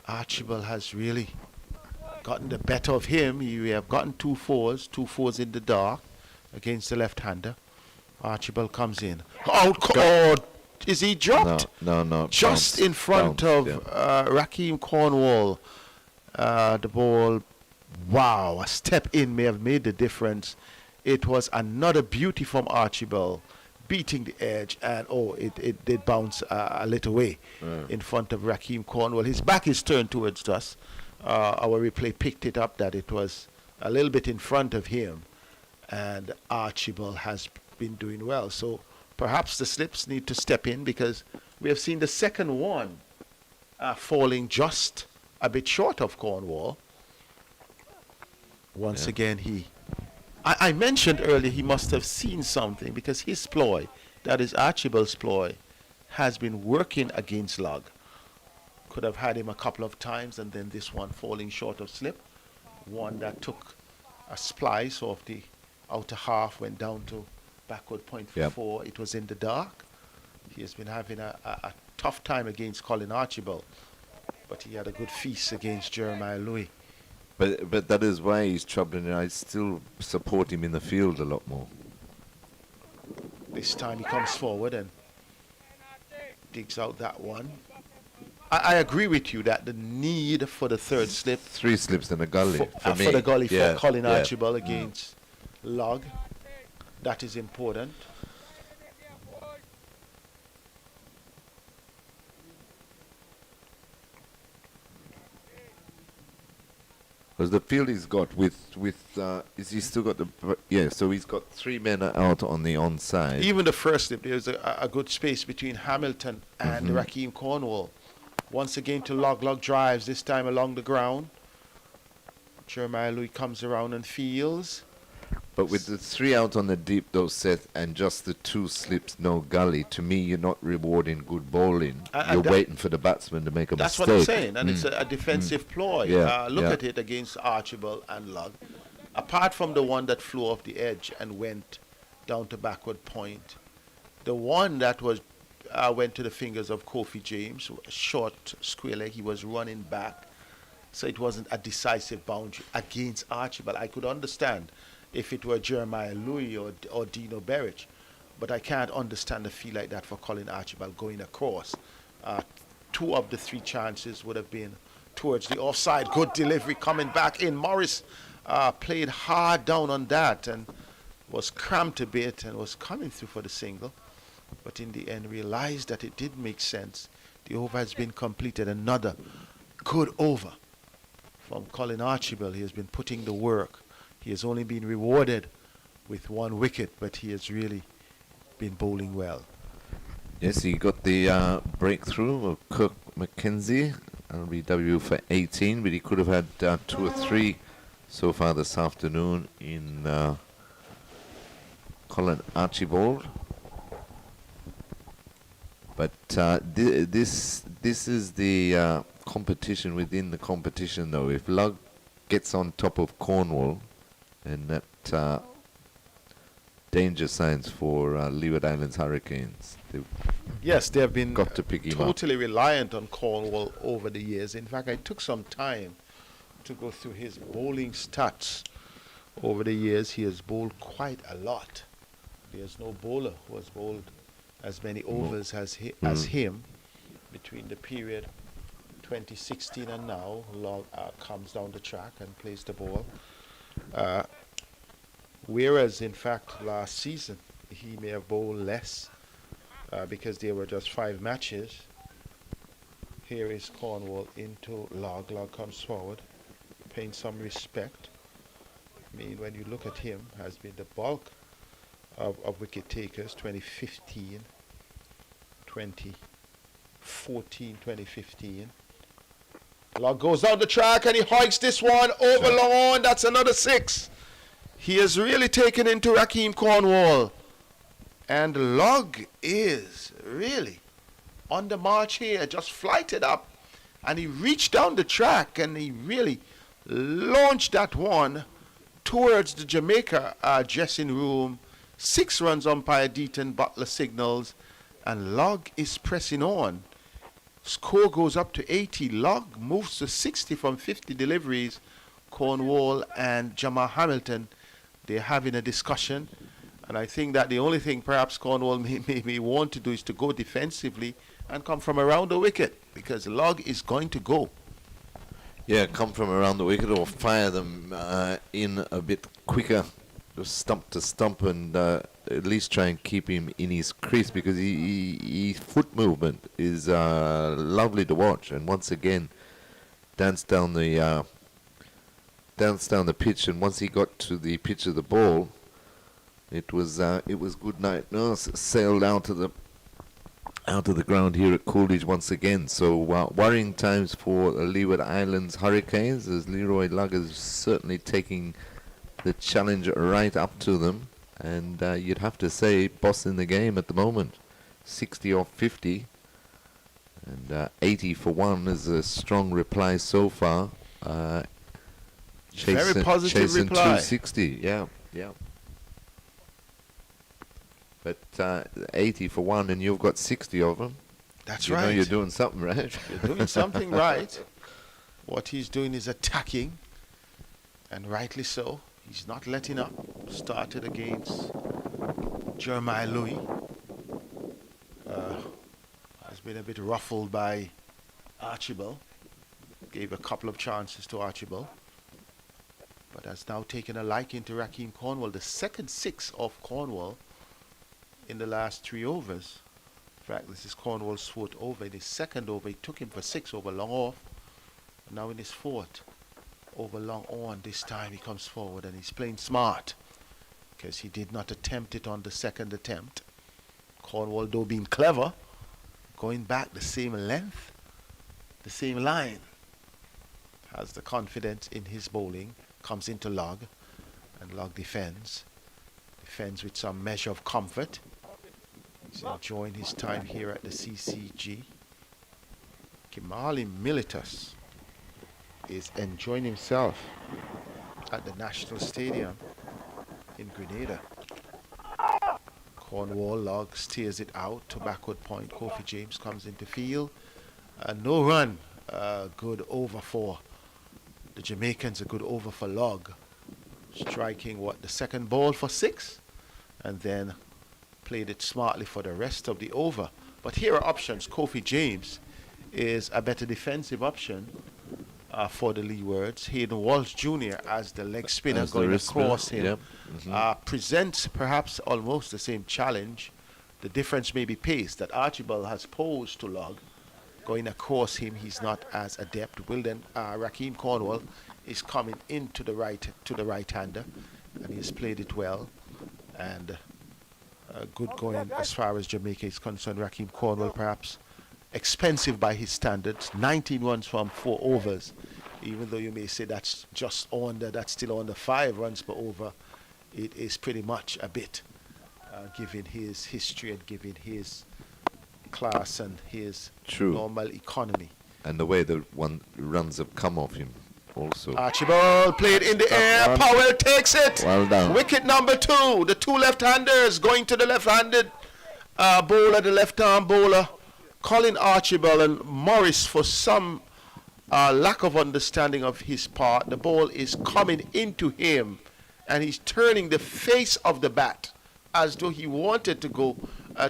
Archibald has really gotten the better of him. We have gotten 2 fours in the dark against the left-hander. Archibald comes in. Is he dropped? No. Just in front of Rakeem Cornwall. The ball, wow, a step in may have made the difference. It was another beauty from Archibald, beating the edge, and it did bounce a little way in front of Rakeem Cornwall. His back is turned towards us. Our replay picked it up that it was a little bit in front of him, and Archibald has been doing well. So perhaps the slips need to step in, because we have seen the second one falling just a bit short of Cornwall. Once again, I mentioned earlier he must have seen something, because his ploy, that is Archibald's ploy, has been working against Lug. Could have had him a couple of times, and then this one falling short of slip. One that took a splice off the outer half, went down to backward point for 4. It was in the dark. He has been having a tough time against Colin Archibald, but he had a good feast against Jeremiah Louis. But that is why he's troubling, and I still support him in the field a lot more. This time he comes forward and digs out that one. I agree with you that the need for the third slip, 3 slips in a gully for the gully for Colin Archibald against Lug, that is important. Because the field he's got is he still got so he's got 3 men out on the onside. Even the first slip, there's a good space between Hamilton and Rakeem Cornwall. Once again to Lug drives, this time along the ground. Jeremiah Louis comes around and fields. But with the 3 out on the deep, though, Seth, and just the 2 slips, no gully, to me, you're not rewarding good bowling. You're waiting for the batsman to make a mistake. That's what I'm saying, and it's a defensive ploy. Look at it against Archibald and Lug. Apart from the one that flew off the edge and went down to backward point, the one that was went to the fingers of Kofi James, short square leg, he was running back. So it wasn't a decisive boundary against Archibald. I could understand if it were Jeremiah Louis or Dino Berridge, but I can't understand a feel like that for Colin Archibald going across. 2 of the 3 chances would have been towards the offside. Good delivery coming back in. Morris played hard down on that and was cramped a bit and was coming through for the single, but in the end realized that it did make sense. The over has been completed. Another good over from Colin Archibald. He has been putting the work. He has only been rewarded with 1 wicket, but he has really been bowling well. Yes, he got the breakthrough of Kirk McKenzie, LBW for 18, but he could have had 2 or 3 so far this afternoon in Colin Archibald. But this is the competition within the competition, though. If Lug gets on top of Cornwall, and that danger signs for Leeward Islands Hurricanes. Yes, they have been got to pick him totally reliant on Cornwall over the years. In fact, I took some time to go through his bowling stats over the years. He has bowled quite a lot. There's no bowler who has bowled as many overs as him between the period 2016 and now. Log comes down the track and plays the ball. Whereas, in fact, last season, he may have bowled less because there were just 5 matches. Here is Cornwall into Log. Log comes forward, paying some respect. I mean, when you look at him, has been the bulk of wicket takers, 2015, 2014, 2015. Log goes down the track and he hoiks this one over long on. That's another 6. He has really taken into Raheem Cornwall. And Log is really on the march here, just flighted up. And he reached down the track and he really launched that one towards the Jamaica dressing room. 6 runs umpire Deaton Butler signals. And Log is pressing on. Score goes up to 80. Log moves to 60 from 50 deliveries. Cornwall and Jamal Hamilton, they're having a discussion. And I think that the only thing perhaps Cornwall may want to do is to go defensively and come from around the wicket, because Log is going to go. Yeah, come from around the wicket or fire them in a bit quicker, just stump to stump, and at least try and keep him in his crease, because his foot movement is lovely to watch. And once again, danced down the pitch, and once he got to the pitch of the ball, it was good night. No, sailed out of the ground here at Coolidge once again. So worrying times for the Leeward Islands Hurricanes, as Leroy Lugg is certainly taking the challenge right up to them, and you'd have to say boss in the game at the moment. 60 off 50, and 80 for 1 is a strong reply so far. Very positive chasing reply. 260, yeah. But 80 for 1, and you've got 60 of them. That's you right. know you're doing something right. You're doing something right. What he's doing is attacking, and rightly so. He's not letting up. Started against Jeremiah Louis. Has been a bit ruffled by Archibald. Gave a couple of chances to Archibald, but has now taken a liking to Raheem Cornwall. The second 6 of Cornwall in the last 3 overs. In fact, this is Cornwall's 4th over. In his 2nd over, he took him for 6 over long off. Now in his 4th over long on, this time he comes forward and he's playing smart, because he did not attempt it on the 2nd attempt. Cornwall, though being clever, going back the same length, the same line, has the confidence in his bowling, comes into Log, and Log defends with some measure of comfort. He's enjoying his time here at the CCG. Kimali Militus is enjoying himself at the National Stadium in Grenada. Cornwall, Log steers it out to backward point. Kofi James comes into field. No run. Good over for the Jamaicans, a good over for Log. Striking the 2nd ball for 6, and then played it smartly for the rest of the over. But here are options. Kofi James is a better defensive option for the Leewards. Hayden Walsh Jr. as the leg spinner As the going wrist across spinner, him. yep. Presents perhaps almost the same challenge. The difference may be pace that Archibald has posed to Log. Going across him, he's not as adept. Raheem Cornwall is coming into the right-hander, and he has played it well. And good going as far as Jamaica is concerned. Raheem Cornwall perhaps expensive by his standards. 19 runs from 4 overs. Even though you may say that's still under 5 runs per over, it is pretty much a bit, given his history and given his class and his normal economy. And the way the runs have come off him also. Archibald played in the air. Powell takes it. Well done. Wicket number 2. The 2 left-handers going to the left-handed bowler, the left-arm bowler, Colin Archibald, and Morris, for some lack of understanding of his part, the ball is coming into him and he's turning the face of the bat as though he wanted to go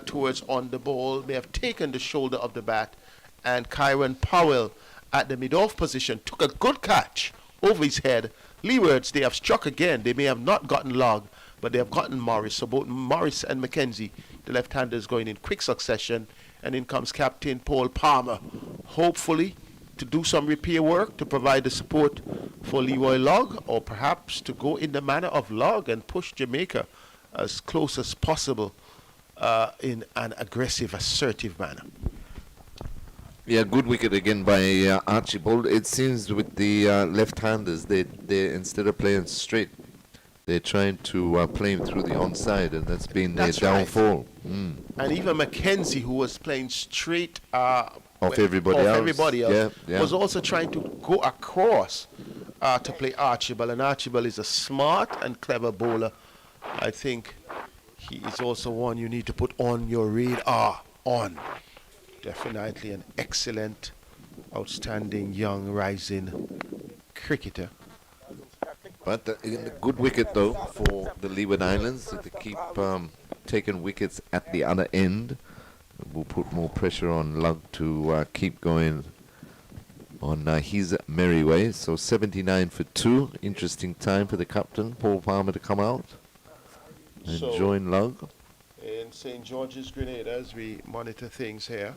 towards on the ball, may have taken the shoulder of the bat, and Kyron Powell at the mid-off position took a good catch over his head. Leewards, they have struck again. They may have not gotten Log, but they have gotten Morris. So both Morris and Mackenzie, the left-handers, going in quick succession. And in comes Captain Paul Palmer, hopefully to do some repair work, to provide the support for Leroy Log, or perhaps to go in the manner of Log and push Jamaica as close as possible in an aggressive, assertive manner. Yeah, good wicket again by Archibald. It seems with the left-handers, they instead of playing straight, they're trying to play him through the onside, and that's been their downfall. Right. And even Mackenzie, who was playing straight off everybody else, was also trying to go across to play Archibald. And Archibald is a smart and clever bowler. I think he is also one you need to put on your radar on. Definitely an excellent, outstanding, young, rising cricketer. But a good wicket, though, for the Leeward Islands. To keep taking wickets at the other end will put more pressure on Lug to keep going on his merry way. So 79 for 2. Interesting time for the captain, Paul Palmer, to come out and join Lug. In St. George's Grenadiers, we monitor things here.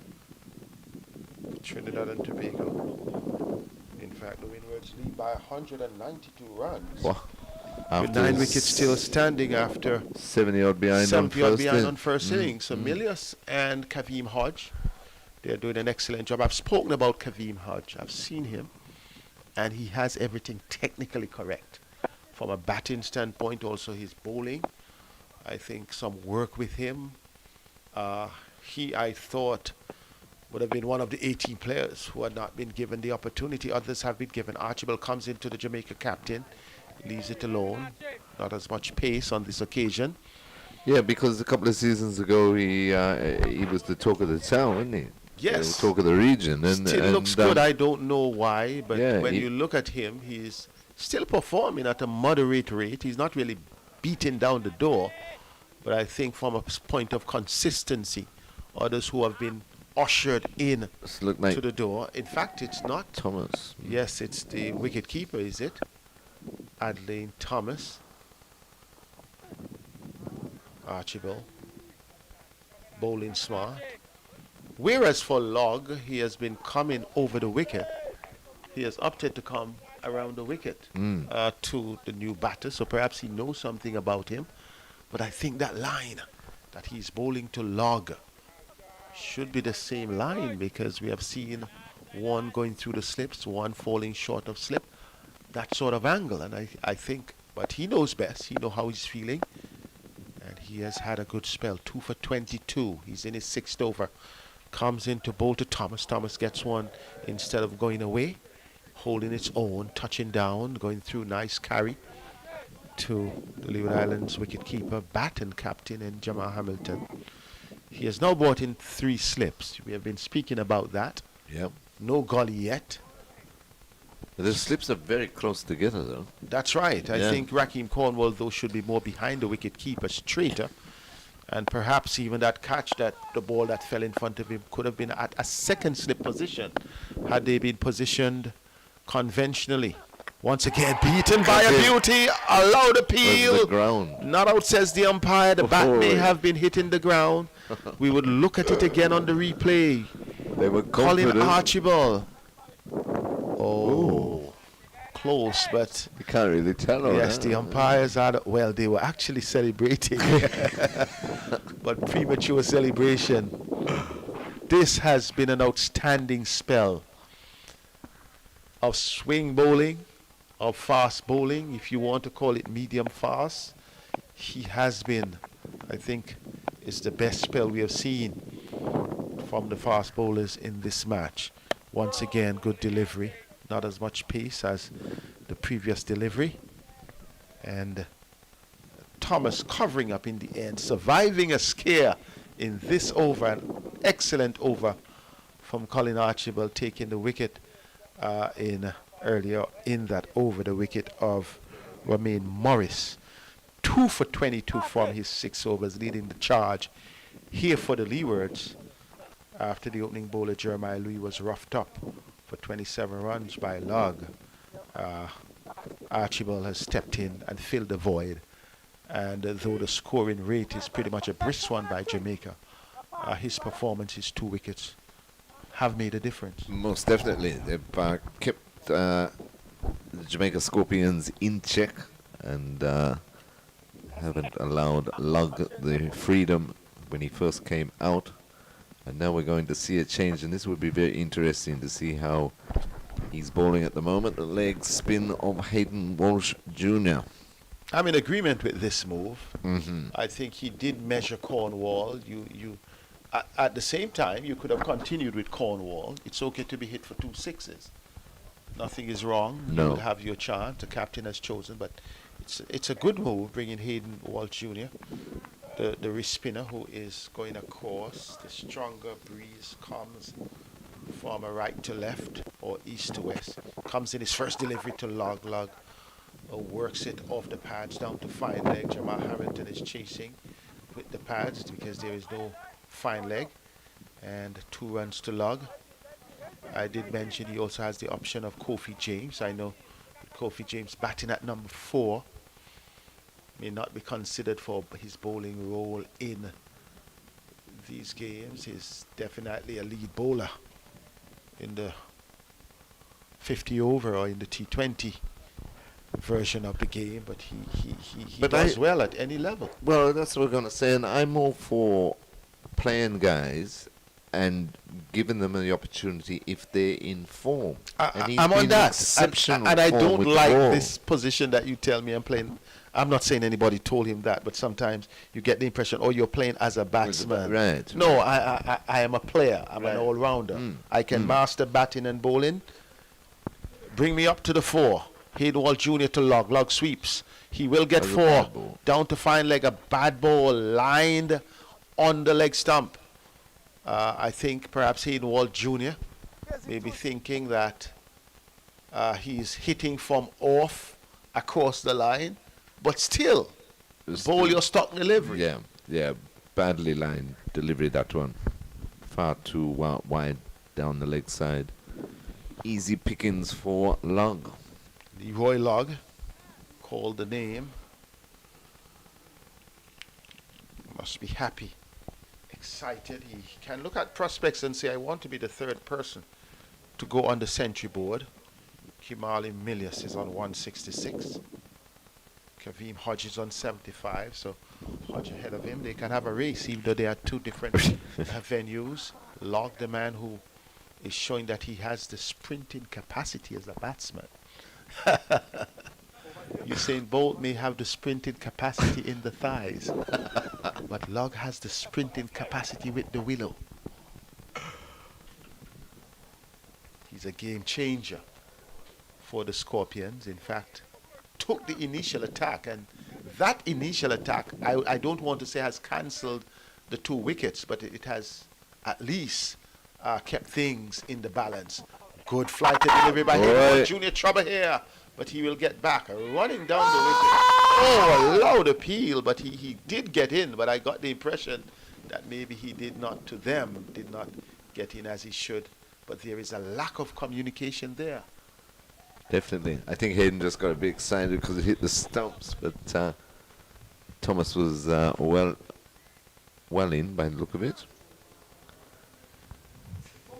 Trinidad and Tobago. In fact, the Windwards lead by 192 runs. Wow. With 9 wickets still standing after 70 odd behind on first innings. So Milius and Kaveem Hodge, they're doing an excellent job. I've spoken about Kaveem Hodge. I've seen him, and he has everything technically correct. From a batting standpoint, also his bowling. I think some work with him. I thought, would have been one of the 18 players who had not been given the opportunity. Others have been given. Archibald comes into the Jamaica captain, leaves it alone. Not as much pace on this occasion. Yeah, because a couple of seasons ago he was the talk of the town, wasn't he? Yes. The talk of the region. And still looks good. I don't know why, but yeah, when you look at him, he's still performing at a moderate rate. He's not really beating down the door. But I think from a point of consistency, others who have been ushered in to the door. In fact, it's not Thomas. Yes, it's the wicket keeper, is it? Adelaine Thomas. Archibald. Bowling smart. Whereas for Log, he has been coming over the wicket. He has opted to come around the wicket to the new batter. So perhaps he knows something about him. But I think that line that he's bowling to Log should be the same line, because we have seen one going through the slips, one falling short of slip, that sort of angle. And I think, but he knows best. He knows how he's feeling. And he has had a good spell. 2 for 22. He's in his 6th over. Comes in to bowl to Thomas. Thomas gets one instead of going away. Holding its own, touching down, going through, nice carry to the Leeward Islands wicketkeeper, baton captain, and Jamal Hamilton. He has now brought in 3 slips. We have been speaking about that. Yep. No gully yet. The slips are very close together, though. That's right. I think Raheem Cornwall, though, should be more behind the wicketkeeper, straighter. And perhaps even that catch, that the ball that fell in front of him, could have been at a 2nd slip position had they been positioned conventionally. Once again, beaten by a beauty, allowed appeal. The ground. Not out, says the umpire. The bat may have been hitting the ground. We would look at it again on the replay. They were Colin Archibald. Oh, close, but You can't really tell. yes, the umpires had, well, they were actually celebrating, but premature celebration. This has been an outstanding spell of swing bowling, of fast bowling, if you want to call it medium fast. He has been, I think, it's the best spell we have seen from the fast bowlers in this match. Once again, good delivery, not as much pace as the previous delivery. And Thomas covering up in the end, surviving a scare in this over, an excellent over from Colin Archibald, taking the wicket in earlier in that over, the wicket of Romain Morris. 2 for 22 from his 6 overs, leading the charge here for the Leewards after the opening bowler Jeremiah Louis was roughed up for 27 runs by Log. Archibald has stepped in and filled the void, and though the scoring rate is pretty much a brisk one by Jamaica, his performance, his 2 wickets, have made a difference. Most definitely. They've kept the Jamaica Scorpions in check and haven't allowed Lug the freedom when he first came out. And now we're going to see a change, and this would be very interesting to see how he's bowling at the moment. The leg spin of Hayden Walsh Jr. I'm in agreement with this move. Mm-hmm. I think he did measure Cornwall. At the same time, you could have continued with Cornwall. It's okay to be hit for 2 sixes. Nothing is wrong. No. You would have your chance. The captain has chosen, but it's a good move bringing Hayden Walsh Jr., the wrist spinner, who is going across. The stronger breeze comes from a right to left or east to west. Comes in his first delivery to Log. Works it off the pads down to fine leg. Jamal Harrington is chasing with the pads because there is no fine leg. And 2 runs to Log. I did mention he also has the option of Kofi James. I know Kofi James batting at number 4 may not be considered for his bowling role in these games. He's definitely a lead bowler in the 50 over or in the T20 version of the game, but he does well at any level. Well, that's what we're going to say, and I'm all for playing guys and giving them the opportunity if they're in form. I'm on that, and I don't like this position that you tell me I'm playing. I'm not saying anybody told him that, but sometimes you get the impression, oh, you're playing as a batsman. Right. No, I am a player. I'm an all-rounder. I can master batting and bowling. Bring me up to the 4. Hayden Walsh Jr. to Log. Log sweeps. He will get 4. Down to fine leg. A bad ball lined on the leg stump. I think perhaps Hayden Walsh Jr. may be thinking that he's hitting from off across the line. But still, bowl your stock delivery. Yeah, badly lined delivery, that one. Far too wide down the leg side. Easy pickings for Log. Leroy Log, called the name. Must be happy, excited. He can look at prospects and say, I want to be the 3rd person to go on the century board. Kimali Milius is on 166. Kaveem Hodge is on 75, so Hodge ahead of him. They can have a race, even though they are 2 different venues. Log, the man who is showing that he has the sprinting capacity as a batsman. Usain Bolt may have the sprinting capacity in the thighs, but Log has the sprinting capacity with the willow. He's a game changer for the Scorpions. In fact, took the initial attack, and that initial attack, I don't want to say has cancelled the 2 wickets, but it has at least kept things in the balance. Good flight and delivery by him. Junior trouble here, but he will get back. Running down the wicket. Oh, a loud appeal, but he did get in, but I got the impression that maybe he did not get in as he should. But there is a lack of communication there. Definitely. I think Hayden just got a bit excited because it hit the stumps, but Thomas was well in by the look of it.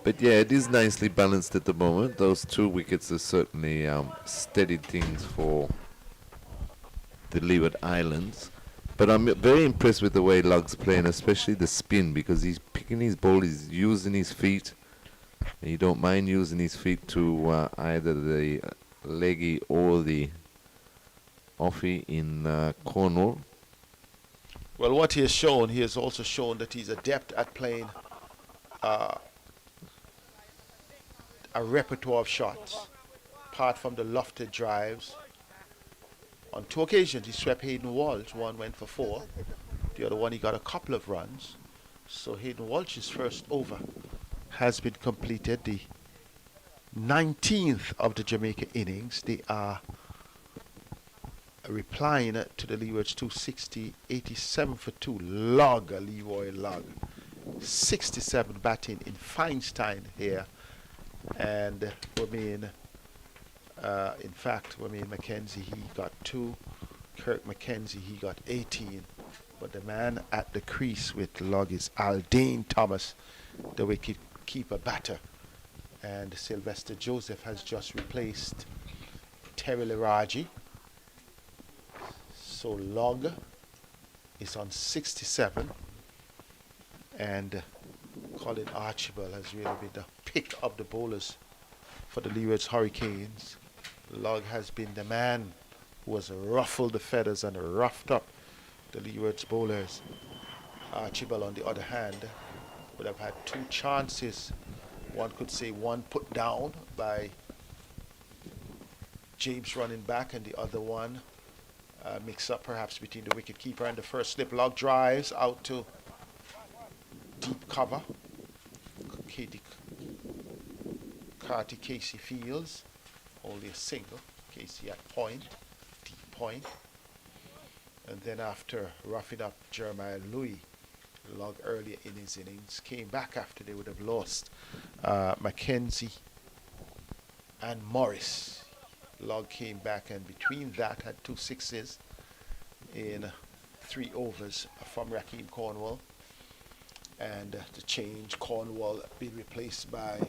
But yeah, it is nicely balanced at the moment. Those 2 wickets are certainly steady things for the Leeward Islands. But I'm very impressed with the way Lug's playing, especially the spin, because he's picking his ball, he's using his feet. And you don't mind using his feet to either the leggy or the offie in Cornwall. Well, what he has also shown that he's adept at playing a repertoire of shots, apart from the lofted drives. On 2 occasions, he swept Hayden Walsh. One went for 4. The other one, he got a couple of runs. So Hayden Walsh's first over has been completed. The 19th of the Jamaica innings. They are replying to the Leewards 260, 87 for 2. Leroy Log. 67 batting in Feinstein here. And in fact, Mackenzie, he got 2. Kirk Mackenzie, he got 18. But the man at the crease with Log is Aldane Thomas, the wicket keeper batter. And Sylvester Joseph has just replaced Terry Liraji. So Log is on 67. And Colin Archibald has really been the pick of the bowlers for the Leewards Hurricanes. Log has been the man who has ruffled the feathers and roughed up the Leewards bowlers. Archibald, on the other hand, would have had 2 chances. One could say one put down by James running back, and the other one mix up perhaps between the wicket keeper and the first slip. Log drives out to deep cover. Carty Casey Fields, only a single. Casey at point, deep point. And then after roughing up Jeremiah Louis, Log earlier in his innings, came back after they would have lost Mackenzie and Morris. Log came back, and between that had 2 sixes in 3 overs from Raheem Cornwall. And the change, Cornwall being replaced by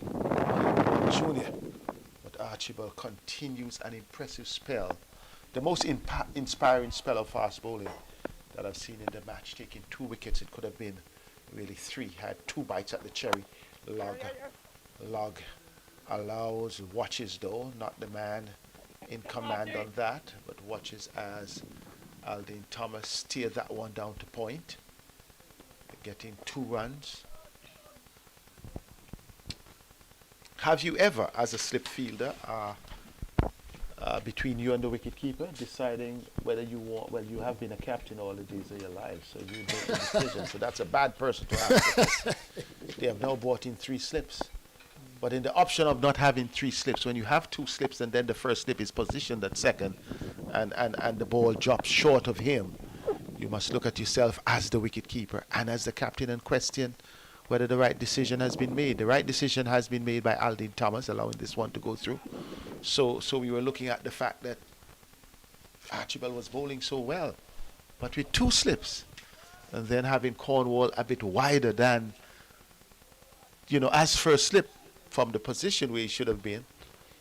Junior. But Archibald continues an impressive spell. The most inspiring spell of fast bowling that I've seen in the match, taking 2 wickets. It could have been really 3. Had 2 bites at the cherry. Log allows, watches though, not the man in command on that, but watches as Aldane Thomas steered that one down to point, getting 2 runs. Have you ever, as a slip fielder, between you and the wicket keeper, deciding whether you want, well, you have been a captain all the days of your life, so you make the decision. So that's a bad person to ask, because they have now brought in 3 slips. But in the option of not having 3 slips, when you have 2 slips and then the first slip is positioned at second, and the ball drops short of him, you must look at yourself as the wicket keeper and as the captain and question whether the right decision has been made. The right decision has been made by Aldane Thomas, allowing this one to go through. So we were looking at the fact that Archibald was bowling so well, but with 2 slips, and then having Cornwall a bit wider than, as first slip from the position where he should have been.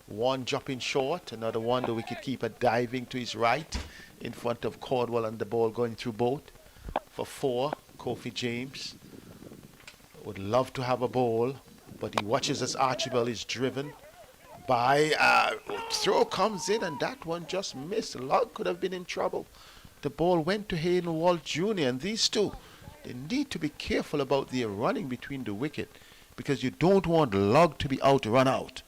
One dropping short, another one, the wicketkeeper diving to his right in front of Cornwall, and the ball going through both. For 4, Kofi James would love to have a ball, but he watches as Archibald is driven by throw comes in, and that one just missed. Log could have been in trouble. The ball went to Hayden Wall Jr., and these 2, they need to be careful about their running between the wicket, because you don't want Log to be out, run out.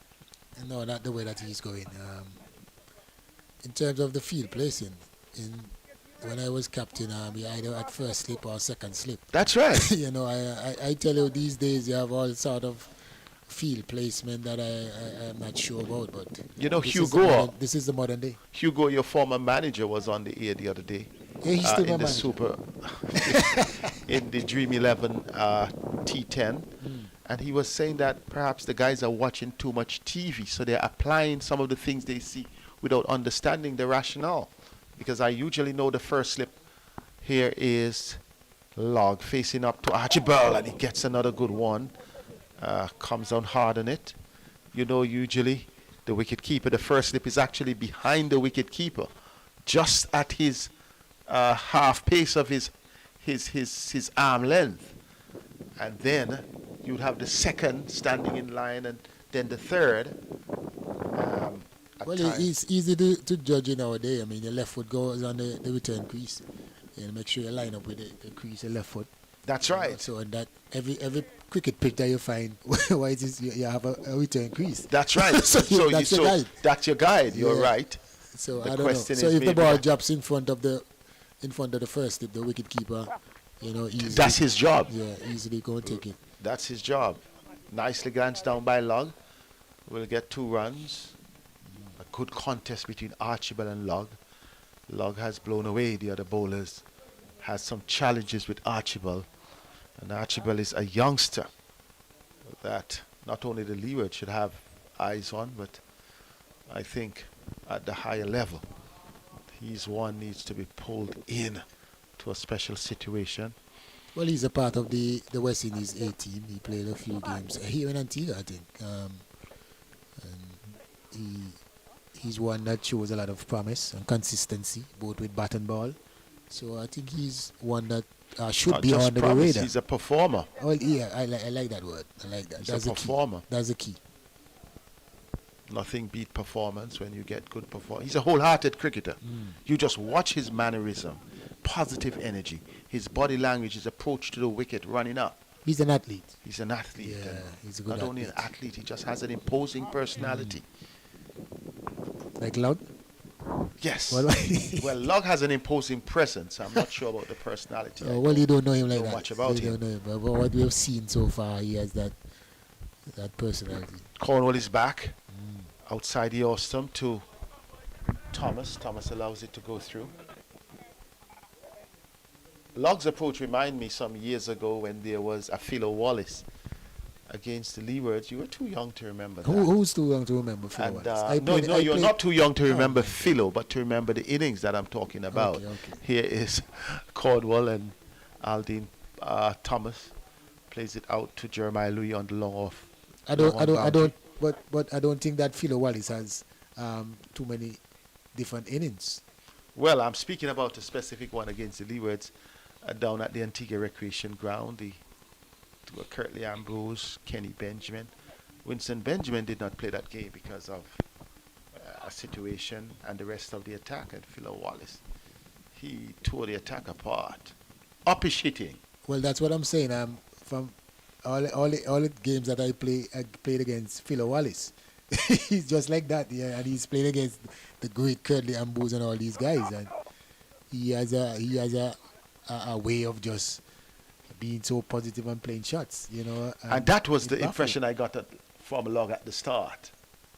No, not the way that he's going. In terms of the field placing, when I was captain, either at first slip or second slip. That's right. I tell you, these days you have all sort of field placement that I'm not sure about. But Hugo. This is the modern day. Hugo, your former manager, was on the air the other day. Yeah, he's still in the Super, in the Dream 11 T10. And he was saying that perhaps the guys are watching too much TV, so they're applying some of the things they see without understanding the rationale. Because I usually know the first slip here is Log facing up to Archibald, and he gets another good one. comes down hard on it. You know, usually the wicket keeper, the first slip is actually behind the wicket keeper, just at his half pace of his arm length. And then you'd have the second standing in line, and then the third. Well, it's easy to judge in our day. I mean, your left foot goes on the return crease. You make sure you line up with the crease, your left foot. That's right. So that every cricket pitch that you find, why is this, you have a return crease. That's right. That's your guide. That's your guide. You're right. So the I don't know. So if the ball drops in front of the first tip, the wicket keeper, easily, that's his job. Yeah, easily go and take it. That's his job. Nicely glanced down by Log. We'll get 2 runs. A good contest between Archibald and Log. Log has blown away the other bowlers. Has some challenges with Archibald. And Archibald is a youngster that not only the Leewards should have eyes on, but I think at the higher level, he's one needs to be pulled in to a special situation. Well, he's a part of the West Indies A team. He played a few games here in Antigua, I think. And he's one that shows a lot of promise and consistency, both with bat and ball. So I think he's one that should Not be just under promise, the radar. he's a performer. Well, yeah, I like that word. I like that. He's That's a performer. Key. That's the key. Nothing beat performance when you get good performance. He's a wholehearted cricketer. You just watch his mannerism, positive energy, his body language, his approach to the wicket, running up. He's an athlete. He's an athlete. Yeah, he's a good Not athlete. only an athlete, he just has an imposing personality. Like Log? Yes. Well, well, Log has an imposing presence. I'm not sure about the personality. well, you don't know him like know that. much about you him. don't know him. But what we have seen so far, he has that personality. Cornwall is back outside the off stump to Thomas. Thomas allows it to go through. Log's approach reminded me some years ago when there was a Philo Wallace against the Leewards. You were too young to remember that. Who's too young to remember Philo And, Wallace? no, you're not too young to remember okay. Philo, but to remember the innings that I'm talking about. Okay. Here is Cornwall, and Aldine Thomas plays it out to Jeremiah Louis on the long off. But I don't think that Philo Wallace has too many different innings. Well, I'm speaking about a specific one against the Leewards down at the Antigua Recreation Ground. To Curtly Ambrose, Kenny Benjamin. Winston Benjamin did not play that game because of a situation and the rest of the attack. And Philo Wallace, he tore the attack apart. Uppish hitting. Well, that's what I'm saying. From all the games that I played against Philo Wallace. He's just like that, yeah, and he's playing against the great Curtly Ambrose and all these guys, and he has a way of just being so positive and playing shots, And that was the impression I got from Log at the start.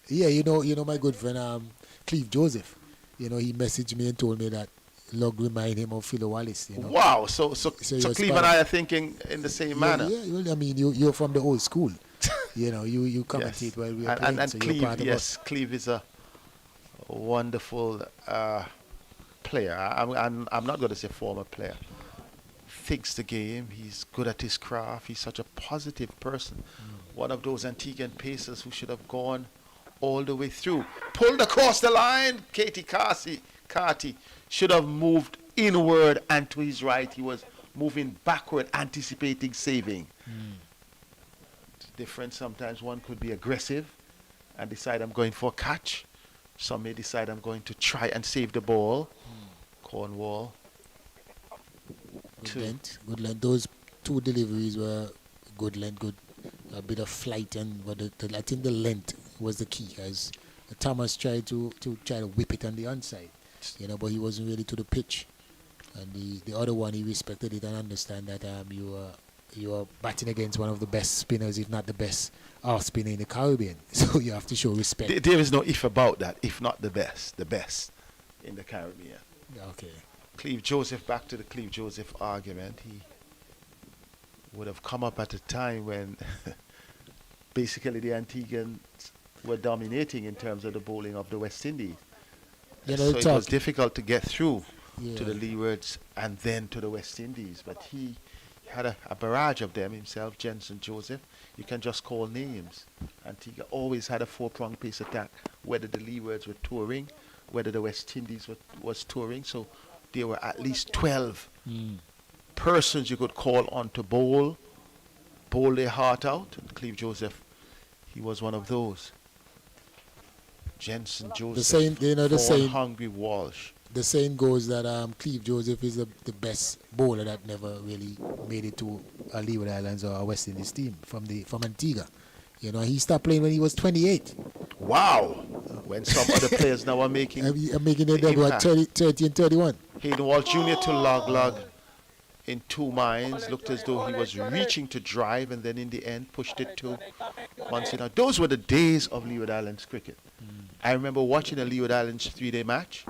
Yeah, you know my good friend Cleve Joseph. He messaged me and told me that Log remind him of Philo Wallace. Wow, so Cleve and I are thinking in the same manner. Yeah, well, I mean, you're from the old school. You commentate Yes. while we are playing. And so Cleve, you're part of yes, us. Cleve is a wonderful player. I'm not going to say former player. Thinks the game. He's good at his craft. He's such a positive person. One of those Antiguan pacers who should have gone all the way through. Pulled across the line. Carty should have moved inward and to his right. He was moving backward, anticipating saving. It's different. Sometimes one could be aggressive and decide I'm going for a catch. Some may decide I'm going to try and save the ball. Cornwall. Good length. Those two deliveries were good length, good a bit of flight, and I think the length was the key, as Thomas tried to whip it on the onside, but he wasn't really to the pitch. And the other one, he respected it and understand that you are batting against one of the best spinners, if not the best off spinner in the Caribbean. So you have to show respect. There is no if about that. If not the best in the Caribbean. Okay. Cleve Joseph, back to the Cleve Joseph argument. He would have come up at a time when basically the Antiguans were dominating in terms of the bowling of the West Indies. So it was difficult to get through to the Leewards and then to the West Indies. But he had a barrage of them himself, Jensen Joseph. You can just call names. Antigua always had a four-pronged pace attack, whether the Leewards were touring, whether the West Indies was touring. So there were at least 12 persons you could call on to bowl their heart out. And Cleve Joseph, he was one of those. Jensen Joseph, The same, you know, the Vaughan same. Hungry Walsh. The saying goes that Cleve Joseph is the best bowler that never really made it to a Leeward Islands or a West Indies team from Antigua. You know, he stopped playing when he was 28. Wow! When some other players now are making I'm making it debut at impact. 30 and 31. Hayden Walsh Jr. to log in 2 minds, looked as though he was reaching to drive and then in the end pushed it to once in out. Those were the days of Leeward Islands cricket. I remember watching a Leeward Islands 3-day match.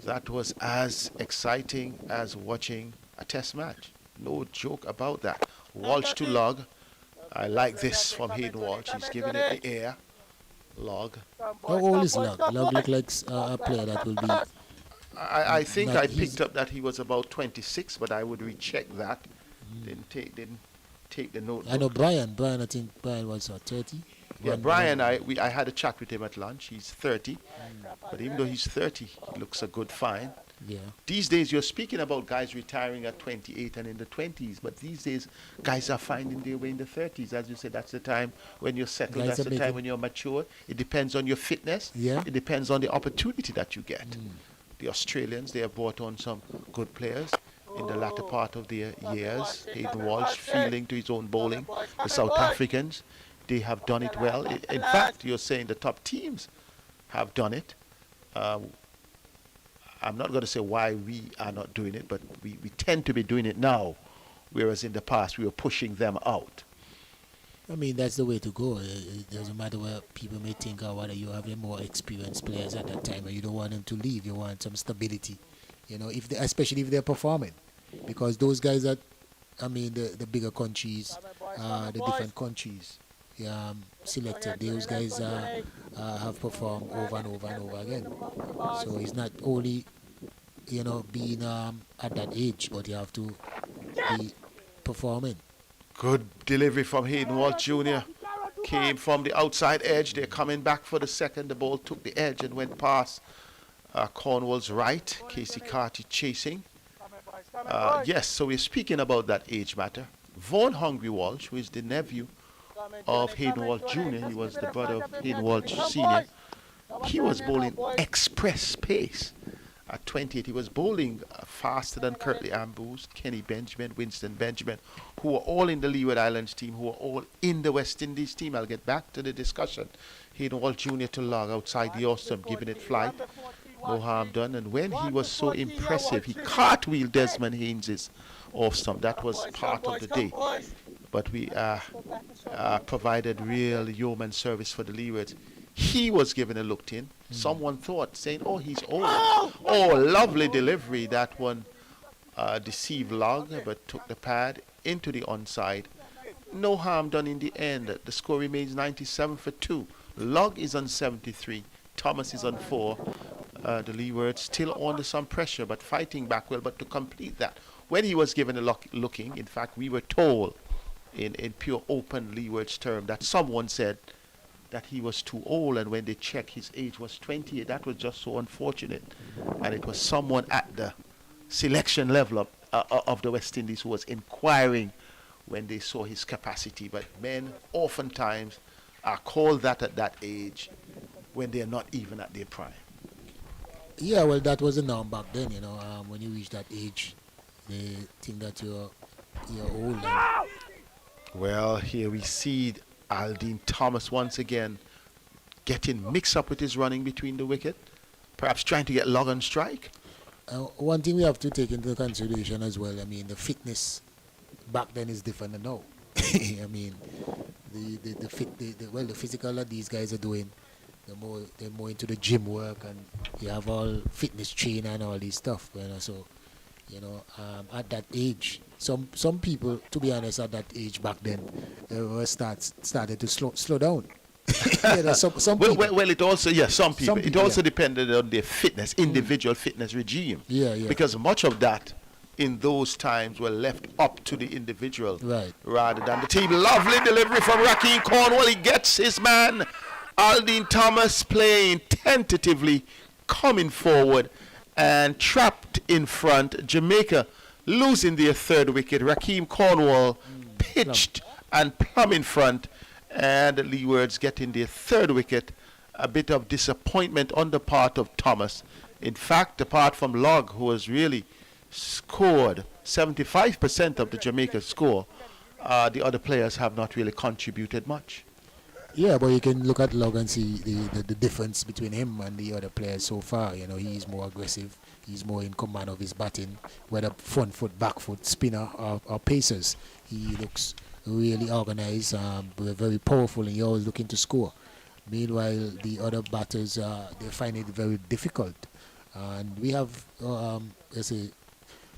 That was as exciting as watching a test match. No joke about that. Walsh to log. I like this from Hayden Walsh. He's giving it the air. Log. How old is Log? Log look like a player that will be... I think Not I easy. picked up that he was about 26, but I would recheck that. Didn't take the note. I know Brian. I think Brian was 30. Yeah, Brian, I had a chat with him at lunch. He's 30, but even though he's 30, he looks a good find. Yeah. These days, you're speaking about guys retiring at 28 and in the 20s, but these days, guys are finding their way in the 30s. As you said, that's the time when you're settled. Guys That's are the time making- when you're mature. It depends on your fitness. Yeah. It depends on the opportunity that you get. The Australians, they have brought on some good players in the latter part of their years. Hayden Walsh fielding to his own bowling. The South Africans, they have done it well. In fact, you're saying the top teams have done it. I'm not going to say why we are not doing it, but we tend to be doing it now, whereas in the past we were pushing them out. I mean, that's the way to go. It doesn't matter what people may think or whether you have the more experienced players at that time and you don't want them to leave. You want some stability, you know, especially if they're performing. Because those guys that, I mean, the bigger countries, the different countries selected, those guys have performed over and over and over again. So it's not only, you know, being at that age, but you have to be performing. Good delivery from Hayden Walsh Jr. Came from the outside edge. They're coming back for the second. The ball took the edge and went past Cornwall's right. Casey Carty chasing. Yes, so we're speaking about that age matter. Vaughan Hungry Walsh, who is the nephew of Hayden Walsh Jr., he was the brother of Hayden Walsh Sr., he was bowling express pace. At 28, he was bowling faster than Curtly Ambrose, Kenny Benjamin, Winston Benjamin, who were all in the Leeward Islands team, who were all in the West Indies team. I'll get back to the discussion. Hayden Walsh Jr. to log outside the awesome, giving it flight. No harm done. And when he was so impressive, he cartwheeled Desmond Haynes' off stump. That was part of the day. But we provided real yeoman service for the Leewards. He was given a looked in. Someone thought, saying, oh, he's old. Oh, lovely delivery. That one deceived Log, but took the pad into the onside. No harm done in the end. The score remains 97 for 2. Log is on 73. Thomas is on 4. The Leewards still under some pressure, but fighting back well. But to complete that, when he was given a looking, in fact, we were told in pure open Leewards term that someone said that he was too old, and when they checked, his age was 28. That was just so unfortunate. And it was someone at the selection level of the West Indies who was inquiring when they saw his capacity. But men oftentimes are called that at that age when they're not even at their prime. Yeah, well, that was the norm back then, you know. When you reach that age, they think that you're old. Well, here we see Aldine Thomas once again getting mixed up with his running between the wicket, perhaps trying to get Log on strike. One thing we have to take into consideration as well, I mean, the fitness back then is different than now. I mean, the physical that these guys are doing, they're more into the gym work, and you have all fitness trainer and all these stuff, you know. So, you know, at that age, some people, to be honest, at that age back then, started to slow down. You know, some people. Well, it also, some people. It also yeah. depended on their fitness, individual fitness regime. Yeah. Because much of that in those times were left up to the individual Right. rather than the team. Lovely delivery from Raheem Cornwall. He gets his man. Aldine Thomas playing tentatively, coming forward and trapped in front. Jamaica losing their third wicket. Raheem Cornwall pitched and plumb in front, and the Leewards getting their third wicket. A bit of disappointment on the part of Thomas. In fact, apart from Log, who has really scored 75% of the Jamaica score, the other players have not really contributed much. Yeah, but you can look at Log and see the difference between him and the other players so far. You know, he's more aggressive. He's more in command of his batting, whether front foot, back foot, spinner, or pacers. He looks really organized, very powerful, and he's always looking to score. Meanwhile, the other batters, they find it very difficult. And we have, let's say,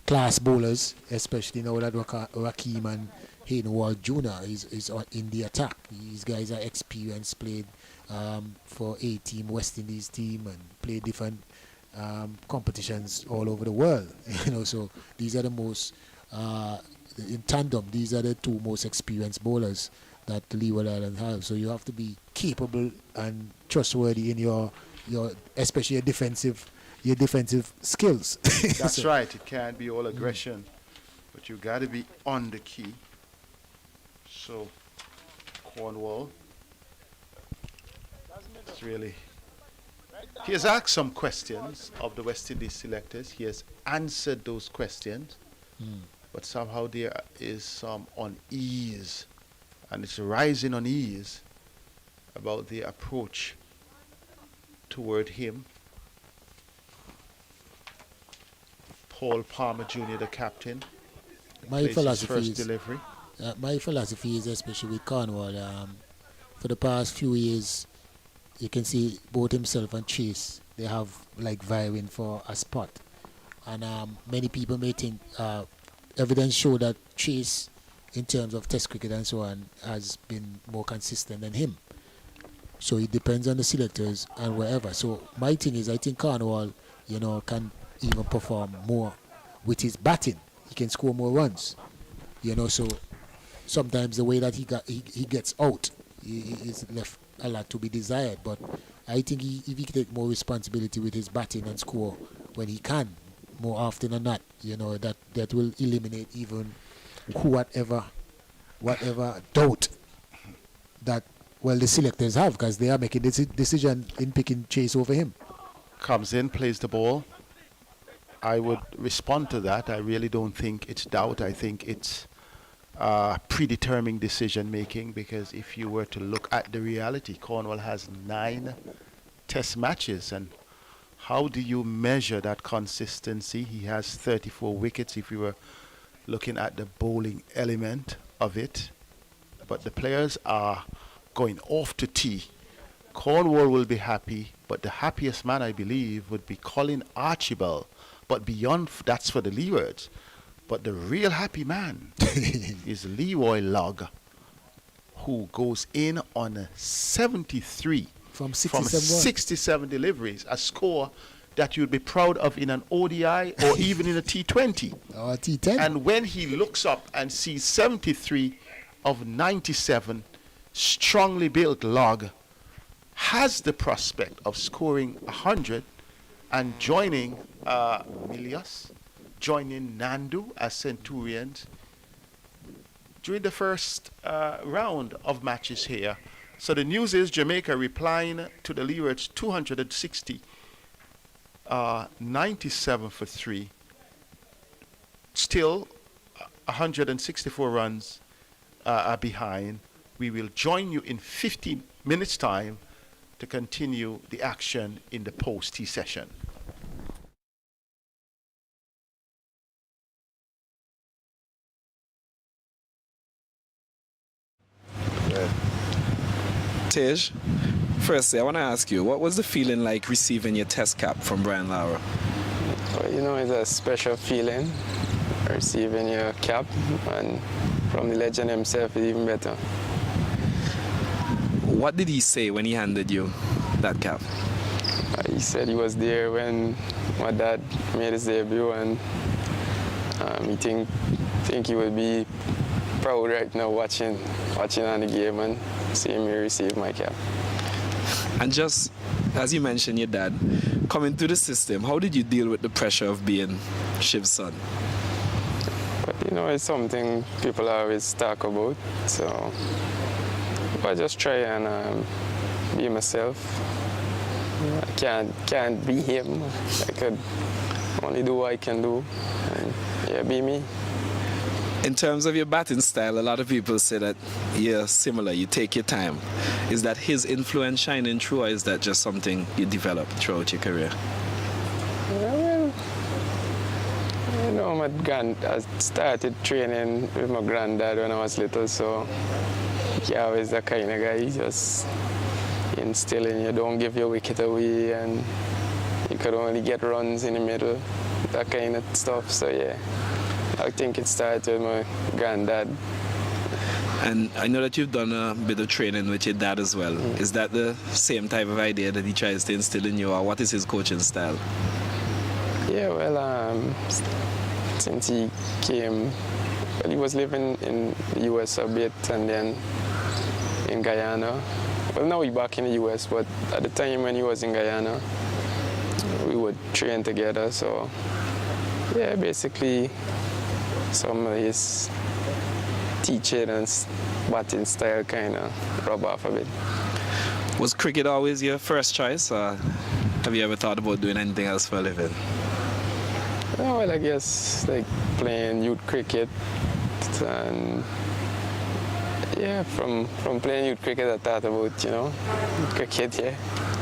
class bowlers, especially now that Raheem and Hayden Ward Jr. is in the attack. These guys are experienced, played for A-team, West Indies team, and played different competitions all over the world. You know, so these are the most, in tandem, these are the two most experienced bowlers that the Leeward Islands have. So you have to be capable and trustworthy in your especially your defensive skills. That's So, right. It can't be all aggression, but you got to be on the key. So Cornwall, it's really. He has asked some questions of the West Indies selectors. He has answered those questions, but somehow there is some unease, and it's rising unease about the approach toward him. Paul Palmer Jr., the captain, my plays his philosophy first is delivery. my philosophy is, especially with Cornwall, for the past few years, you can see both himself and Chase, they have like vying for a spot. And many people may think evidence show that Chase, in terms of test cricket and so on, has been more consistent than him. So it depends on the selectors and wherever. So my thing is, I think Cornwall, you know, can even perform more with his batting. He can score more runs, you know. So sometimes the way that he gets out, he is left a lot to be desired. But I think if he can take more responsibility with his batting and score when he can, more often than not, you know, that will eliminate even whatever doubt that, well, the selectors have, because they are making this decision in picking Chase over him. Comes in, plays the ball. I would respond to that. I really don't think it's doubt. I think it's predetermined decision making, because if you were to look at the reality, Cornwall has 9 test matches, and how do you measure that consistency? He has 34 wickets if you were looking at the bowling element of it. But the players are going off to tea. Cornwall will be happy, but the happiest man, I believe, would be Colin Archibald. But beyond, that's for the Leewards. But the real happy man is Leroy Log, who goes in on a 73 From 67 deliveries, a score that you'd be proud of in an ODI or even in a T20. Or T10. And when he looks up and sees 73 of 97, strongly built Log has the prospect of scoring 100 and joining Milius, joining Nandu as Centurions during the first round of matches here. So the news is Jamaica replying to the Leewards 260, 97 for 3. Still 164 runs are behind. We will join you in 15 minutes time to continue the action in the post-tea session. Tej, firstly, I want to ask you, what was the feeling like receiving your test cap from Brian Lara? Well, you know, it's a special feeling receiving your cap, and from the legend himself, it's even better. What did he say when he handed you that cap? He said he was there when my dad made his debut, and I think he would be proud right now watching on the game and seeing me receive my cap. And just as you mentioned your dad, coming through the system, how did you deal with the pressure of being Shiv's son? But it's something people always talk about, so I just try and be myself. I can't be him. I could only do what I can do and be me. In terms of your batting style, a lot of people say that you're similar, you take your time. Is that his influence shining through, or is that just something you developed throughout your career? I started training with my granddad when I was little, so he always the kind of guy, he just instilling you, don't give your wicket away, and you could only get runs in the middle, that kind of stuff. So yeah, I think it started with my granddad. And I know that you've done a bit of training with your dad as well. Is that the same type of idea that he tries to instill in you, or what is his coaching style? Yeah, well, since he came, he was living in the US a bit and then in Guyana. Well, now he's back in the US, but at the time when he was in Guyana, we would train together. So, yeah, basically some of his teaching and batting style kind of rub off a bit. Was cricket always your first choice, or have you ever thought about doing anything else for a living? Oh, well, I guess like playing youth cricket, and yeah, from playing youth cricket I thought about, cricket, yeah.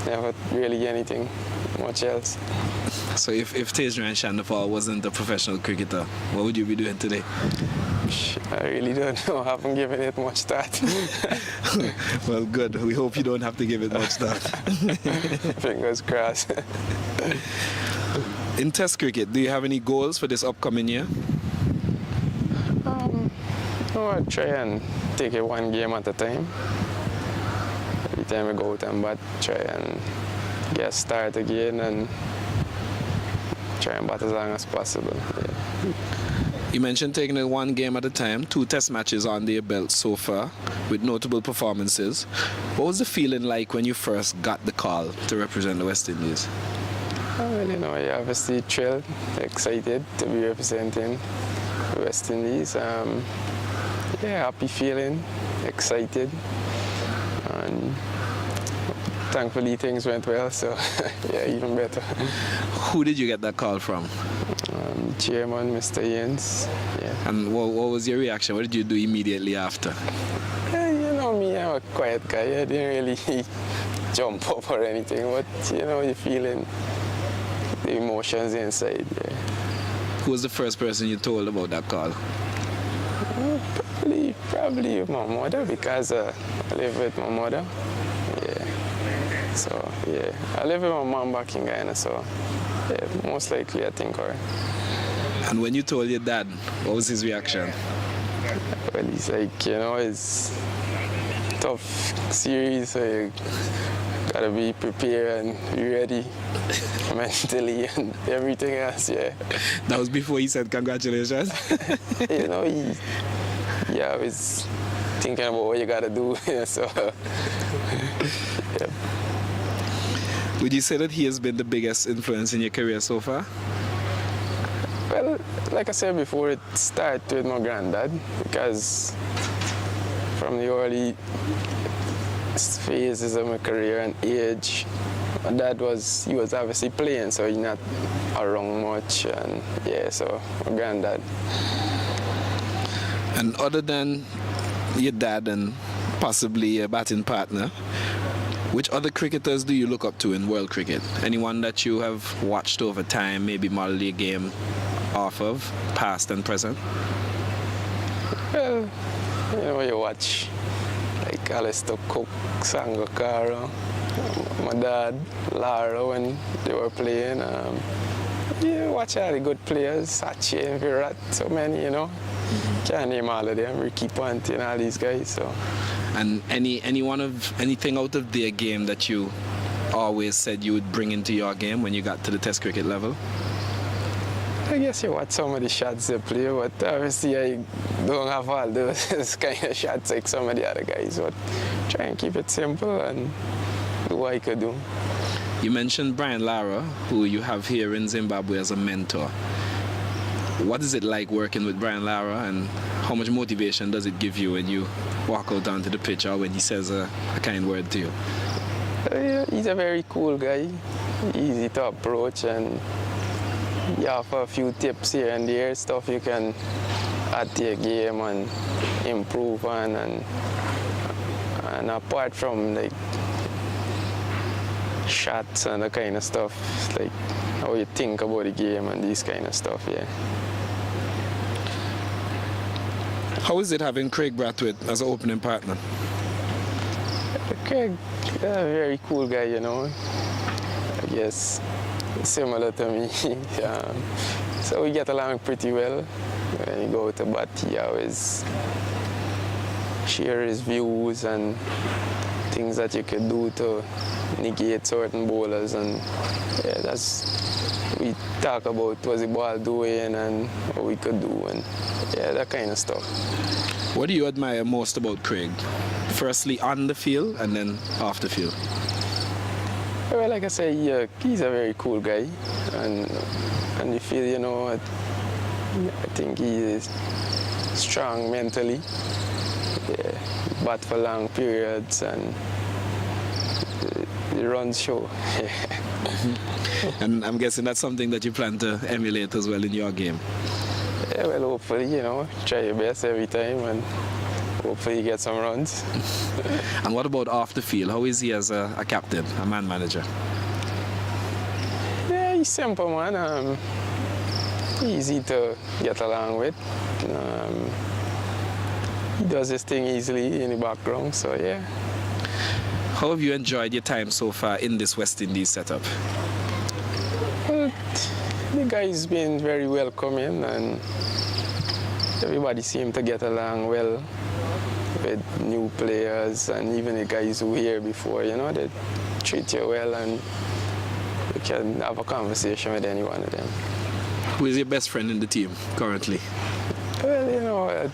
Never really anything much else. So if Tejran Shandafal wasn't a professional cricketer, what would you be doing today? I really don't know. I haven't given it much thought. Well, good. We hope you don't have to give it much thought. Fingers crossed. In Test cricket, do you have any goals for this upcoming year? No, I try and take it one game at a time. Every time I go out and bat, try and get start again and try and bat as long as possible. Yeah. You mentioned taking it one game at a time, 2 test matches under your belt so far, with notable performances. What was the feeling like when you first got the call to represent the West Indies? Well, you're obviously thrilled, excited to be representing the West Indies. Happy feeling, excited, and thankfully things went well, so yeah, even better. Who did you get that call from? Chairman, Mr. Innings. Yeah. And what was your reaction? What did you do immediately after? You know me, I'm a quiet guy. I didn't really jump up or anything, but you're feeling the emotions inside. Yeah. Who was the first person you told about that call? Probably my mother, because I live with my mother. Yeah. So yeah, I live with my mom back in Guyana, so yeah, most likely I think her. And when you told your dad, what was his reaction? Well, he's like, it's tough series, so you gotta be prepared and be ready mentally and everything else, yeah. That was before he said congratulations? He always thinking about what you gotta do, so yeah. Would you say that he has been the biggest influence in your career so far? Well, like I said before, it started with my granddad, because from the early phases of my career and age, my dad he was obviously playing, so he's not around much, and yeah, so my granddad. And other than your dad and possibly a batting partner, which other cricketers do you look up to in world cricket? Anyone that you have watched over time, maybe model your game off of, past and present? Well, you watch like Alistair Cook, Sangakkara, my dad, Lara when they were playing. You watch all the good players, Sachin, Virat, so many, Can't name all of them, Ricky Ponting, all these guys, so. And anything out of their game that you always said you would bring into your game when you got to the Test cricket level? I guess you watch some of the shots they play, but obviously I don't have all those kind of shots like some of the other guys. But try and keep it simple and do what I could do. You mentioned Brian Lara, who you have here in Zimbabwe as a mentor. What is it like working with Brian Lara, and how much motivation does it give you when you walk out onto the pitch or when he says a kind word to you? Yeah, he's a very cool guy, easy to approach, and you have a few tips here and there, stuff you can add to your game and improve on, and apart from like shots and the kind of stuff, like how you think about the game and these kind of stuff, yeah. How is it having Craig Brathwaite as an opening partner? Craig, a very cool guy, you know. I guess similar to me. So we get along pretty well. When you go to bat, he always share his views and things that you could do to negate certain bowlers, and yeah, we talk about what the ball doing and what we could do, and yeah, that kind of stuff. What do you admire most about Craig? Firstly on the field and then off the field? Well, like I say, he's a very cool guy, and you feel, you know, I think he is strong mentally. Yeah, bat for long periods, and the runs show. And I'm guessing that's something that you plan to emulate as well in your game. Yeah, well, hopefully, you know, try your best every time and hopefully you get some runs. And what about off the field? How is he as a captain, a man manager? Yeah, he's simple, man. Easy to get along with. He does his thing easily in the background, so yeah. How have you enjoyed your time so far in this West Indies setup? Well, the guy's been very welcoming, and everybody seemed to get along well with new players, and even the guys who were here before, you know, they treat you well, and you can have a conversation with any one of them. Who is your best friend in the team currently? Well, you know,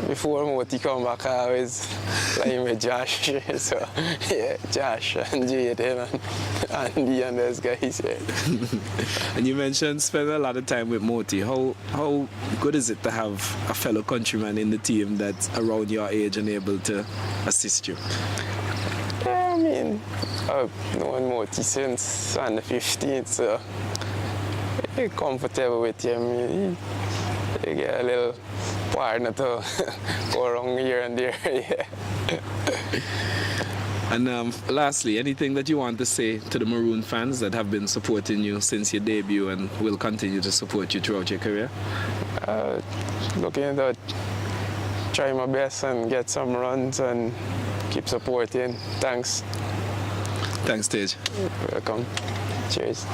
before Moti come back, I always playing with Josh. So, yeah, Josh and Jaden and Andy and those guys. Yeah. And you mentioned spending a lot of time with Moti. How good is it to have a fellow countryman in the team that's around your age and able to assist you? Yeah, I mean, I've known Moti since on the 15th, so I'm comfortable with him. You get a little partner to go around here and there. Yeah. And lastly, anything that you want to say to the Maroon fans that have been supporting you since your debut and will continue to support you throughout your career? Looking to try my best and get some runs and keep supporting. Thanks. Thanks, Tej. Welcome. Cheers.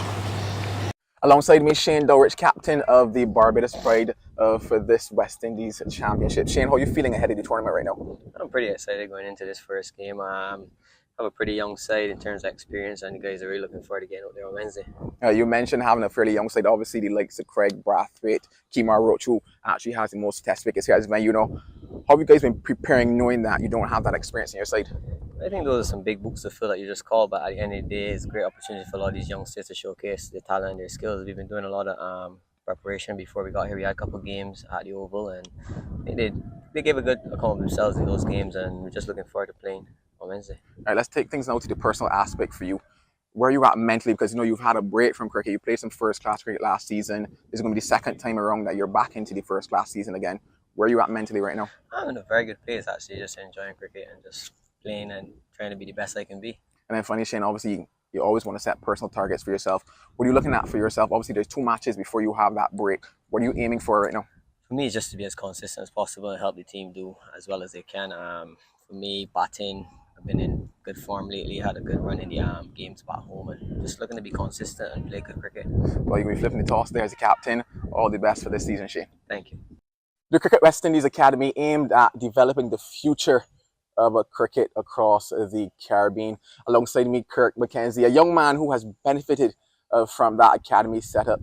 Alongside me, Shane Dowrich, captain of the Barbados Pride for this West Indies Championship. Shane, how are you feeling ahead of the tournament right now? I'm pretty excited going into this first game. I have a pretty young side in terms of experience, and the guys are really looking forward to getting out there on Wednesday. You mentioned having a fairly young side. Obviously, the likes of Craig Brathwaite, Kemar Roach, who actually has the most test wickets here as well. You know, how have you guys been preparing knowing that you don't have that experience in your side? I think those are some big books to fill that you just called, but at the end of the day, it's a great opportunity for a lot of these youngsters to showcase their talent and their skills. We've been doing a lot of preparation before we got here. We had a couple of games at the Oval, and I think they gave a good account of themselves in those games, and we're just looking forward to playing on Wednesday. All right, let's take things now to the personal aspect for you. Where are you at mentally? Because, you know, you've had a break from cricket. You played some first-class cricket last season. This is going to be the second time around that you're back into the first-class season again. Where are you at mentally right now? I'm in a very good place, actually, just enjoying cricket and just playing and trying to be the best I can be. And then finally, Shane, obviously, you always want to set personal targets for yourself. What are you looking at for yourself? Obviously, there's 2 matches before you have that break. What are you aiming for right now? For me, it's just to be as consistent as possible and help the team do as well as they can. For me, batting, I've been in good form lately, had a good run in the games back home, and just looking to be consistent and play good cricket. Well, you're going to be flipping the toss there as a captain. All the best for this season, Shane. Thank you. The Cricket West Indies Academy aimed at developing the future of cricket across the Caribbean. Alongside me, Kirk McKenzie, a young man who has benefited from that academy setup.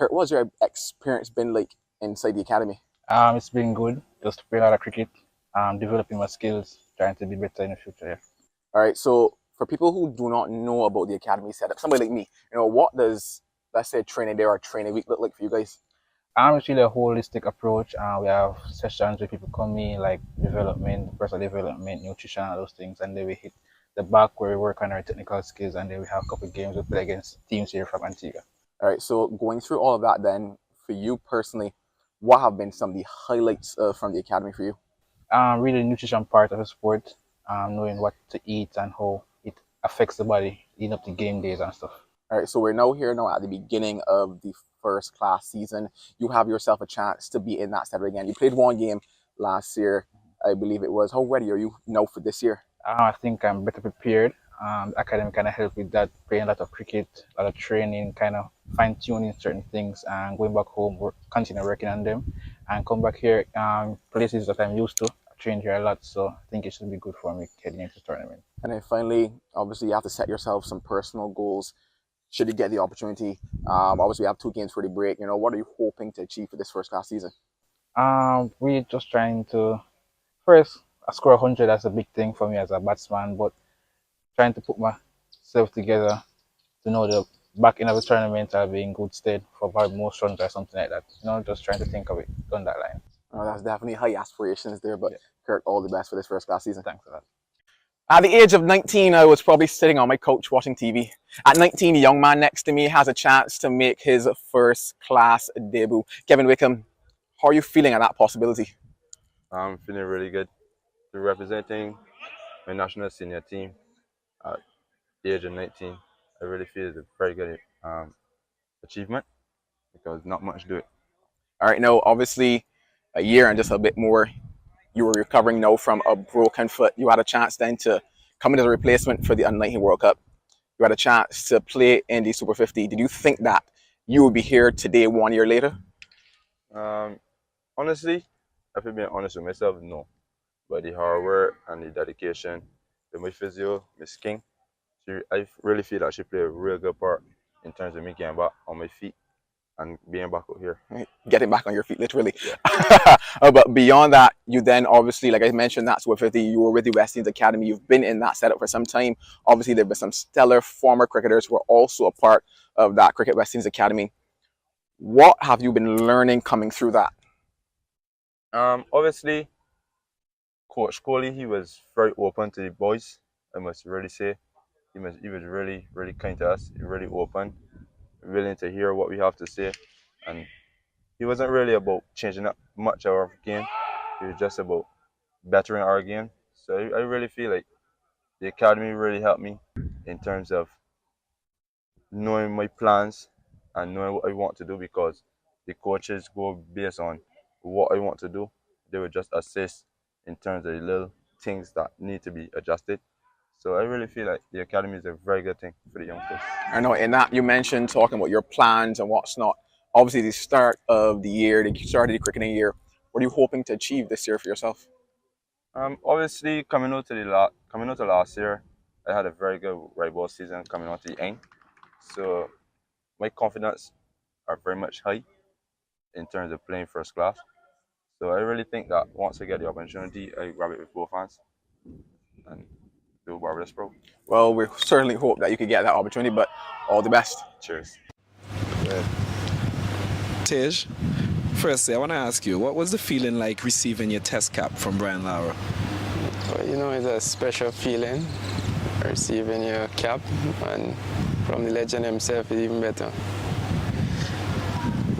Kurt, what's your experience been like inside the academy? It's been good. Just playing a lot of cricket, developing my skills, trying to be better in the future. Yeah. All right, so for people who do not know about the academy setup, somebody like me, what does, let's say, training day or training week look like for you guys? It's really a holistic approach. We have sessions where people come in, like development, personal development, nutrition, all those things, and then we hit the back where we work on our technical skills, and then we have a couple of games we play against teams here from Antigua. All right, so going through all of that then, for you personally, what have been some of the highlights from the academy for you? Really the nutrition part of the sport, knowing what to eat and how it affects the body leading up to game days and stuff. All right, so we're now at the beginning of the first class season. You have yourself a chance to be in that setup again. You played one game last year, I believe it was. How ready are you now for this year? I think I'm better prepared. The academy kind of helped with that, playing a lot of cricket, a lot of training, kind of fine-tuning certain things, and going back home, continue working on them, and come back here, places that I'm used to. I trained here a lot, so I think it should be good for me heading into the tournament. And then finally, obviously, you have to set yourself some personal goals should you get the opportunity. Obviously, we have 2 games for the break. What are you hoping to achieve for this first class season? We're just trying to, first, I score 100. That's a big thing for me as a batsman, but trying to put myself together to know the back end of the tournament I'll be in good stead for about most runs or something like that. Just trying to think of it on that line. That's definitely high aspirations there, but yeah. Kurt, all the best for this first class season. Thanks for that. At the age of 19, I was probably sitting on my couch watching TV. At 19, the young man next to me has a chance to make his first class debut. Kevin Wickham, how are you feeling at that possibility? I'm feeling really good. Representing my national senior team at the age of 19, I really feel it's a very good achievement because not much do it. All right, now obviously a year and just a bit more, you were recovering now from a broken foot. You had a chance then to come in as a replacement for the Under-19 World Cup. You had a chance to play in the Super 50. Did you think that you would be here today 1 year later? Honestly, if I'm being honest with myself, no. But the hard work and the dedication, my physio, Miss King, I really feel that she played a real good part in terms of me getting back on my feet and being back out here. Getting back on your feet, literally. Yeah. But beyond that, you then obviously, like I mentioned, that's Super 50. You were with the West Indies Academy. You've been in that setup for some time. Obviously, there have been some stellar former cricketers who are also a part of that Cricket West Indies Academy. What have you been learning coming through that? Obviously, Coach Coley, he was very open to the boys, I must really say. He was really, really kind to us, really open, willing to hear what we have to say. And he wasn't really about changing up much of our game. He was just about bettering our game. So I really feel like the academy really helped me in terms of knowing my plans and knowing what I want to do, because the coaches go based on what I want to do. They would just assist in terms of the little things that need to be adjusted. So I really feel like the academy is a very good thing for the youngsters. I know, in that you mentioned talking about your plans and what's not. Obviously, the start of the year, the start of the cricketing year, what are you hoping to achieve this year for yourself? Obviously, coming out to last year, I had a very good right ball season coming out to the end. So my confidence are very much high in terms of playing first class. So I really think that once I get the opportunity, I grab it with both hands and do Barbados Pro. Well, we certainly hope that you could get that opportunity, but all the best. Cheers. Tej, firstly, I want to ask you, what was the feeling like receiving your test cap from Brian Lara? Well, it's a special feeling, receiving your cap, and from the legend himself, it's even better.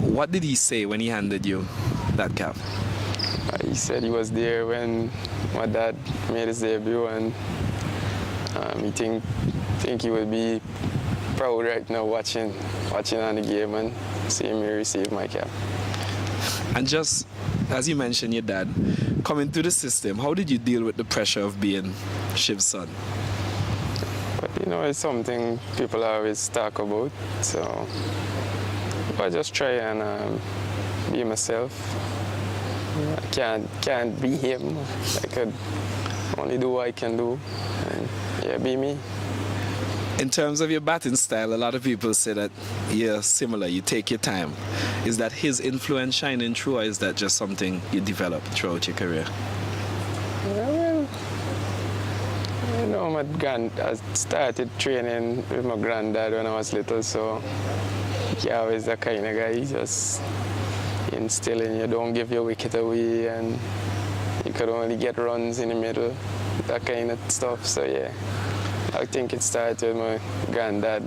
What did he say when he handed you that cap? He said he was there when my dad made his debut, and he think he would be proud right now watching on the game and seeing me receive my cap. And just as you mentioned your dad, coming through the system, how did you deal with the pressure of being Shiv's son? But it's something people always talk about, so I just try and be myself. I can't be him. I could only do what I can do, and yeah, be me. In terms of your batting style, a lot of people say that you're similar, you take your time. Is that his influence shining through, or is that just something you developed throughout your career? Yeah, well, I started training with my granddad when I was little, so he always the kind of guy, he just instilling you, don't give your wicket away, and you could only get runs in the middle, that kind of stuff. So yeah, I think it started with my granddad.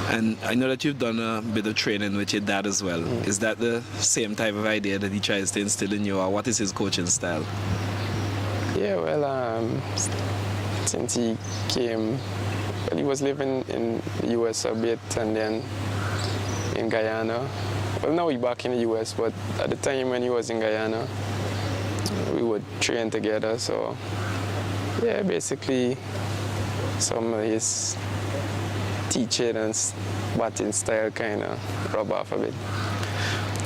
And I know that you've done a bit of training with your dad as well. Is that the same type of idea that he tries to instill in you, or what is his coaching style? Yeah, well, since he came, well, he was living in the US a bit, and then in Guyana. Well, now he's back in the US, but at the time when he was in Guyana, we would train together. So yeah, basically some of his teaching and batting style kind of rub off a bit.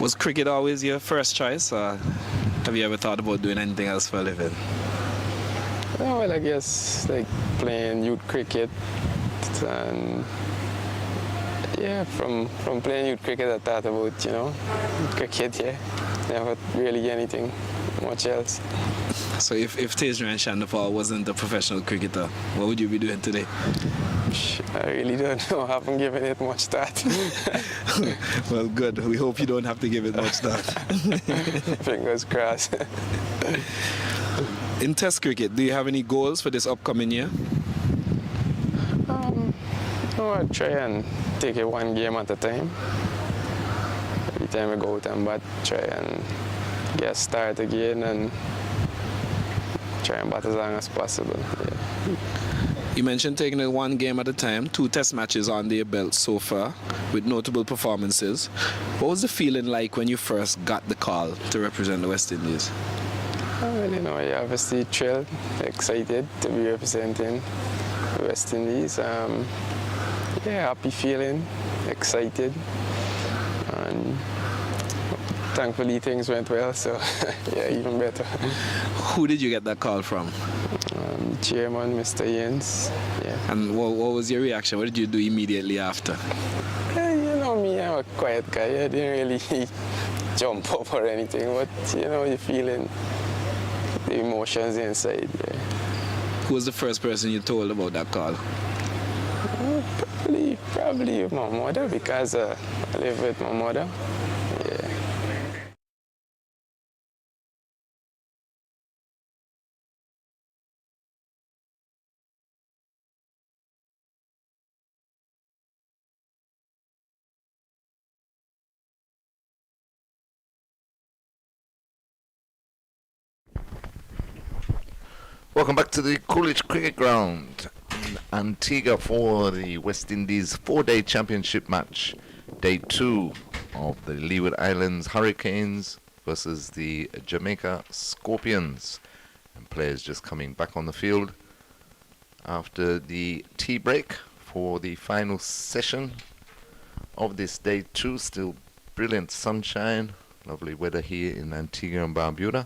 Was cricket always your first choice, or have you ever thought about doing anything else for a living? Oh, well, I guess like playing youth cricket, and yeah, from playing youth cricket I thought about, you know, cricket, yeah. Never really anything much else. So if Tejran Shandapal wasn't a professional cricketer, what would you be doing today? I really don't know. I haven't given it much thought. Well, good. We hope you don't have to give it much thought. Fingers crossed. In Test cricket, do you have any goals for this upcoming year? No, I try and take it one game at a time. Every time I go out and bat, try and get start again and try and bat as long as possible. Yeah. You mentioned taking it one game at a time, 2 test matches on your belt so far, with notable performances. What was the feeling like when you first got the call to represent the West Indies? Well, you know, you're obviously thrilled, excited to be representing the West Indies. Yeah, happy feeling, excited, and thankfully things went well, so yeah, even better. Who did you get that call from? Chairman, Mr. Yens. Yeah. And what was your reaction? What did you do immediately after? You know me, I'm a quiet guy. I didn't really jump up or anything, but you know, you're feeling the emotions inside. Yeah. Who was the first person you told about that call? Probably my mother, because I live with my mother. Yeah. Welcome back to the Coolidge Cricket Ground in Antigua for the West Indies 4-day championship match. Day 2 of the Leeward Islands Hurricanes versus the Jamaica Scorpions. And players just coming back on the field after the tea break for the final session of this Day 2. Still brilliant sunshine, lovely weather here in Antigua and Barbuda.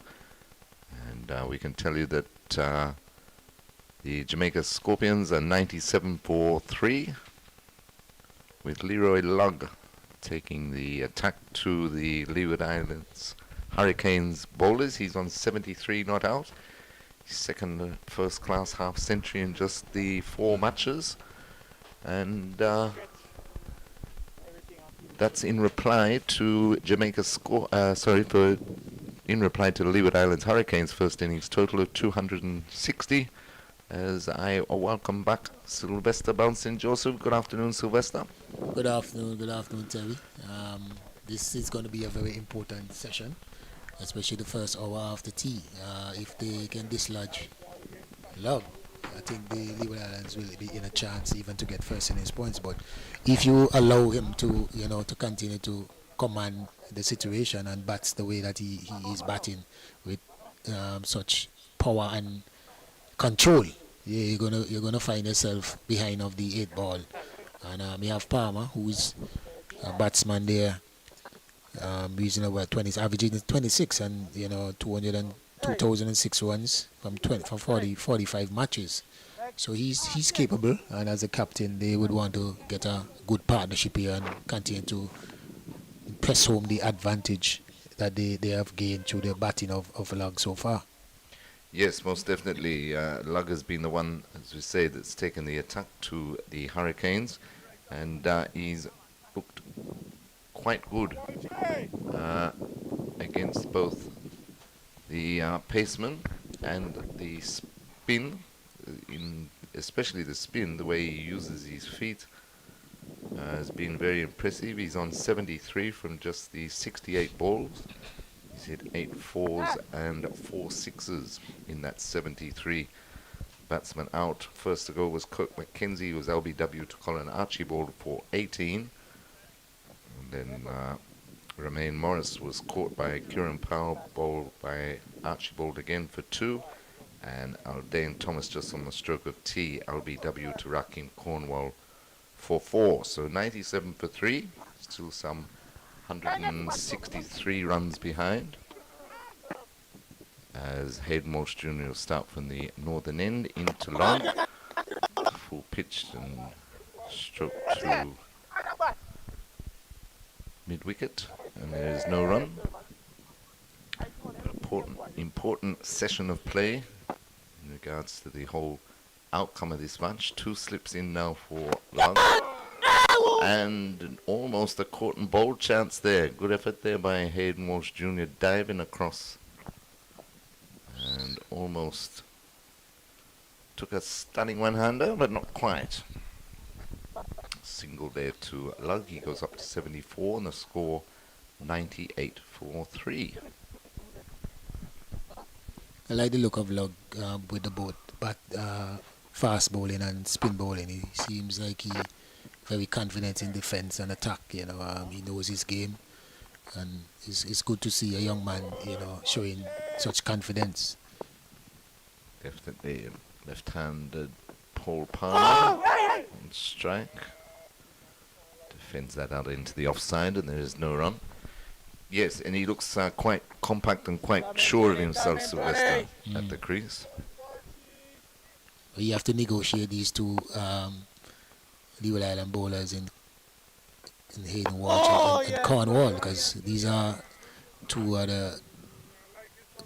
And we can tell you that the Jamaica Scorpions are 97 for 3, with Leroy Lugg taking the attack to the Leeward Islands Hurricanes bowlers. He's on 73 not out. His second first class half century in just the 4 matches. And that's in reply to in reply to the Leeward Islands Hurricanes first innings total of 260. As I welcome back Sylvester Bouncing Joseph. Good afternoon, Sylvester. Good afternoon, Terry. This is going to be a very important session, especially the first hour after tea. If they can dislodge Love, I think the Leeward Islands will be in a chance even to get first innings points. But if you allow him to, to continue to command the situation and bats the way that he is batting with such power and control, you're gonna find yourself behind of the 8 ball. And you have Palmer, who's a batsman there, using about 20, averaging 26 and 2006 runs from 45 matches. So he's capable, and as a captain, they would want to get a good partnership here and continue to press home the advantage that they have gained through the batting of Lug so far. Yes, most definitely. Lug has been the one, as we say, that's taken the attack to the Hurricanes, and he's looked quite good against both the paceman and the spin, especially the spin. The way he uses his feet has been very impressive. He's on 73 from just the 68 balls. He's hit 8 fours and 4 sixes in that 73. Batsman out. First to go was Kirk McKenzie. It was LBW to Colin Archibald for 18. And then Romain Morris was caught by Kieran Powell, bowled by Archibald again for 2. And Aldane Thomas just on the stroke of T, LBW to Rakim Cornwall for 4. So 97 for 3. Still some 163 runs behind. As Hayden Walsh Jr. will start from the northern end into long. Full pitched and stroke to mid-wicket. And there is no run. Important session of play in regards to the whole outcome of this match. 2 slips in now for Lug. And almost a caught and bowled chance there. Good effort there by Hayden Walsh Jr. diving across. And almost took a stunning one-hander, but not quite. Single there to Lug. He goes up to 74 and the score 98 for 3. I like the look of Lug with the both fast bowling and spin bowling. He seems like he very confident in defense and attack. He knows his game, and it's good to see a young man, showing such confidence. Definitely left-handed Paul Palmer on strike. Defends that out into the offside, and there is no run. Yes, and he looks quite compact and quite sure of himself, Sylvester, at the crease. You have to negotiate these two Leeward Island bowlers in Hayden Walsh and Cornwall, because these are two of the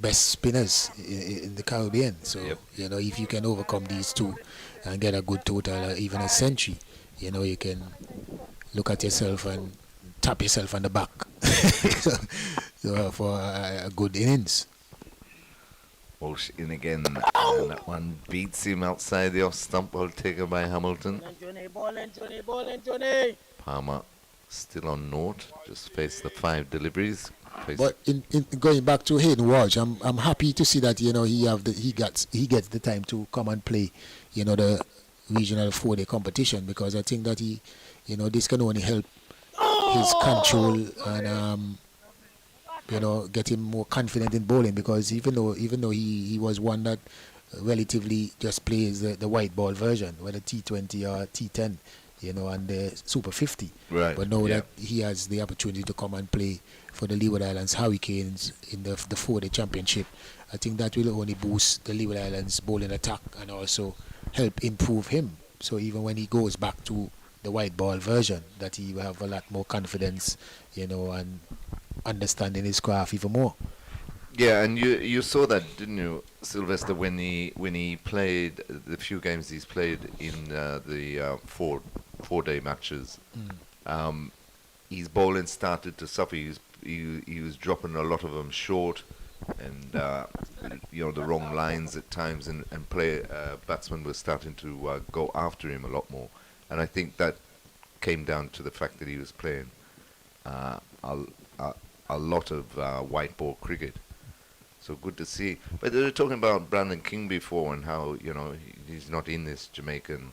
best spinners in the Caribbean. So, if you can overcome these two and get a good total, or even a century, you can look at yourself and tap yourself on the back so for a good innings. Walsh in again, and that one beats him outside the off stump, ball taken by Hamilton. Palmer still on naught, just faced the 5 deliveries. But in going back to Hayden Walsh, I'm happy to see that he gets the time to come and play, the regional 4-day competition, because I think that this can only help his control and get him more confident in bowling, because even though he was one that relatively just plays the white ball version, whether T20 or T10, and the Super 50. Right. But now that he has the opportunity to come and play for the Leeward Islands Hurricanes in the 4-day championship, I think that will only boost the Leeward Islands bowling attack and also help improve him. So even when he goes back to the white ball version, that he will have a lot more confidence, and understanding his craft even more. Yeah, and you saw that, didn't you, Sylvester, when he played the few games he's played in the 4-day matches. His bowling started to suffer. He was dropping a lot of them short, and the wrong lines at times, and batsmen were starting to go after him a lot more. And I think that came down to the fact that he was playing a lot of white ball cricket. So good to see. But they were talking about Brandon King before and how, he's not in this Jamaican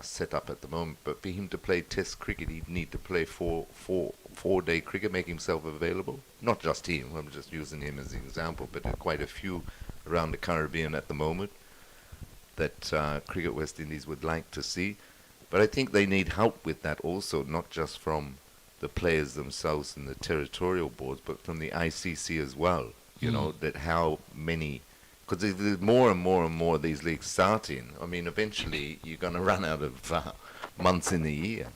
setup at the moment. But for him to play Test cricket, he'd need to play 4-day cricket, make himself available. Not just him, I'm just using him as an example, but there are quite a few around the Caribbean at the moment that Cricket West Indies would like to see. But I think they need help with that also, not just from the players themselves and the territorial boards, but from the ICC as well. That how many Because if there's more and more and more of these leagues starting, I mean, eventually you're going to run out of months in the year.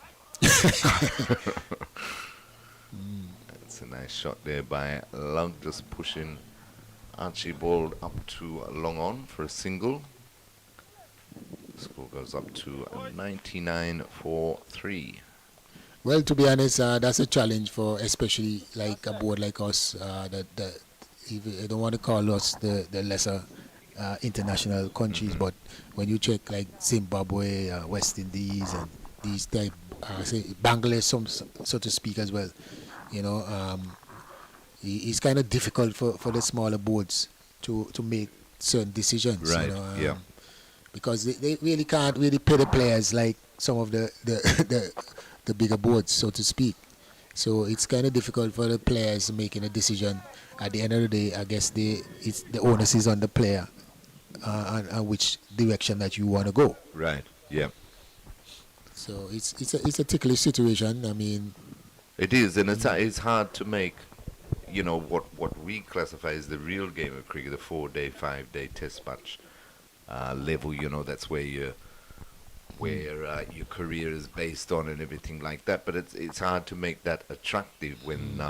That's a nice shot there by Lug, just pushing Archibald up to long on for a single. The score goes up to 99 for 3. Well, to be honest, that's a challenge for especially like a board like us. That I don't want to call us the lesser international countries, but when you check like Zimbabwe, West Indies, and these type, say Bangladesh, so to speak, as well, you know, it's kind of difficult for the smaller boards to make certain decisions. Right. You know, Yeah. because they really can't really pay the players like some of the the bigger boards, so to speak. So it's kind of difficult for the players making a decision. At the end of the day, I guess the onus is on the player and which direction that you want to go. Right. Yeah. So it's a ticklish situation. I mean, It is, and it's hard to make, you know, what we classify as the real game of cricket, the 4-day, 5-day test match level. You know, that's where your career is based on and everything like that. But it's hard to make that attractive when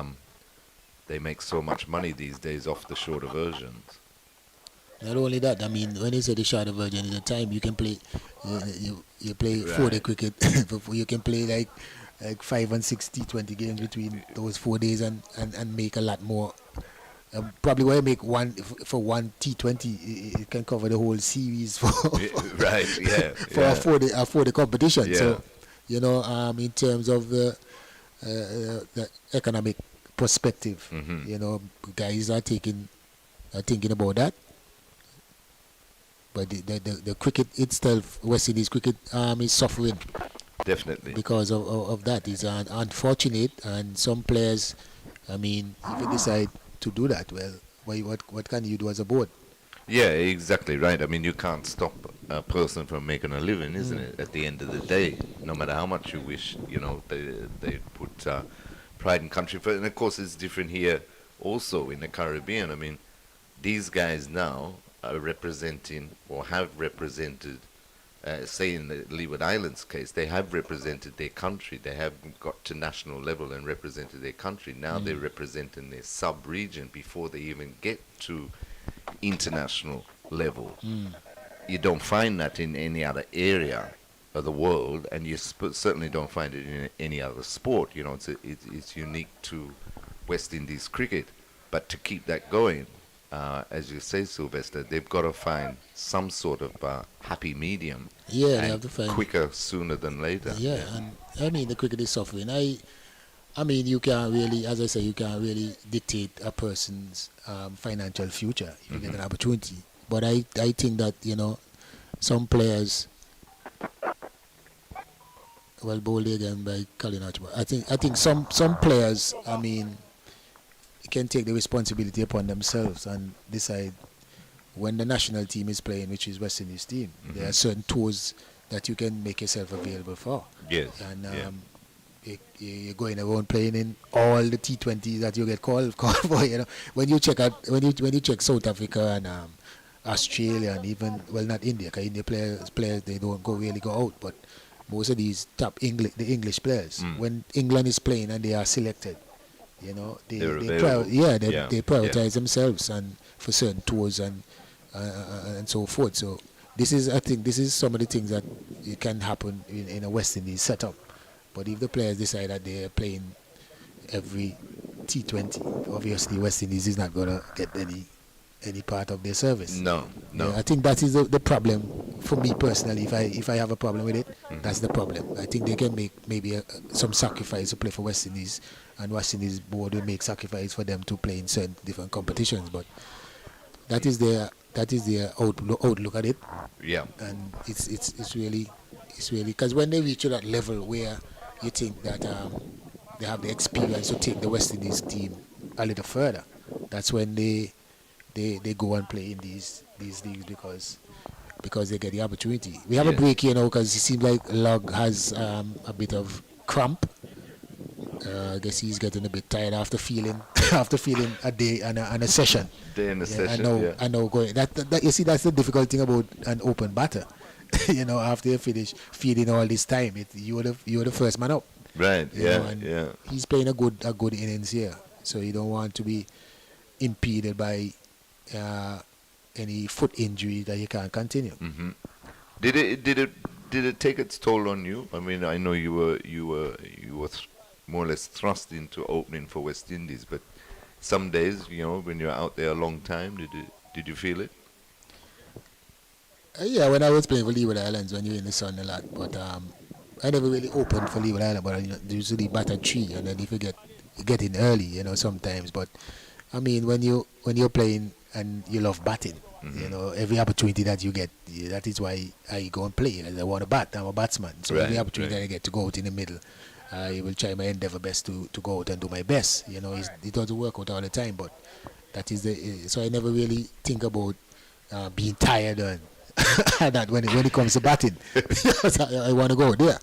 they make so much money these days off the shorter versions. not only that, I mean, when you say the shorter version, in the time you can play, you play 4-day cricket. You can play like 5 and 6 T20 games between those 4 days and make a lot more. Probably when you make one for one T20, it can cover the whole series for Right. Yeah. for yeah. a 4-day competition. Yeah. So, you know, in terms of the economic perspective, you know, guys are thinking about that. But the cricket itself, West Indies cricket, is suffering Definitely. because of that. It's unfortunate, and some players, I mean, if you decide to do that, well, what can you do as a board? Yeah, exactly right. I mean, you can't stop a person from making a living, isn't it? At the end of the day, no matter how much you wish, you know, they put pride in country first. And of course, it's different here also in the Caribbean. I mean, these guys now are representing or have represented, say in the Leeward Islands case, they have represented their country. They have got to national level and represented their country. Now they're representing their sub-region before they even get to international level. You don't find that in any other area of the world, and you certainly don't find it in any other sport. You know, it's unique to West Indies cricket. But to keep that going, as you say, Sylvester, they've got to find some sort of happy medium. Yeah, they have to find quicker sooner than later. Yeah, and I mean the cricket is suffering. I mean you can't really, as I say, you can't really dictate a person's financial future if you get an opportunity. But I think that, you know, some players, well, bowled again by Colin Archibald. I think some players, I mean, can take the responsibility upon themselves and decide when the national team is playing, which is West Indies team, there are certain tours that you can make yourself available for. Yes. And you're going around playing in all the T20s that you get called for. You know, when you check South Africa and Australia and even, well, not India, because India players they don't really go out, but most of these top the English players, when England is playing and they are selected, you know, they prioritize themselves and for certain tours and so forth. So I think this is some of the things that it can happen in a West Indies setup. But if the players decide that they are playing every T20, obviously West Indies is not going to get any part of their service. No. Yeah, I think that is the problem for me personally. If I have a problem with it, that's the problem. I think they can make maybe some sacrifice to play for West Indies, and West Indies board will make sacrifice for them to play in certain different competitions. But that is their outlook at it. Yeah. And it's really because when they reach to that level where you think that they have the experience to take the West Indies team a little further, that's when they go and play in these leagues because they get the opportunity. We have a break here now because it seems like Log has a bit of cramp. I guess he's getting a bit tired after feeling a day and a session. Day in a session. I know. Going that you see, that's the difficult thing about an open batter. You know, after you finish feeding all this time, you're the first man up. Right. He's playing a good innings here, so you don't want to be impeded by any foot injury that you can't continue. Mm-hmm. Did it take its toll on you? I mean, I know you were more or less thrust into opening for West Indies, but some days, you know, when you're out there a long time, did you feel it? Yeah, when I was playing for Leeward Islands, when you're in the sun a lot, but I never really opened for Leeward Island, but I usually bat at 3, and then if you get in early, you know, sometimes. But I mean, when you're playing and you love batting, you know, every opportunity that you get, that is why I go and play. I want to bat. I'm a batsman, so every opportunity that I get to go out in the middle, I will try my endeavor best to go out and do my best. You know, it doesn't work out all the time, but that is so I never really think about being tired and that when it comes to batting. I want to go there.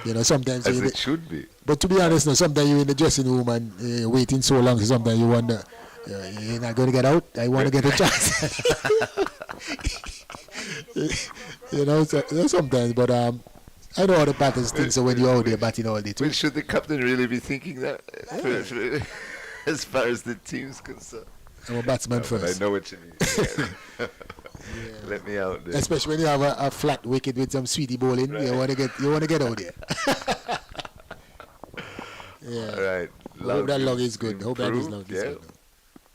You know, sometimes as it should be. But to be honest, no, sometimes you're in the dressing room and waiting so long, so sometimes you wonder, you're not going to get out. I want to get a chance. You know, so sometimes, but I know how the batters think. So when you're out there batting all day too. Well, should the captain really be thinking that as far as the team's concerned? I'm a batsman first. I know what you mean. Let me out there. Especially when you have a flat wicket with some sweetie bowling, you want to get out there. All right. Hope that log is good. Hope that is log is good.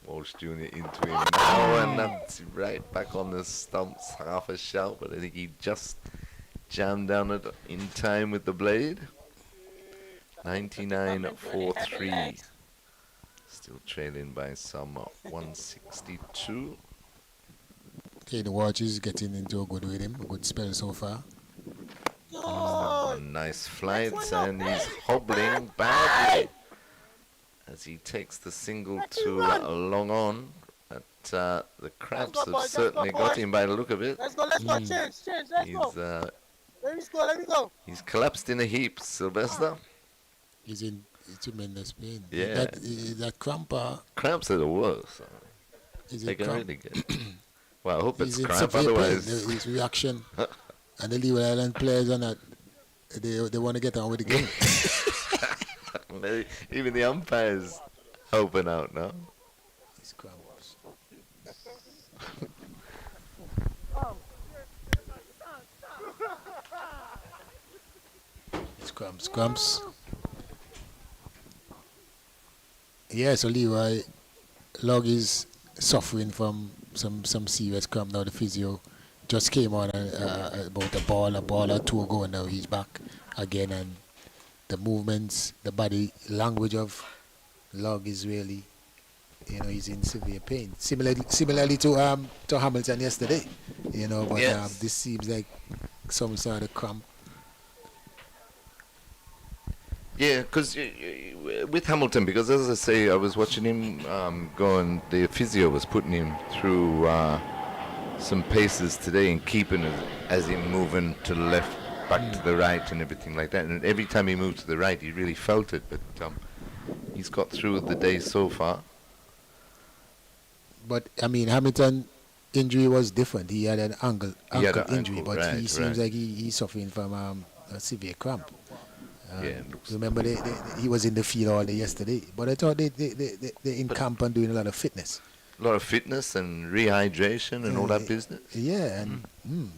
Walsh Jr. into him now, and that's right back on the stumps. Half a shout, but I think he just jammed down it in time with the blade. 99-4-3. Still trailing by some 162. Okay, the watch is getting into a good rhythm, a good spell so far. Nice flights, and he's hobbling badly as he takes the single to long on. But the cramps have certainly got him by the look of it. Let's go, change, let me go. He's collapsed in a heap, Sylvester. He's in tremendous pain. Yeah. That cramp. Cramps are the worst. They can really get. Well, I hope it's cramp, otherwise. His reaction. And the Leeward Island players are not. They want to get on with the game. Even the umpires helping out now. His cramps. His cramps. Yeah, so Leroy Log is suffering from some serious cramp now. The physio just came on about a ball or two ago, and now he's back again. And the movements, the body language of Log is really, you know, he's in severe pain. Similarly to Hamilton yesterday, you know, but yes. This seems like some sort of cramp. Yeah, because with Hamilton, because as I say, I was watching him go, and the physio was putting him through some paces today and keeping it as him moving to the left, back to the right and everything like that. And every time he moved to the right, he really felt it. But he's got through the day so far. But, I mean, Hamilton injury was different. He had an ankle injury, but right, he seems like he's suffering from a severe cramp. Remember, he was in the field all day yesterday. But I thought they're in camp and doing a lot of fitness. A lot of fitness and rehydration and all that business. Yeah, and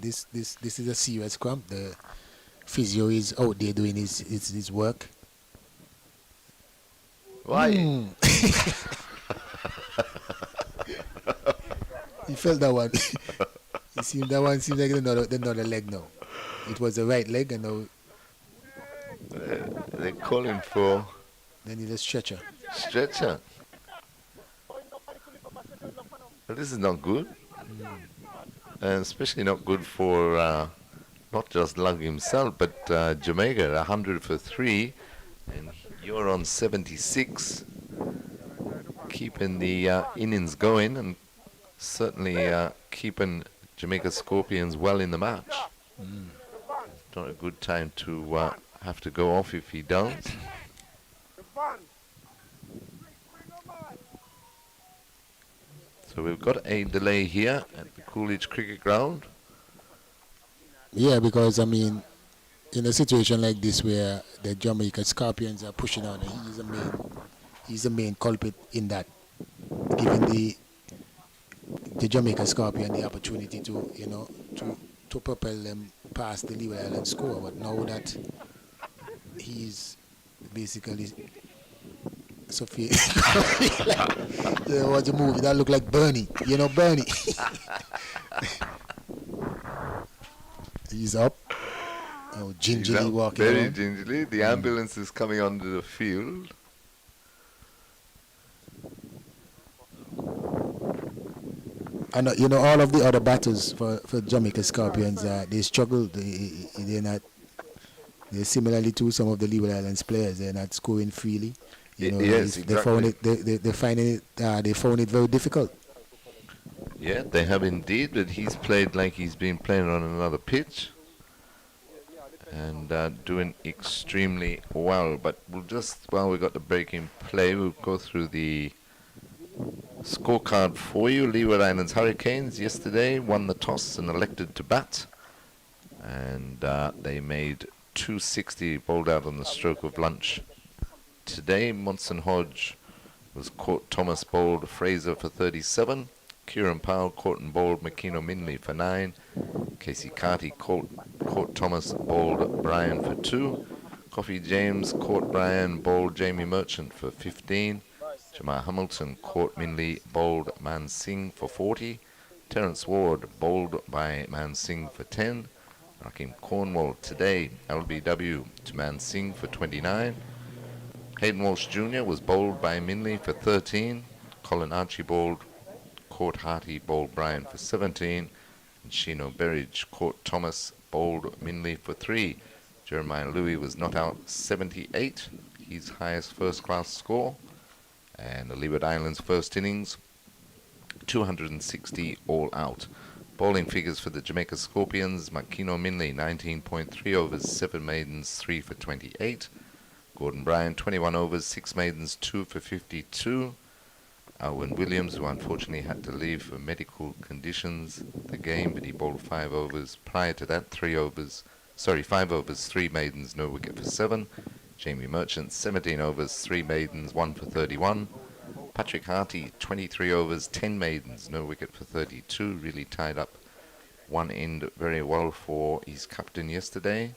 this is a serious cramp. The physio is out there doing his work. Why? He felt that one. That one seems like another leg now. It was the right leg, and now they're calling for. They need a stretcher. Stretcher. Well, this is not good, and especially not good for not just Lug himself, but Jamaica. 100 for 3, and you're on 76, keeping the innings going, and certainly keeping Jamaica Scorpions well in the match. Not a good time to have to go off if he don't. So we've got a delay here at the Coolidge Cricket Ground. Yeah, because I mean, in a situation like this where the Jamaica Scorpions are pushing on, he's the main culprit in that, giving the Jamaica Scorpion the opportunity to, to propel them past the Leeward Island score. But now that he's basically Sophia, what's the movie that look like Bernie? Bernie. He's up. Oh, gingerly walking very around. gingerly. The ambulance is coming onto the field. And all of the other batters for Jamaica Scorpions, they struggle. They're similarly to some of the Leeward Islands players. They're not scoring freely. Yes, They found it. They finding it. They found it very difficult. Yeah, they have indeed, but he's played like he's been playing on another pitch and doing extremely well. But while we got the break in play, we'll go through the scorecard for you. Leeward Islands Hurricanes yesterday won the toss and elected to bat, and they made 260, bowled out on the stroke of lunch. Today, Monson Hodge was caught Thomas, bowled Fraser for 37. Kieran Powell caught and bowled Makino Minley for 9. Casey Carty caught Thomas, bowled Brian for 2. Coffee James caught Brian, bowled Jamie Merchant for 15. Jamal Hamilton caught Minley, bowled Man Singh for 40. Terence Ward bowled by Man Singh for 10. Rakim Cornwall today, LBW to Man Singh for 29. Hayden Walsh Jr. was bowled by Minley for 13. Colin Archibald caught Harty, bowled Bryan for 17. And Shino Berridge caught Thomas, bowled Minley for 3. Jeremiah Louis was not out 78, his highest first-class score. And the Leeward Islands first innings, 260 all out. Bowling figures for the Jamaica Scorpions: Makino Minley 19.3 overs, 7 maidens, 3 for 28. Gordon Bryan 21 overs, 6 maidens, 2 for 52. Owen Williams, who unfortunately had to leave for medical conditions the game, but he bowled 5 overs. Prior to that, 5 overs, 3 maidens, no wicket for 7. Jamie Merchant 17 overs, 3 maidens, 1 for 31. Patrick Harty 23 overs, 10 maidens, no wicket for 32. Really tied up one end very well for his captain yesterday.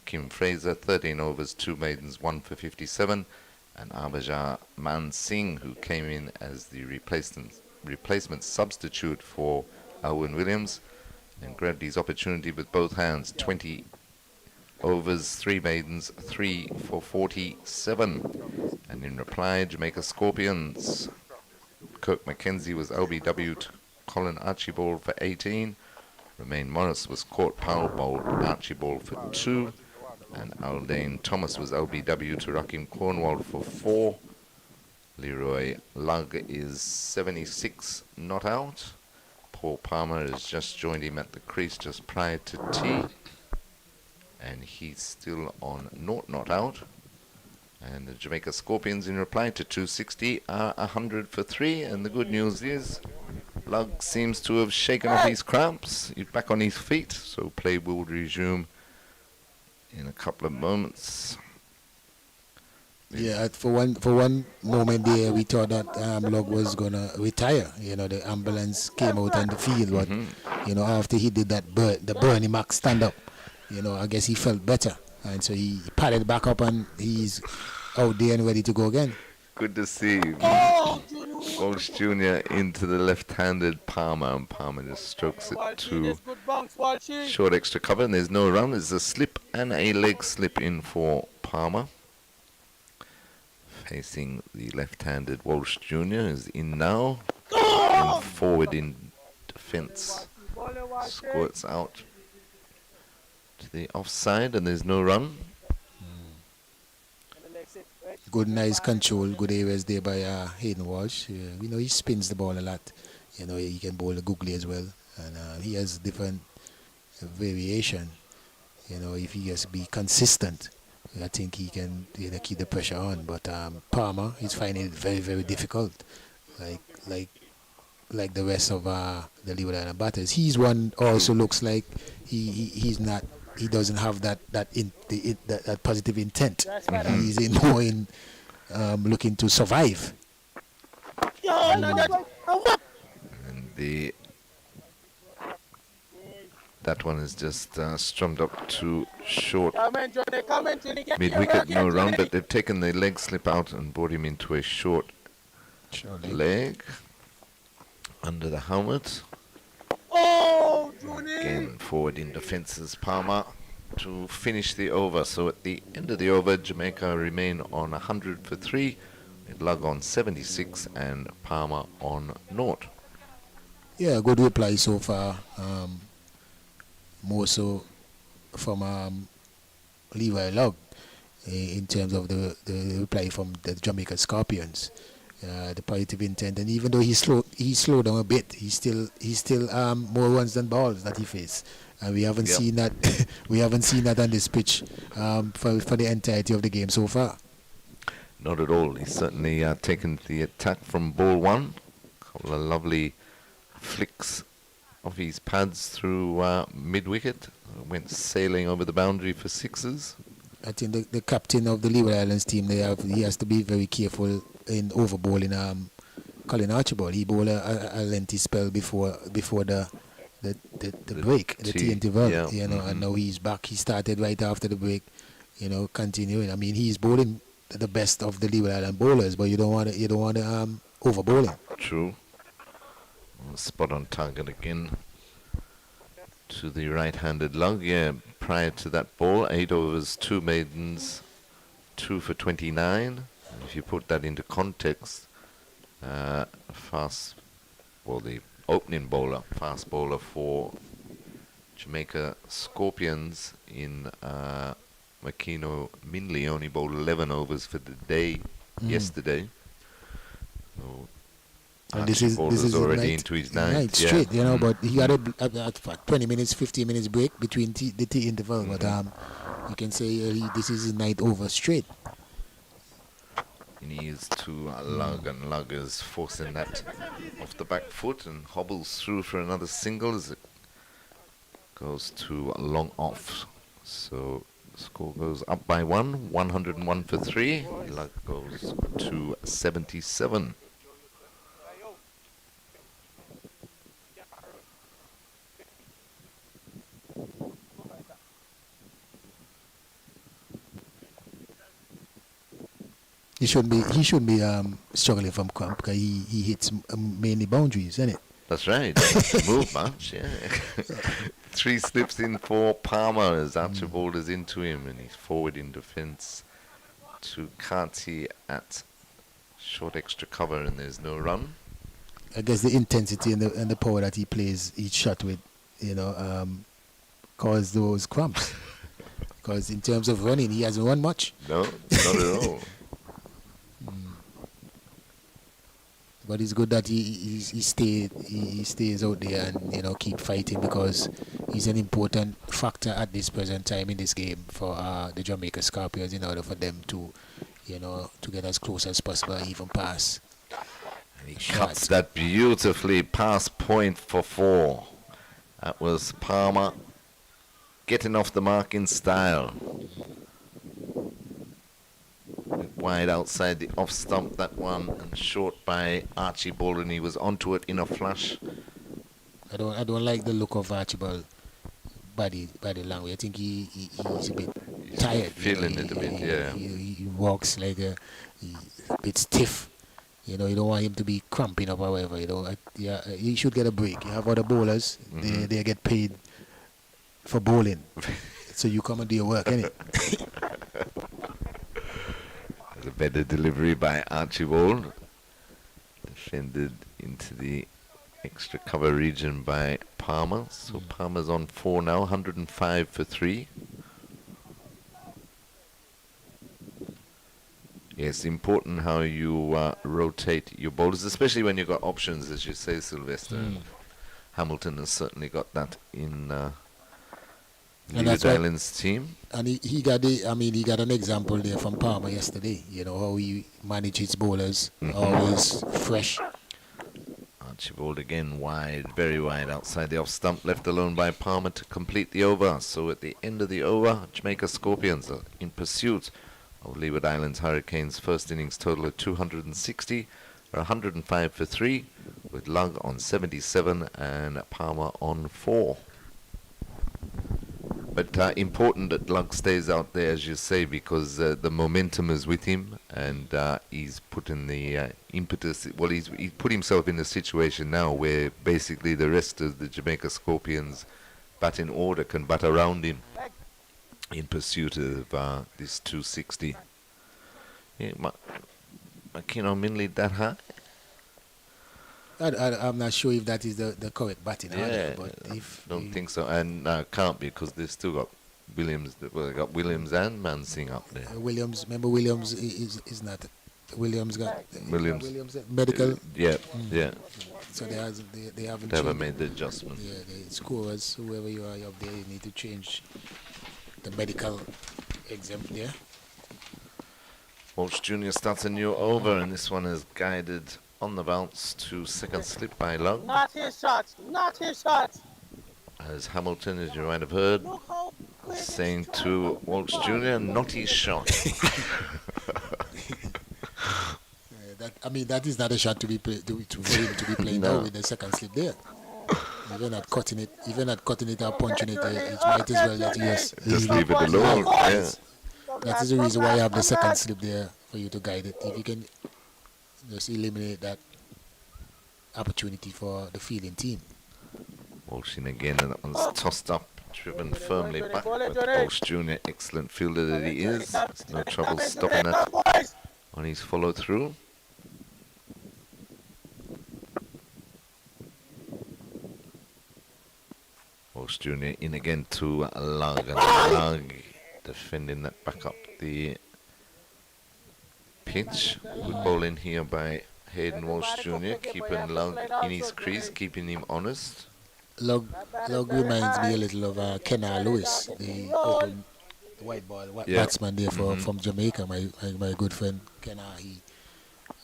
Kim Fraser 13 overs, 2 maidens, 1 for 57. And Abhajar Man Singh, who came in as the replacement substitute for Owen Williams, and grabbed his opportunity with both hands. 20 overs, 3 maidens, 3 for 47. And in reply, Jamaica Scorpions, Kirk Mackenzie was LBW to Colin Archibald for 18. Romaine Morris was caught Powell, bowled Archibald for 2. And Aldane Thomas was LBW to Rakim Cornwall for 4. Leroy Lugg is 76 not out. Paul Palmer has just joined him at the crease just prior to tea, and he's still on 0 not out. And the Jamaica Scorpions, in reply to 260, are 100 for 3. And the good news is Lugg seems to have shaken off his cramps. He's back on his feet, so play will resume in a couple of moments. Yeah, for one moment there, we thought that Lugg was gonna retire. The ambulance came out on the field, but after he did that, the Bernie Mac stand up, I guess he felt better, and so he padded back up, and he's out there and ready to go again. Good to see Walsh Jr. into the left-handed Palmer, and Palmer just strokes it to short extra cover, and there's no run. There's a slip and a leg slip in for Palmer. Facing the left-handed Walsh Jr. is in now, and forward in defence. Squirts out to the offside, and there's no run. Good, nice control, good areas there by Hayden Walsh. He spins the ball a lot. He can bowl the googly as well, and he has different variation. If he has to be consistent I think he can keep the pressure on. But Palmer is finding it very, very difficult. Like like like the rest of the Leeward Island batters. He's one also looks like he's not. He doesn't have that positive intent. He's more in looking to survive. And that one is just strummed up to short. Mid-wicket, no run, but they've taken the leg slip out and brought him into a short leg under the helmet. Again, forward in defences, Palmer to finish the over. So at the end of the over, Jamaica remain on 100 for 3, with Lug on 76 and Palmer on 0. Yeah, good reply so far. More so from Levi Lug in terms of the reply from the Jamaica Scorpions. The positive intent, and even though he slowed down a bit, he's still more runs than balls that he faced, and we haven't seen that we haven't seen that on this pitch for the entirety of the game so far. Not at all. He's certainly taken the attack from ball one. Couple of lovely flicks of his pads through mid-wicket. Went sailing over the boundary for sixes. I think the captain of the Leeward Islands team, he has to be very careful in overbowling Colin Archibald. He bowled a lengthy spell before the break, the tea interval, and now he's back. He started right after the break, continuing. I mean, he's bowling the best of the Leeward Island bowlers, but you don't want to overbowl him. True. Spot on target again to the right-handed Lug. Yeah, prior to that ball, 8 overs, 2 maidens, 2 for 29. If you put that into context, the opening bowler, fast bowler for Jamaica Scorpions in Makino Minley only bowled 11 overs for the day yesterday. So and this is already into his ninth straight, but he got a 20 minutes, 15 minutes break between the tea interval. But you can say this is his ninth over straight. He needs to Lug, and Lug is forcing that off the back foot and hobbles through for another single as it goes to a long off. So the score goes up by 1, 101 for 3. Lug goes to 77. He shouldn't be struggling from cramp because he hits mainly boundaries, isn't it? That's right. Move much, yeah. 3 slips in for Palmer as Archibald is into him, and he's forward in defence to Kati at short extra cover, and there's no run. I guess the intensity and the power that he plays each shot with, cause those cramps. Because in terms of running, he hasn't run much. No, not at all. But it's good that he stays out there and keep fighting, because he's an important factor at this present time in this game for the Jamaica Scorpions in order for them to get as close as possible and even pass. And he cuts that beautifully past point for 4. That was Palmer getting off the mark in style. Wide outside the off stump, that one, and short by Archibald, and he was onto it in a flash. I don't like the look of Archibald body language. I think he's a bit tired. Feeling it a bit, yeah. He walks like a bit stiff. You don't want him to be cramping up or whatever. He should get a break. You have other bowlers, they get paid for bowling. So you come and do your work, innit? A better delivery by Archibald. Defended into the extra cover region by Palmer. So Palmer's on 4 now, 105 for 3. Yes, important how you rotate your bowlers, especially when you've got options, as you say, Sylvester. And Hamilton has certainly got that in And that's Leeward why, Islands team. and he got he got an example there from Palmer yesterday. You know how he managed his bowlers, always fresh. Archibald again wide, very wide outside the off stump, left alone by Palmer to complete the over. So at the end of the over, Jamaica Scorpions are in pursuit of Leeward Islands Hurricanes' first innings total of 260, 105 for 3, with Lug on 77 and Palmer on 4. But important that Lug stays out there, as you say, because the momentum is with him, and he's put in the impetus. Well, he's put himself in a situation now where basically the rest of the Jamaica Scorpions batting order can bat around him in pursuit of this 260. Yeah, Makino Minley that high? I'm not sure if that is the correct batting order, but if don't think so, and can't be, because they've still got Williams. Well, they got Williams and Mansing up there. Williams, remember Williams is not. Williams got Williams medical. Yeah. So they haven't. They haven't made the adjustment. Yeah, the scorers, whoever you are up there, you need to change the medical exempt there. Walsh Jr. starts a new over, and this one is guided on the bounce to second slip by Lug. Not his shots. Not his shots. As Hamilton, as you might have heard, saying to Walsh Jr., not his shot. That is not a shot to be for him to be playing now with the second slip there. Even not cutting it or punching it, it might as well let just leave it alone. Yeah. That is the reason why you have the second slip there, for you to guide it. If you can just eliminate that opportunity for the fielding team. Walsh in again, and that one's tossed up, driven firmly back. But Walsh Jr., excellent fielder that he is. There's no trouble stopping that on his follow through. Walsh Jr. in again to Lug, and Lug defending that back up the pitch. Good bowling here by Hayden Walsh Jr., keeping Lug in his crease, keeping him honest. Lug reminds me a little of Kenna Lewis, the white ball batsman there from Jamaica. My good friend Kenna, he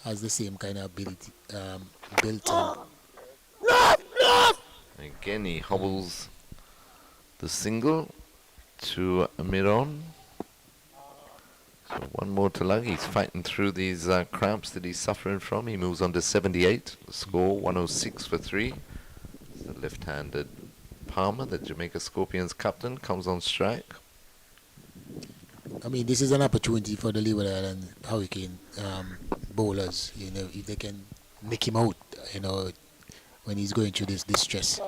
has the same kind of ability built in. Again, he hobbles the single to mid-on. So one more to Lug. He's fighting through these cramps that he's suffering from. He moves on to 78. The score 106 for 3. The left-handed Palmer, the Jamaica Scorpions captain, comes on strike. This is an opportunity for the Leeward Island Hurricane bowlers. If they can nick him out, when he's going through this distress.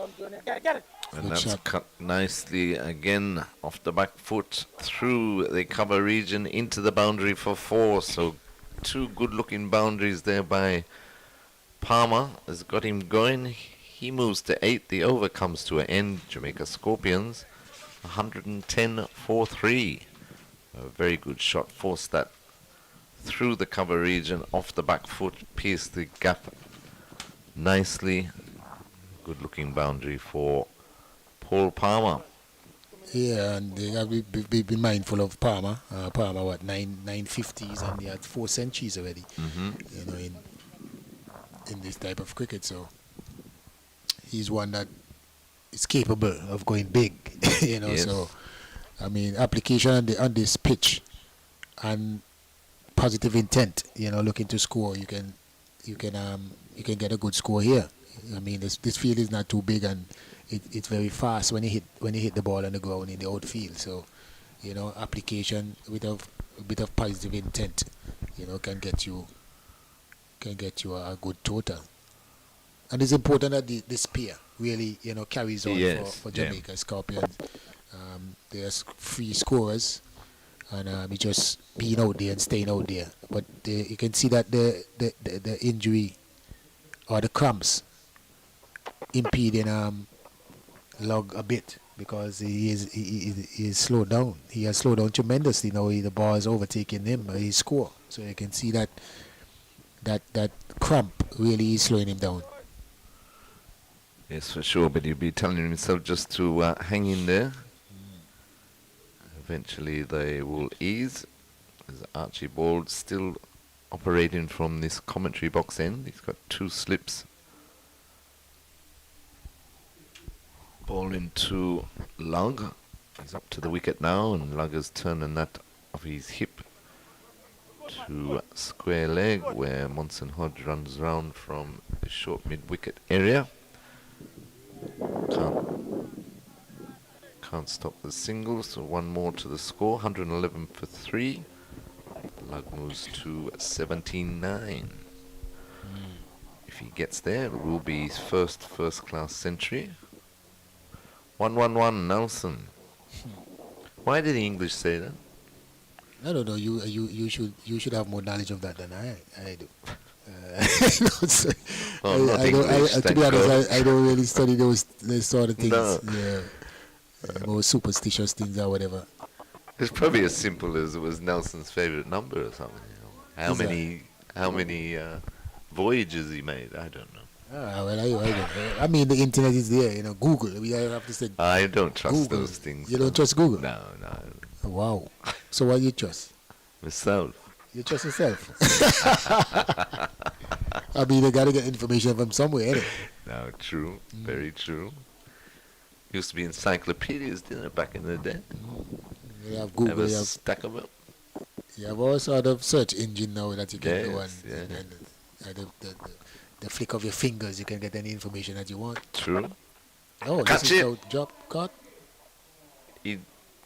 And that's cut nicely again off the back foot through the cover region into the boundary for 4. So 2 good-looking boundaries there by Palmer has got him going. He moves to 8. The over comes to an end. Jamaica Scorpions 110 for 3. A very good shot. Forced that through the cover region off the back foot. Pierced the gap nicely. Good looking boundary for Paul Palmer. Yeah, and they have to be mindful of Palmer. Palmer, 950s, and he had 4 centuries already. In this type of cricket, so he's one that is capable of going big. Yes. So application on this pitch and positive intent. Looking to score, you can get a good score here. This field is not too big, and it's very fast when you hit the ball on the ground in the outfield. So, application with a bit of positive intent, can get you a good total. And it's important that this pair really, carries on for Jamaica Scorpions. There's 3 scorers, and it's just being out there and staying out there. But you can see that the injury or the cramps impeding Lug a bit, because he is slowed down. He has slowed down tremendously now. The ball is overtaking him. He score. So you can see that cramp really is slowing him down. Yes, for sure. But he'll be telling himself just to hang in there. eventually they will ease. As Archibald still operating from this commentary box end. He's got 2 slips. Ball into Lug. He's up to the wicket now, and Lug is turning that off his hip to square leg, where Monson Hodge runs round from the short mid-wicket area. Can't stop the single, so 1 more to the score. 111 for 3. Lug moves to 79. If he gets there, it will be his first-class century. 1-1-1, Nelson. Why did the English say that? I don't know. You should have more knowledge of that than I do. To be honest, I don't really study those sort of things. No. Yeah, more superstitious things or whatever. It's probably as simple as it was Nelson's favorite number or something. How many voyages he made? I don't know. Well, I don't know. I mean, the internet is there. Google. We have to say. I don't trust Google. those things. You don't trust Google? No. Wow. So what do you trust? Myself. You trust yourself? I mean, you gotta get information from somewhere, innit? No, true. Very true. Used to be encyclopedias, didn't it, back in the day? You have Google. Have You a have, stack of them. you have all sort of search engine now that you can go on. Yeah. And the flick of your fingers, you can get any information that you want. True. Oh, Catch this is it. how drop caught.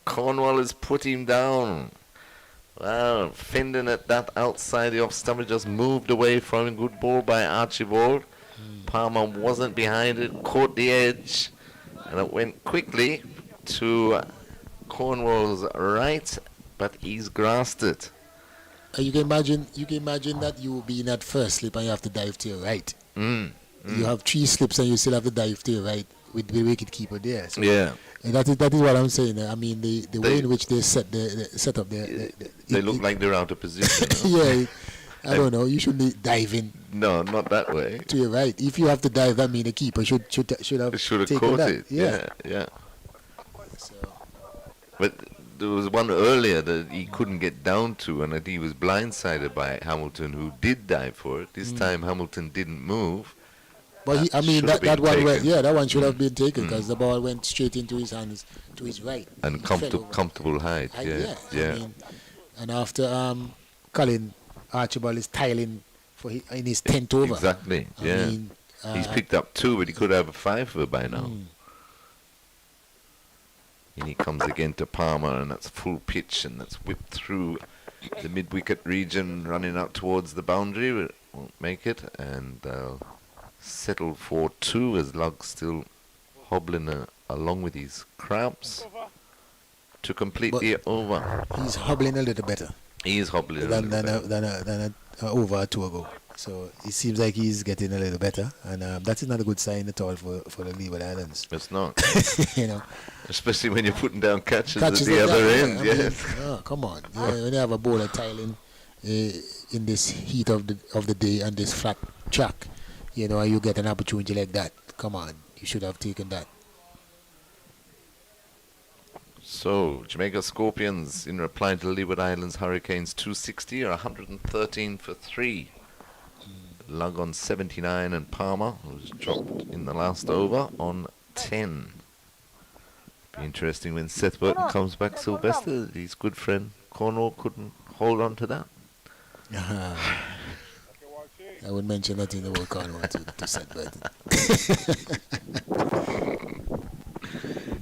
Cornwall has put him down. Well, fending at that outside the off stump, just moved away from him. Good ball by Archibald. Palmer wasn't behind it, caught the edge, and it went quickly to Cornwall's right, but he's grasped it. You can imagine that you will be in that first slip and you have to dive to your right. You have 3 slips and you still have to dive to your right with the wicket keeper there. So Yeah. and that is what I'm saying. I mean, the way in which they set up They look like they're out of position. Yeah, I don't know. You shouldn't dive in. No, not that way. To your right. If you have to dive, that means the keeper should have taken caught that. it. Yeah. But there was one earlier that he couldn't get down to, and that he was blindsided by Hamilton, who did dive for it. This time Hamilton didn't move. But that one should have been taken because the ball went straight into his hands, to his right. And comfortable height. Yeah. I mean, and after Colin, Archibald is tiling in his 10th over. Exactly. He's picked up 2, but he could have a 5 by now. And he comes again to Palmer, and that's full pitch, and that's whipped through the mid-wicket region, running out towards the boundary, but won't make it, and settle for 2 as Lug's still hobbling along with his cramps to complete the over. He's hobbling a little better. He is hobbling a little better than over or 2 ago. So it seems like he's getting a little better, and that is not a good sign at all for the Leeward Islands. It's not. You especially when you're putting down catches at the other end. Yes. Come on. When you have a bowler tiling in this heat of the day and this flat track, and you get an opportunity like that. Come on, you should have taken that. So, Jamaica Scorpions, in reply to the Leeward Islands Hurricanes 260, are 113 for 3. Lug on 79, and Palmer, who's dropped in the last over, on 10. Be interesting when Seth Burton comes back, Sylvester. His good friend Cornwall couldn't hold on to that. I would mention that in the word Cornwall to Seth Burton.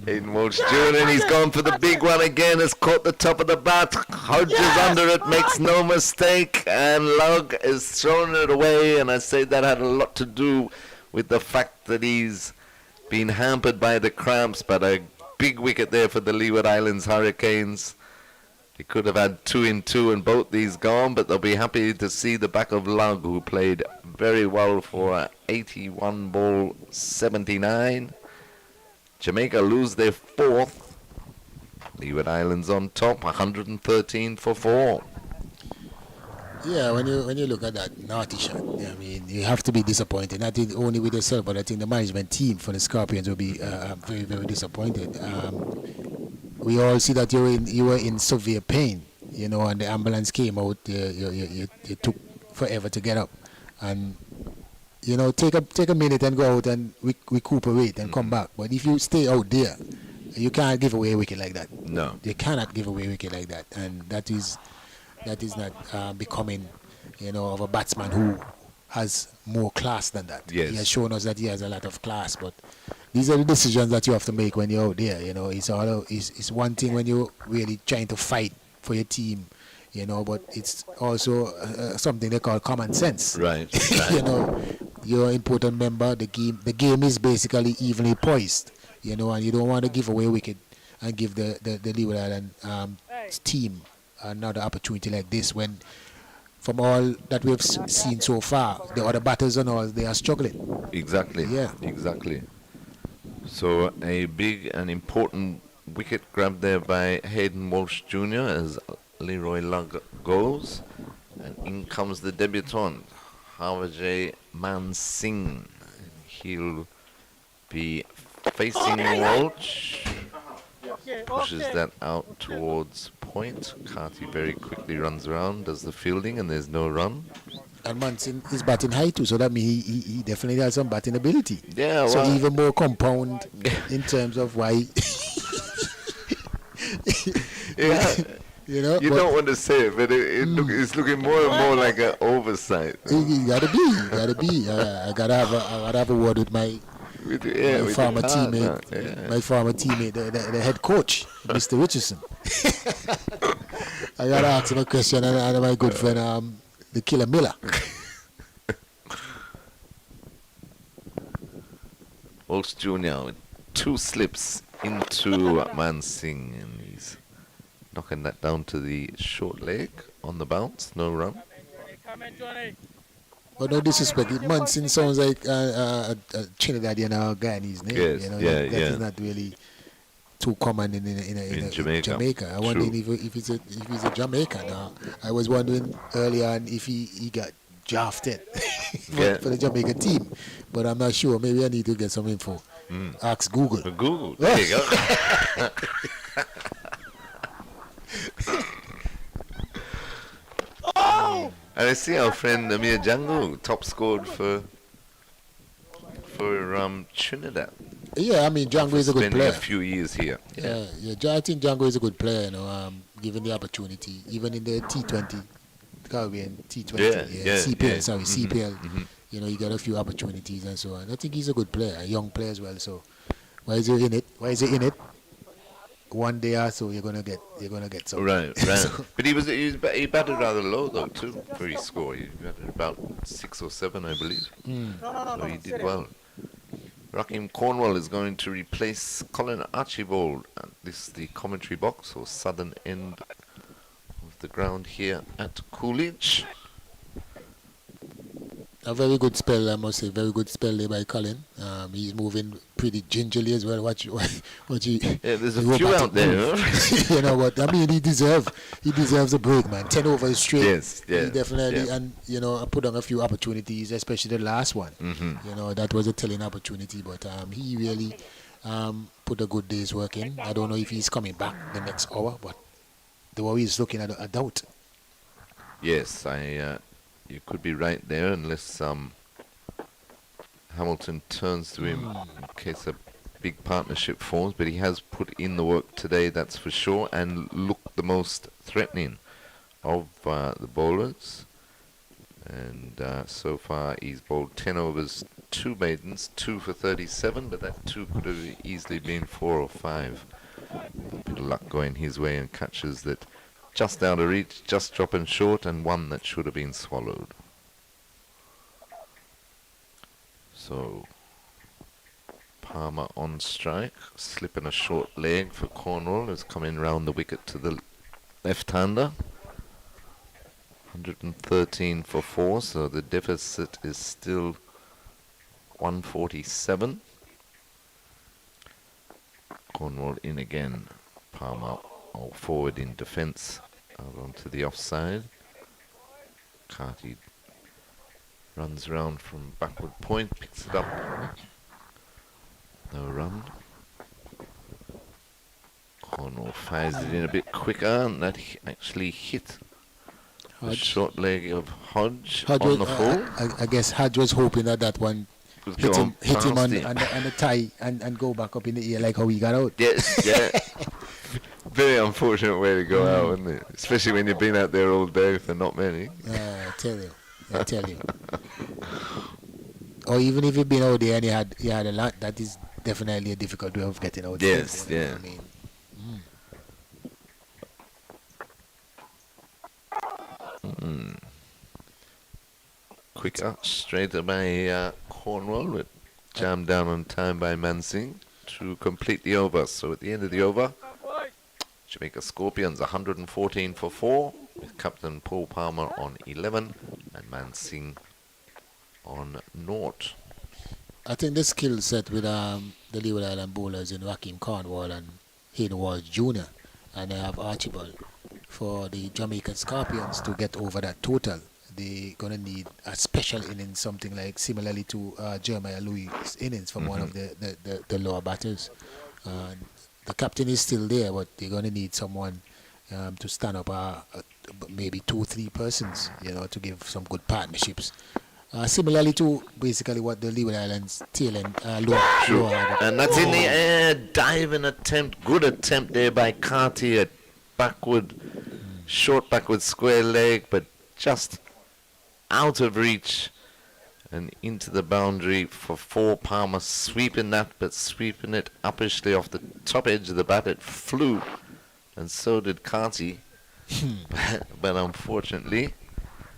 Hayden Walsh Jr., he's gone for the big one again, has caught the top of the bat. Hodge is under it, makes no mistake, and Lug is throwing it away, and I say that had a lot to do with the fact that he's been hampered by the cramps, but a big wicket there for the Leeward Islands Hurricanes. They could have had 2 in 2 and both these gone, but they'll be happy to see the back of Lug, who played very well for 81 ball 79. Jamaica lose their 4th. Leeward Islands on top, 113 for 4. Yeah, when you look at that naughty shot, I mean, you have to be disappointed. Not only with yourself, but I think the management team for the Scorpions will be very, very disappointed. we all see that you were in severe pain, and the ambulance came out. You took forever to get up, and take a minute and go out and recuperate and come back. But if you stay out there, you can't give away a wicket like that. No. You cannot give away a wicket like that, and that is not becoming, of a batsman who has more class than that. Yes. He has shown us that he has a lot of class, but these are the decisions that you have to make when you're out there. It's one thing when you're really trying to fight for your team, but it's also something they call common sense. Right. You're an important member. The game is basically evenly poised, and you don't want to give away a wicket and give the Leeward Island team another opportunity like this when, from all that we've seen so far, the other batters and all, they are struggling. Exactly. Yeah. Exactly. So a big and important wicket grab there by Hayden Walsh Jr. as Leroy Lugg goes. And in comes the debutant, Harvajay Man Singh. He'll be facing Walsh. Pushes that out towards point. Carty very quickly runs around, does the fielding, and there's no run. And Manson is batting high too, so that means he definitely has some batting ability. Yeah, so well, even more compound in terms of why. Yeah. You don't want to say it, but it's looking more and more like an oversight. It gotta be. I gotta have a word with my former teammate, my former teammate, the head coach, Mr. Richardson. I gotta ask him a question, and my good friend, the Killer Miller. Walsh Jr. with 2 slips into Man Singh, and he's knocking that down to the short leg on the bounce, no run. But no disrespect, Manson sounds like a Trinidadian or Guyanese name. Yes, that is not really too common in Jamaica. I wonder if he's a Jamaican now. I was wondering earlier on if he got drafted for the Jamaica team, but I'm not sure. Maybe I need to get some info. Ask Google. Google, there you go. And I see our friend Amir Django top scored for Trinidad. Yeah, I mean Django is a good player. Spending a few years here. Yeah. I think Django is a good player. Given the opportunity, even in the T20, Caribbean T20, CPL. Sorry, CPL. Mm-hmm. You got a few opportunities and so on. I think he's a good player, a young player as well. So why is he in it? One day or so you're gonna get some. Right. But he batted rather low though too for his score. He batted about 6 or 7, I believe. So he did well. Rakim Cornwall is going to replace Colin Archibald. This is the commentary box or southern end of the ground here at Coolidge. A very good spell, I must say. Very good spell there by Colin. He's moving pretty gingerly as well. Watch he. Yeah, there's a few out there. Huh? You know what? I mean, he deserves a break, man. 10 overs straight. Yes, yeah. He definitely, and I put on a few opportunities, especially the last one. Mm-hmm. That was a telling opportunity, but he really put a good day's work in. I don't know if he's coming back the next hour, but the way he's looking at a doubt. Yes, you could be right there unless Hamilton turns to him in case a big partnership forms, but he has put in the work today, that's for sure, and looked the most threatening of the bowlers. And so far he's bowled 10 overs, 2 maidens, 2 for 37, but that 2 could have easily been 4 or 5. A bit of luck going his way and catches that just out of reach, just dropping short, and 1 that should have been swallowed. So Palmer on strike, slipping a short leg for Cornwall, has come in round the wicket to the left-hander. 113 for 4, so the deficit is still 147. Cornwall in again. Palmer all forward in defence, out onto the offside. Carty runs around from backward point, picks it up. No run. Cornwall fires it in a bit quicker, and that actually hit the Hodge. short leg of Hodge Hodge on was, the full. I guess Hodge was hoping that one Was hit going him past on him. the tie and go back up in the air like how he got out. Yes, yeah. Very unfortunate way to go out, isn't it? Especially when you've been out there all day for not many. I tell you. Or even if you've been out there and you had a lot, that is definitely a difficult way of getting out. Yes, there, yeah. I mean, Quicker, straighter by Cornwall, but jammed down on time by Mansing to complete the over. So at the end of the over, Jamaica Scorpions 114 for 4, with Captain Paul Palmer on 11 and Mansing on 0. I think the skill set with the Leeward Island bowlers in Rakim Cornwall and Hayden Walsh Jr. and they have Archibald for the Jamaican Scorpions to get over that total. They're going to need a special innings, something like similarly to Jeremiah Louis' innings from one of the lower batters. The captain is still there, but they're going to need someone to stand up maybe 2-3 persons, to give some good partnerships. Similarly to basically what the Leeward Islands tail and lower had. And that's in the air, diving attempt, good attempt there by Carty at short backward square leg, but just out of reach and into the boundary for 4. Palmer sweeping that, but sweeping it uppishly off the top edge of the bat. It flew, and so did Carty. But unfortunately,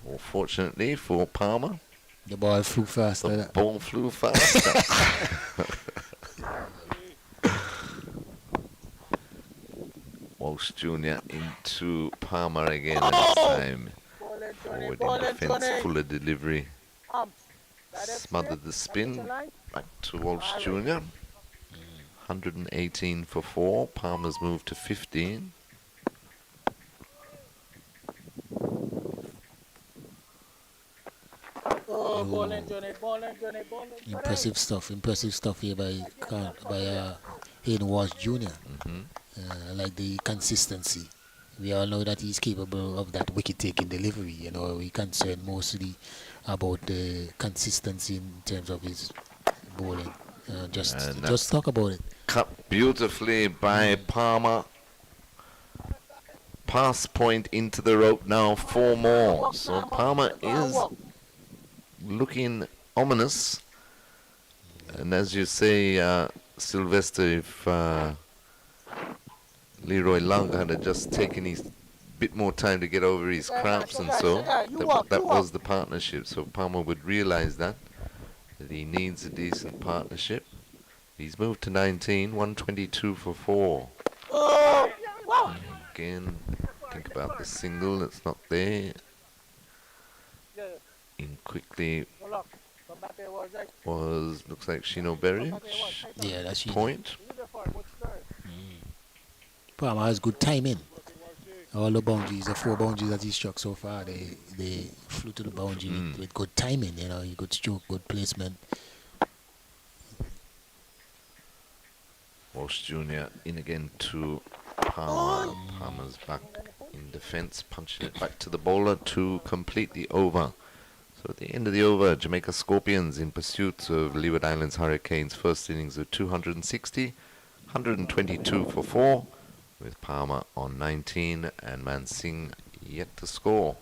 or fortunately for Palmer, the ball flew faster. The ball flew faster. Walsh Jr. into Palmer again this time. Forward in defence, fuller delivery. Smothered the spin. Back to Walsh Jr. 118 for 4. Palmer's moved to 15. Impressive stuff here by Hayden Walsh Jr. I like the consistency. We all know that he's capable of that wicket-taking delivery. We're concerned mostly about the consistency in terms of his bowling. Just talk about it. Cut beautifully by Palmer. Pass point into the rope now, 4 more. So Palmer is looking ominous. And as you say, Sylvester, if Leroy Long had just taken his bit more time to get over his cramps and so, that was the partnership. So Palmer would realize that he needs a decent partnership. He's moved to 19, 122 for 4. Again, think about the single that's not there. In quickly looks like Shino Berry. Yeah, that's point. Palmer has good timing. All the boundaries, the 4 boundaries that he struck so far, they flew to the boundary with good timing. Good stroke, good placement. Walsh Jr. in again to Palmer. Palmer's back in defence, punching it back to the bowler to complete the over. So at the end of the over, Jamaica Scorpions in pursuit of Leeward Islands Hurricanes' first innings of 260, 122 for 4, with Palmer on 19 and Mansing yet to score.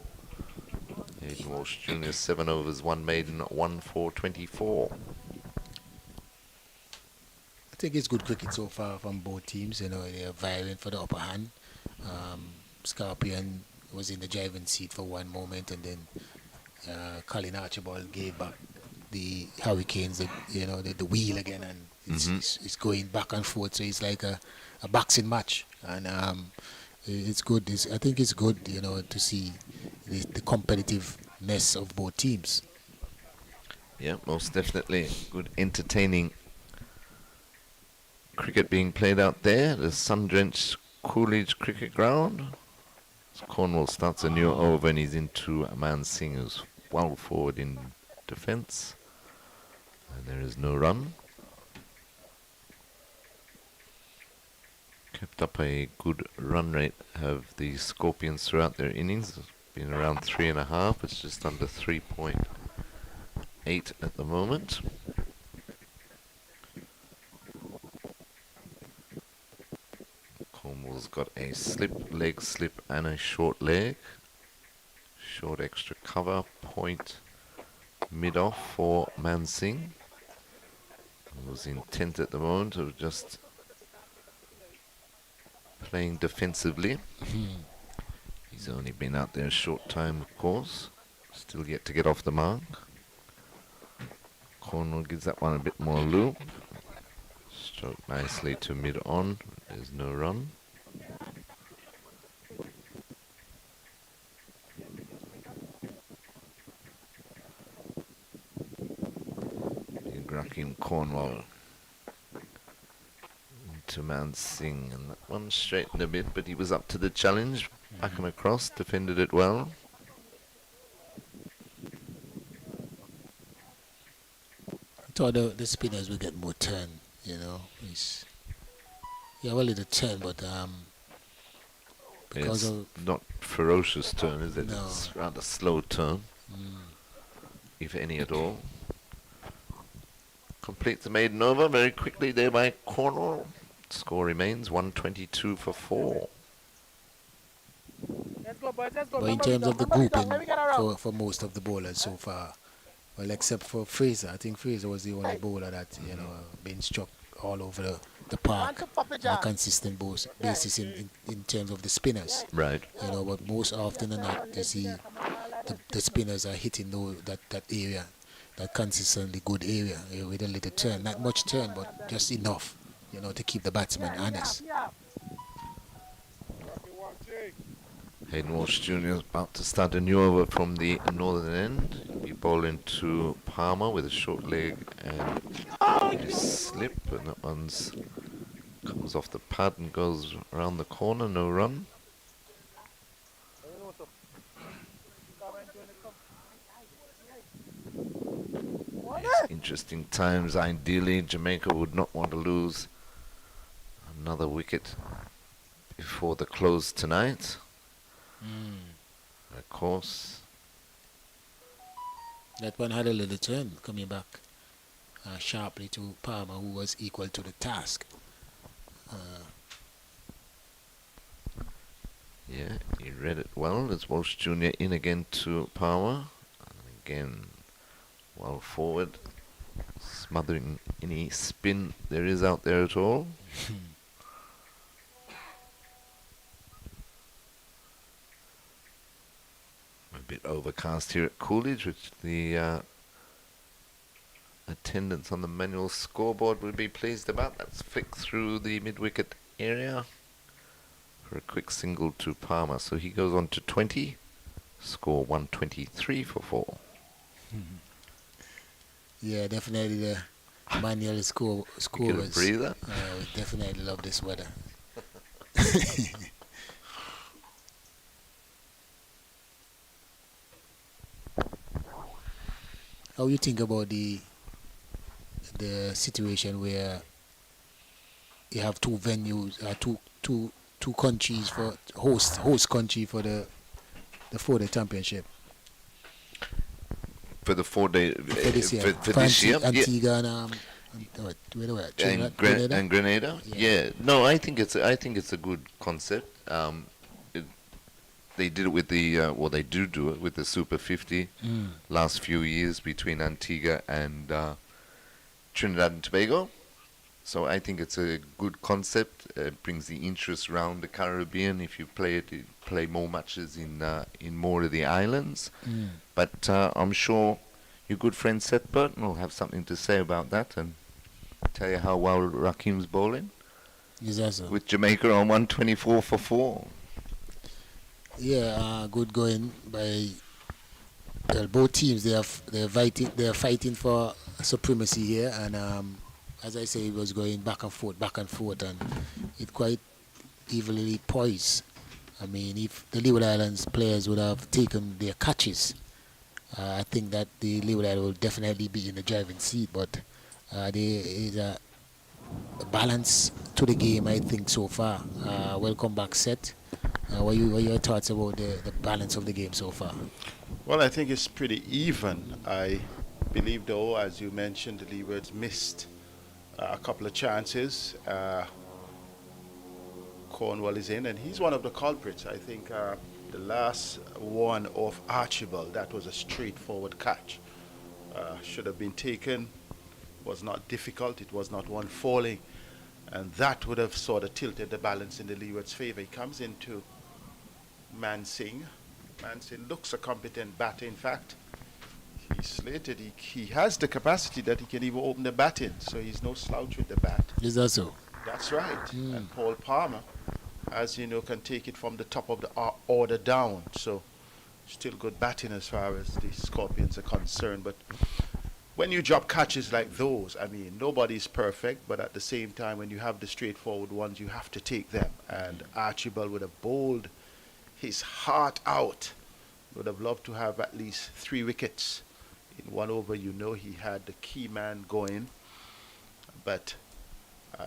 Hayden Walsh Jr. 7 overs, 1 maiden, 1 for 24. I think it's good cricket so far from both teams. They're vying for the upper hand. Scorpion was in the driving seat for one moment, and then Colin Archibald gave back the Hurricanes, the wheel again, and it's going back and forth. So it's like a boxing match, and it's good. I think it's good, to see the competitiveness of both teams. Yeah, most definitely. Good, entertaining cricket being played out there. The sun-drenched Coolidge Cricket Ground. So Cornwall starts a new over and he's into Mansing, who's well forward in defence. And there is no run. kept up a good run rate, have the Scorpions throughout their innings. It's been around 3.5. It's just under 3.8 at the moment. Cornwall's got a leg slip and a short leg. Short extra cover, point mid-off for Mansingh. Was intent at the moment of just playing defensively. He's only been out there a short time, of course. Still yet to get off the mark. Cornwall gives that one a bit more loop. Stroke nicely to mid-on. There's no run. Rakim Cornwall to Mansingh, and that one straightened a bit, but he was up to the challenge. Back and across, defended it well. I thought the spinners would get more turn, you know. Well, a turn, but because it's of not ferocious turn, is it? No. It's rather slow turn, if any at all. Complete the maiden over very quickly there by Cornwall. Score remains 122 for 4. Let's go, boys. Let's go. But in terms of the grouping for most of the bowlers so far, well, except for Fraser, I think Fraser was the only bowler that been struck all over the park on a consistent basis in terms of the spinners. Right. You know, but most often than not, you see the spinners are hitting that area. That consistently good area with a little turn, not much turn, but just enough, you know, to keep the batsman honest. Hayden Walsh Jr. is about to start a new over from the northern end. He'll be bowling to Palmer with a short leg and a slip, and that one's comes off the pad and goes around the corner, no run. It's interesting times. Ideally, Jamaica would not want to lose another wicket before the close tonight. Of course. That one had a little turn coming back sharply to Palmer, who was equal to the task. Yeah, he read it well. There's Walsh Jr. in again to Palmer. And again, well forward, smothering any spin there is out there at all. A bit overcast here at Coolidge, which the attendants on the manual scoreboard would be pleased about. That's flicked through the mid-wicket area for a quick single to Palmer. So he goes on to 20, score 123 for 4. Yeah, definitely the manual scorers. Get a breather. We definitely love this weather. How you think about the situation where you have two venues, two countries for host country for the 4-day championship? For the 4-day For this year, for this year, Antigua and Grenada. Yeah. No, I think it's a good concept. They did it with the they do it with the Super 50 last few years between Antigua and Trinidad and Tobago. So I think it's a good concept. It brings the interest around the Caribbean. If you play more matches in more of the islands. But I'm sure your good friend Seth Burton will have something to say about that and tell you how well Rakim's bowling. Yes, with Jamaica on 124 for 4. Yeah, good going by both teams. They're fighting for supremacy here, and as I say, it was going back and forth, and it quite evenly poised. I mean, if the Leeward Islands players would have taken their catches, I think that the Leeward Islands will definitely be in the driving seat. But there is a balance to the game, I think, so far. Welcome back set. What are your thoughts about the balance of the game so far? Well, I think it's pretty even. I believe, though, as you mentioned, the Leewards missed a couple of chances. Cornwall is in, and he's one of the culprits. I think the last one off Archibald, that was a straightforward catch. Should have been taken, was not difficult, it was not one falling, and that would have sort of tilted the balance in the Leewards' favor. He comes into Mansingh. Mansingh looks a competent batter, in fact. He's slated, he has the capacity that he can even open the bat in, so he's no slouch with the bat. Is that so? That's right. And Paul Palmer, as you know, can take it from the top of the order down, so still good batting as far as the Scorpions are concerned. But when you drop catches like those, I mean, nobody's perfect, but at the same time, when you have the straightforward ones, you have to take them. And Archibald would have bowled his heart out. Would have loved to have at least 3 wickets in one over. You know, he had the key man going, but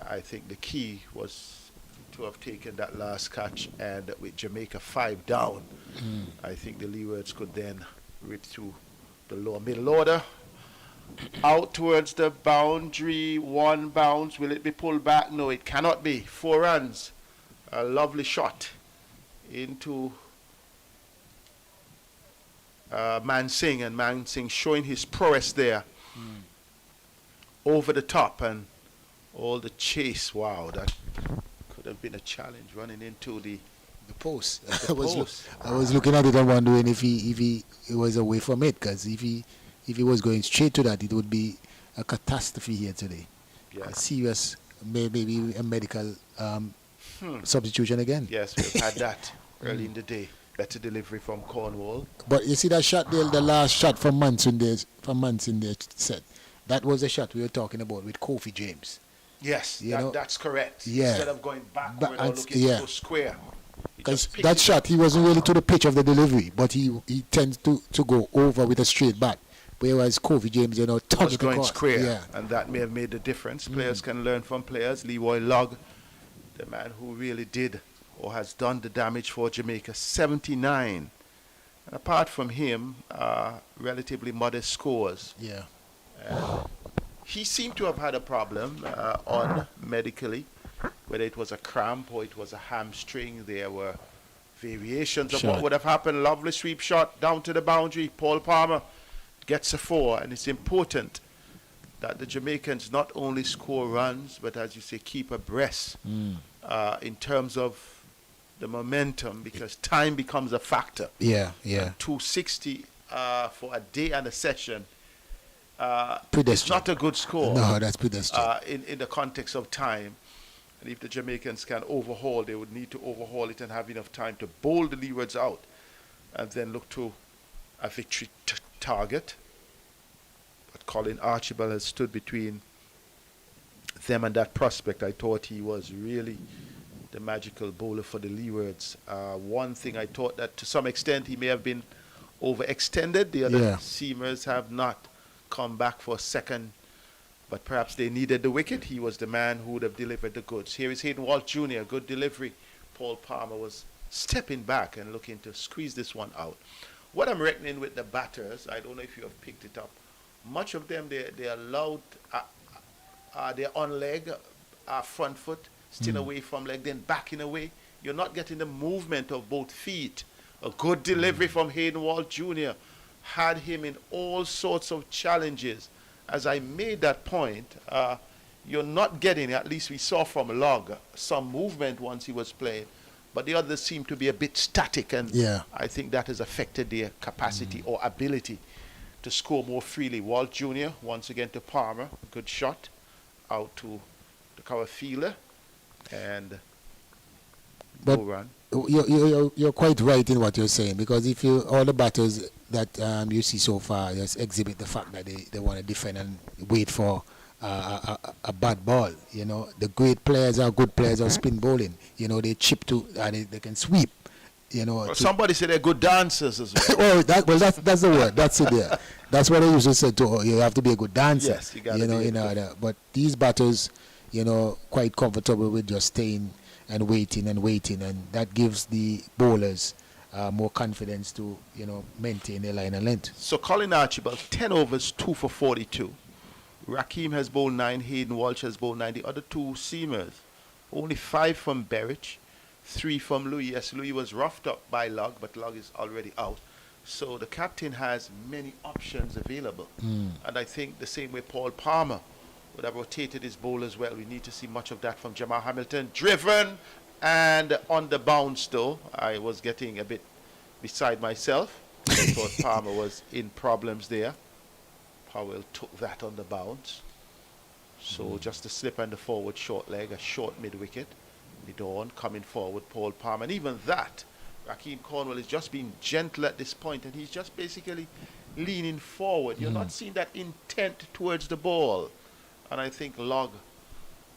I think the key was to have taken that last catch, and with Jamaica 5 down, I think the Leewards could then reach through the lower middle order. Out towards the boundary, 1 bounce. Will it be pulled back? No, it cannot be. 4 runs. A lovely shot into Mansingh, and Mansingh showing his prowess there. Over the top, and all the chase. Wow, that could have been a challenge, running into the post. The post. I was looking at it and wondering if he was away from it, because if he was going straight to that, it would be a catastrophe here today. Yeah. A serious, maybe a medical substitution again. Yes, we've had that early in the day. Better delivery from Cornwall. But you see that shot there, the last shot from Manson there set. That was the shot we were talking about with Kofi James. Yes, that's correct. Yeah. Instead of going backward or looking to go square. Because that shot, he wasn't really to the pitch of the delivery, but he tends to go over with a straight bat. Whereas Kofi James, was going square, and that may have made the difference. Players can learn from players. Leroy Logg, the man who really did or has done the damage for Jamaica, 79. And apart from him, relatively modest scores. Yeah. He seemed to have had a problem on medically, whether it was a cramp or it was a hamstring. There were variations of what would have happened. Lovely sweep shot down to the boundary. Paul Palmer gets a 4, and it's important that the Jamaicans not only score runs, but as you say, keep abreast in terms of the momentum, because time becomes a factor. Yeah. 260 for a day and a session. Pedestrian. It's not a good score. No, that's pedestrian. In the context of time. And if the Jamaicans can overhaul, they would need to overhaul it and have enough time to bowl the Leewards out and then look to a victory target. But Colin Archibald has stood between them and that prospect. I thought he was really the magical bowler for the Leewards. One thing I thought that to some extent he may have been overextended. The other seamers have not come back for a second, but perhaps they needed the wicket. He was the man who would have delivered the goods. Here is Hayden Walt Jr., good delivery. Paul Palmer was stepping back and looking to squeeze this one out. What I'm reckoning with the batters, I don't know if you have picked it up, much of them, they allowed, they're on leg, front foot, still away from leg, then backing away. You're not getting the movement of both feet. A good delivery from Hayden Walt Jr. had him in all sorts of challenges. As I made that point, you're not getting, at least we saw from Log, some movement once he was playing, but the others seem to be a bit static, and I think that has affected their capacity or ability to score more freely. Walt Jr., once again to Palmer, good shot, out to the cover fielder, and no run. You're quite right in what you're saying, because if all the batters that you see so far just exhibit the fact that they want to defend and wait for a bad ball. The great players are good players of spin bowling. They chip to, they can sweep. Well, somebody said they're good dancers as well. that's the word. That's it there. That's what I usually say too. You have to be a good dancer. Yes, you got to be. But these batters, quite comfortable with just staying and waiting, and that gives the bowlers more confidence to, maintain their line of length. So Colin Archibald, 10 overs, 2 for 42. Raheem has bowled 9, Hayden Walsh has bowled 9. The other two seamers, only 5 from Berridge, 3 from Louis. Yes, Louis was roughed up by Log, but Log is already out. So the captain has many options available. And I think the same way Paul Palmer would have rotated his bowlers well. We need to see much of that from Jamal Hamilton. Driven and on the bounce, though. I was getting a bit beside myself. I thought Palmer was in problems there. Powell took that on the bounce. So just a slip and the forward short leg, a short mid-wicket. Mid-on coming forward, Paul Palmer. And even that, Raheem Cornwall is just being gentle at this point, and he's just basically leaning forward. You're not seeing that intent towards the ball. And I think Log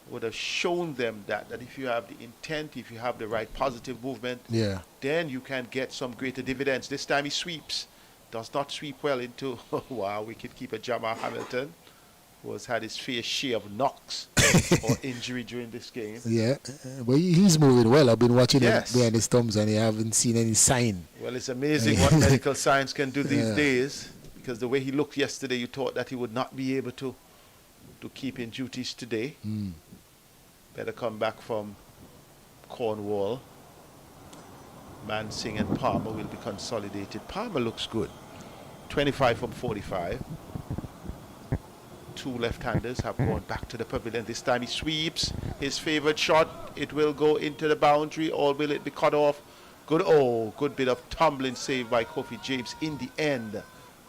would have shown them that if you have the intent, if you have the right positive movement, then you can get some greater dividends. This time he sweeps. Does not sweep well into, wicket-keeper Jamal Hamilton, who has had his fair share of knocks or injury during this game. Yeah, but he's moving well. I've been watching him behind the stumps, and I haven't seen any sign. Well, it's amazing what medical science can do these days, because the way he looked yesterday, you thought that he would not be able to keep in duties today. Better come back from Cornwall. Mansingh and Palmer will be consolidated. Palmer looks good. 25 from 45. 2 left-handers have gone back to the pavilion. This time he sweeps his favorite shot. It will go into the boundary, or will it be cut off? Good bit of tumbling save by Kofi James in the end.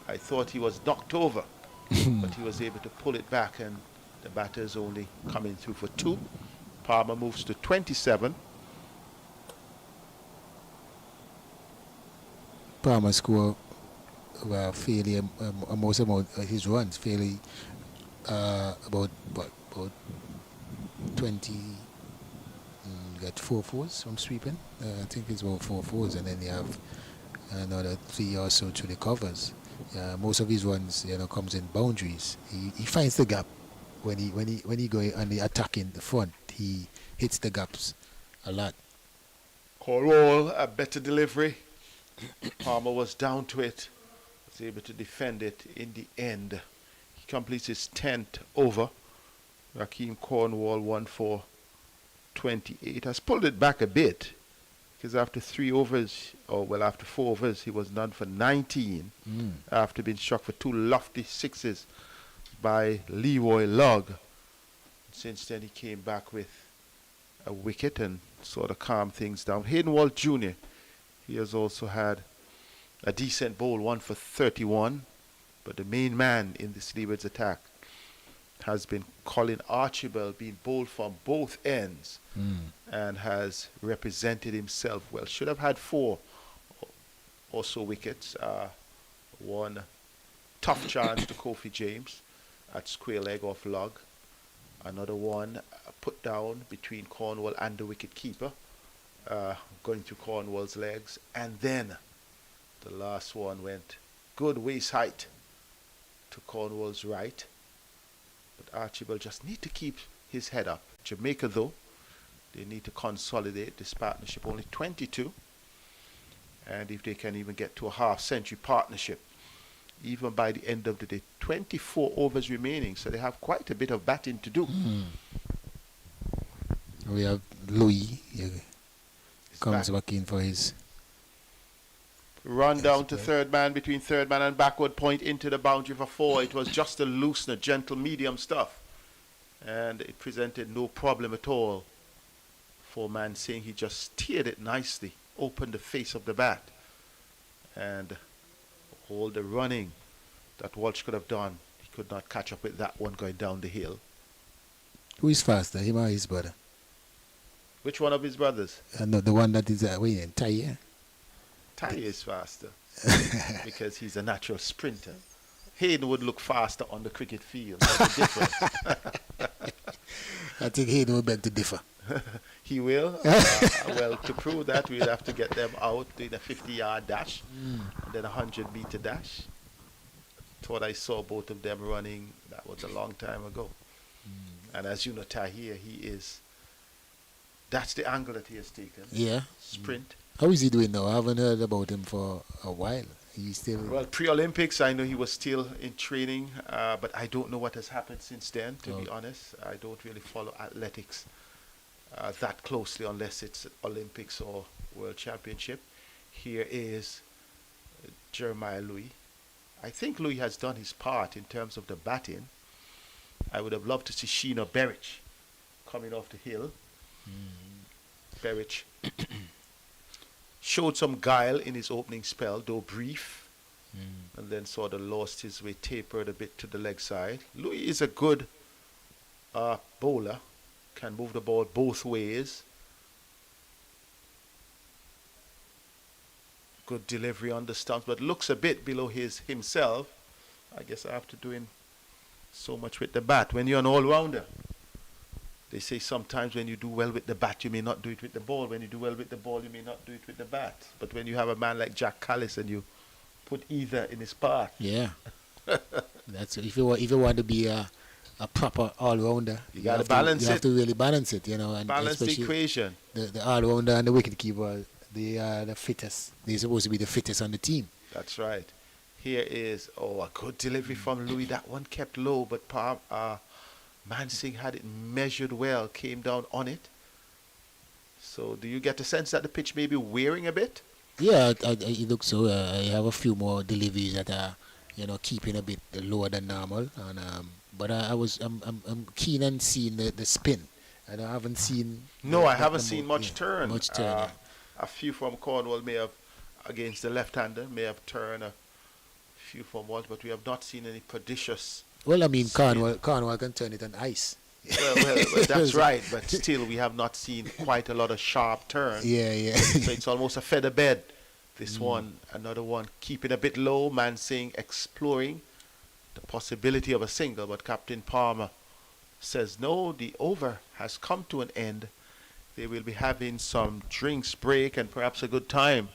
I thought he was knocked over, but he was able to pull it back, and the batters only coming through for 2. Palmer moves to 27. Palmer score fairly most amount of his runs, fairly about 20. Got 4 fours from sweeping. I think it's about 4 fours, and then you have another 3 or so to the covers. Most of his runs, comes in boundaries. He finds the gap when he go on the attack in the front. He hits the gaps a lot. Cornwall, a better delivery. Palmer was down to it, was able to defend it in the end. He completes his 10th over. Raheem Cornwall 1 for 28. Has pulled it back a bit, because after 3 overs, after 4 overs, he was done for 19 after being struck for 2 lofty sixes by Leroy Log. Since then, he came back with a wicket and sort of calmed things down. Hayden Walsh Jr., he has also had a decent bowl, 1 for 31. But the main man in this Leewards attack has been Colin Archibald, being bowled from both ends and has represented himself well. Should have had 4 or so wickets. One tough chance to Kofi James at square leg off Log. Another one put down between Cornwall and the wicket keeper, going through Cornwall's legs. And then the last one went good waist height to Cornwall's right. But Archibald just need to keep his head up. Jamaica, though, they need to consolidate this partnership. Only 22. And if they can even get to a half-century partnership, even by the end of the day, 24 overs remaining. So they have quite a bit of batting to do. We have Louis. Comes back in for his run down to third man, between third man and backward point into the boundary for 4. It was just a loosener, gentle medium stuff, and it presented no problem at all for Mansingh. He just steered it nicely, opened the face of the bat, and all the running that Walsh could have done, he could not catch up with that one going down the hill. Who is faster, him or his brother? Which one of his brothers? No, the one that is winning, Ty. Ty is faster because he's a natural sprinter. Hayden would look faster on the cricket field. There's a difference. I think Hayden would beg to differ. He will. Well, to prove that, we'll have to get them out doing a 50-yard dash and then a 100-meter dash. Thought I saw both of them running. That was a long time ago. And as you know, Tahir, that's the angle that he has taken. Yeah. Sprint. How is he doing now? I haven't heard about him for a while. He's still... Well, pre-Olympics, I know he was still in training, but I don't know what has happened since then, to be honest. I don't really follow athletics that closely unless it's Olympics or World Championship. Here is Jeremiah Louis. I think Louis has done his part in terms of the batting. I would have loved to see Sheena Berich coming off the hill. Berich showed some guile in his opening spell, though brief, and then sort of lost his way, tapered a bit to the leg side. Louis is a good bowler, can move the ball both ways. Good delivery on the stumps, but looks a bit below himself. I guess after doing so much with the bat. When you're an all-rounder, they say sometimes when you do well with the bat, you may not do it with the ball. When you do well with the ball, you may not do it with the bat. But when you have a man like Jack Callis and you put either in his path. Yeah. That's if you want to be a proper all-rounder. You got to balance it. You have to really balance it, you know. And balance the equation. The all-rounder and the wicket-keeper, they are the fittest. They're supposed to be the fittest on the team. That's right. Here is, a good delivery from Louis. That one kept low, but Mansingh had it measured well, came down on it. So do you get the sense that the pitch may be wearing a bit? Yeah, it looks so. I have a few more deliveries that are, keeping a bit lower than normal. And but I'm keen on seeing the spin. And I haven't seen. No, I haven't seen much turn. Much turn. Yeah. A few from Cornwall may have, against the left-hander, may have turned. A few from Walsh, but we have not seen any prodigious. Well, I mean, Cornwall can turn it on ice. Well, that's right, but still we have not seen quite a lot of sharp turn. Yeah. So it's almost a feather bed. This one, another one, keeping a bit low. Mansingh exploring the possibility of a single, but Captain Palmer says no, the over has come to an end. They will be having some drinks break and perhaps a good time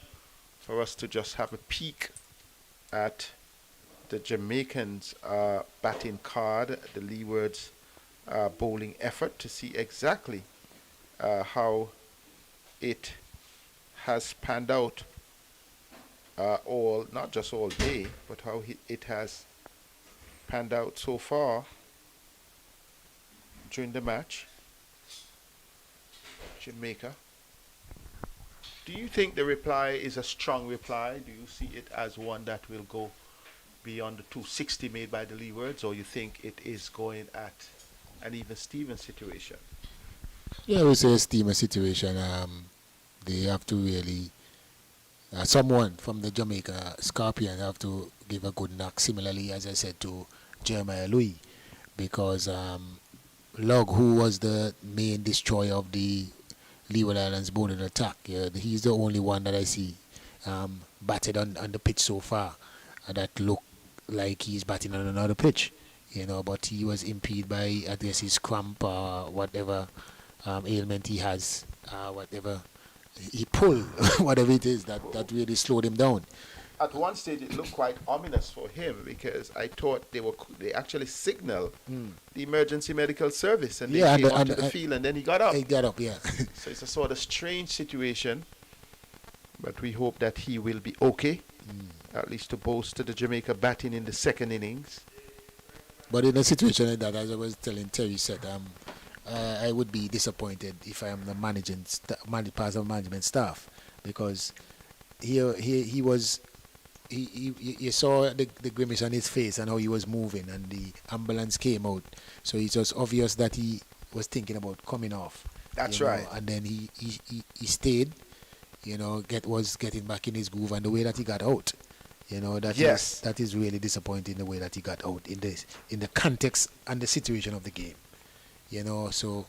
for us to just have a peek at the Jamaicans' batting card, the Leewards' bowling effort, to see exactly how it has panned out not just all day, but how it has panned out so far during the match. Jamaica. Do you think the reply is a strong reply? Do you see it as one that will go beyond the 260 made by the Leewards, or you think it is going at an even Steven situation? Yeah, I would say a Steven situation. They have to really, someone from the Jamaica Scorpions have to give a good knock, similarly, as I said, to Jeremiah Louis, because Log, who was the main destroyer of the Leeward Islands bowling attack, he's the only one that I see batted on the pitch so far that look like he's batting on another pitch, but he was impeded by, I guess, his cramp or whatever ailment he has, whatever he pulled, whatever it is that really slowed him down. At one stage, it looked quite ominous for him because I thought they actually signaled the emergency medical service and they came onto the field and then he got up. He got up, yeah. So it's a sort of strange situation, but we hope that he will be okay, at least to boast to the Jamaica batting in the second innings. But in a situation like that, as I was telling Terry, said I would be disappointed if I am the part of management staff, because he was. You saw the grimace on his face and how he was moving, and the ambulance came out. So it was obvious that he was thinking about coming off. That's right. And then he stayed, was getting back in his groove, and the way that he got out, that is really disappointing, the way that he got out in the context and the situation of the game. So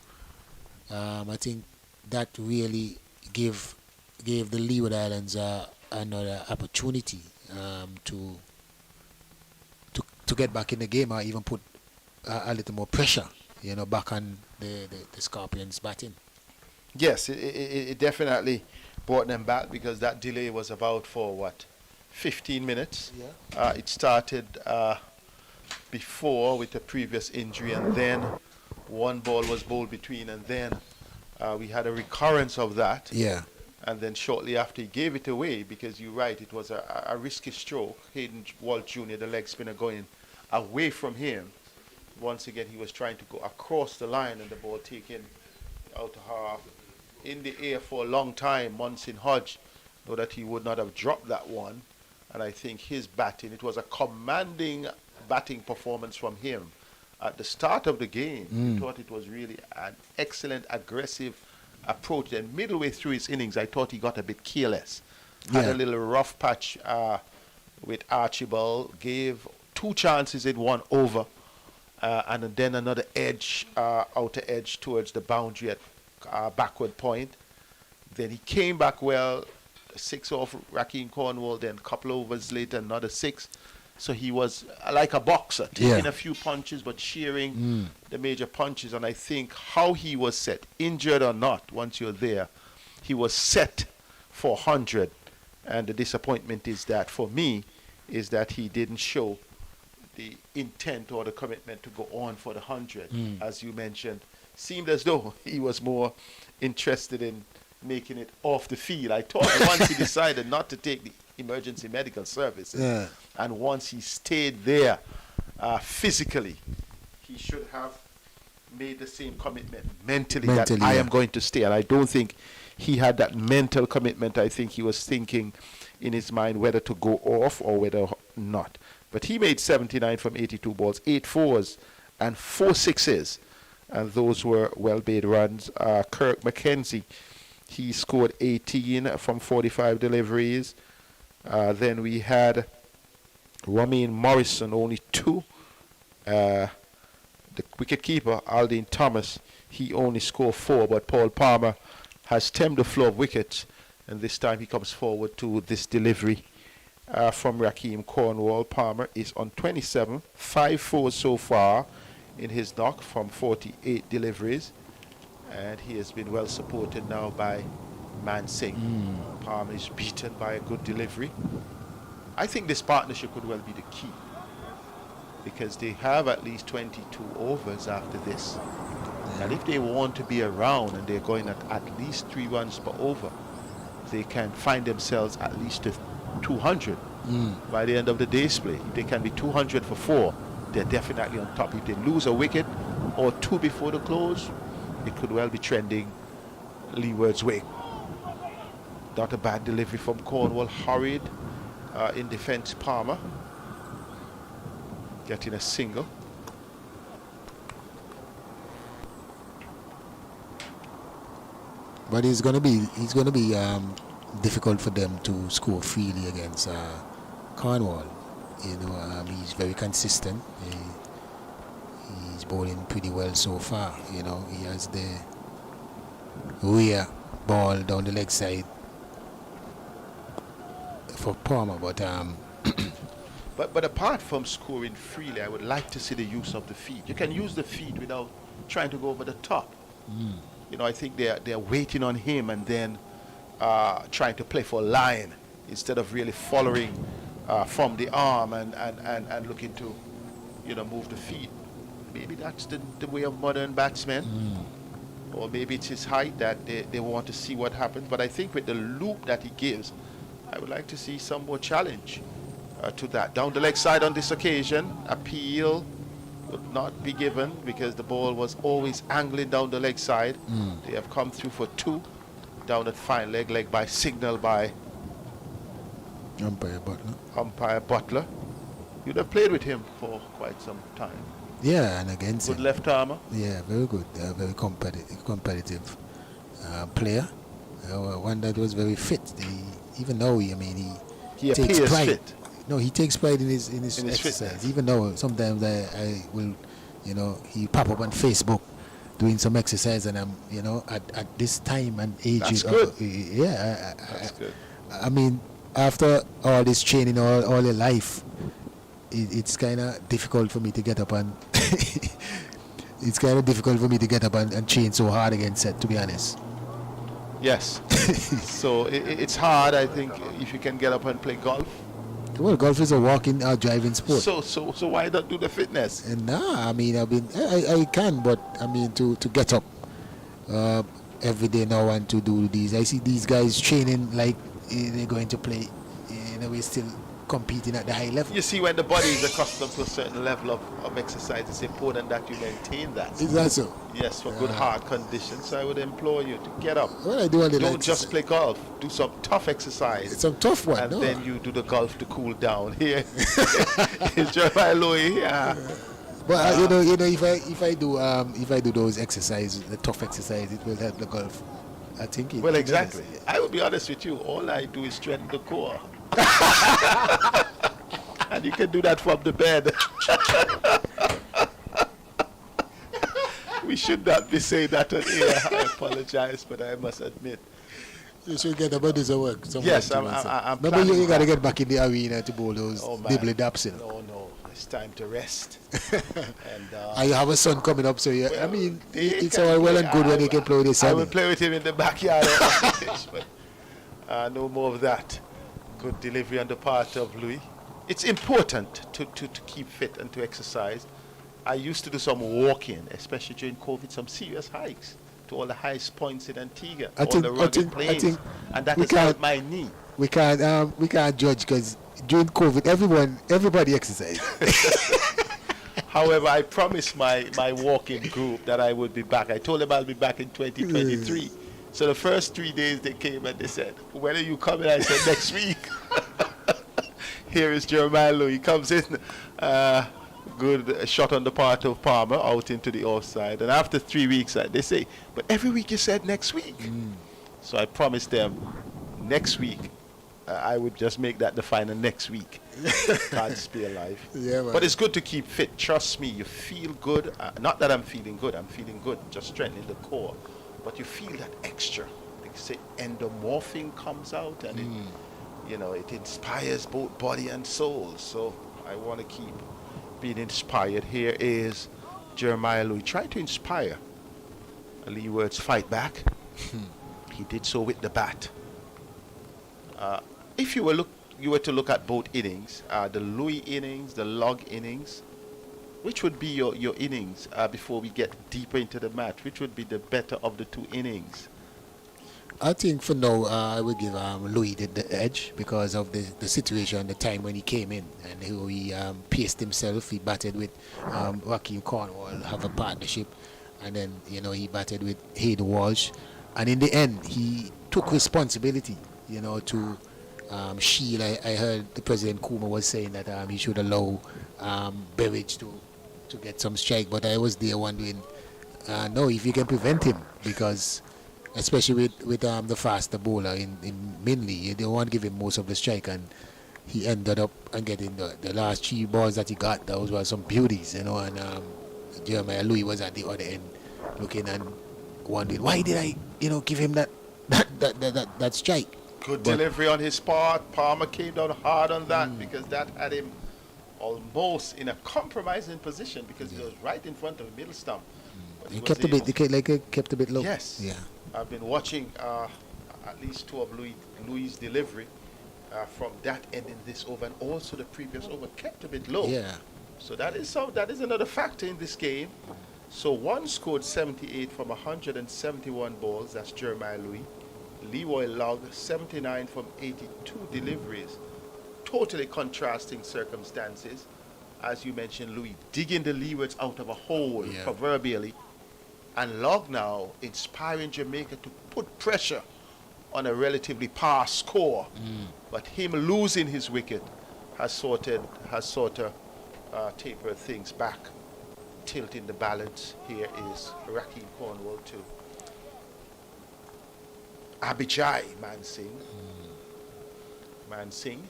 I think that really gave the Leeward Islands another opportunity to get back in the game, or even put a little more pressure, back on the Scorpions batting. Yes, it definitely brought them back, because that delay was about for 15 minutes. Yeah. It started before with the previous injury, and then one ball was bowled between, and then we had a recurrence of that. Yeah. And then shortly after, he gave it away because you're right, it was a risky stroke. Hayden Walt Jr., the leg spinner, going away from him. Once again, he was trying to go across the line, and the ball taken out to half. In the air for a long time, Munson Hodge, know that he would not have dropped that one. And I think his batting, it was a commanding batting performance from him. At the start of the game, I thought it was really an excellent, aggressive approach. And midway through his innings, I thought he got a bit careless. Had a little rough patch with Archibald, gave 2 chances in 1 over, and then another edge, outer edge towards the boundary at backward point. Then he came back well, 6 off Raheem Cornwall, then a couple overs later, another 6. So he was like a boxer, taking a few punches but shearing the major punches. And I think how he was set, injured or not, once you're there, he was set for 100. And the disappointment is that, for me, is that he didn't show the intent or the commitment to go on for the 100. As you mentioned, seemed as though he was more interested in making it off the field. I thought once he decided not to take the emergency medical services, and once he stayed there physically, he should have made the same commitment mentally that I am going to stay. And I don't think he had that mental commitment. I think he was thinking in his mind whether to go off or whether not. But he made 79 from 82 balls, 8 fours and 4 sixes, and those were well-made runs. Kirk McKenzie, he scored 18 from 45 deliveries. Then we had Ramin Morrison, only 2. The wicket-keeper, Aldine Thomas, he only scored 4, but Paul Palmer has stemmed the flow of wickets, and this time he comes forward to this delivery from Raheem Cornwall. Palmer is on 27, 5 fours so far in his knock from 48 deliveries, and he has been well supported now by Man Singh. Palmer is beaten by a good delivery. I think this partnership could well be the key, because they have at least 22 overs after this. And if they want to be around and they're going at least 3 runs per over, they can find themselves at least to 200 by the end of the day's play. If they can be 200 for 4, they're definitely on top. If they lose a wicket or 2 before the close, it could well be trending Leewards' way. Not a bad delivery from Cornwall. Hurried in defense, Palmer getting a single. But it's gonna be difficult for them to score freely against Cornwall. You know, he's very consistent. He's bowling pretty well so far. You know, he has the rear ball down the leg side for Palmer, but But apart from scoring freely, I would like to see the use of the feet. You can use the feet without trying to go over the top. You know, I think they're waiting on him and then trying to play for a line instead of really following from the arm and looking to, you know, move the feet. Maybe that's the way of modern batsmen. Or maybe it's his height that they want to see what happens. But I think with the loop that he gives, I would like to see some more challenge to that. Down the leg side on this occasion, appeal would not be given because the ball was always angling down the leg side. They have come through for 2 down at fine leg by signal by Umpire Butler. You'd have played with him for quite some time. Yeah, and against good him. left armer. Yeah, very good. Very competitive player. One that was very fit. Even though he takes appears pride. fit. No, he takes pride in his exercise. Fitness. Even though sometimes I will, you know, he pop up on Facebook doing some exercise, and I'm, you know, at this time and age. That's good. That's good. I mean, after all this training all your life, it's kind of difficult for me to get up and it's kind of difficult for me to get up and train so hard against it, to be honest. Yes. So it's hard, I think, if you can get up and play golf. Well, golf is a walking, driving sport. So why not do the fitness? And I mean, I can, but I mean, to get up every day now and to do these. I see these guys training like they're going to play. In a way, still competing at the high level. You see, when the body is accustomed to a certain level of exercise, it's important that you maintain that. Is that so? Yes, for good heart condition. So I would implore you to get up. Well, I do a little Don't just play golf. Do some tough exercise. It's some tough one. And no. then you do the golf to cool down. Here is Jeremiah Louis. But if I do those exercises, the tough exercise, it will help the golf. I think it. Well, exactly. I will be honest with you. All I do is strengthen the core. And you can do that from the bed. We should not be saying that on air. I apologize, but I must admit. You should get about this work. Yes, I'm Remember, you got to get back in the arena to bowl those dibbly daps in. No, it's time to rest. And you have a son coming up, so I mean, it's all well and good when he can play with his son. I will play with him in the backyard, but no more of that. Good delivery on the part of Louis. It's important to keep fit and to exercise. I used to do some walking, especially during COVID, some serious hikes to all the highest points in Antigua, all the rugged plains, and that has helped my knee. We can't judge because during COVID, everybody exercised. However, I promised my walking group that I would be back. I told them I'll be back in 2023. So the first 3 days they came and they said, "When are you coming?" I said, "Next week." Here is Jeremiah Louis. He comes in, good shot on the part of Palmer out into the offside. And after 3 weeks, they say, "But every week you said next week." So I promised them next week. I would just make that the final next week. God's be alive. Yeah, man. But it's good to keep fit. Trust me, you feel good. Not that I'm feeling good. I'm feeling good. Just strengthening the core. But you feel that extra. Like you say, endomorphine comes out and it inspires both body and soul. So I want to keep being inspired. Here is Jeremiah Louis trying to inspire Leewards fight back. He did so with the bat. If you were to look at both innings, the Louis innings, the Log innings, which would be your innings before we get deeper into the match? Which would be the better of the two innings? I think for now, I would give Louis the edge because of the situation, the time when he came in and he paced himself. He batted with Raheem Cornwall, have a partnership, and then he batted with Hayden Walsh, and in the end he took responsibility, to shield. I heard the President Kuma was saying that he should allow Berridge to get some strike, but I was there wondering, no, if you can prevent him, because especially with the faster bowler in Minley, you don't want to give him most of the strike, and he ended up and getting the last 3 balls that he got. Those were some beauties, and Jeremiah Louis was at the other end looking and wondering, why did I give him that strike? Good delivery on his part. Palmer came down hard on that because that had him almost in a compromising position because he was right in front of the middle stump. He kept a bit low. Yes. Yeah. I've been watching at least 2 of Louis' delivery from that end in this over, and also the previous over kept a bit low. Yeah. So that is another factor in this game. So one scored 78 from 171 balls. That's Jeremiah Louis. Leroy logged 79 from 82 deliveries. Totally contrasting circumstances. As you mentioned, Louis digging the Leewards out of a hole, proverbially. And Log now inspiring Jamaica to put pressure on a relatively par score. But him losing his wicket has sort of tapered things back, tilting the balance. Here is Raheem Cornwall to Abijay Mansingh.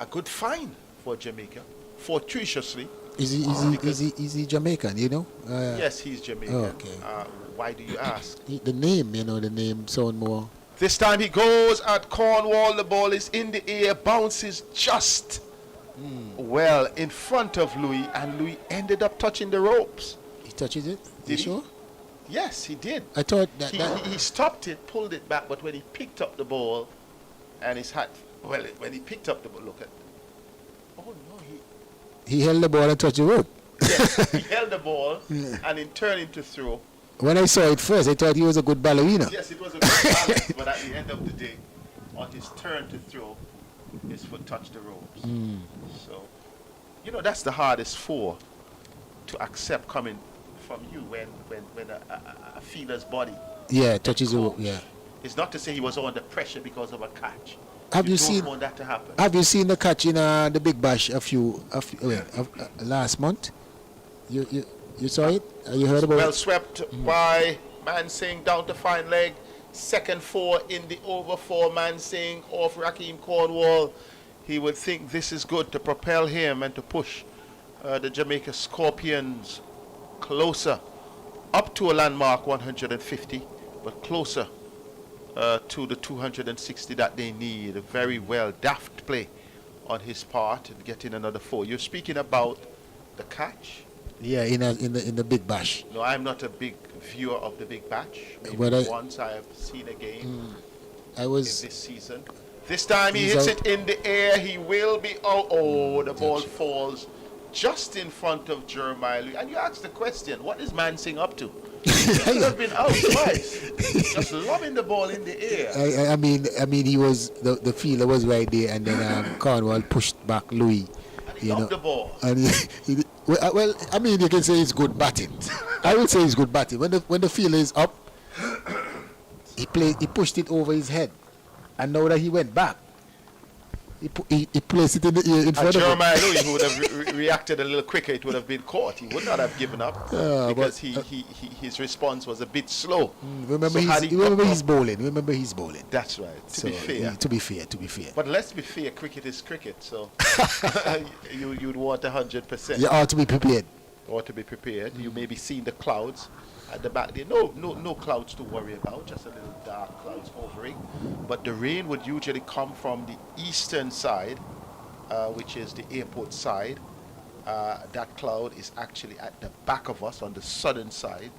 A good find for Jamaica, fortuitously. Is he Jamaican, Yes, he's Jamaican. Oh, okay. Why do you ask? The name sound more. This time he goes at Cornwall. The ball is in the air, bounces just well in front of Louis, and Louis ended up touching the ropes. He touches it? Did he? Sure? Yes, he did. I thought that he stopped it, pulled it back, but when he picked up the ball, and his hat, when he picked up the ball, look at, He held the ball and touched the rope. Yes, he held the ball and in turning to throw. When I saw it first, I thought he was a good ballerina. Yes, it was a good balance, but at the end of the day, on his turn to throw, his foot touched the ropes. So, you know, that's the hardest for to accept coming from you when a fielder's body Touches the rope. Yeah. It's not to say he was under pressure because of a catch. Have you don't seen? want that to happen. Have you seen the catch in the Big Bash last month? You saw it? You heard about Well it? swept by Mansingh down to fine leg. Second 4 in the over 4. Mansingh off Raheem Cornwall. He would think this is good to propel him and to push the Jamaica Scorpions closer up to a landmark 150, but closer to the 260 that they need. A very well daft play on his part and getting another 4. You're speaking about the catch? Yeah, in the Big Bash. No, I'm not a big viewer of the Big Bash. Maybe But once I have seen a game I was. in this season. This time he He's hits out. it in the air. He will be out. Oh, the ball falls just in front of Jeremiah Louis. And you ask the question, what is Mansingh up to? He could have been out twice. Just lobbing the ball in the air. I mean, he was the fielder was right there, and then Cornwall pushed back Louis. And he knocked the ball. And well, I mean, you can say it's good batting. I would say it's good batting. When the fielder is up, he pushed it over his head, and now that he went back, he placed it in the air in front of him. Jeremiah Louis, who would have reacted a little quicker, it would have been caught. He would not have given up because his response was a bit slow. Remember, he's bowling. Remember, he's bowling. That's right. To be fair. To be fair. But let's be fair. Cricket is cricket, so you'd want 100%. You ought to be prepared. Ought to be prepared. You may be seeing the clouds at the back there. No clouds to worry about. Just a little dark clouds hovering. But the rain would usually come from the eastern side, which is the airport side. That cloud is actually at the back of us on the southern side.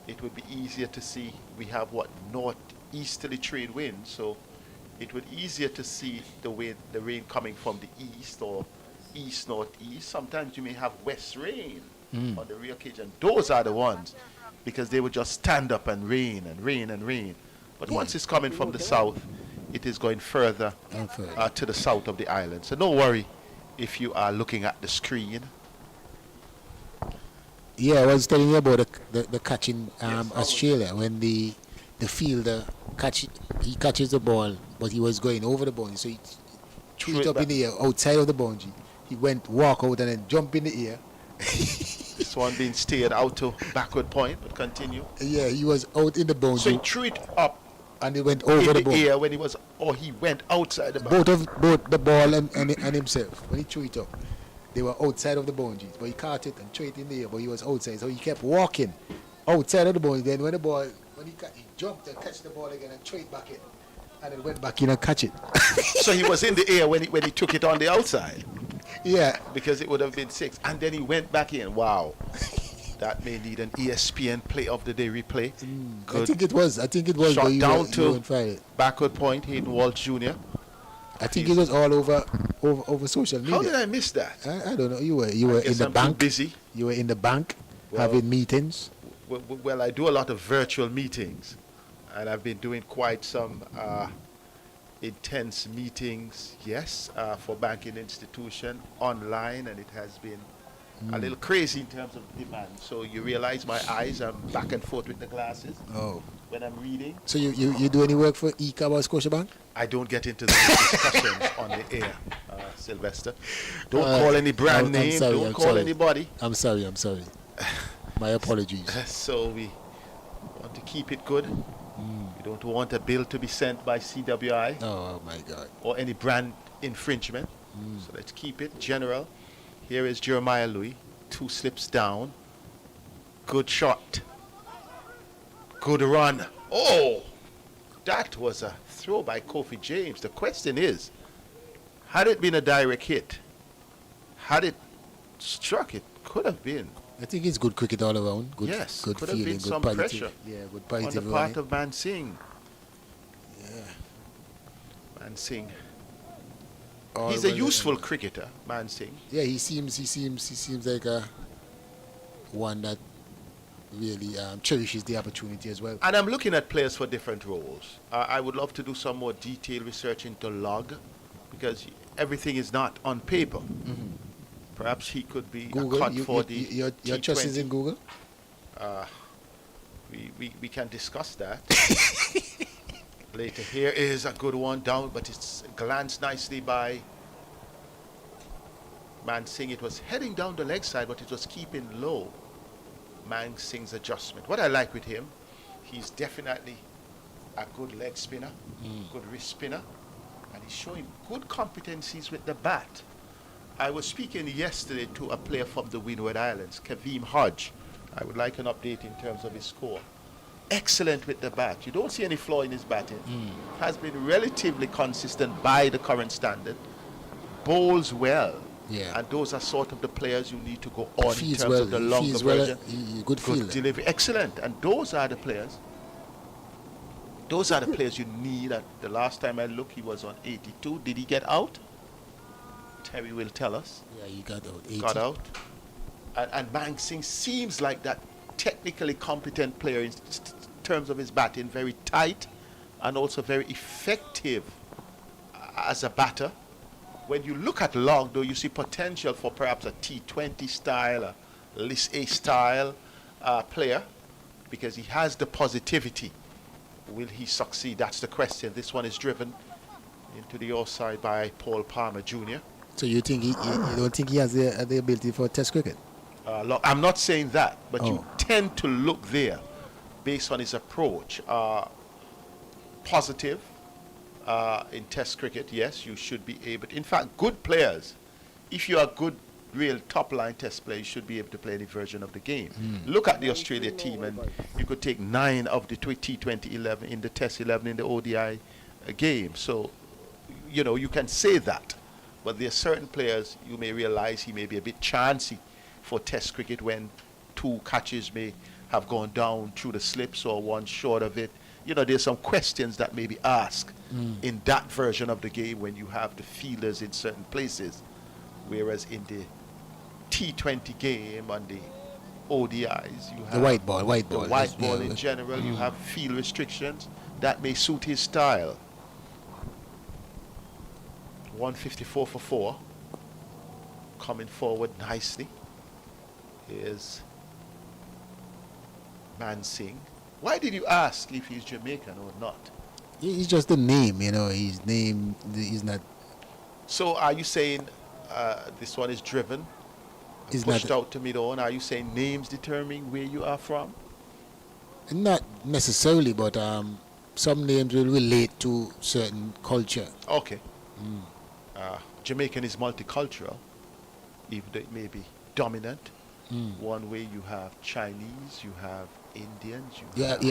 It would be easier to see. We have northeasterly trade wind, so it would be easier to see the rain coming from the east or east-northeast. Sometimes you may have west rain on the rare occasion. Those are the ones, because they would just stand up and rain and rain and rain. But once it's coming from the south, it is going further to the south of the island. So don't worry if you are looking at the screen. Yeah, I was telling you about the catch in Australia when the fielder catches the ball, but he was going over the boundary, so he threw it up in the air outside of the boundary. He walk out and then jump in the air. This one being steered out to backward point, but continue. Yeah, he was out in the boundary. So he threw it up and he went over the boundary. air when he went outside the boundary. Both the ball and himself, when he threw it up, they were outside of the boundaries. But he caught it and threw it in the air, but he was outside. So he kept walking outside of the boundary. Then when he jumped and catch the ball again and threw it back in. And then went back in and catch it. So he was in the air when he took it on the outside. Yeah. Because it would have been 6. And then he went back in. Wow. That may need an ESPN Play of the Day replay. I think it was. Shot down to backward point, Hayden Walsh Jr. I think it was all over social media. How did I miss that? I don't know. You were in the bank. Busy. You were in the bank having meetings. Well, I do a lot of virtual meetings. And I've been doing quite some intense meetings, for banking institution online, and it has been a little crazy in terms of demand. So you realize my eyes are back and forth with the glasses when I'm reading. So you do any work for ECAB or Scotiabank? I don't get into the discussions on the air, Sylvester. Don't call any brand name. Don't call anybody. I'm sorry. My apologies. So we want to keep it good. We don't want a bill to be sent by CWI. Oh my God. Or any brand infringement. So let's keep it general. Here is Jeremiah Louis. 2 slips down. Good shot. Good run. Oh! That was a throw by Kofi James. The question is, had it been a direct hit, had it struck, it could have been. I think it's good cricket all around. Good, yes, good could feeling, have been good some positive, pressure. Yeah, good positive on the part of Mansingh. Yeah. Mansingh. all He's a well useful and- cricketer, Man Singh. Yeah, he seems like a one that really cherishes the opportunity as well. And I'm looking at players for different roles. I would love to do some more detailed research into log, because everything is not on paper. Perhaps he could be a Google, cut for the your trust is T20. in Google? We can discuss that later. Here is a good one down, but it's glanced nicely by Man Singh. It was heading down the leg side, but it was keeping low. Man Singh's adjustment. What I like with him, he's definitely a good leg spinner, good wrist spinner, and he's showing good competencies with the bat. I was speaking yesterday to a player from the Windward Islands, Kaveem Hodge. I would like an update in terms of his score. Excellent with the bat. You don't see any flaw in his batting. Has been relatively consistent by the current standard. Bowls well. Yeah. And those are sort of the players you need to go on in Feels terms well, of the he longer feels well, version. good fielder. Delivery. Excellent. And those are the players. Those are the players you need. At the last time I looked, he was on 82. Did he get out? Terry will tell us. Yeah, he got out. 80. Got out. And Man Singh seems like that technically competent player in terms of his batting, very tight and also very effective as a batter. When you look at log, though, you see potential for perhaps a T20 style, a List A style player, because he has the positivity. Will he succeed? That's the question. This one is driven into the offside by Paul Palmer Jr. So you think you don't think he has the ability for Test cricket? I'm not saying that, but you Oh. tend to look there based on his approach. Positive in Test cricket, yes, you should be able to. In fact, good players, if you are good, real top-line Test player, you should be able to play any version of the game. Look at the Australia team, and you could take 9 of the T20 11 in the Test 11 in the ODI game. So, you know, you can say that. But there are certain players you may realize he may be a bit chancy for Test cricket when 2 catches may have gone down through the slips or one short of it. You know, there's some questions that may be asked in that version of the game when you have the fielders in certain places. Whereas in the T20 game and the ODIs, you have The white ball, the white ball in general, you have field restrictions that may suit his style. 154 for 4. Coming forward nicely is Man Singh. Why did you ask if he's Jamaican or not? He's just a name, you know. His name is not. So are you saying this one is driven, Is pushed not out to mid-on? Are you saying names determine where you are from? not necessarily, but some names will relate to certain culture. Okay. Jamaican is multicultural, even though it may be dominant. One way you have Chinese, you have Indians, you have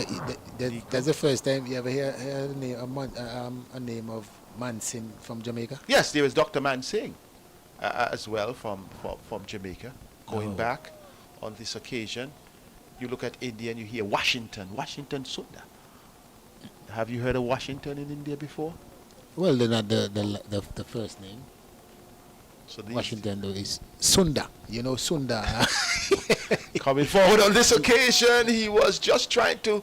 That's the first time you ever hear a name of Man Singh from Jamaica. Yes, there is Dr. Man Singh as well from Jamaica. Going back on this occasion, you look at India and you hear Washington Sunda. Have you heard of Washington in India before? Well, they're not the first name. So these Washington though is Sunda. You know Sunda. coming forward on this occasion, he was just trying to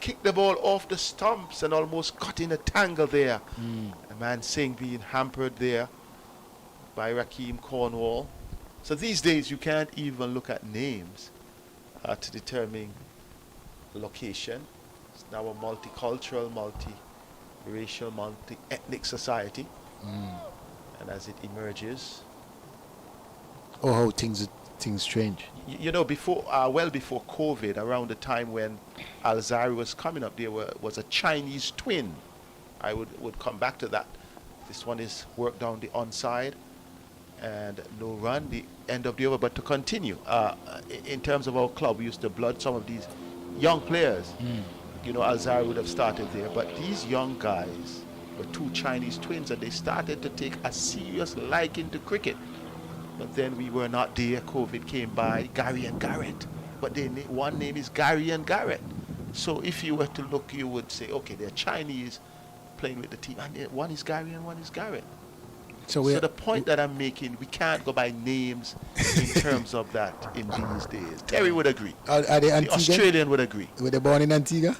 kick the ball off the stumps and almost got in a tangle there. A Man Singh being hampered there by Rakeem Cornwall. So these days you can't even look at names to determine location. It's now a multicultural, multi-racial, multi-ethnic society. And as it emerges, Oh, how things change. you know, before well before COVID, around the time when Alzari was coming up, there was a Chinese twin. I would come back to that. This one is worked down the onside and no run, the end of the over. But to continue, in terms of our club, we used to blood some of these young players. You know, Alzari would have started there, but these young guys were 2 Chinese twins, and they started to take a serious liking to cricket. But then we were not there. COVID came by. Gary and Garrett. But one name is Gary and Garrett. So if you were to look, you would say, okay, they're Chinese playing with the team, and one is Gary and one is Garrett. So So the point that I'm making, we can't go by names in terms of that in these days. Terry would agree. Are they The Antigua? Australian would agree. Were they born in Antigua?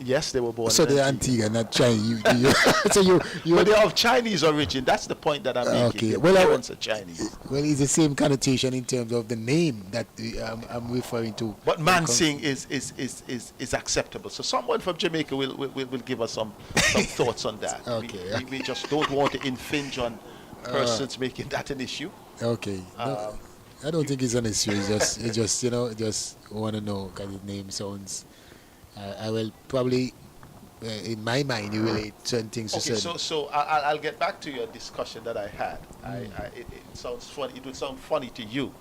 Yes, they were born So in they're Antigua. Antigua, not Chinese. So you But they're of Chinese origin. That's the point that I'm making. Okay. Their Well, parents are Chinese. well, it's the same connotation in terms of the name that I'm referring to. But Mansing is acceptable. So someone from Jamaica will give us some thoughts on that. Okay. We just don't want to infringe on persons making that an issue. Okay. No, I don't think it's an issue. It's just just want to know because the name sounds. I will probably, in my mind, you relate certain things to Okay, certain. so I'll get back to your discussion that I had. It sounds funny. It would sound funny to you,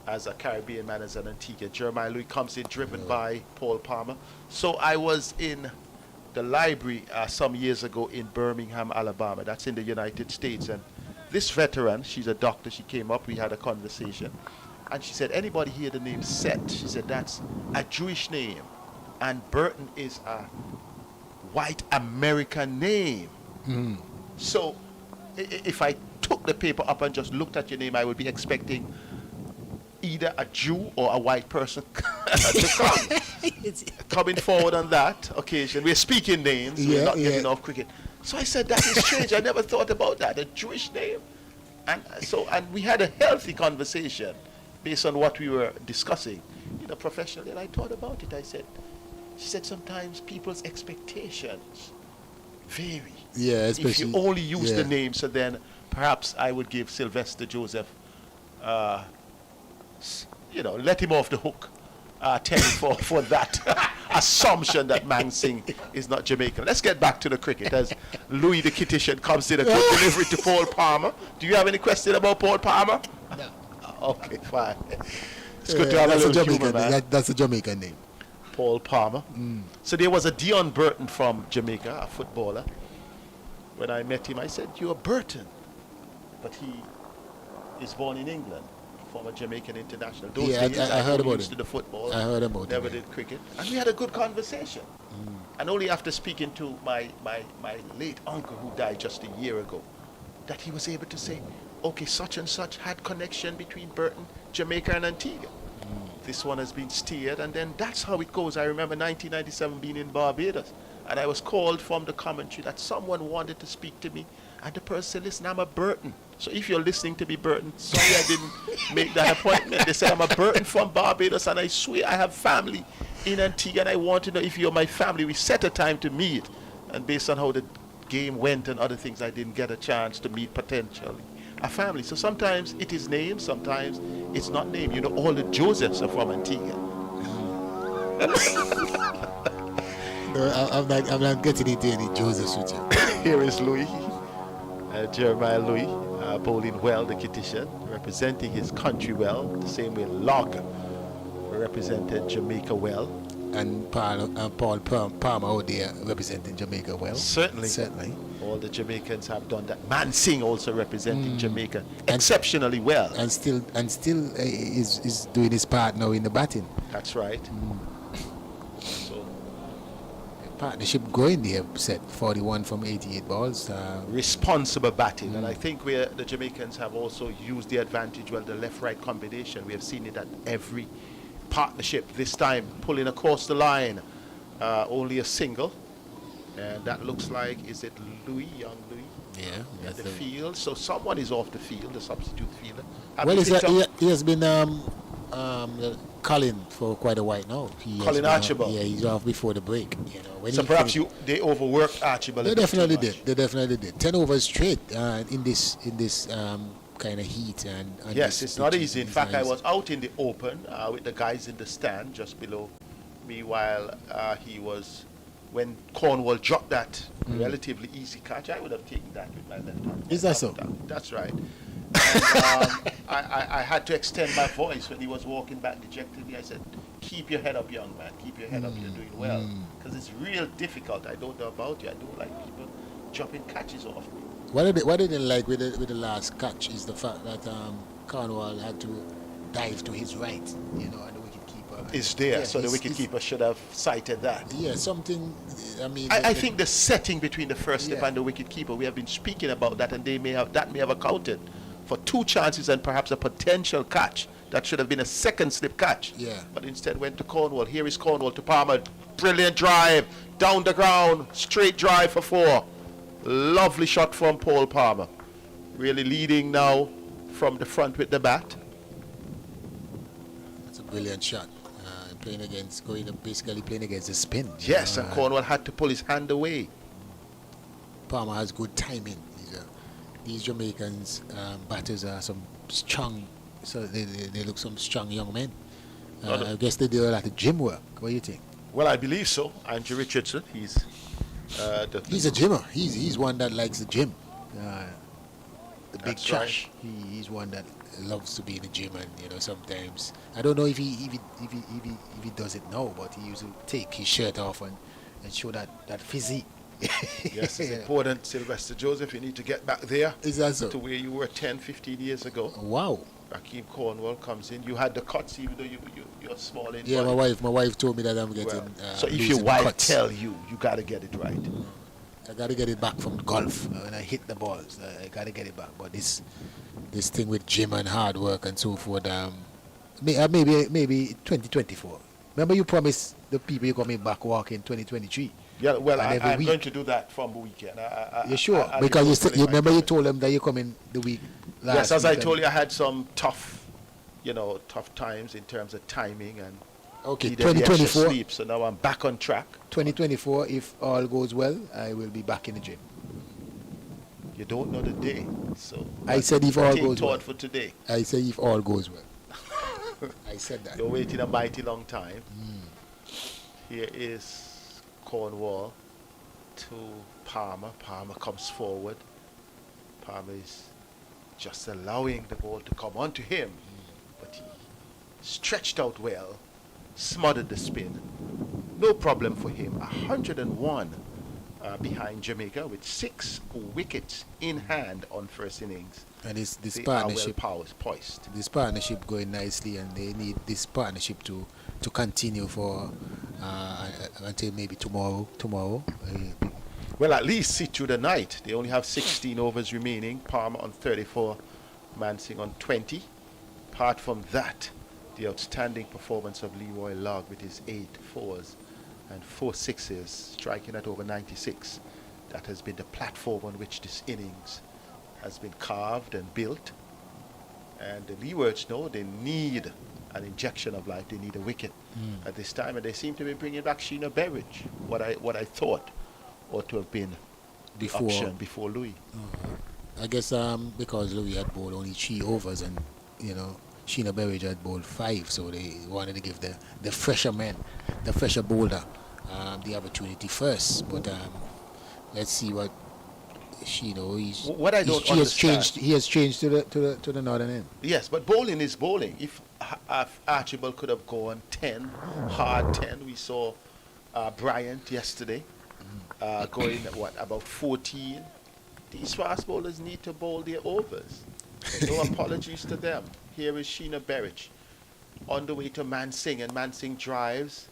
as a Caribbean man, as an Antigua. Jeremiah Louis comes in driven by Paul Palmer. So I was in the library some years ago in Birmingham, Alabama. That's in the United States. And this veteran, she's a doctor. She came up. We had a conversation, and she said, "Anybody hear the name Seth?" She said, "That's a Jewish name, and Burton is a white American name." So if I took the paper up and just looked at your name, I would be expecting either a Jew or a white person to come. Coming forward on that occasion. We're speaking names, we're not getting off cricket. So I said, that is strange. I never thought about that. A Jewish name. And we had a healthy conversation based on what we were discussing, professionally. And I thought about it. She said sometimes people's expectations vary. Yeah, especially if you only use the name, so then perhaps I would give Sylvester Joseph, let him off the hook, for that assumption that Mansing is not Jamaican. Let's get back to the cricket as Louis the Kittian comes in a good delivery to Paul Palmer. Do you have any question about Paul Palmer? No. Okay, fine. It's good to have a little humor, man. That's a Jamaican name. Paul Palmer. So there was a Dion Burton from Jamaica, a footballer. When I met him, I said, "You're Burton," but he is born in England, former Jamaican international. Those days, I heard about used it. to the football. I heard about it. Never did cricket, and we had a good conversation. And only after speaking to my late uncle, who died just a year ago, that he was able to say, "Okay, such and such had connection between Burton, Jamaica, and Antigua. This one has been steered," and then that's how it goes. I remember 1997 being in Barbados, and I was called from the commentary that someone wanted to speak to me, and the person said, "Listen, I'm a Burton. So if you're listening to me, Burton, sorry I didn't make that appointment." They said, "I'm a Burton from Barbados, and I swear I have family in Antigua, and I want to know if you're my family." We set a time to meet, and based on how the game went and other things, I didn't get a chance to meet potentially a family. So sometimes it is named, sometimes it's not named. All the Josephs are from Antigua. No, I'm not getting into any Josephs with you. Here is Louis, Jeremiah Louis, bowling well, the Kittian, representing his country well, the same way Log represented Jamaica well. And Paul Palmer out there representing Jamaica well. Certainly. All the Jamaicans have done that. Mansing also representing Jamaica exceptionally well. And still is doing his part now in the batting. That's right. So partnership going there, set 41 from 88 balls. Responsible batting, and I think where the Jamaicans have also used the advantage, the left-right combination. We have seen it at every partnership. This time pulling across the line, only a single, and that looks like, is it Louis, young Louis? Yeah, at the field. So someone is off the field, the substitute fielder. He has been Colin for quite a while now. Colin Archibald. He's off before the break. So perhaps they overworked Archibald. They definitely did. 10 overs straight in this kind of heat and yes, it's not easy. In fact, I was out in the open with the guys in the stand just below me while when Cornwall dropped that relatively easy catch. I would have taken that with my left hand. Is that so? That's right. And, I had to extend my voice when he was walking back dejectedly. I said, "Keep your head up, young man. Keep your head up. You're doing well." Because it's real difficult. I don't know about you. I don't like people dropping catches off me. What I didn't like with the last catch is the fact that Cornwall had to dive to his right, and the wicketkeeper is there, Yeah, so the it's- wicketkeeper should have cited that. Yeah, something. I mean, I think the setting between the first slip Yeah. and the wicketkeeper, we have been speaking about that, and they may have accounted for 2 chances and perhaps a potential catch that should have been a second slip catch. Yeah. But instead went to Cornwall. Here is Cornwall to Palmer. Brilliant drive down the ground, straight drive for 4. Lovely shot from Paul Palmer. Really leading now from the front with the bat. That's a brilliant shot. Basically playing against the spin. Yes, and Cornwall had to pull his hand away. Palmer has good timing. These Jamaicans batters are some strong, so they look some strong young men. I guess they do a lot of gym work. What do you think? Well, I believe so. Andrew Richardson, he's He's a gymmer. He's one that likes the gym. The big That's trash. He's one that loves to be in the gym, and sometimes I don't know if he does it now, but he used to take his shirt off and show that physique. Yes, it's important, Sylvester Joseph. You need to get back there. Is that so? To where you were 10, 15 years ago. Wow. Rakeem Cornwall comes in. You had the cuts, even though you're small in Yeah, body. my wife told me that I'm getting. So if your losing wife cuts. tell you, you got to get it right. I got to get it back from golf when I hit the balls. I got to get it back. But this thing with gym and hard work and so forth, maybe 2024. Remember you promised the people you're coming back walk in 2023. Yeah, well, And every I'm week. going to do that from the weekend. You sure? I'll Because be you fulfilling my remember you promise. told them that you're coming the week last Yes, as I week told and- you, I had some tough times in terms of timing and Okay, needed the extra 2024. sleep. So now I'm back on track. 2024, if all goes well, I will be back in the gym. You don't know the day, so I said if all take goes thought well. for today. I say if all goes well. I said that. You're waiting a mighty long time. Here is Cornwall to Palmer. Palmer comes forward. Palmer is just allowing the ball to come onto him, but he stretched out well, smothered the spin. No problem for him. 101 behind Jamaica with 6 wickets in hand on first innings. And this They partnership, are well poised. this partnership going nicely, and they need this partnership to continue for until maybe tomorrow. Well, at least sit through the night. They only have 16 overs remaining. Palmer on 34, Mansing on 20. Apart from that, the outstanding performance of Leroy Logg with his 8 fours and 4 sixes, striking at over 96. That has been the platform on which this innings has been carved and built. And the Leewards know they need an injection of life. They need a wicket at this time, and they seem to be bringing back Sheena Berridge. What I thought ought to have been the Before- option before Louis. I guess because Louis had bowled only 3 overs, and Sheena Berridge had bowled 5, so they wanted to give the fresher man, the fresher bowler, the opportunity first. But let's see what What I don't understand. He has changed to the northern end. Yes, but bowling is bowling. If Archibald could have gone 10, hard 10, we saw Bryant yesterday going about 14. These fast bowlers need to bowl their overs. No apologies to them. Here is Sheena Berridge on the way to Mansing, and Mansing drives,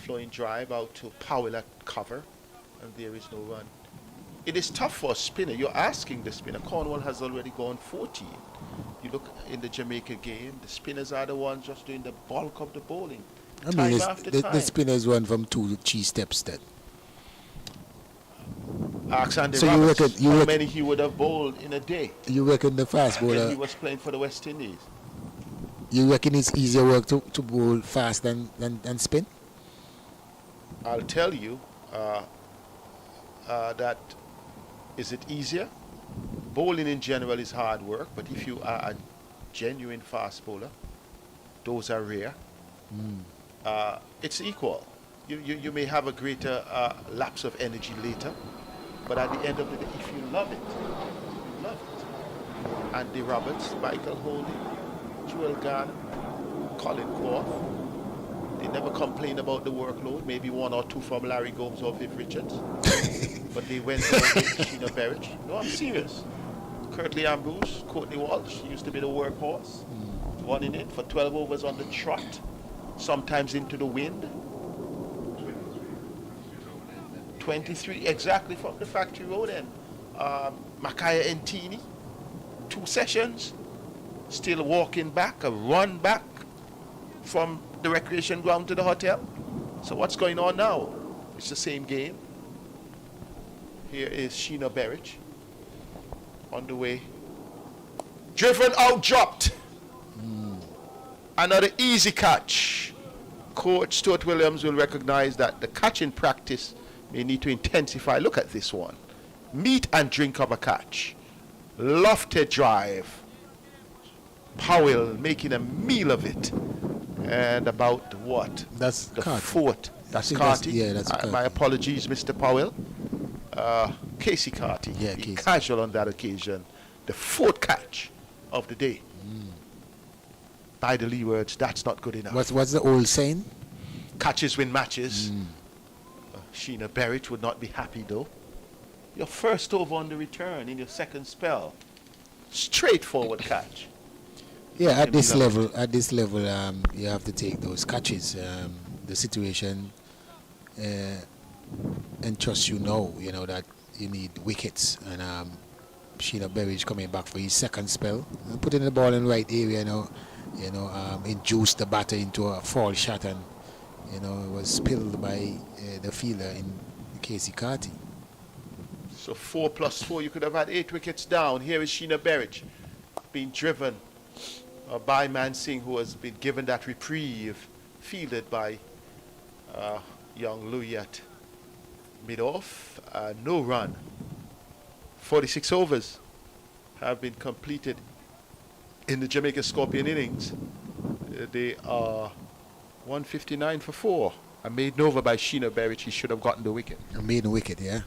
flowing drive out to Powell at cover, and there is no run. It is tough for a spinner. You're asking the spinner. Cornwall has already gone 14. You look in the Jamaica game, the spinners are the ones just doing the bulk of the bowling. I time mean, after the time. spinners run from 2 to 3 steps then. Ask Andy So you Roberts reckon- you how reckon- many he would have bowled in a day You reckon the fast when he bowler? was playing for the West Indies. You reckon it's easier work to bowl fast than spin? I'll tell you that is it easier? Bowling in general is hard work, but if you are a genuine fast bowler, those are rare. It's equal. You may have a greater lapse of energy later, but at the end of the day, if you love it, you love it. Andy Roberts, Michael Holding, Joel Garner, Colin Clough, they never complain about the workload. Maybe 1 or 2 from Larry Gomes or Viv Richards, but they went over with Sheena Berridge. No, I'm serious. Curtly Ambrose, Courtney Walsh used to be the workhorse, running it for 12 overs on the trot. sometimes into the wind. 23 exactly from the factory road end. Makaya Entini, 2 sessions, still walking back, a run back from the recreation ground to the hotel. So what's going on now? It's the same game. Here is Sheena Berridge on the way. Driven out, dropped. Another easy catch. Coach Stuart Williams will recognize that the catching practice may need to intensify. Look at this one. Meat and drink of a catch. Lofted drive. Powell making a meal of it. And about what? That's the Carty. fourth. That's think Carty. that's Carty. My apologies, Mr. Powell. Casey Carty. Yeah, Be Casey. casual on that occasion. The 4th catch of the day. By the Leewards, that's not good enough. What's the old saying? Catches win matches. Sheena Berridge would not be happy though. Your first over on the return in your second spell. Straightforward catch. Yeah, at this level, you have to take those catches. The situation entrusts you now, that you need wickets, and Sheena Berridge coming back for his second spell, and putting the ball in the right area now. Induced the batter into a fall shot, and it was spilled by the fielder in Casey Carty. So 4 plus 4, you could have had 8 wickets down. Here is Sheena Berridge being driven by Man Singh, who has been given that reprieve, fielded by young Louis at mid-off. No run. 46 overs have been completed in the Jamaica Scorpion innings. They are 159 for 4. A maiden over by Sheena Berridge. He should have gotten the wicket. A maiden wicket, yeah.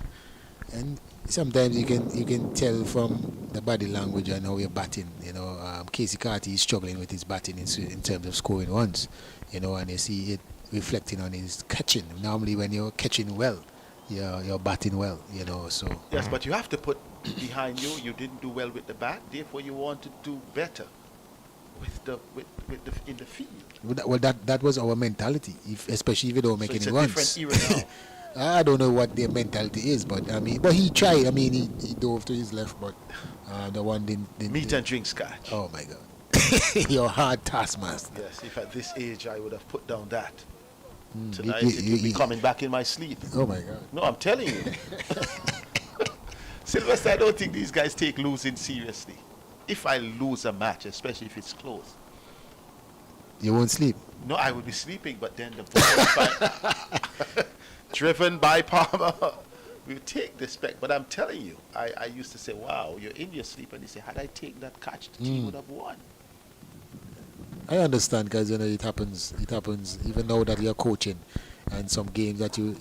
And sometimes you can tell from the body language and how you're batting. Casey Carty is struggling with his batting in terms of scoring runs. And you see it reflecting on his catching. Normally, when you're catching well, you're batting well. So Yes, but you have to put behind you. You didn't do well with the bat. Therefore, you want to do better with the in the field. Well, that was our mentality. Especially if you don't make So it's any a runs. different era now. I don't know what their mentality is, but but he tried. He dove to his left, but the one didn't. Meat and drink scotch. Oh my God, you're a hard taskmaster. Yes, if at this age I would have put down that. Mm, Tonight it will be coming back in my sleep. Oh my God. No, I'm telling you. Sylvester, I don't think these guys take losing seriously. If I lose a match, especially if it's close. You won't sleep. No, I would be sleeping, but then the ball driven by Palmer. We take the spec, but I'm telling you, I used to say, wow, you're in your sleep, and they say, had I taken that catch, the team would have won. I understand, because it happens. It happens even now that you're coaching, and some games that you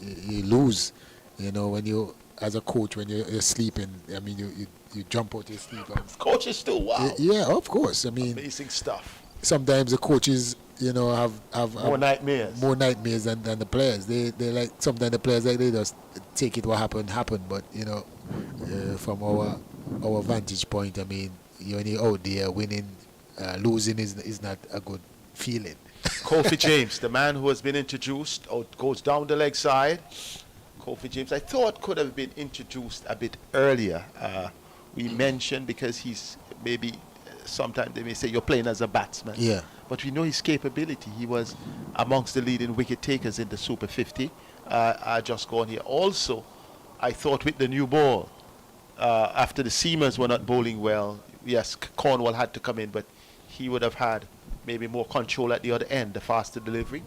lose. When you, as a coach, when you're sleeping, you jump out your sleep. And Coaches still, wow. Yeah, of course. Amazing stuff. Sometimes the coaches, have More nightmares. More nightmares than the players. They like, sometimes the players, like, they just take it what happened. But from our vantage point, you're only out there winning. Losing is not a good feeling. Kofi James, the man who has been introduced, goes down the leg side. Kofi James, I thought could have been introduced a bit earlier. We mentioned, because he's maybe, sometimes they may say you're playing as a batsman. Yeah. But we know his capability. He was amongst the leading wicket takers in the Super 50. Just gone here. Also, I thought with the new ball, after the seamers were not bowling well, yes, Cornwall had to come in, but he would have had maybe more control at the other end, the faster delivery.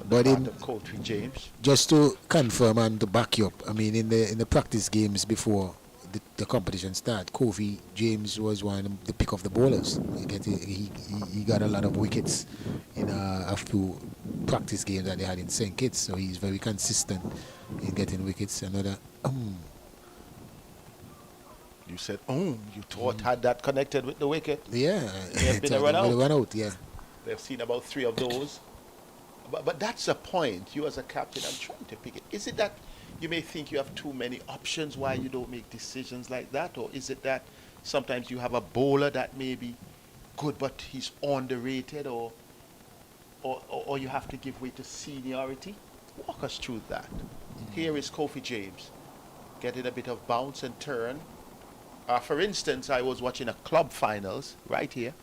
But Kofi James. Just to confirm and to back you up, in the practice games before the competition started, Kofi James was one of the pick of the bowlers. He got a lot of wickets in a few practice games that they had in St. Kitts, so he's very consistent in getting wickets. Another You said, you thought had that connected with the wicket? Yeah. They've been a run out. Run out, yeah. They've seen about 3 of those. But that's a point. You as a captain, I'm trying to pick it. Is it that you may think you have too many options why you don't make decisions like that? Or is it that sometimes you have a bowler that may be good but he's underrated? Or or you have to give way to seniority? Walk us through that. Here is Kofi James getting a bit of bounce and turn. For instance, I was watching a club finals right here,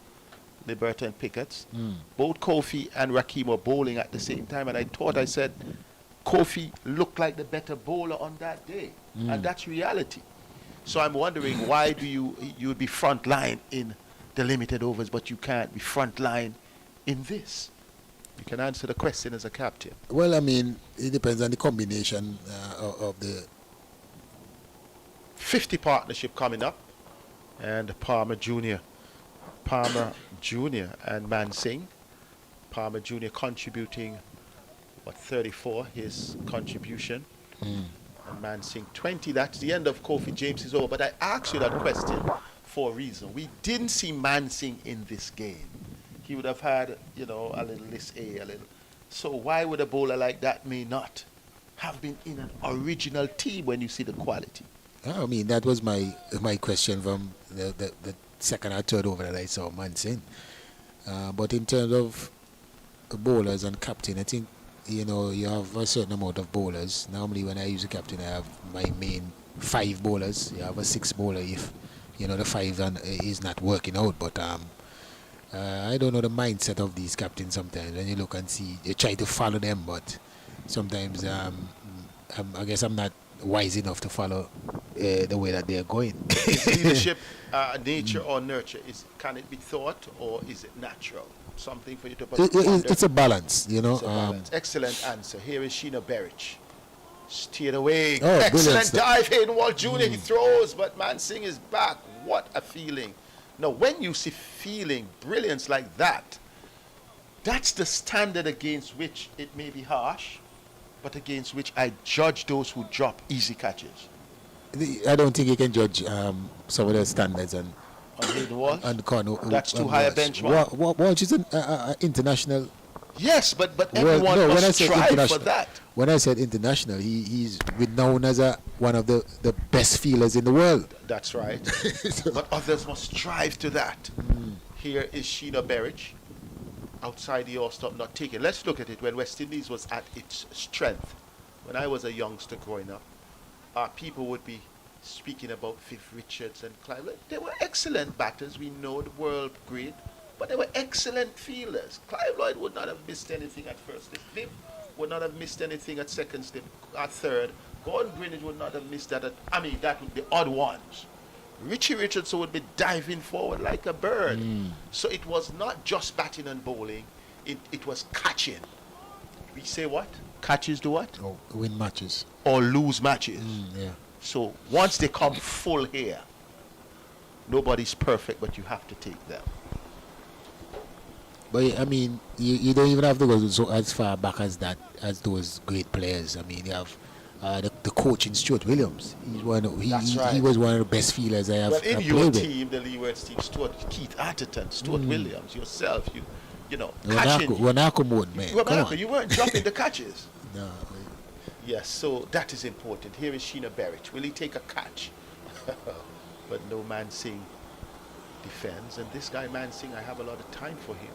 Liberta and Pickett's. Both Kofi and Raheem were bowling at the same time, and I said, Kofi looked like the better bowler on that day, and that's reality. So I'm wondering, why do you would be front line in the limited overs, but you can't be front line in this? You can answer the question as a captain. Well, I mean, it depends on the combination of the 50 partnership coming up, and Palmer Jr. And Mansingh. Palmer Jr. contributing, 34, his contribution. And Mansingh 20. That's the end of Kofi James's over. But I asked you that question for a reason. We didn't see Mansingh in this game. He would have had, a little list A, a little. So why would a bowler like that may not have been in an original team when you see the quality? I mean, that was my question from the second or third over that I saw Mansingh. But in terms of bowlers and captain, I think, you have a certain amount of bowlers. Normally when I use a captain, I have my main 5 bowlers. You have a 6 bowler if, the 5 is not working out. But I don't know the mindset of these captains sometimes. When you look and see, you try to follow them, but sometimes I guess I'm not wise enough to follow the way that they're going. Is leadership nature or nurture? Can it be taught or is it natural? Something for you to ponder? It's a balance, It's a balance. Excellent answer. Here is Sheena Berich. Steered away. Oh, excellent dive. Hayden Wall Jr. He throws, but Mansingh is back. What a feeling. Now, when you see feeling brilliance like that, that's the standard against which it may be harsh, but against which I judge those who drop easy catches. I don't think you can judge some of the standards on Hayden Walsh? Cornwall. That's too high a benchmark. Walsh is an international. Yes, but everyone must strive for that. When I said international, he's renowned as one of the best fielders in the world. That's right. But others must strive to that. Here is Sheena Berich. Outside the all-stop, not taken. Let's look at it when West Indies was at its strength. When I was a youngster growing up, people would be speaking about Viv Richards and Clive. They were excellent batters. We know the world grade, but they were excellent fielders. Clive Lloyd would not have missed anything at first slip. Viv would not have missed anything at second slip, at third. Gordon Greenidge would not have missed that that would be odd ones. Richie Richardson would be diving forward like a bird. So it was not just batting and bowling, it was catching. We say what? Catches do what? Oh, win matches. Or lose matches. Yeah. So once they come full here, nobody's perfect, but you have to take them. But I mean, you don't even have to go so as far back as those great players. I mean, you have the coach in Stuart Williams. He was one of the best fielders I have Well, in played your with. team, the Leewards team, Keith Atherton, Stuart Williams, yourself, catching. Wanako mode, man. Come on. You weren't dropping the catches. No. Yes, so that is important. Here is Sheena Berich. Will he take a catch? But no Mansingh defends. And this guy Mansingh, I have a lot of time for him.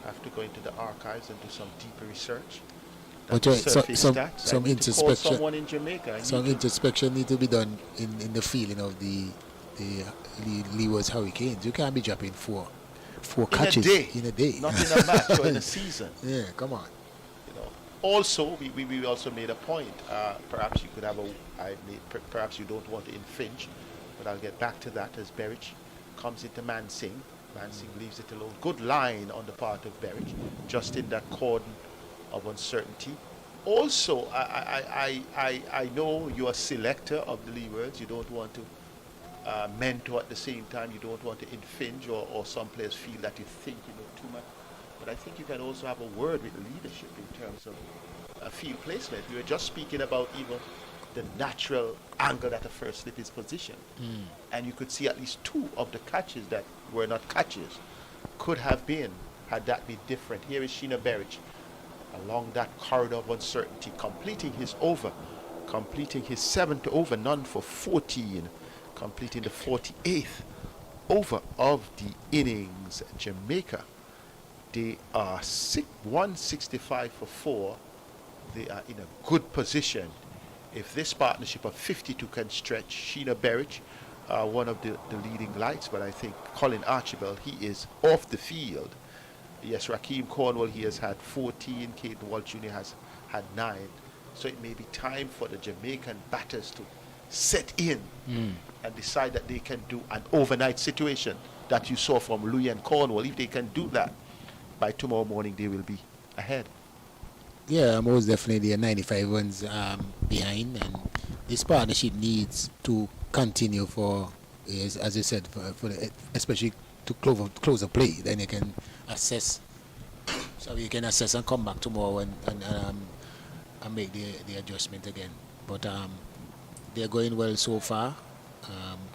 I have to go into the archives and do some deeper research. But some introspection. Someone in Jamaica. Some introspection need to be done in the feeling of the Leewards Hurricanes. You can't be dropping four catches in a day. Not in a match or in a season. Yeah, come on. Also, we also made a point. Perhaps you could have perhaps you don't want to infringe, but I'll get back to that as Berich comes into Mansingh. Mansingh leaves it alone. Good line on the part of Berich, just in that cordon of uncertainty. Also, I know you're a selector of the Leewards. You don't want to mentor at the same time. You don't want to infringe, or some players feel that you think you know too much. But I think you can also have a word with leadership in terms of field placement. We were just speaking about even the natural angle that a first slip is positioned. And you could see at least 2 of the catches that were not catches could have been, had that been different. Here is Sheena Berich along that corridor of uncertainty, completing his over, completing his 7th over, none for 14, completing the 48th over of the innings. Jamaica They are 165 for 4. They are in a good position. If this partnership of 52 can stretch, Sheena Berridge, one of the leading lights, but I think Colin Archibald, he is off the field. Yes, Raheem Cornwall, he has had 14. Caden Wall Jr. has had 9. So it may be time for the Jamaican batters to set in and decide that they can do an overnight situation that you saw from Louis and Cornwall. If they can do that, by tomorrow morning they will be ahead. Yeah, most definitely. 95 runs behind, and this partnership needs to continue for, as I said, for especially to close a play. Then you can assess. So you can assess and come back tomorrow and make the adjustment again. But they're going well so far.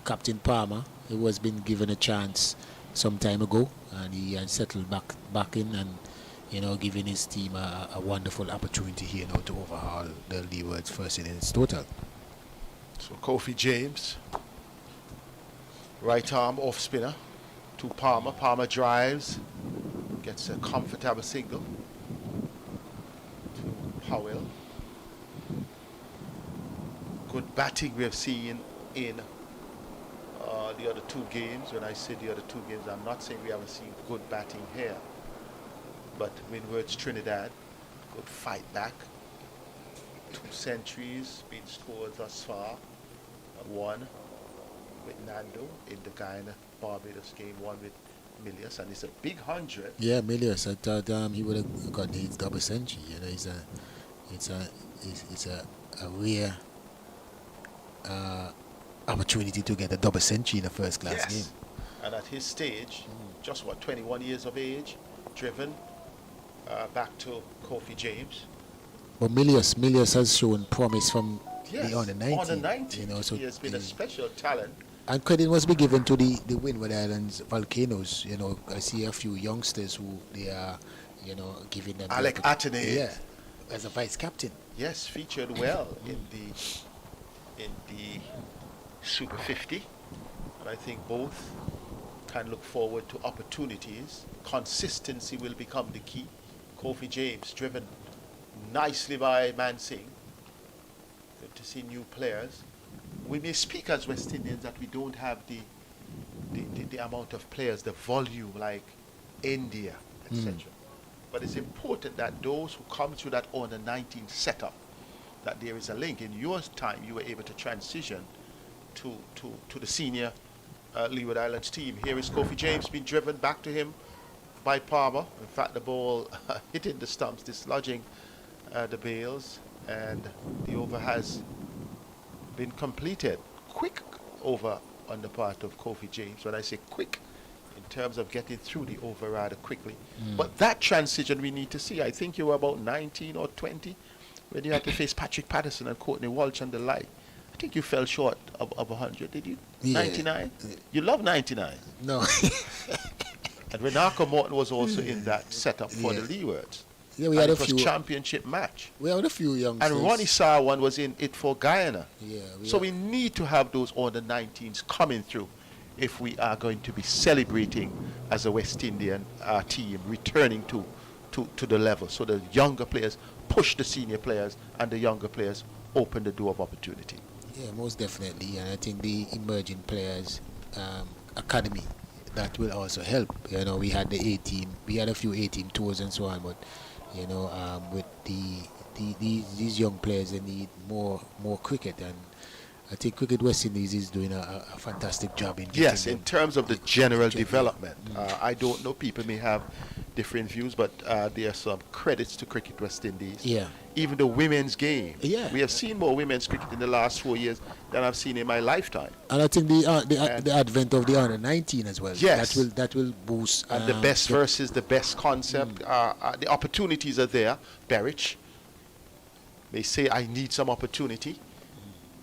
Captain Palmer, he was been given a chance some time ago, and he has settled back in and, giving his team a wonderful opportunity here now to overhaul the Leewards first innings total. So Kofi James, right arm off spinner to Palmer. Palmer drives, gets a comfortable single to Powell. Good batting we have seen in the other 2 games. When I say the other 2 games, I'm not saying we haven't seen good batting here. But Windwards Trinidad, good fight back. 2 centuries being scored thus far. 1 with Nando in the Guyana Barbados game, 1 with Milius, and it's a big 100. Yeah, Milius. I thought he would have gotten his double century. It's a rare opportunity to get a double century in a first class game. And at his stage, just 21 years of age, driven back to Kofi James. But Milius has shown promise from the under 19. Under 19. So he has been a special talent. And credit must be given to the Windward Islands Volcanoes. I see a few youngsters who they are, giving them. Alec Atenay. Yeah, as a vice captain. Yes, featured well in the Super 50. And I think both can look forward to opportunities. Consistency will become the key. Kofi James driven nicely by Mansing. Good to see new players. We may speak as West Indians that we don't have the amount of players, the volume like India, etc. But it's important that those who come through that under 19 setup, that there is a link. In your time, you were able to transition to the senior Leeward Islands team. Here is Kofi James being driven back to him by Palmer. In fact, the ball hitting the stumps, dislodging the bails, and the over has been completed. Quick over on the part of Kofi James. When I say quick, in terms of getting through the over rather quickly. But that transition we need to see. I think you were about 19 or 20 when you had to face Patrick Patterson and Courtney Walsh and the like. I think you fell short of 100, did you? Yeah. 99? You love 99. No. And Renako Morton was also in that setup for the Leewards. Yeah, we had a few. It was championship match. We had a few youngsters. And Ronnie Sarwan was in it for Guyana. Yeah. We need to have those under 19s coming through if we are going to be celebrating as a West Indian team, returning to the level. So the younger players push the senior players and the younger players open the door of opportunity. Yeah, most definitely. And I think the emerging players academy, that will also help. We had the A-team. We had a few A-team tours and so on, but with these young players, they need more cricket, and I think Cricket West Indies is doing a fantastic job in getting yes, in terms of the general development. I don't know, people may have different views, but there are some credits to Cricket West Indies. Yeah. Even the women's game. Yeah. We have seen more women's cricket in the last 4 years than I've seen in my lifetime. And I think the advent of the under 19 as well. Yes. That will boost. And the best versus the best concept. The opportunities are there. Berridge may say, I need some opportunity.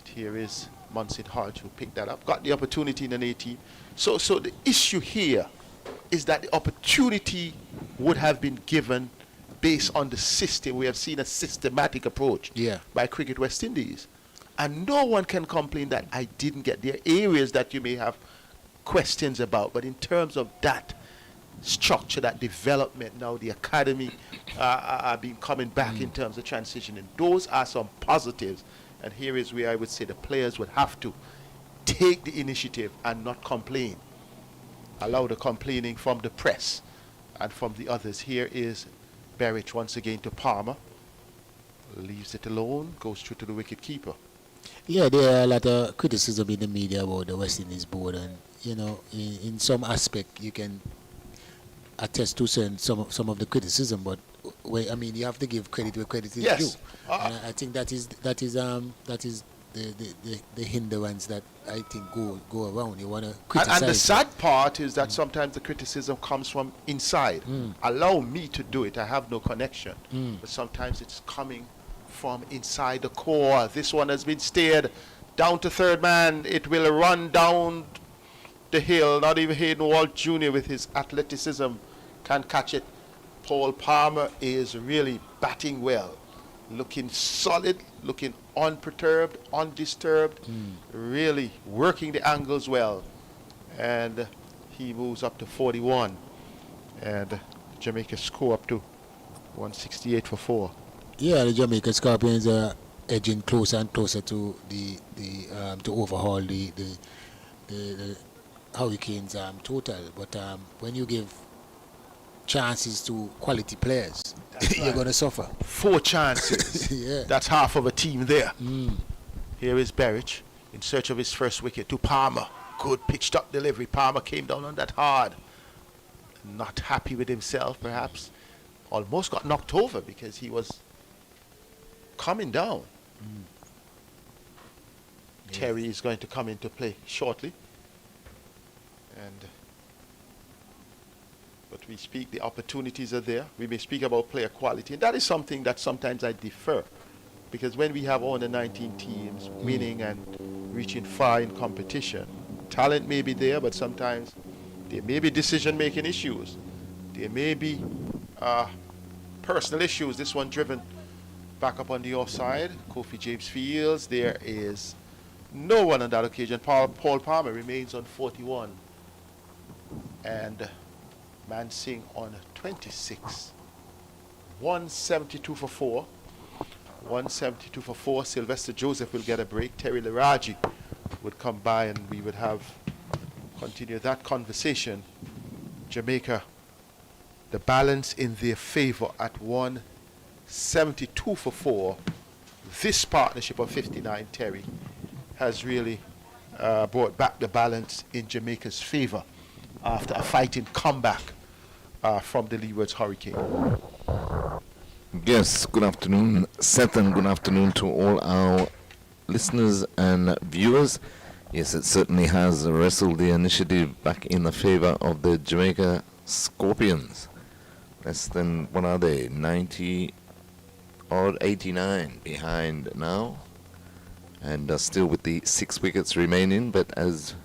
Here is Munson Hodge who picked that up. Got the opportunity in an 18. So the issue here is that the opportunity would have been given based on the system. We have seen a systematic approach by Cricket West Indies. And no one can complain that I didn't get. There are areas that you may have questions about, but in terms of that, structure, that development now, the academy are being coming back in terms of transitioning. Those are some positives. And here is where I would say the players would have to take the initiative and not complain. Allow the complaining from the press and from the others. Here is Berich once again to Palmer. Leaves it alone, goes through to the wicket keeper. Yeah, there are a lot of criticism in the media about the West Indies board, and you know, in some aspect you can attest to some of the criticism, but I mean, you have to give credit where credit is due. And I think that is the hindrance that I think go around. You want to criticize. And the sad part is that sometimes the criticism comes from inside. Allow me to do it. I have no connection. But sometimes it's coming from inside the core. This one has been steered down to third man. It will run down the hill. Not even Hayden Walt Jr. with his athleticism can catch it. Paul Palmer is really batting well. Looking solid, looking unperturbed, undisturbed, really working the angles well. And he moves up to 41. And Jamaica score up to 168 for 4. Yeah, the Jamaica Scorpions are edging closer and closer to to overhaul the Hurricanes total. But when you give chances to quality players, you're going to suffer. 4 chances. Yeah. That's half of a team there. Here is Berich in search of his first wicket to Palmer. Good pitched up delivery. Palmer came down on that hard. Not happy with himself, perhaps. Almost got knocked over because he was coming down. Terry is going to come into play shortly. But we speak, the opportunities are there. We may speak about player quality. And that is something that sometimes I defer. Because when we have all the 19 teams winning and reaching far in competition, talent may be there, but sometimes there may be decision-making issues. There may be personal issues. This one driven back up on the offside. Kofi James Fields. There is no one on that occasion. Paul Palmer remains on 41. And Man Singh on 26. 172 for 4. 172 for 4. Sylvester Joseph will get a break. Terry Laraji would come by and we would continue that conversation. Jamaica, the balance in their favor at 172 for 4. This partnership of 59, Terry, has really brought back the balance in Jamaica's favor after a fighting comeback from the Leewards Hurricane. Yes, good afternoon, Seth, and good afternoon to all our listeners and viewers. Yes, it certainly has wrestled the initiative back in the favor of the Jamaica Scorpions. Less than, what are they, 90 or 89 behind now. And still with the 6 wickets remaining, but as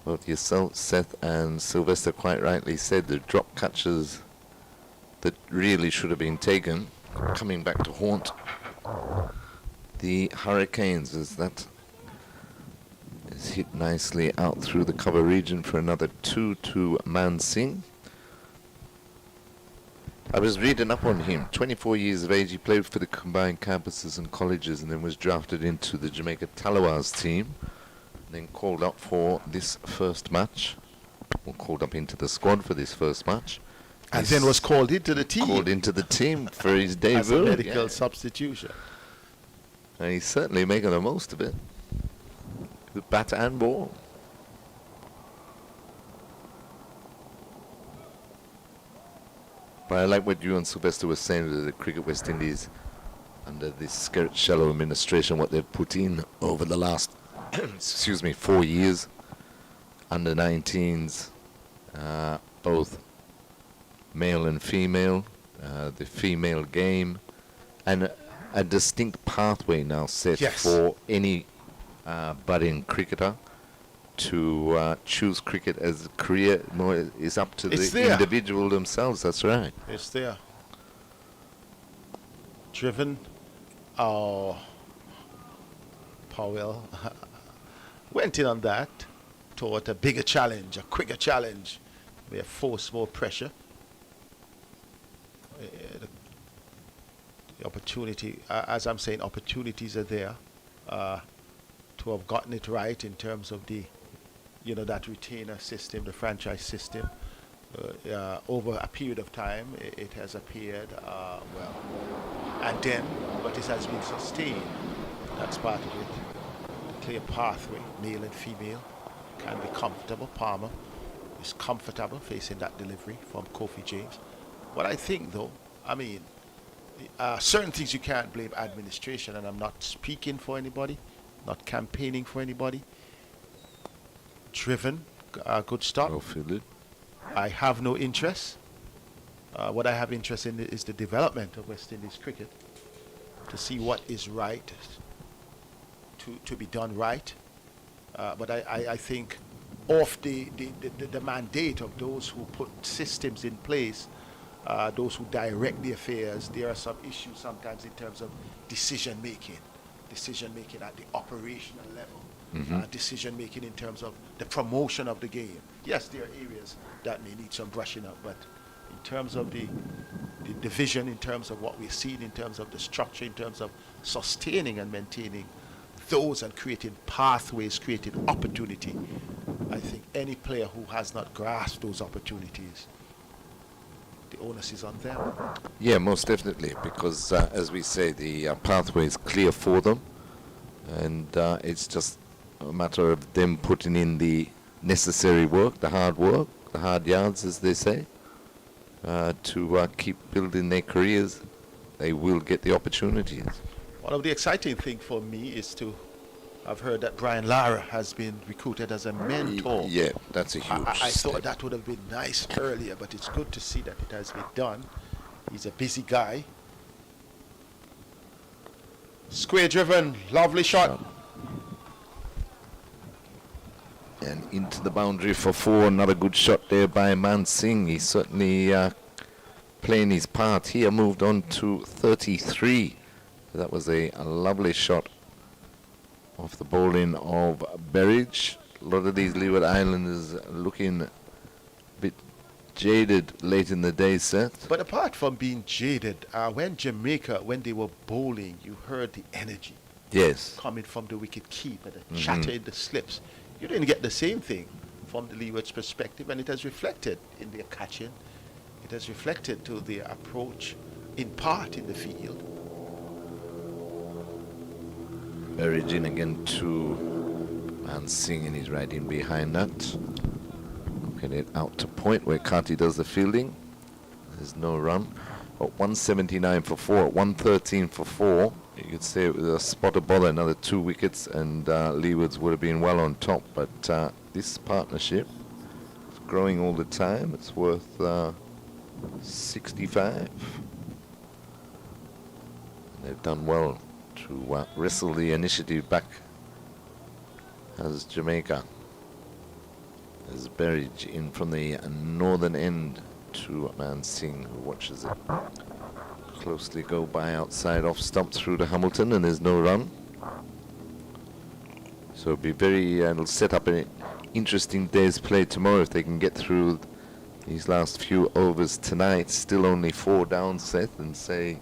both yourself, Seth, and Sylvester quite rightly said, the drop catches that really should have been taken coming back to haunt the Hurricanes, as that is hit nicely out through the cover region for another 2 to Man Singh. I was reading up on him. 24 years of age, he played for the combined campuses and colleges and then was drafted into the Jamaica Talawas team, then called up for this first match, or called up into the squad for this first match. And then was called into the team. Called into the team for his debut. As a medical substitution. And he's certainly making the most of it. With bat and ball. But I like what you and Sylvester were saying with the Cricket West Indies under this Skerrit Shallow administration, what they've put in over the last 4 years. Under 19s, both male and female, the female game, and a distinct pathway now set for any budding cricketer to choose cricket as a career. More is up to the individual themselves. That's right. It's there. Driven. Oh, Powell went in on that, toward a bigger challenge, a quicker challenge. may have forced more pressure. The opportunity, as I'm saying, opportunities are there to have gotten it right in terms of the, that retainer system, the franchise system. Over a period of time, it has appeared, but it has been sustained. That's part of it. The clear pathway, male and female, can be comfortable. Palmer is comfortable facing that delivery from Kofi James. What I think, though, certain things you can't blame administration, and I'm not speaking for anybody, not campaigning for anybody. Driven, good start. Well fielded. I have no interest. What I have interest in is the development of West Indies cricket, to see what is right, to be done right. But I think of the mandate of those who put systems in place, those who direct the affairs, there are some issues sometimes in terms of decision making at the operational level, decision making in terms of the promotion of the game. Yes, there are areas that may need some brushing up, but in terms of the division, in terms of what we're seeing, in terms of the structure, in terms of sustaining and maintaining those and creating pathways, creating opportunity, I think any player who has not grasped those opportunities, the onus is on them. Yeah, most definitely, because as we say, the pathway is clear for them, and it's just a matter of them putting in the necessary work, the hard yards, as they say, to keep building their careers. They will get the opportunities. One of the exciting things for me is I've heard that Brian Lara has been recruited as a mentor. Yeah, that's a huge I step. thought that would have been nice earlier, but it's good to see that it has been done. He's a busy guy. Square driven, lovely shot. And into the boundary for 4. Another good shot there by Man Singh. He's certainly playing his part here. Moved on to 33. That was a lovely shot off the bowling of Berridge. A lot of these Leeward Islanders looking a bit jaded late in the day, Seth. But apart from being jaded, when Jamaica, when they were bowling, you heard the energy. Yes. Coming from the wicket keeper, the chatter in the slips. You didn't get the same thing from the Leeward's perspective, and it has reflected in their catching. It has reflected to their approach, in part, in the field. Berridge in again to Man Singh, and he's right in behind that. Looking it out to point where Kati does the fielding. There's no run. But 179 for 4, 113 for 4. You could say it was a spot of bother, another 2 wickets, and Leewards would have been well on top. But this partnership is growing all the time. It's worth 65. They've done well to wrestle the initiative back as Jamaica. There's Berridge in from the northern end to Man Singh, who watches it closely go by outside off stump through to Hamilton, and there's no run. So it'll be it'll set up an interesting day's play tomorrow if they can get through these last few overs tonight. Still only 4 down, Seth, and say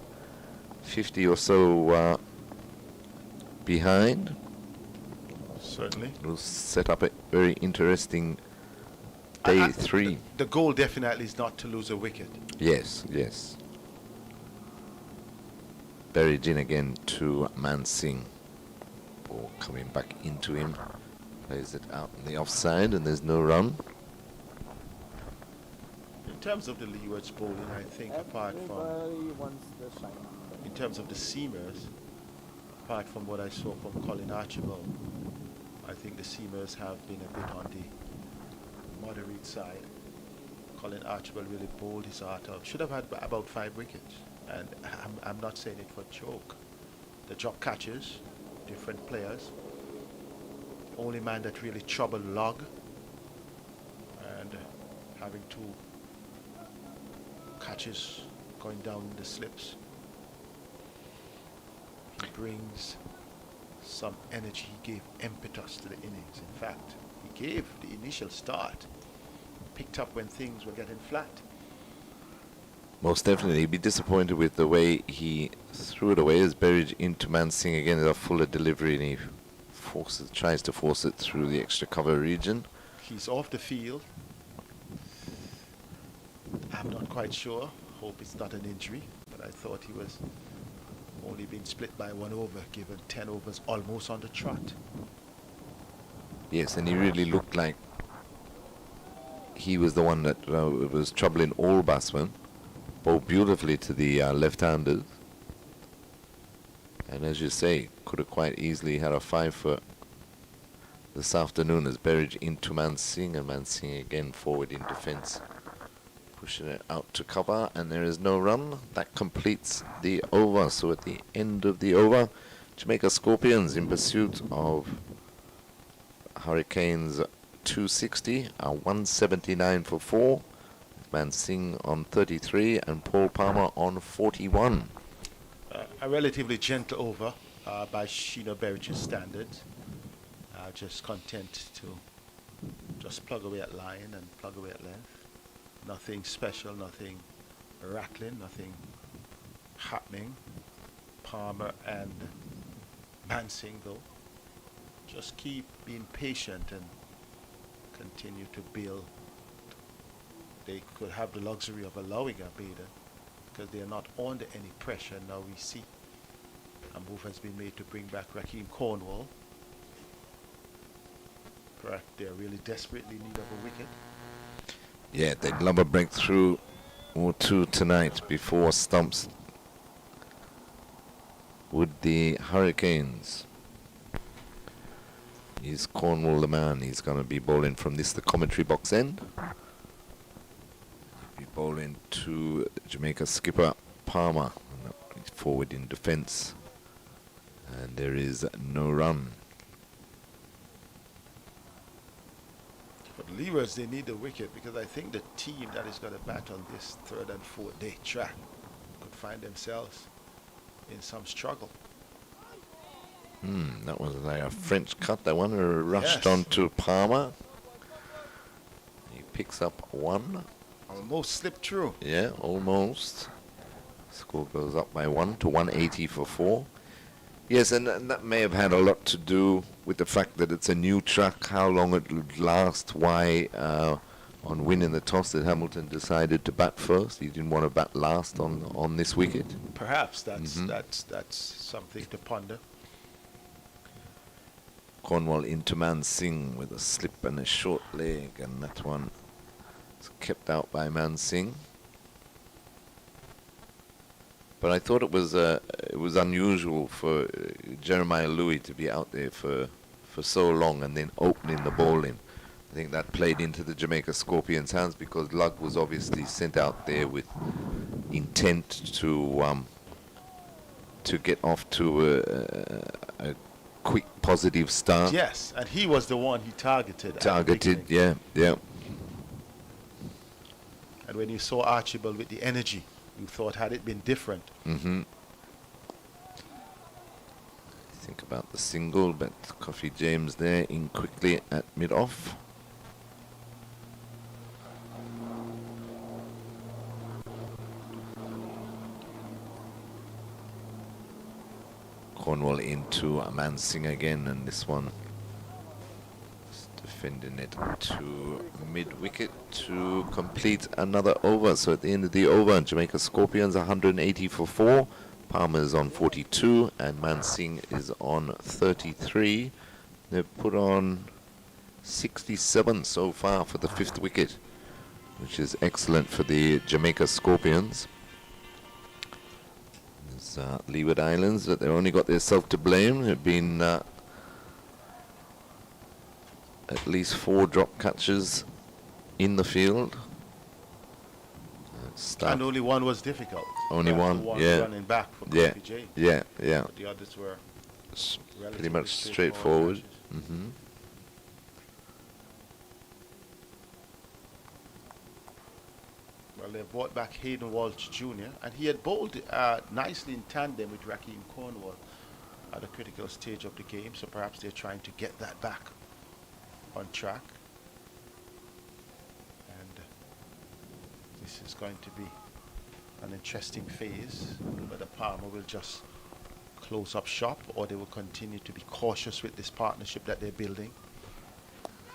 50 or so behind. Certainly. It'll set up a very interesting day 3. The goal definitely is not to lose a wicket. Yes, yes. Berridge in again to Man Singh. Ball coming back into him. Plays it out in the offside, and there's no run. In terms of the Leewards bowling, I think apart from, in terms of the seamers, apart from what I saw from Colin Archibald, I think the seamers have been a bit on the moderate side. Colin Archibald really bowled his heart out. Should have had about 5 wickets. And I'm not saying it for a joke. The drop catches, different players. Only man that really troubled Log, and having 2 catches going down the slips. He brings some energy. He gave impetus to the innings. In fact, he gave the initial start picked up when things were getting flat. Most definitely, he'd be disappointed with the way he threw it away. As Berridge into Mansing again at a fuller delivery, and he tries to force it through the extra cover region. He's off the field. I'm not quite sure. Hope it's not an injury, but I thought he was only being split by 1 over, given 10 overs almost on the trot. Yes, and he really looked like he was the one that was troubling all batsmen. Bowled beautifully to the left-handers. And as you say, could have quite easily had a 5 for this afternoon as Berridge into Mansing, and Mansing again forward in defence. Pushing it out to cover, and there is no run. That completes the over. So at the end of the over, Jamaica Scorpions in pursuit of Hurricanes 260, 179 for 4. Mansing on 33 and Paul Palmer on 41. A relatively gentle over by Sheena Berridge's standards. Just content to just plug away at line and plug away at length. Nothing special, nothing rattling, nothing happening. Palmer and Mansing, though, just keep being patient and continue to build. They could have the luxury of allowing a Bader because they are not under any pressure. Now we see a move has been made to bring back Raheem Cornwall. Correct, they're really desperately in need of a wicket. Yeah, they'd love a breakthrough or two tonight before Stumps with the Hurricanes. Is Cornwall the man? He's going to be bowling from the commentary box end. He'll be bowling to Jamaica skipper Palmer. He's forward in defence. And there is no run. For the Leewards, they need a wicket because I think the team that is going to bat on this 3rd and 4th day track could find themselves in some struggle. That was like a French cut. That one rushed Yes. on to Palmer. He picks up 1. Almost slipped through. Yeah, almost. Score goes up by 1 to 180 for 4. Yes, and that may have had a lot to do with the fact that it's a new track, how long it would last, why on winning the toss that Hamilton decided to bat first. He didn't want to bat last on this wicket. Perhaps that's something to ponder. Cornwall into Mansing with a slip and a short leg, and that one is kept out by Mansing. But I thought it was unusual for Jeremiah Louis to be out there for so long and then opening the bowling. I think that played into the Jamaica Scorpions' hands because Lugg was obviously sent out there with intent to get off to a quick positive start. Yes, and he was the one he targeted. Yeah. And when you saw Archibald with the energy, you thought had it been different. Think about the single, but Coffee James there in quickly at mid-off. Cornwall into Mansing again, and this one is defending it to mid-wicket to complete another over. So at the end of the over, Jamaica Scorpions 180 for 4. Palmer's on 42 and Mansing is on 33. They've put on 67 so far for the 5th wicket, which is excellent for the Jamaica Scorpions. There's Leeward Islands, but they've only got themselves to blame. There have been at least 4 drop catches in the field. And only one was difficult. Only one, yeah. Running back for Coffee J. Yeah. But the others were pretty much straightforward. Well, they brought back Hayden Walsh Jr. and he had bowled nicely in tandem with Raheem Cornwall at a critical stage of the game. So perhaps they're trying to get that back on track. And This is going to be an interesting phase. Whether Palmer will just close up shop or they will continue to be cautious with this partnership that they're building.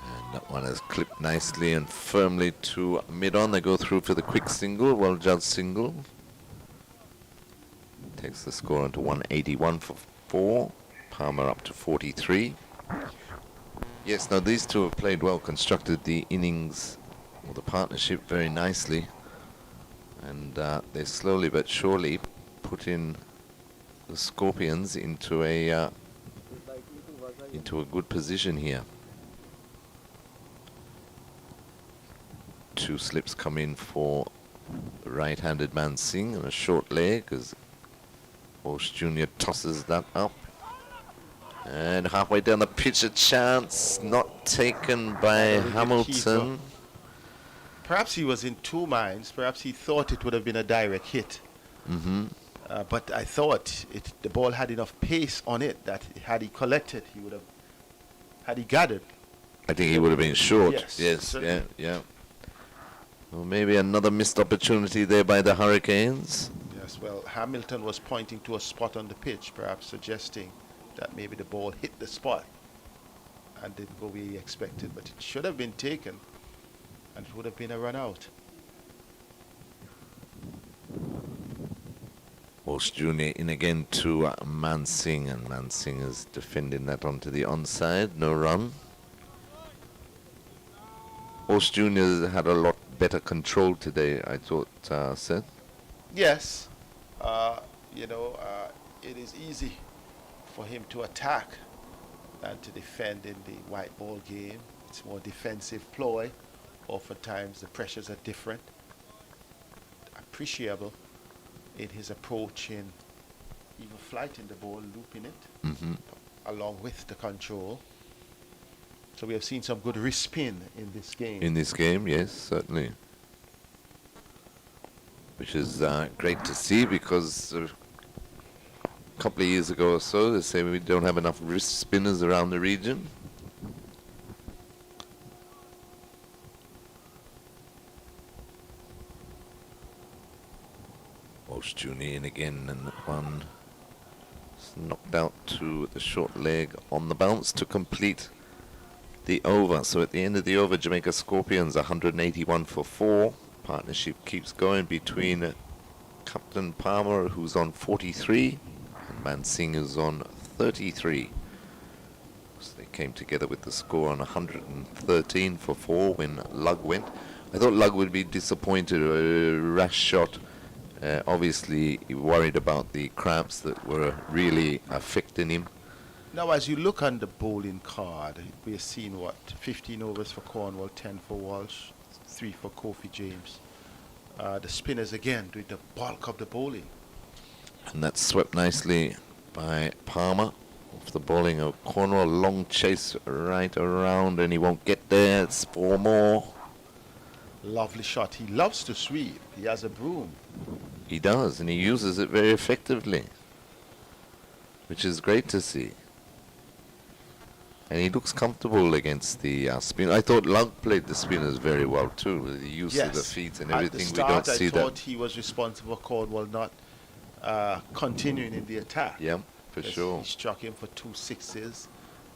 And that one is clipped nicely and firmly to mid-on. They go through for the quick single, well-judged single. Takes the score on to 181 for 4. Palmer up to 43. Yes, now these two have played well, constructed the innings, or the partnership, very nicely. And they slowly but surely put in the Scorpions into a good position here. Two slips come in for the right-handed man Singh and a short leg as Walsh Jr. tosses that up. And halfway down the pitch, a chance not taken by Hamilton. Perhaps he was in two minds. Perhaps he thought it would have been a direct hit. But I thought the ball had enough pace on it that had he collected, he would have, had he gathered. I think he would have been short. Yes, Yeah. Well, maybe another missed opportunity there by the Hurricanes. Yes, well, Hamilton was pointing to a spot on the pitch, perhaps suggesting that maybe the ball hit the spot and didn't go where he expected, but it should have been taken and it would have been a run out. Walsh Jr. in again to Man Singh, and Man Singh is defending that onto the onside. No run. Walsh Jr. had a lot better control today, I thought, Seth. Yes, it is easy for him to attack than to defend in the white ball game. It's more defensive ploy. Oftentimes the pressures are different. Appreciable in his approach in even flighting the ball, looping it, along with the control. So we have seen some good wrist spin in this game. In this game, yes, certainly. Which is great to see, because a couple of years ago or so, they say we don't have enough wrist spinners around the region. Walsh Jr. in again, and that one is knocked out to the short leg on the bounce to complete the over. So at the end of the over, Jamaica Scorpions 181 for 4. Partnership keeps going between Captain Palmer, who's on 43, and Man Singh, who's on 33. So they came together with the score on 113 for 4 when Lug went. I thought Lug would be disappointed. A rash shot. Obviously, he worried about the cramps that were really affecting him. Now, as you look on the bowling card, we have seen, 15 overs for Cornwall, 10 for Walsh, 3 for Kofi James. The spinners again doing the bulk of the bowling. And that's swept nicely by Palmer off the bowling of Cornwall. Long chase right around, and he won't get there. It's 4 more. Lovely shot. He loves to sweep. He has a broom. He does, and he uses it very effectively, which is great to see. And he looks comfortable against the spin. I thought Lug played the spinners very well too. The use of the feet and everything. At the start, we don't see I thought that. he was responsible for Cornwall not continuing in the attack. Yeah, for sure. He struck him for 2 sixes,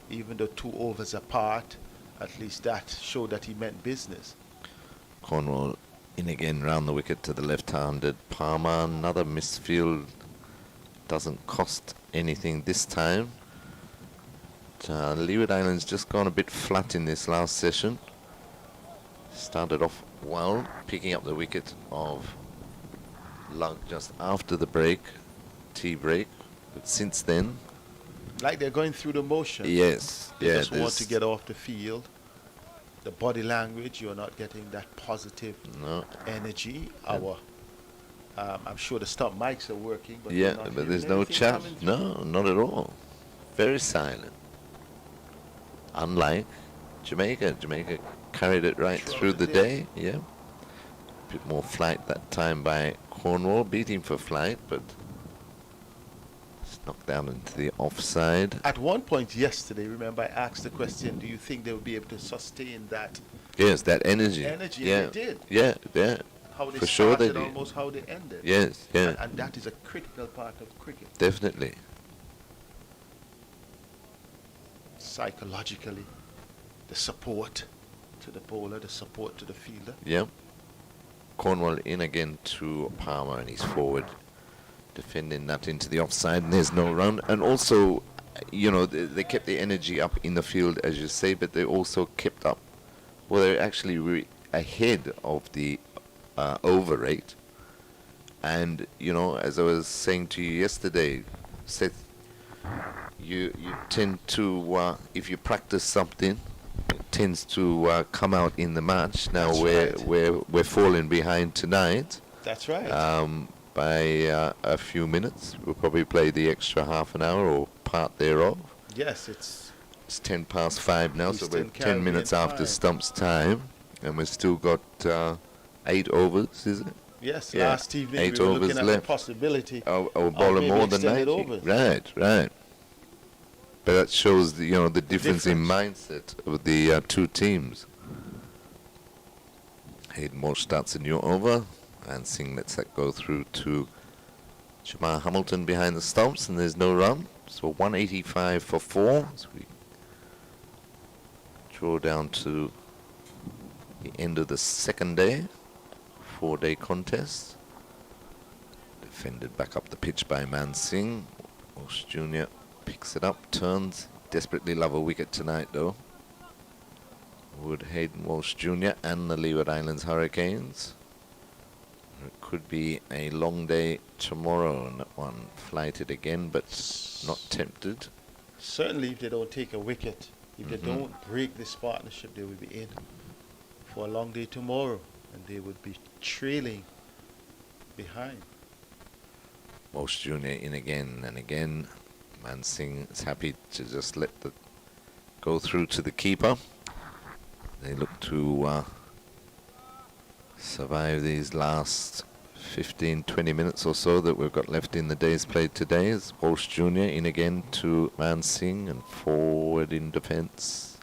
even though 2 overs apart. At least that showed that he meant business. Cornwall in again round the wicket to the left-handed Palmer. Another misfield. Doesn't cost anything this time. Leeward Island's just gone a bit flat in this last session. Started off well, picking up the wicket of Lug just after the break, tea break. But since then, Like they're going through the motion. yes, They yeah, just want to get off the field. The body language, you're not getting that positive energy. I'm sure the stump mics are working, but yeah, we're not but hearing there's no anything chat. coming through. No, not at all. Very silent. Unlike Jamaica. Jamaica carried it right through the day. Yeah. A bit more flight that time by Cornwall, beating for flight, but it's knocked down into the offside. At one point yesterday, remember I asked the question, do you think they will be able to sustain that Yes, that energy. energy? Yeah. And they did. Yeah, yeah. how they For sure they started, did. almost how they ended. Yes, yeah, And that is a critical part of cricket. definitely. Psychologically, the support to the bowler, the support to the fielder. Yep. Cornwall in again to Palmer, and he's forward, defending that into the offside, and there's no run. And also, they kept the energy up in the field, as you say, but they also kept up. Well, they're actually ahead of the over rate. And, as I was saying to you yesterday, Seth, you tend to, if you practice something, it tends to come out in the match. Now we're falling behind tonight. That's right. By a few minutes. We'll probably play the extra half an hour or part thereof. Yes, it's 10 past 5 now, so we're Eastern 10 minutes Caribbean after time. Stumps time, and we've still got 8 overs, is it? yes. Yeah, Last evening 8 we were overs looking at left. the possibility Or of bowling maybe more than extended 90. overs. Right. But that shows the difference in mindset of the two teams. Hayden Walsh starts a new over, and Singh lets that go through to Jamar Hamilton behind the stumps, and there's no run. So 185 for 4 as we draw down to the end of the second day, 4-day contest. Defended back up the pitch by Man Singh. Walsh Jr. picks it up, turns. Desperately love a wicket tonight, though. Would Hayden Walsh Jr. and the Leeward Islands Hurricanes. It could be a long day tomorrow on that one. Flighted again, but not tempted. Certainly, if they don't take a wicket, if they don't break this partnership, they will be in for a long day tomorrow, and they would be trailing behind. Walsh Jr. in again and again. Man Singh is happy to just let the go through to the keeper. They look to survive these last 15-20 minutes or so that we've got left in the day's played today. As Walsh Jr. in again to Man Singh and forward in defence.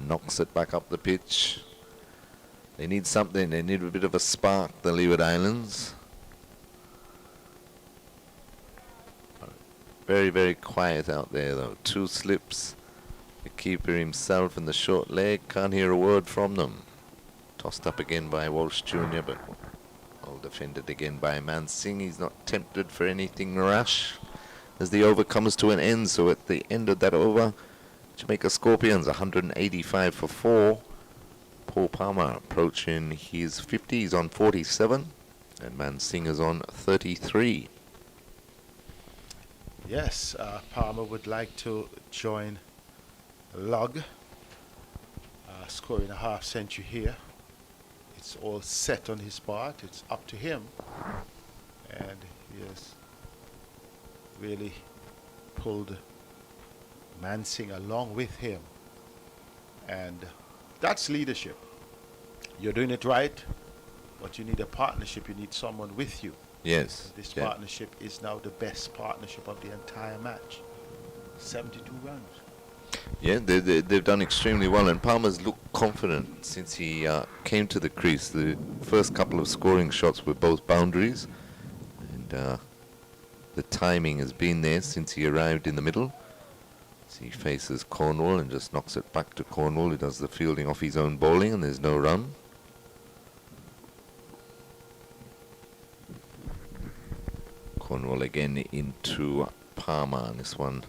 Knocks it back up the pitch. They need something. They need a bit of a spark, the Leeward Islands. Very, very quiet out there, though. 2 slips. The keeper himself and the short leg. Can't hear a word from them. Tossed up again by Walsh Jr., but well defended again by Man Singh. He's not tempted for anything rash as the over comes to an end. So at the end of that over, Jamaica Scorpions 185 for 4. Paul Palmer approaching his 50s on 47, and Man Singh is on 33. Yes, Palmer would like to join Lug, scoring a half century here. It's all set on his part. It's up to him, and he has really pulled Man Singh along with him, and that's leadership. You're doing it right, but you need a partnership. You need someone with you. Yes. This yeah. partnership is now the best partnership of the entire match. 72 runs. Yeah, they've done extremely well, and Palmer's looked confident since he came to the crease. The first couple of scoring shots were both boundaries, and the timing has been there since he arrived in the middle. So he faces Cornwall and just knocks it back to Cornwall, who does the fielding off his own bowling, and there's no run. Cornwall again into Palmer, and this one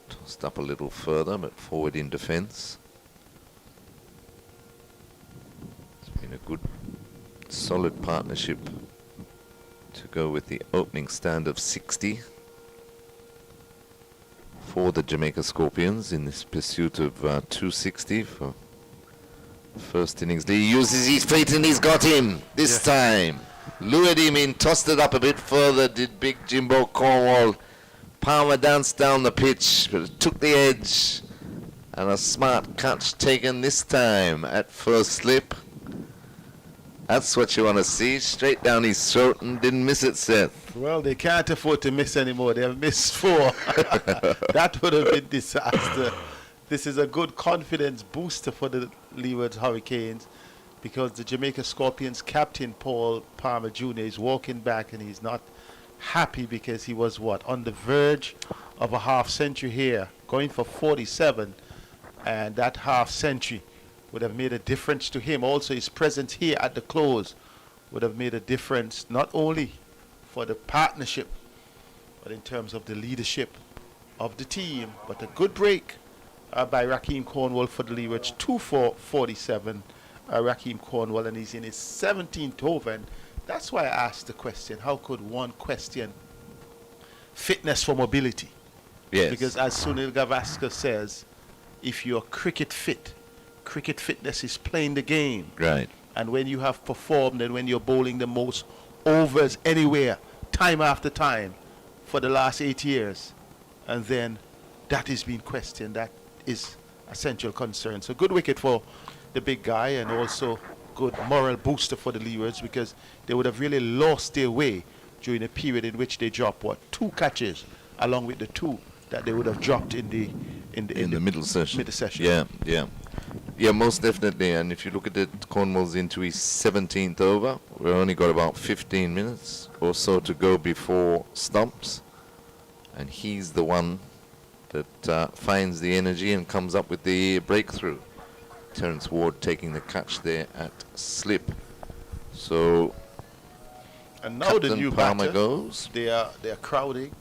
tossed up a little further, but forward in defence. It's been a good, solid partnership to go with the opening stand of 60 for the Jamaica Scorpions in this pursuit of 260 for the first innings. He uses his feet and he's got him this time. Lured him in, tossed it up a bit further, did big Jimbo Cornwall. Palmer danced down the pitch, but it took the edge. And a smart catch taken this time at first slip. That's what you want to see, straight down his throat, and didn't miss it, Seth. Well, they can't afford to miss anymore. They have missed 4. That would have been disaster. This is a good confidence booster for the Leewards Hurricanes, because the Jamaica Scorpions captain Paul Palmer Jr. is walking back and he's not happy because he was on the verge of a half century here, going for 47, and that half century would have made a difference to him. Also, his presence here at the close would have made a difference not only for the partnership, but in terms of the leadership of the team. But a good break by Raheem Cornwall for the Leewards, 2 for 47. Raheem Cornwall, and he's in his 17th over, and that's why I asked the question, how could one question fitness for mobility? Yes. Because as Sunil Gavaskar says, if you're cricket fit, cricket fitness is playing the game. Right. And when you have performed and when you're bowling the most overs anywhere, time after time, for the last 8 years, and then that is being questioned, that is a central concern. So good wicket for the big guy, and also good moral booster for the Leewards, because they would have really lost their way during a period in which they dropped 2 catches along with the 2 that they would have dropped in the middle session. Middle session. Yeah, most definitely. And if you look at it, Cornwall's into his 17th over. We've only got about 15 minutes or so to go before Stumps, and he's the one that finds the energy and comes up with the breakthrough. Terence Ward taking the catch there at slip. So, and now Captain the new Palmer batter goes. They are crowding.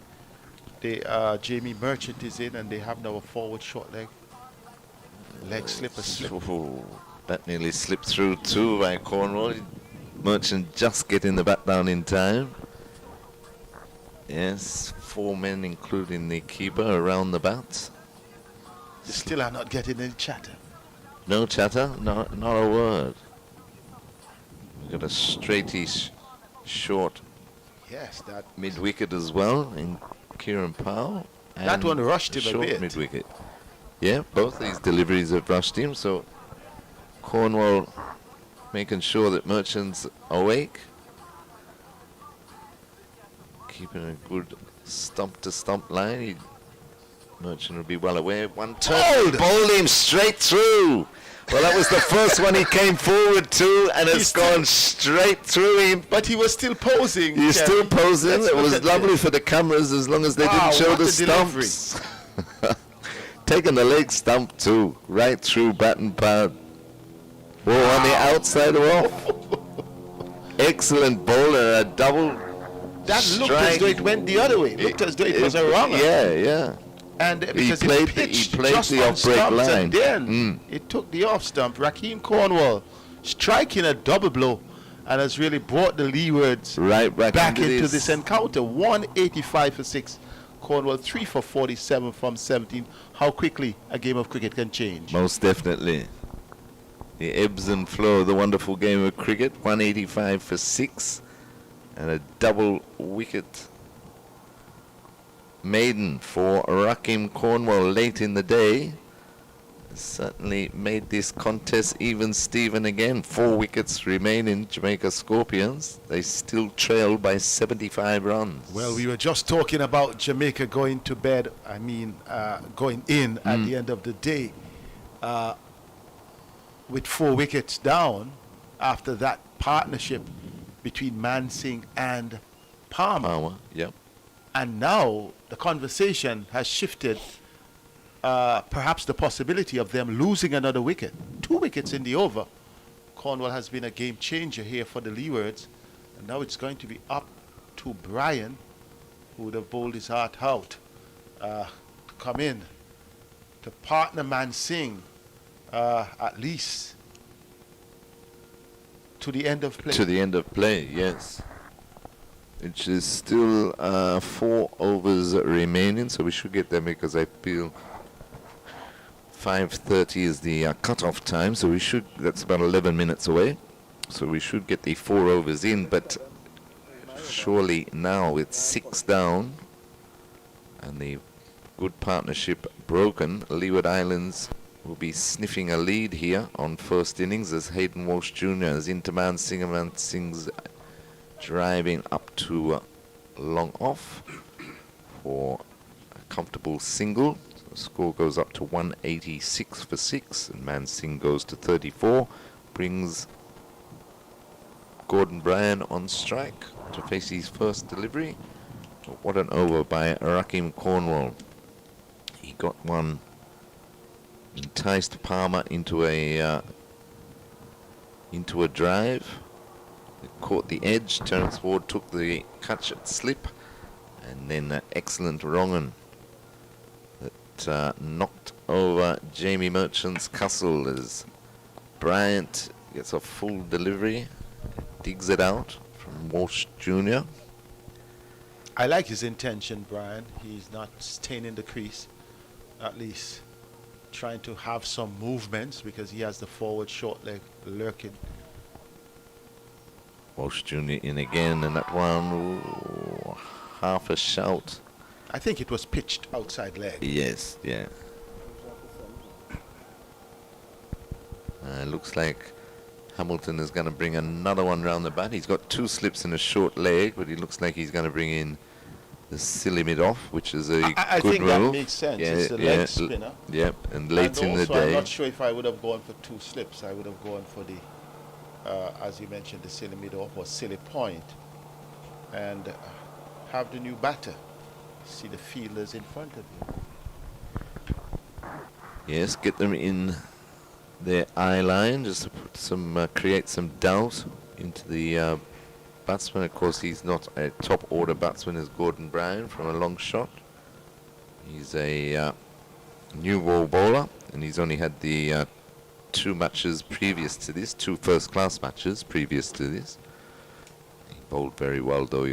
Jamie Merchant is in, and they have now a forward short leg slip. Oh, that nearly slipped through too by Cornwall. Merchant just getting the bat down in time. Yes, 4 men, including the keeper, around the bat. They still are not getting any chatter. No chatter, not a word. We've got a straightish short Yes, that mid wicket as well in Kieran Powell. That one rushed him a short bit. Mid wicket. Yeah, both these deliveries have rushed him. So Cornwall making sure that Merchant's awake, keeping a good stump to stump line. Merchant will be well aware. One turn, bowled him straight through. Well, that was the first one he came forward to, and it's gone straight through him. But he was still posing. He's still posing. Let's It look was at lovely this. for the cameras as long as they Wow, didn't show what the a delivery. stumps. Taking the leg stump too, right through bat and pad. Ball on the outside off. Excellent bowler, a double. That looked as though it went the other way. It looked as though it was a wronger. Yeah. And He because played it the- he pitched played just the on off-break stumps, line. and then it took the off stump. Raheem Cornwall striking a double blow, and has really brought the Leewards Right back into this. this encounter. 185 for 6. Cornwall 3 for 47 from 17. How quickly a game of cricket can change. Most definitely. The ebbs and flow of the wonderful game of cricket. 185 for 6. And a double wicket maiden for Raheem Cornwall late in the day. Certainly made this contest even Steven again. 4 wickets remaining. Jamaica Scorpions. They still trail by 75 runs. Well, we were just talking about Jamaica going to bed, going in at the end of the day with 4 wickets down after that partnership between Mansingh and Palmer. Yep. And now the conversation has shifted, perhaps the possibility of them losing another wicket. 2 wickets in the over. Cornwall has been a game changer here for the Leewards. And now it's going to be up to Brian, who would have bowled his heart out, to come in to partner Mansingh at least to the end of play. To the end of play, yes. Which is still 4 overs remaining, so we should get them, because I feel 5:30 is the cut-off time, so we should, that's about 11 minutes away, so we should get the 4 overs in. But surely now with 6 down and the good partnership broken, Leeward Islands will be sniffing a lead here on first innings as Hayden Walsh Jr. is into Mansingh, and Mansingh's driving up to long off for a comfortable single. So the score goes up to 186 for 6, and Mansingh goes to 34, brings Gordon Bryan on strike to face his first delivery. What an over by Rakim Cornwall. He got one, enticed Palmer into a drive. It caught the edge. Terence Ward took the catch at slip, and then an excellent wrong-un that knocked over Jamie Merchant's castle as Bryant gets a full delivery, digs it out from Walsh Jr. I like his intention, Brian. He's not staying in the crease, at least trying to have some movements because he has the forward short leg lurking. Walsh Jr. in again, and that one, ooh, half a shout. I think it was pitched outside leg. Yes, yeah. Looks like Hamilton is going to bring another one round the bat. He's got two slips and a short leg, but he looks like he's going to bring in the silly mid-off, which is a I good think move. that makes sense. It's the leg spinner. Yep, and late And in the also, day. I'm not sure if I would have gone for two slips. I would have gone for the, as you mentioned, the silly mid-off or silly point, and have the new batter see the fielders in front of you. Yes, get them in their eye line, just to put some, create some doubt into the batsman. Of course, he's not a top order batsman as Gordon Bryan from a long shot. He's a new ball bowler, and he's only had the two matches previous to this, two first-class matches previous to this. He bowled very well, though,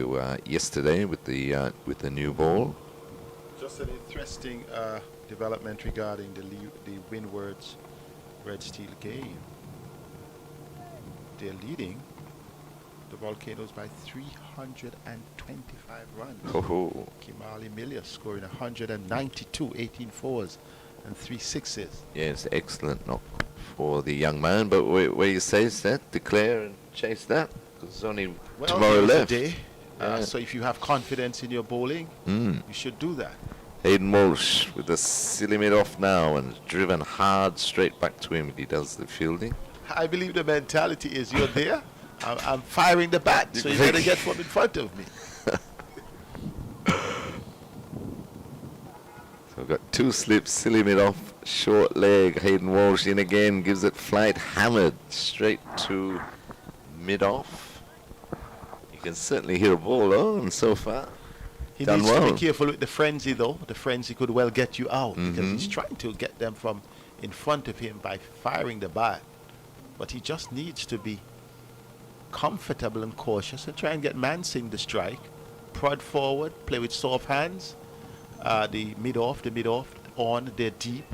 yesterday with the new ball. Just an interesting development regarding the Windwards Red Steel game. They're leading the Volcanoes by 325 runs. Oh. Kimali Miller scoring 192, 18 fours and 3 sixes. Yes, excellent knock for the young man. But where you say that, declare and chase that. 'Cause there's only tomorrow here's the left. day. Yeah. So if you have confidence in your bowling, you should do that. Hayden Walsh with the silly mid off now and driven hard straight back to him. He does the fielding. I believe the mentality is you're there. I'm firing the bat, so you better get from in front of me. So we've got two slips, silly mid off, short leg. Hayden Walsh in again, gives it flight, hammered straight to mid off. You can certainly hear a ball on so far. He Done needs well. to be careful with the frenzy, though. The frenzy could well get you out because he's trying to get them from in front of him by firing the bat. But he just needs to be comfortable and cautious and try and get Mansing the strike. Prod forward, play with soft hands. The mid-off on, they're deep.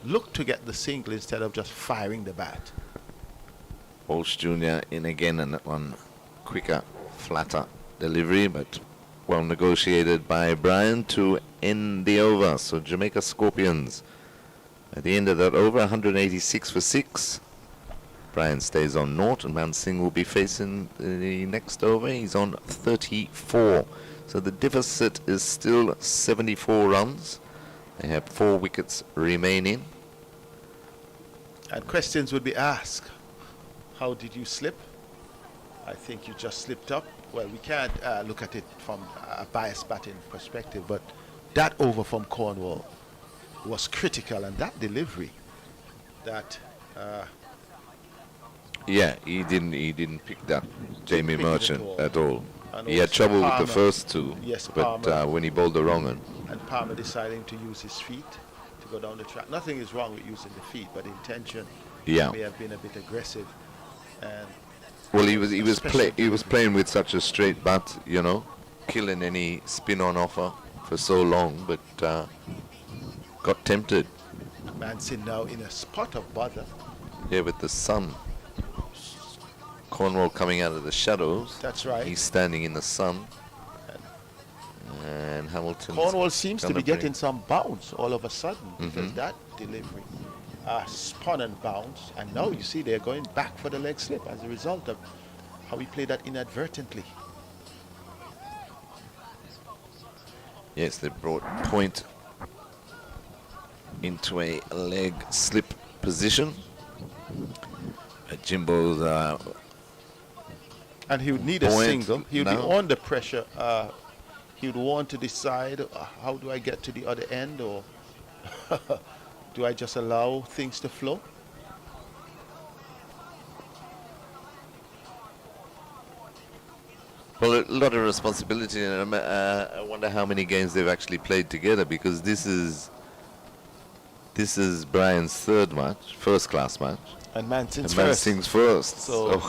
Look to get the single instead of just firing the bat. Walsh Jr. in again, and that one quicker, flatter delivery, but well negotiated by Bryan to end the over. So Jamaica Scorpions at the end of that over, 186 for 6. Bryan stays on 0, and Mansing will be facing the next over. He's on 34. So the deficit is still 74 runs. They have 4 wickets remaining. And questions would be asked. How did you slip? I think you just slipped up. Well, we can't look at it from a biased batting perspective, but that over from Cornwall was critical, and that delivery, that Yeah, he didn't pick that Jamie pick it at Merchant all. at all. And He had also trouble with Palmer. the first two, Yes, but Palmer. when he bowled the wrong one. and Palmer deciding to use his feet to go down the track. Nothing is wrong with using the feet, but intention Yeah. may have been a bit aggressive. And Well, he was special playing with such a straight bat, you know, killing any spin on offer for so long, but got tempted. Manson now in a spot of bother. Yeah, with the sun. Cornwall coming out of the shadows. That's right. He's standing in the sun. And Hamilton. Cornwall seems to be gonna bring- getting some bounce all of a sudden because that delivery spun and bounced, and now you see they're going back for the leg slip as a result of how he played that inadvertently. Yes, they brought Point into a leg slip position. Jimbo's And he would need a buoyant single. He would be now. under pressure. He would want to decide, how do I get to the other end, or do I just allow things to flow? Well, a lot of responsibility, and I wonder how many games they've actually played together, because this is Brian's third match, first class match. And Mansing's And first. Mansing's first. So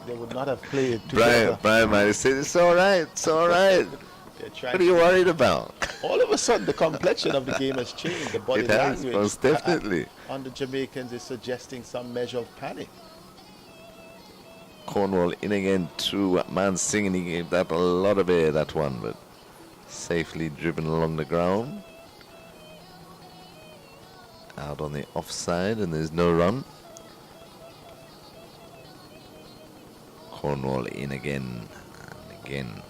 they would not have played together. Brian might have said, it's all right, it's all right. They're trying What are you worried about? All of a sudden, the complexion of the game has changed. The body It has, language most definitely. on the Jamaicans is suggesting some measure of panic. Cornwall in again to Mansing, and he gave that a lot of air, that one, but safely driven along the ground. Out on the offside, and there's no run. Cornwall in again, and again.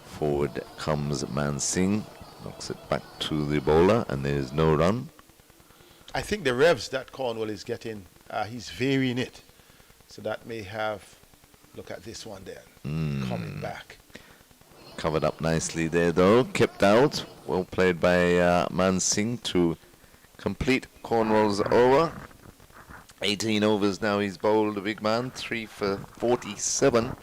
Forward comes Mansing, knocks it back to the bowler, and there's no run. I think the revs that Cornwall is getting, he's varying it. So that may have, look at this one there, coming back. Covered up nicely there though, kept out. Well played by Mansing to complete Cornwall's over. 18 overs now he's bowled, the big man, 3 for 47.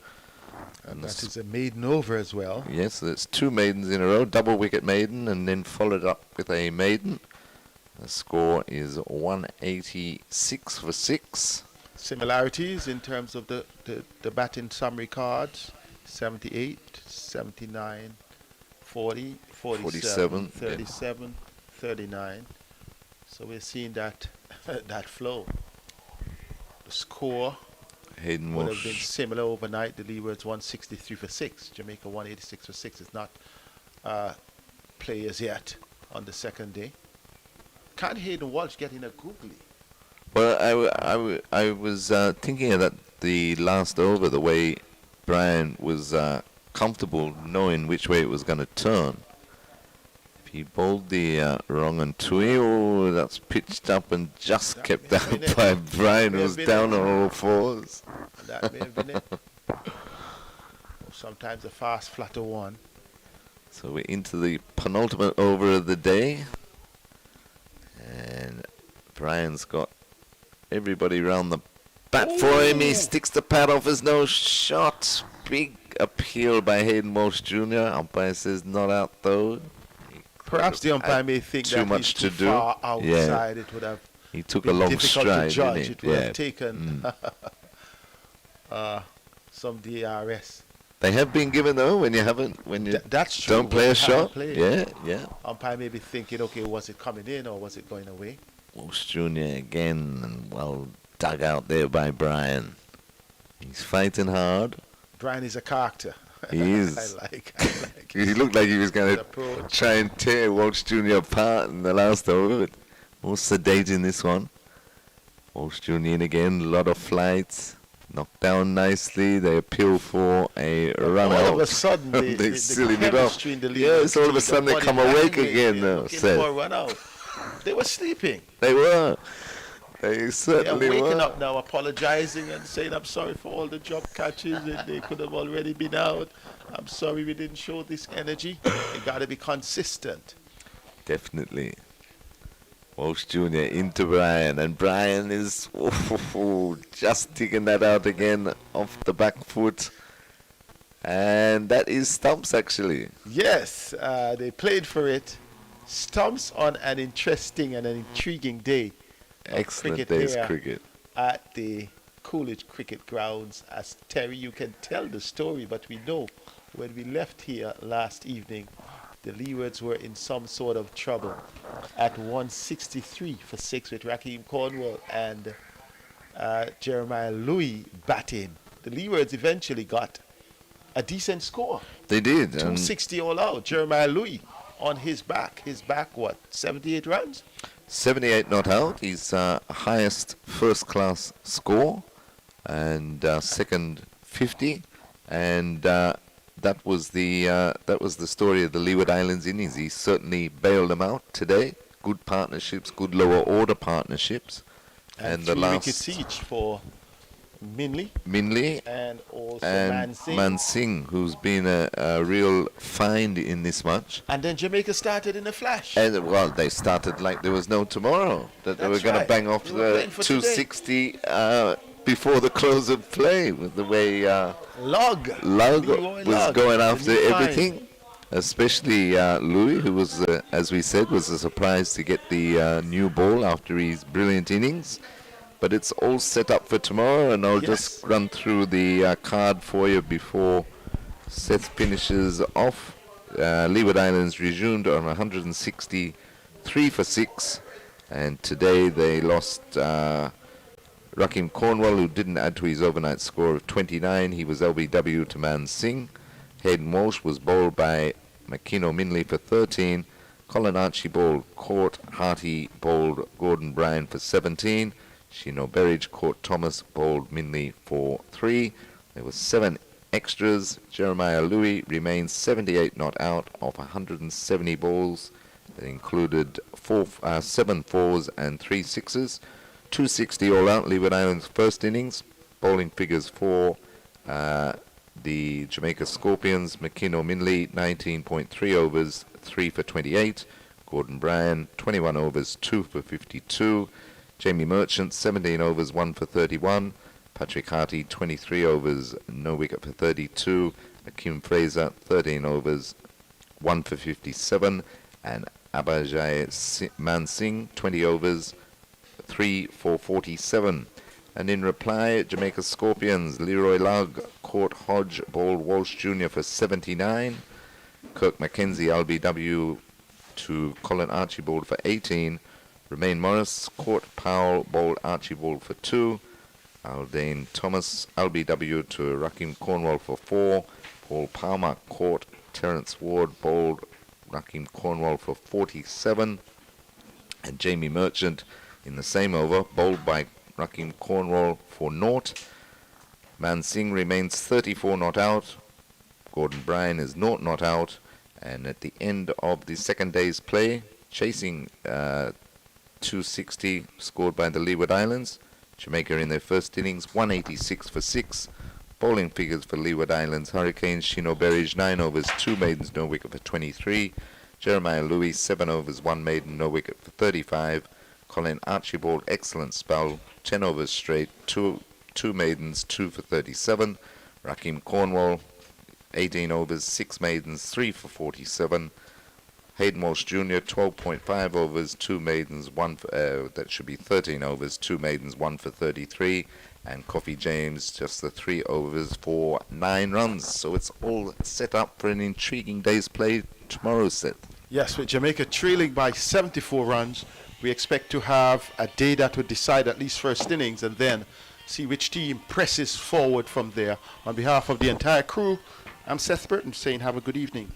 And that is a maiden over as well. Yes, that's 2 maidens in a row, double wicket maiden, and then followed up with a maiden. The score is 186 for 6. Similarities in terms of the batting summary cards: 78, 79, 40, 47, 37, 39. So we're seeing that that flow. The score Hayden would have been Walsh. similar overnight. The Leewards 163 for 6. Jamaica 186 for 6. It's not players yet on the second day. Can't Hayden Walsh get in a googly? Well, I was thinking of that the last over, the way Brian was comfortable knowing which way it was going to turn. If he bowled the wrong and tui, oh, that's pitched up and just kept out by Brian, who was down on all fours. That may have been it. Or sometimes a fast flutter one. So we're into the penultimate over of the day. And Brian's got everybody round the bat for him. He sticks the pad off his nose. Shot. Big appeal by Hayden Walsh Jr. Umpire says not out though. Perhaps the umpire may think too that much he's too to do. far outside. Yeah. It would have He took a been long difficult stride, to judge. didn't he? It would Yeah. have taken some DRS. They have been given though when you That's true. don't play when a you haven't shot. played. Yeah, yeah. Umpire may be thinking, okay, was it coming in or was it going away? Walsh Jr. again, and well dug out there by Brian. He's fighting hard. Brian is a character. He is. I like He looked like he was going his to approach. try and tear Walsh Jr. apart in the last over, but more sedate in this one. Walsh Jr. in again, a lot of flights. Knocked down nicely. They appeal for a run all out. of a sudden, they the sillied it off. chemistry in the league Yes, all of a was sudden they body come awake language, again they're now, looking Seth. for a run out. They were sleeping. They were. They They're certainly waking were. up now, apologizing and saying, I'm sorry for all the drop catches. They could have already been out. I'm sorry we didn't show this energy. You got to be consistent. Definitely. Walsh Jr. into Brian, and Brian is just taking that out again off the back foot. And that is Stumps, actually. Yes, they played for it. Stumps on an interesting and an intriguing day. Excellent day's here cricket. At the Coolidge Cricket Grounds. As Terry, you can tell the story, but we know when we left here last evening, the Leewards were in some sort of trouble at 163 for 6 with Raheem Cornwall and Jeremiah Louis batting. The Leewards eventually got a decent score. They did. 260 all out. Jeremiah Louis on his back. His back, what, 78 runs? 78 not out. His highest first-class score, and second 50, and that was the story of the Leeward Islands innings. He certainly bailed them out today. Good partnerships, good lower order partnerships, And the 3 last wickets each for Minley, and also Man Singh. Who's been a real find in this match. And then Jamaica started in a flash. And well, they started like there was no tomorrow. That they were going to bang off the 260 before the close of play, with the way Log was going after everything. Especially Louis, who was, as we said, was a surprise to get the new ball after his brilliant innings. But it's all set up for tomorrow, and I'll just run through the card for you before Seth finishes off. Leeward Islands resumed on 163 for 6, and today they lost Rakim Cornwall, who didn't add to his overnight score of 29. He was LBW to Man Singh. Hayden Walsh was bowled by Makino Minley for 13. Colin Archibald caught Harty, bowled Gordon Bryan for 17. Shino Berridge caught Thomas, bowled Minley for 3. There were 7 extras. Jeremiah Louis remains 78 not out of 170 balls. That included 7 fours and 3 sixes. 260 all out, Leeward Islands first innings. Bowling figures for the Jamaica Scorpions. Makino Minley, 19.3 overs, 3 for 28. Gordon Bryan, 21 overs, 2 for 52. Jamie Merchant, 17 overs, 1 for 31. Patrick Harty, 23 overs, no wicket for 32. Akeem Fraser, 13 overs, 1 for 57. And Abajay Man Singh, 20 overs, 3 for 47. And in reply, Jamaica Scorpions, Leroy Lugg caught Hodge, bowled Walsh Jr. for 79. Kirk Mackenzie, LBW to Colin Archibald for 18. Romain Morris caught Powell, bowled Archibald for 2. Aldane Thomas, LBW to Rakim Cornwall for 4. Paul Palmer caught Terence Ward, bowled Rakim Cornwall for 47. And Jamie Merchant in the same over, bowled by Rakim Cornwall for 0. Man Singh remains 34 not out. Gordon Bryan is 0 not out. And at the end of the second day's play, chasing 260 scored by the Leeward Islands. Jamaica in their first innings, 186 for 6. Bowling figures for Leeward Islands Hurricanes, Shino Berridge, 9 overs, 2 maidens, no wicket for 23. Jeremiah Louis, 7 overs, 1 maiden, no wicket for 35. Colin Archibald, excellent spell, 10 overs straight, 2 maidens, 2 for 37. Rakim Cornwall, 18 overs, 6 maidens, 3 for 47. Hayden Walsh Jr., 12.5 overs, 2 maidens, 1 for, that should be 13 overs, 2 maidens, 1 for 33. And Coffee James, just the 3 overs for 9 runs. So it's all set up for an intriguing day's play tomorrow, Seth. Yes, with Jamaica trailing by 74 runs, we expect to have a day that would decide at least first innings and then see which team presses forward from there. On behalf of the entire crew, I'm Seth Burton saying have a good evening.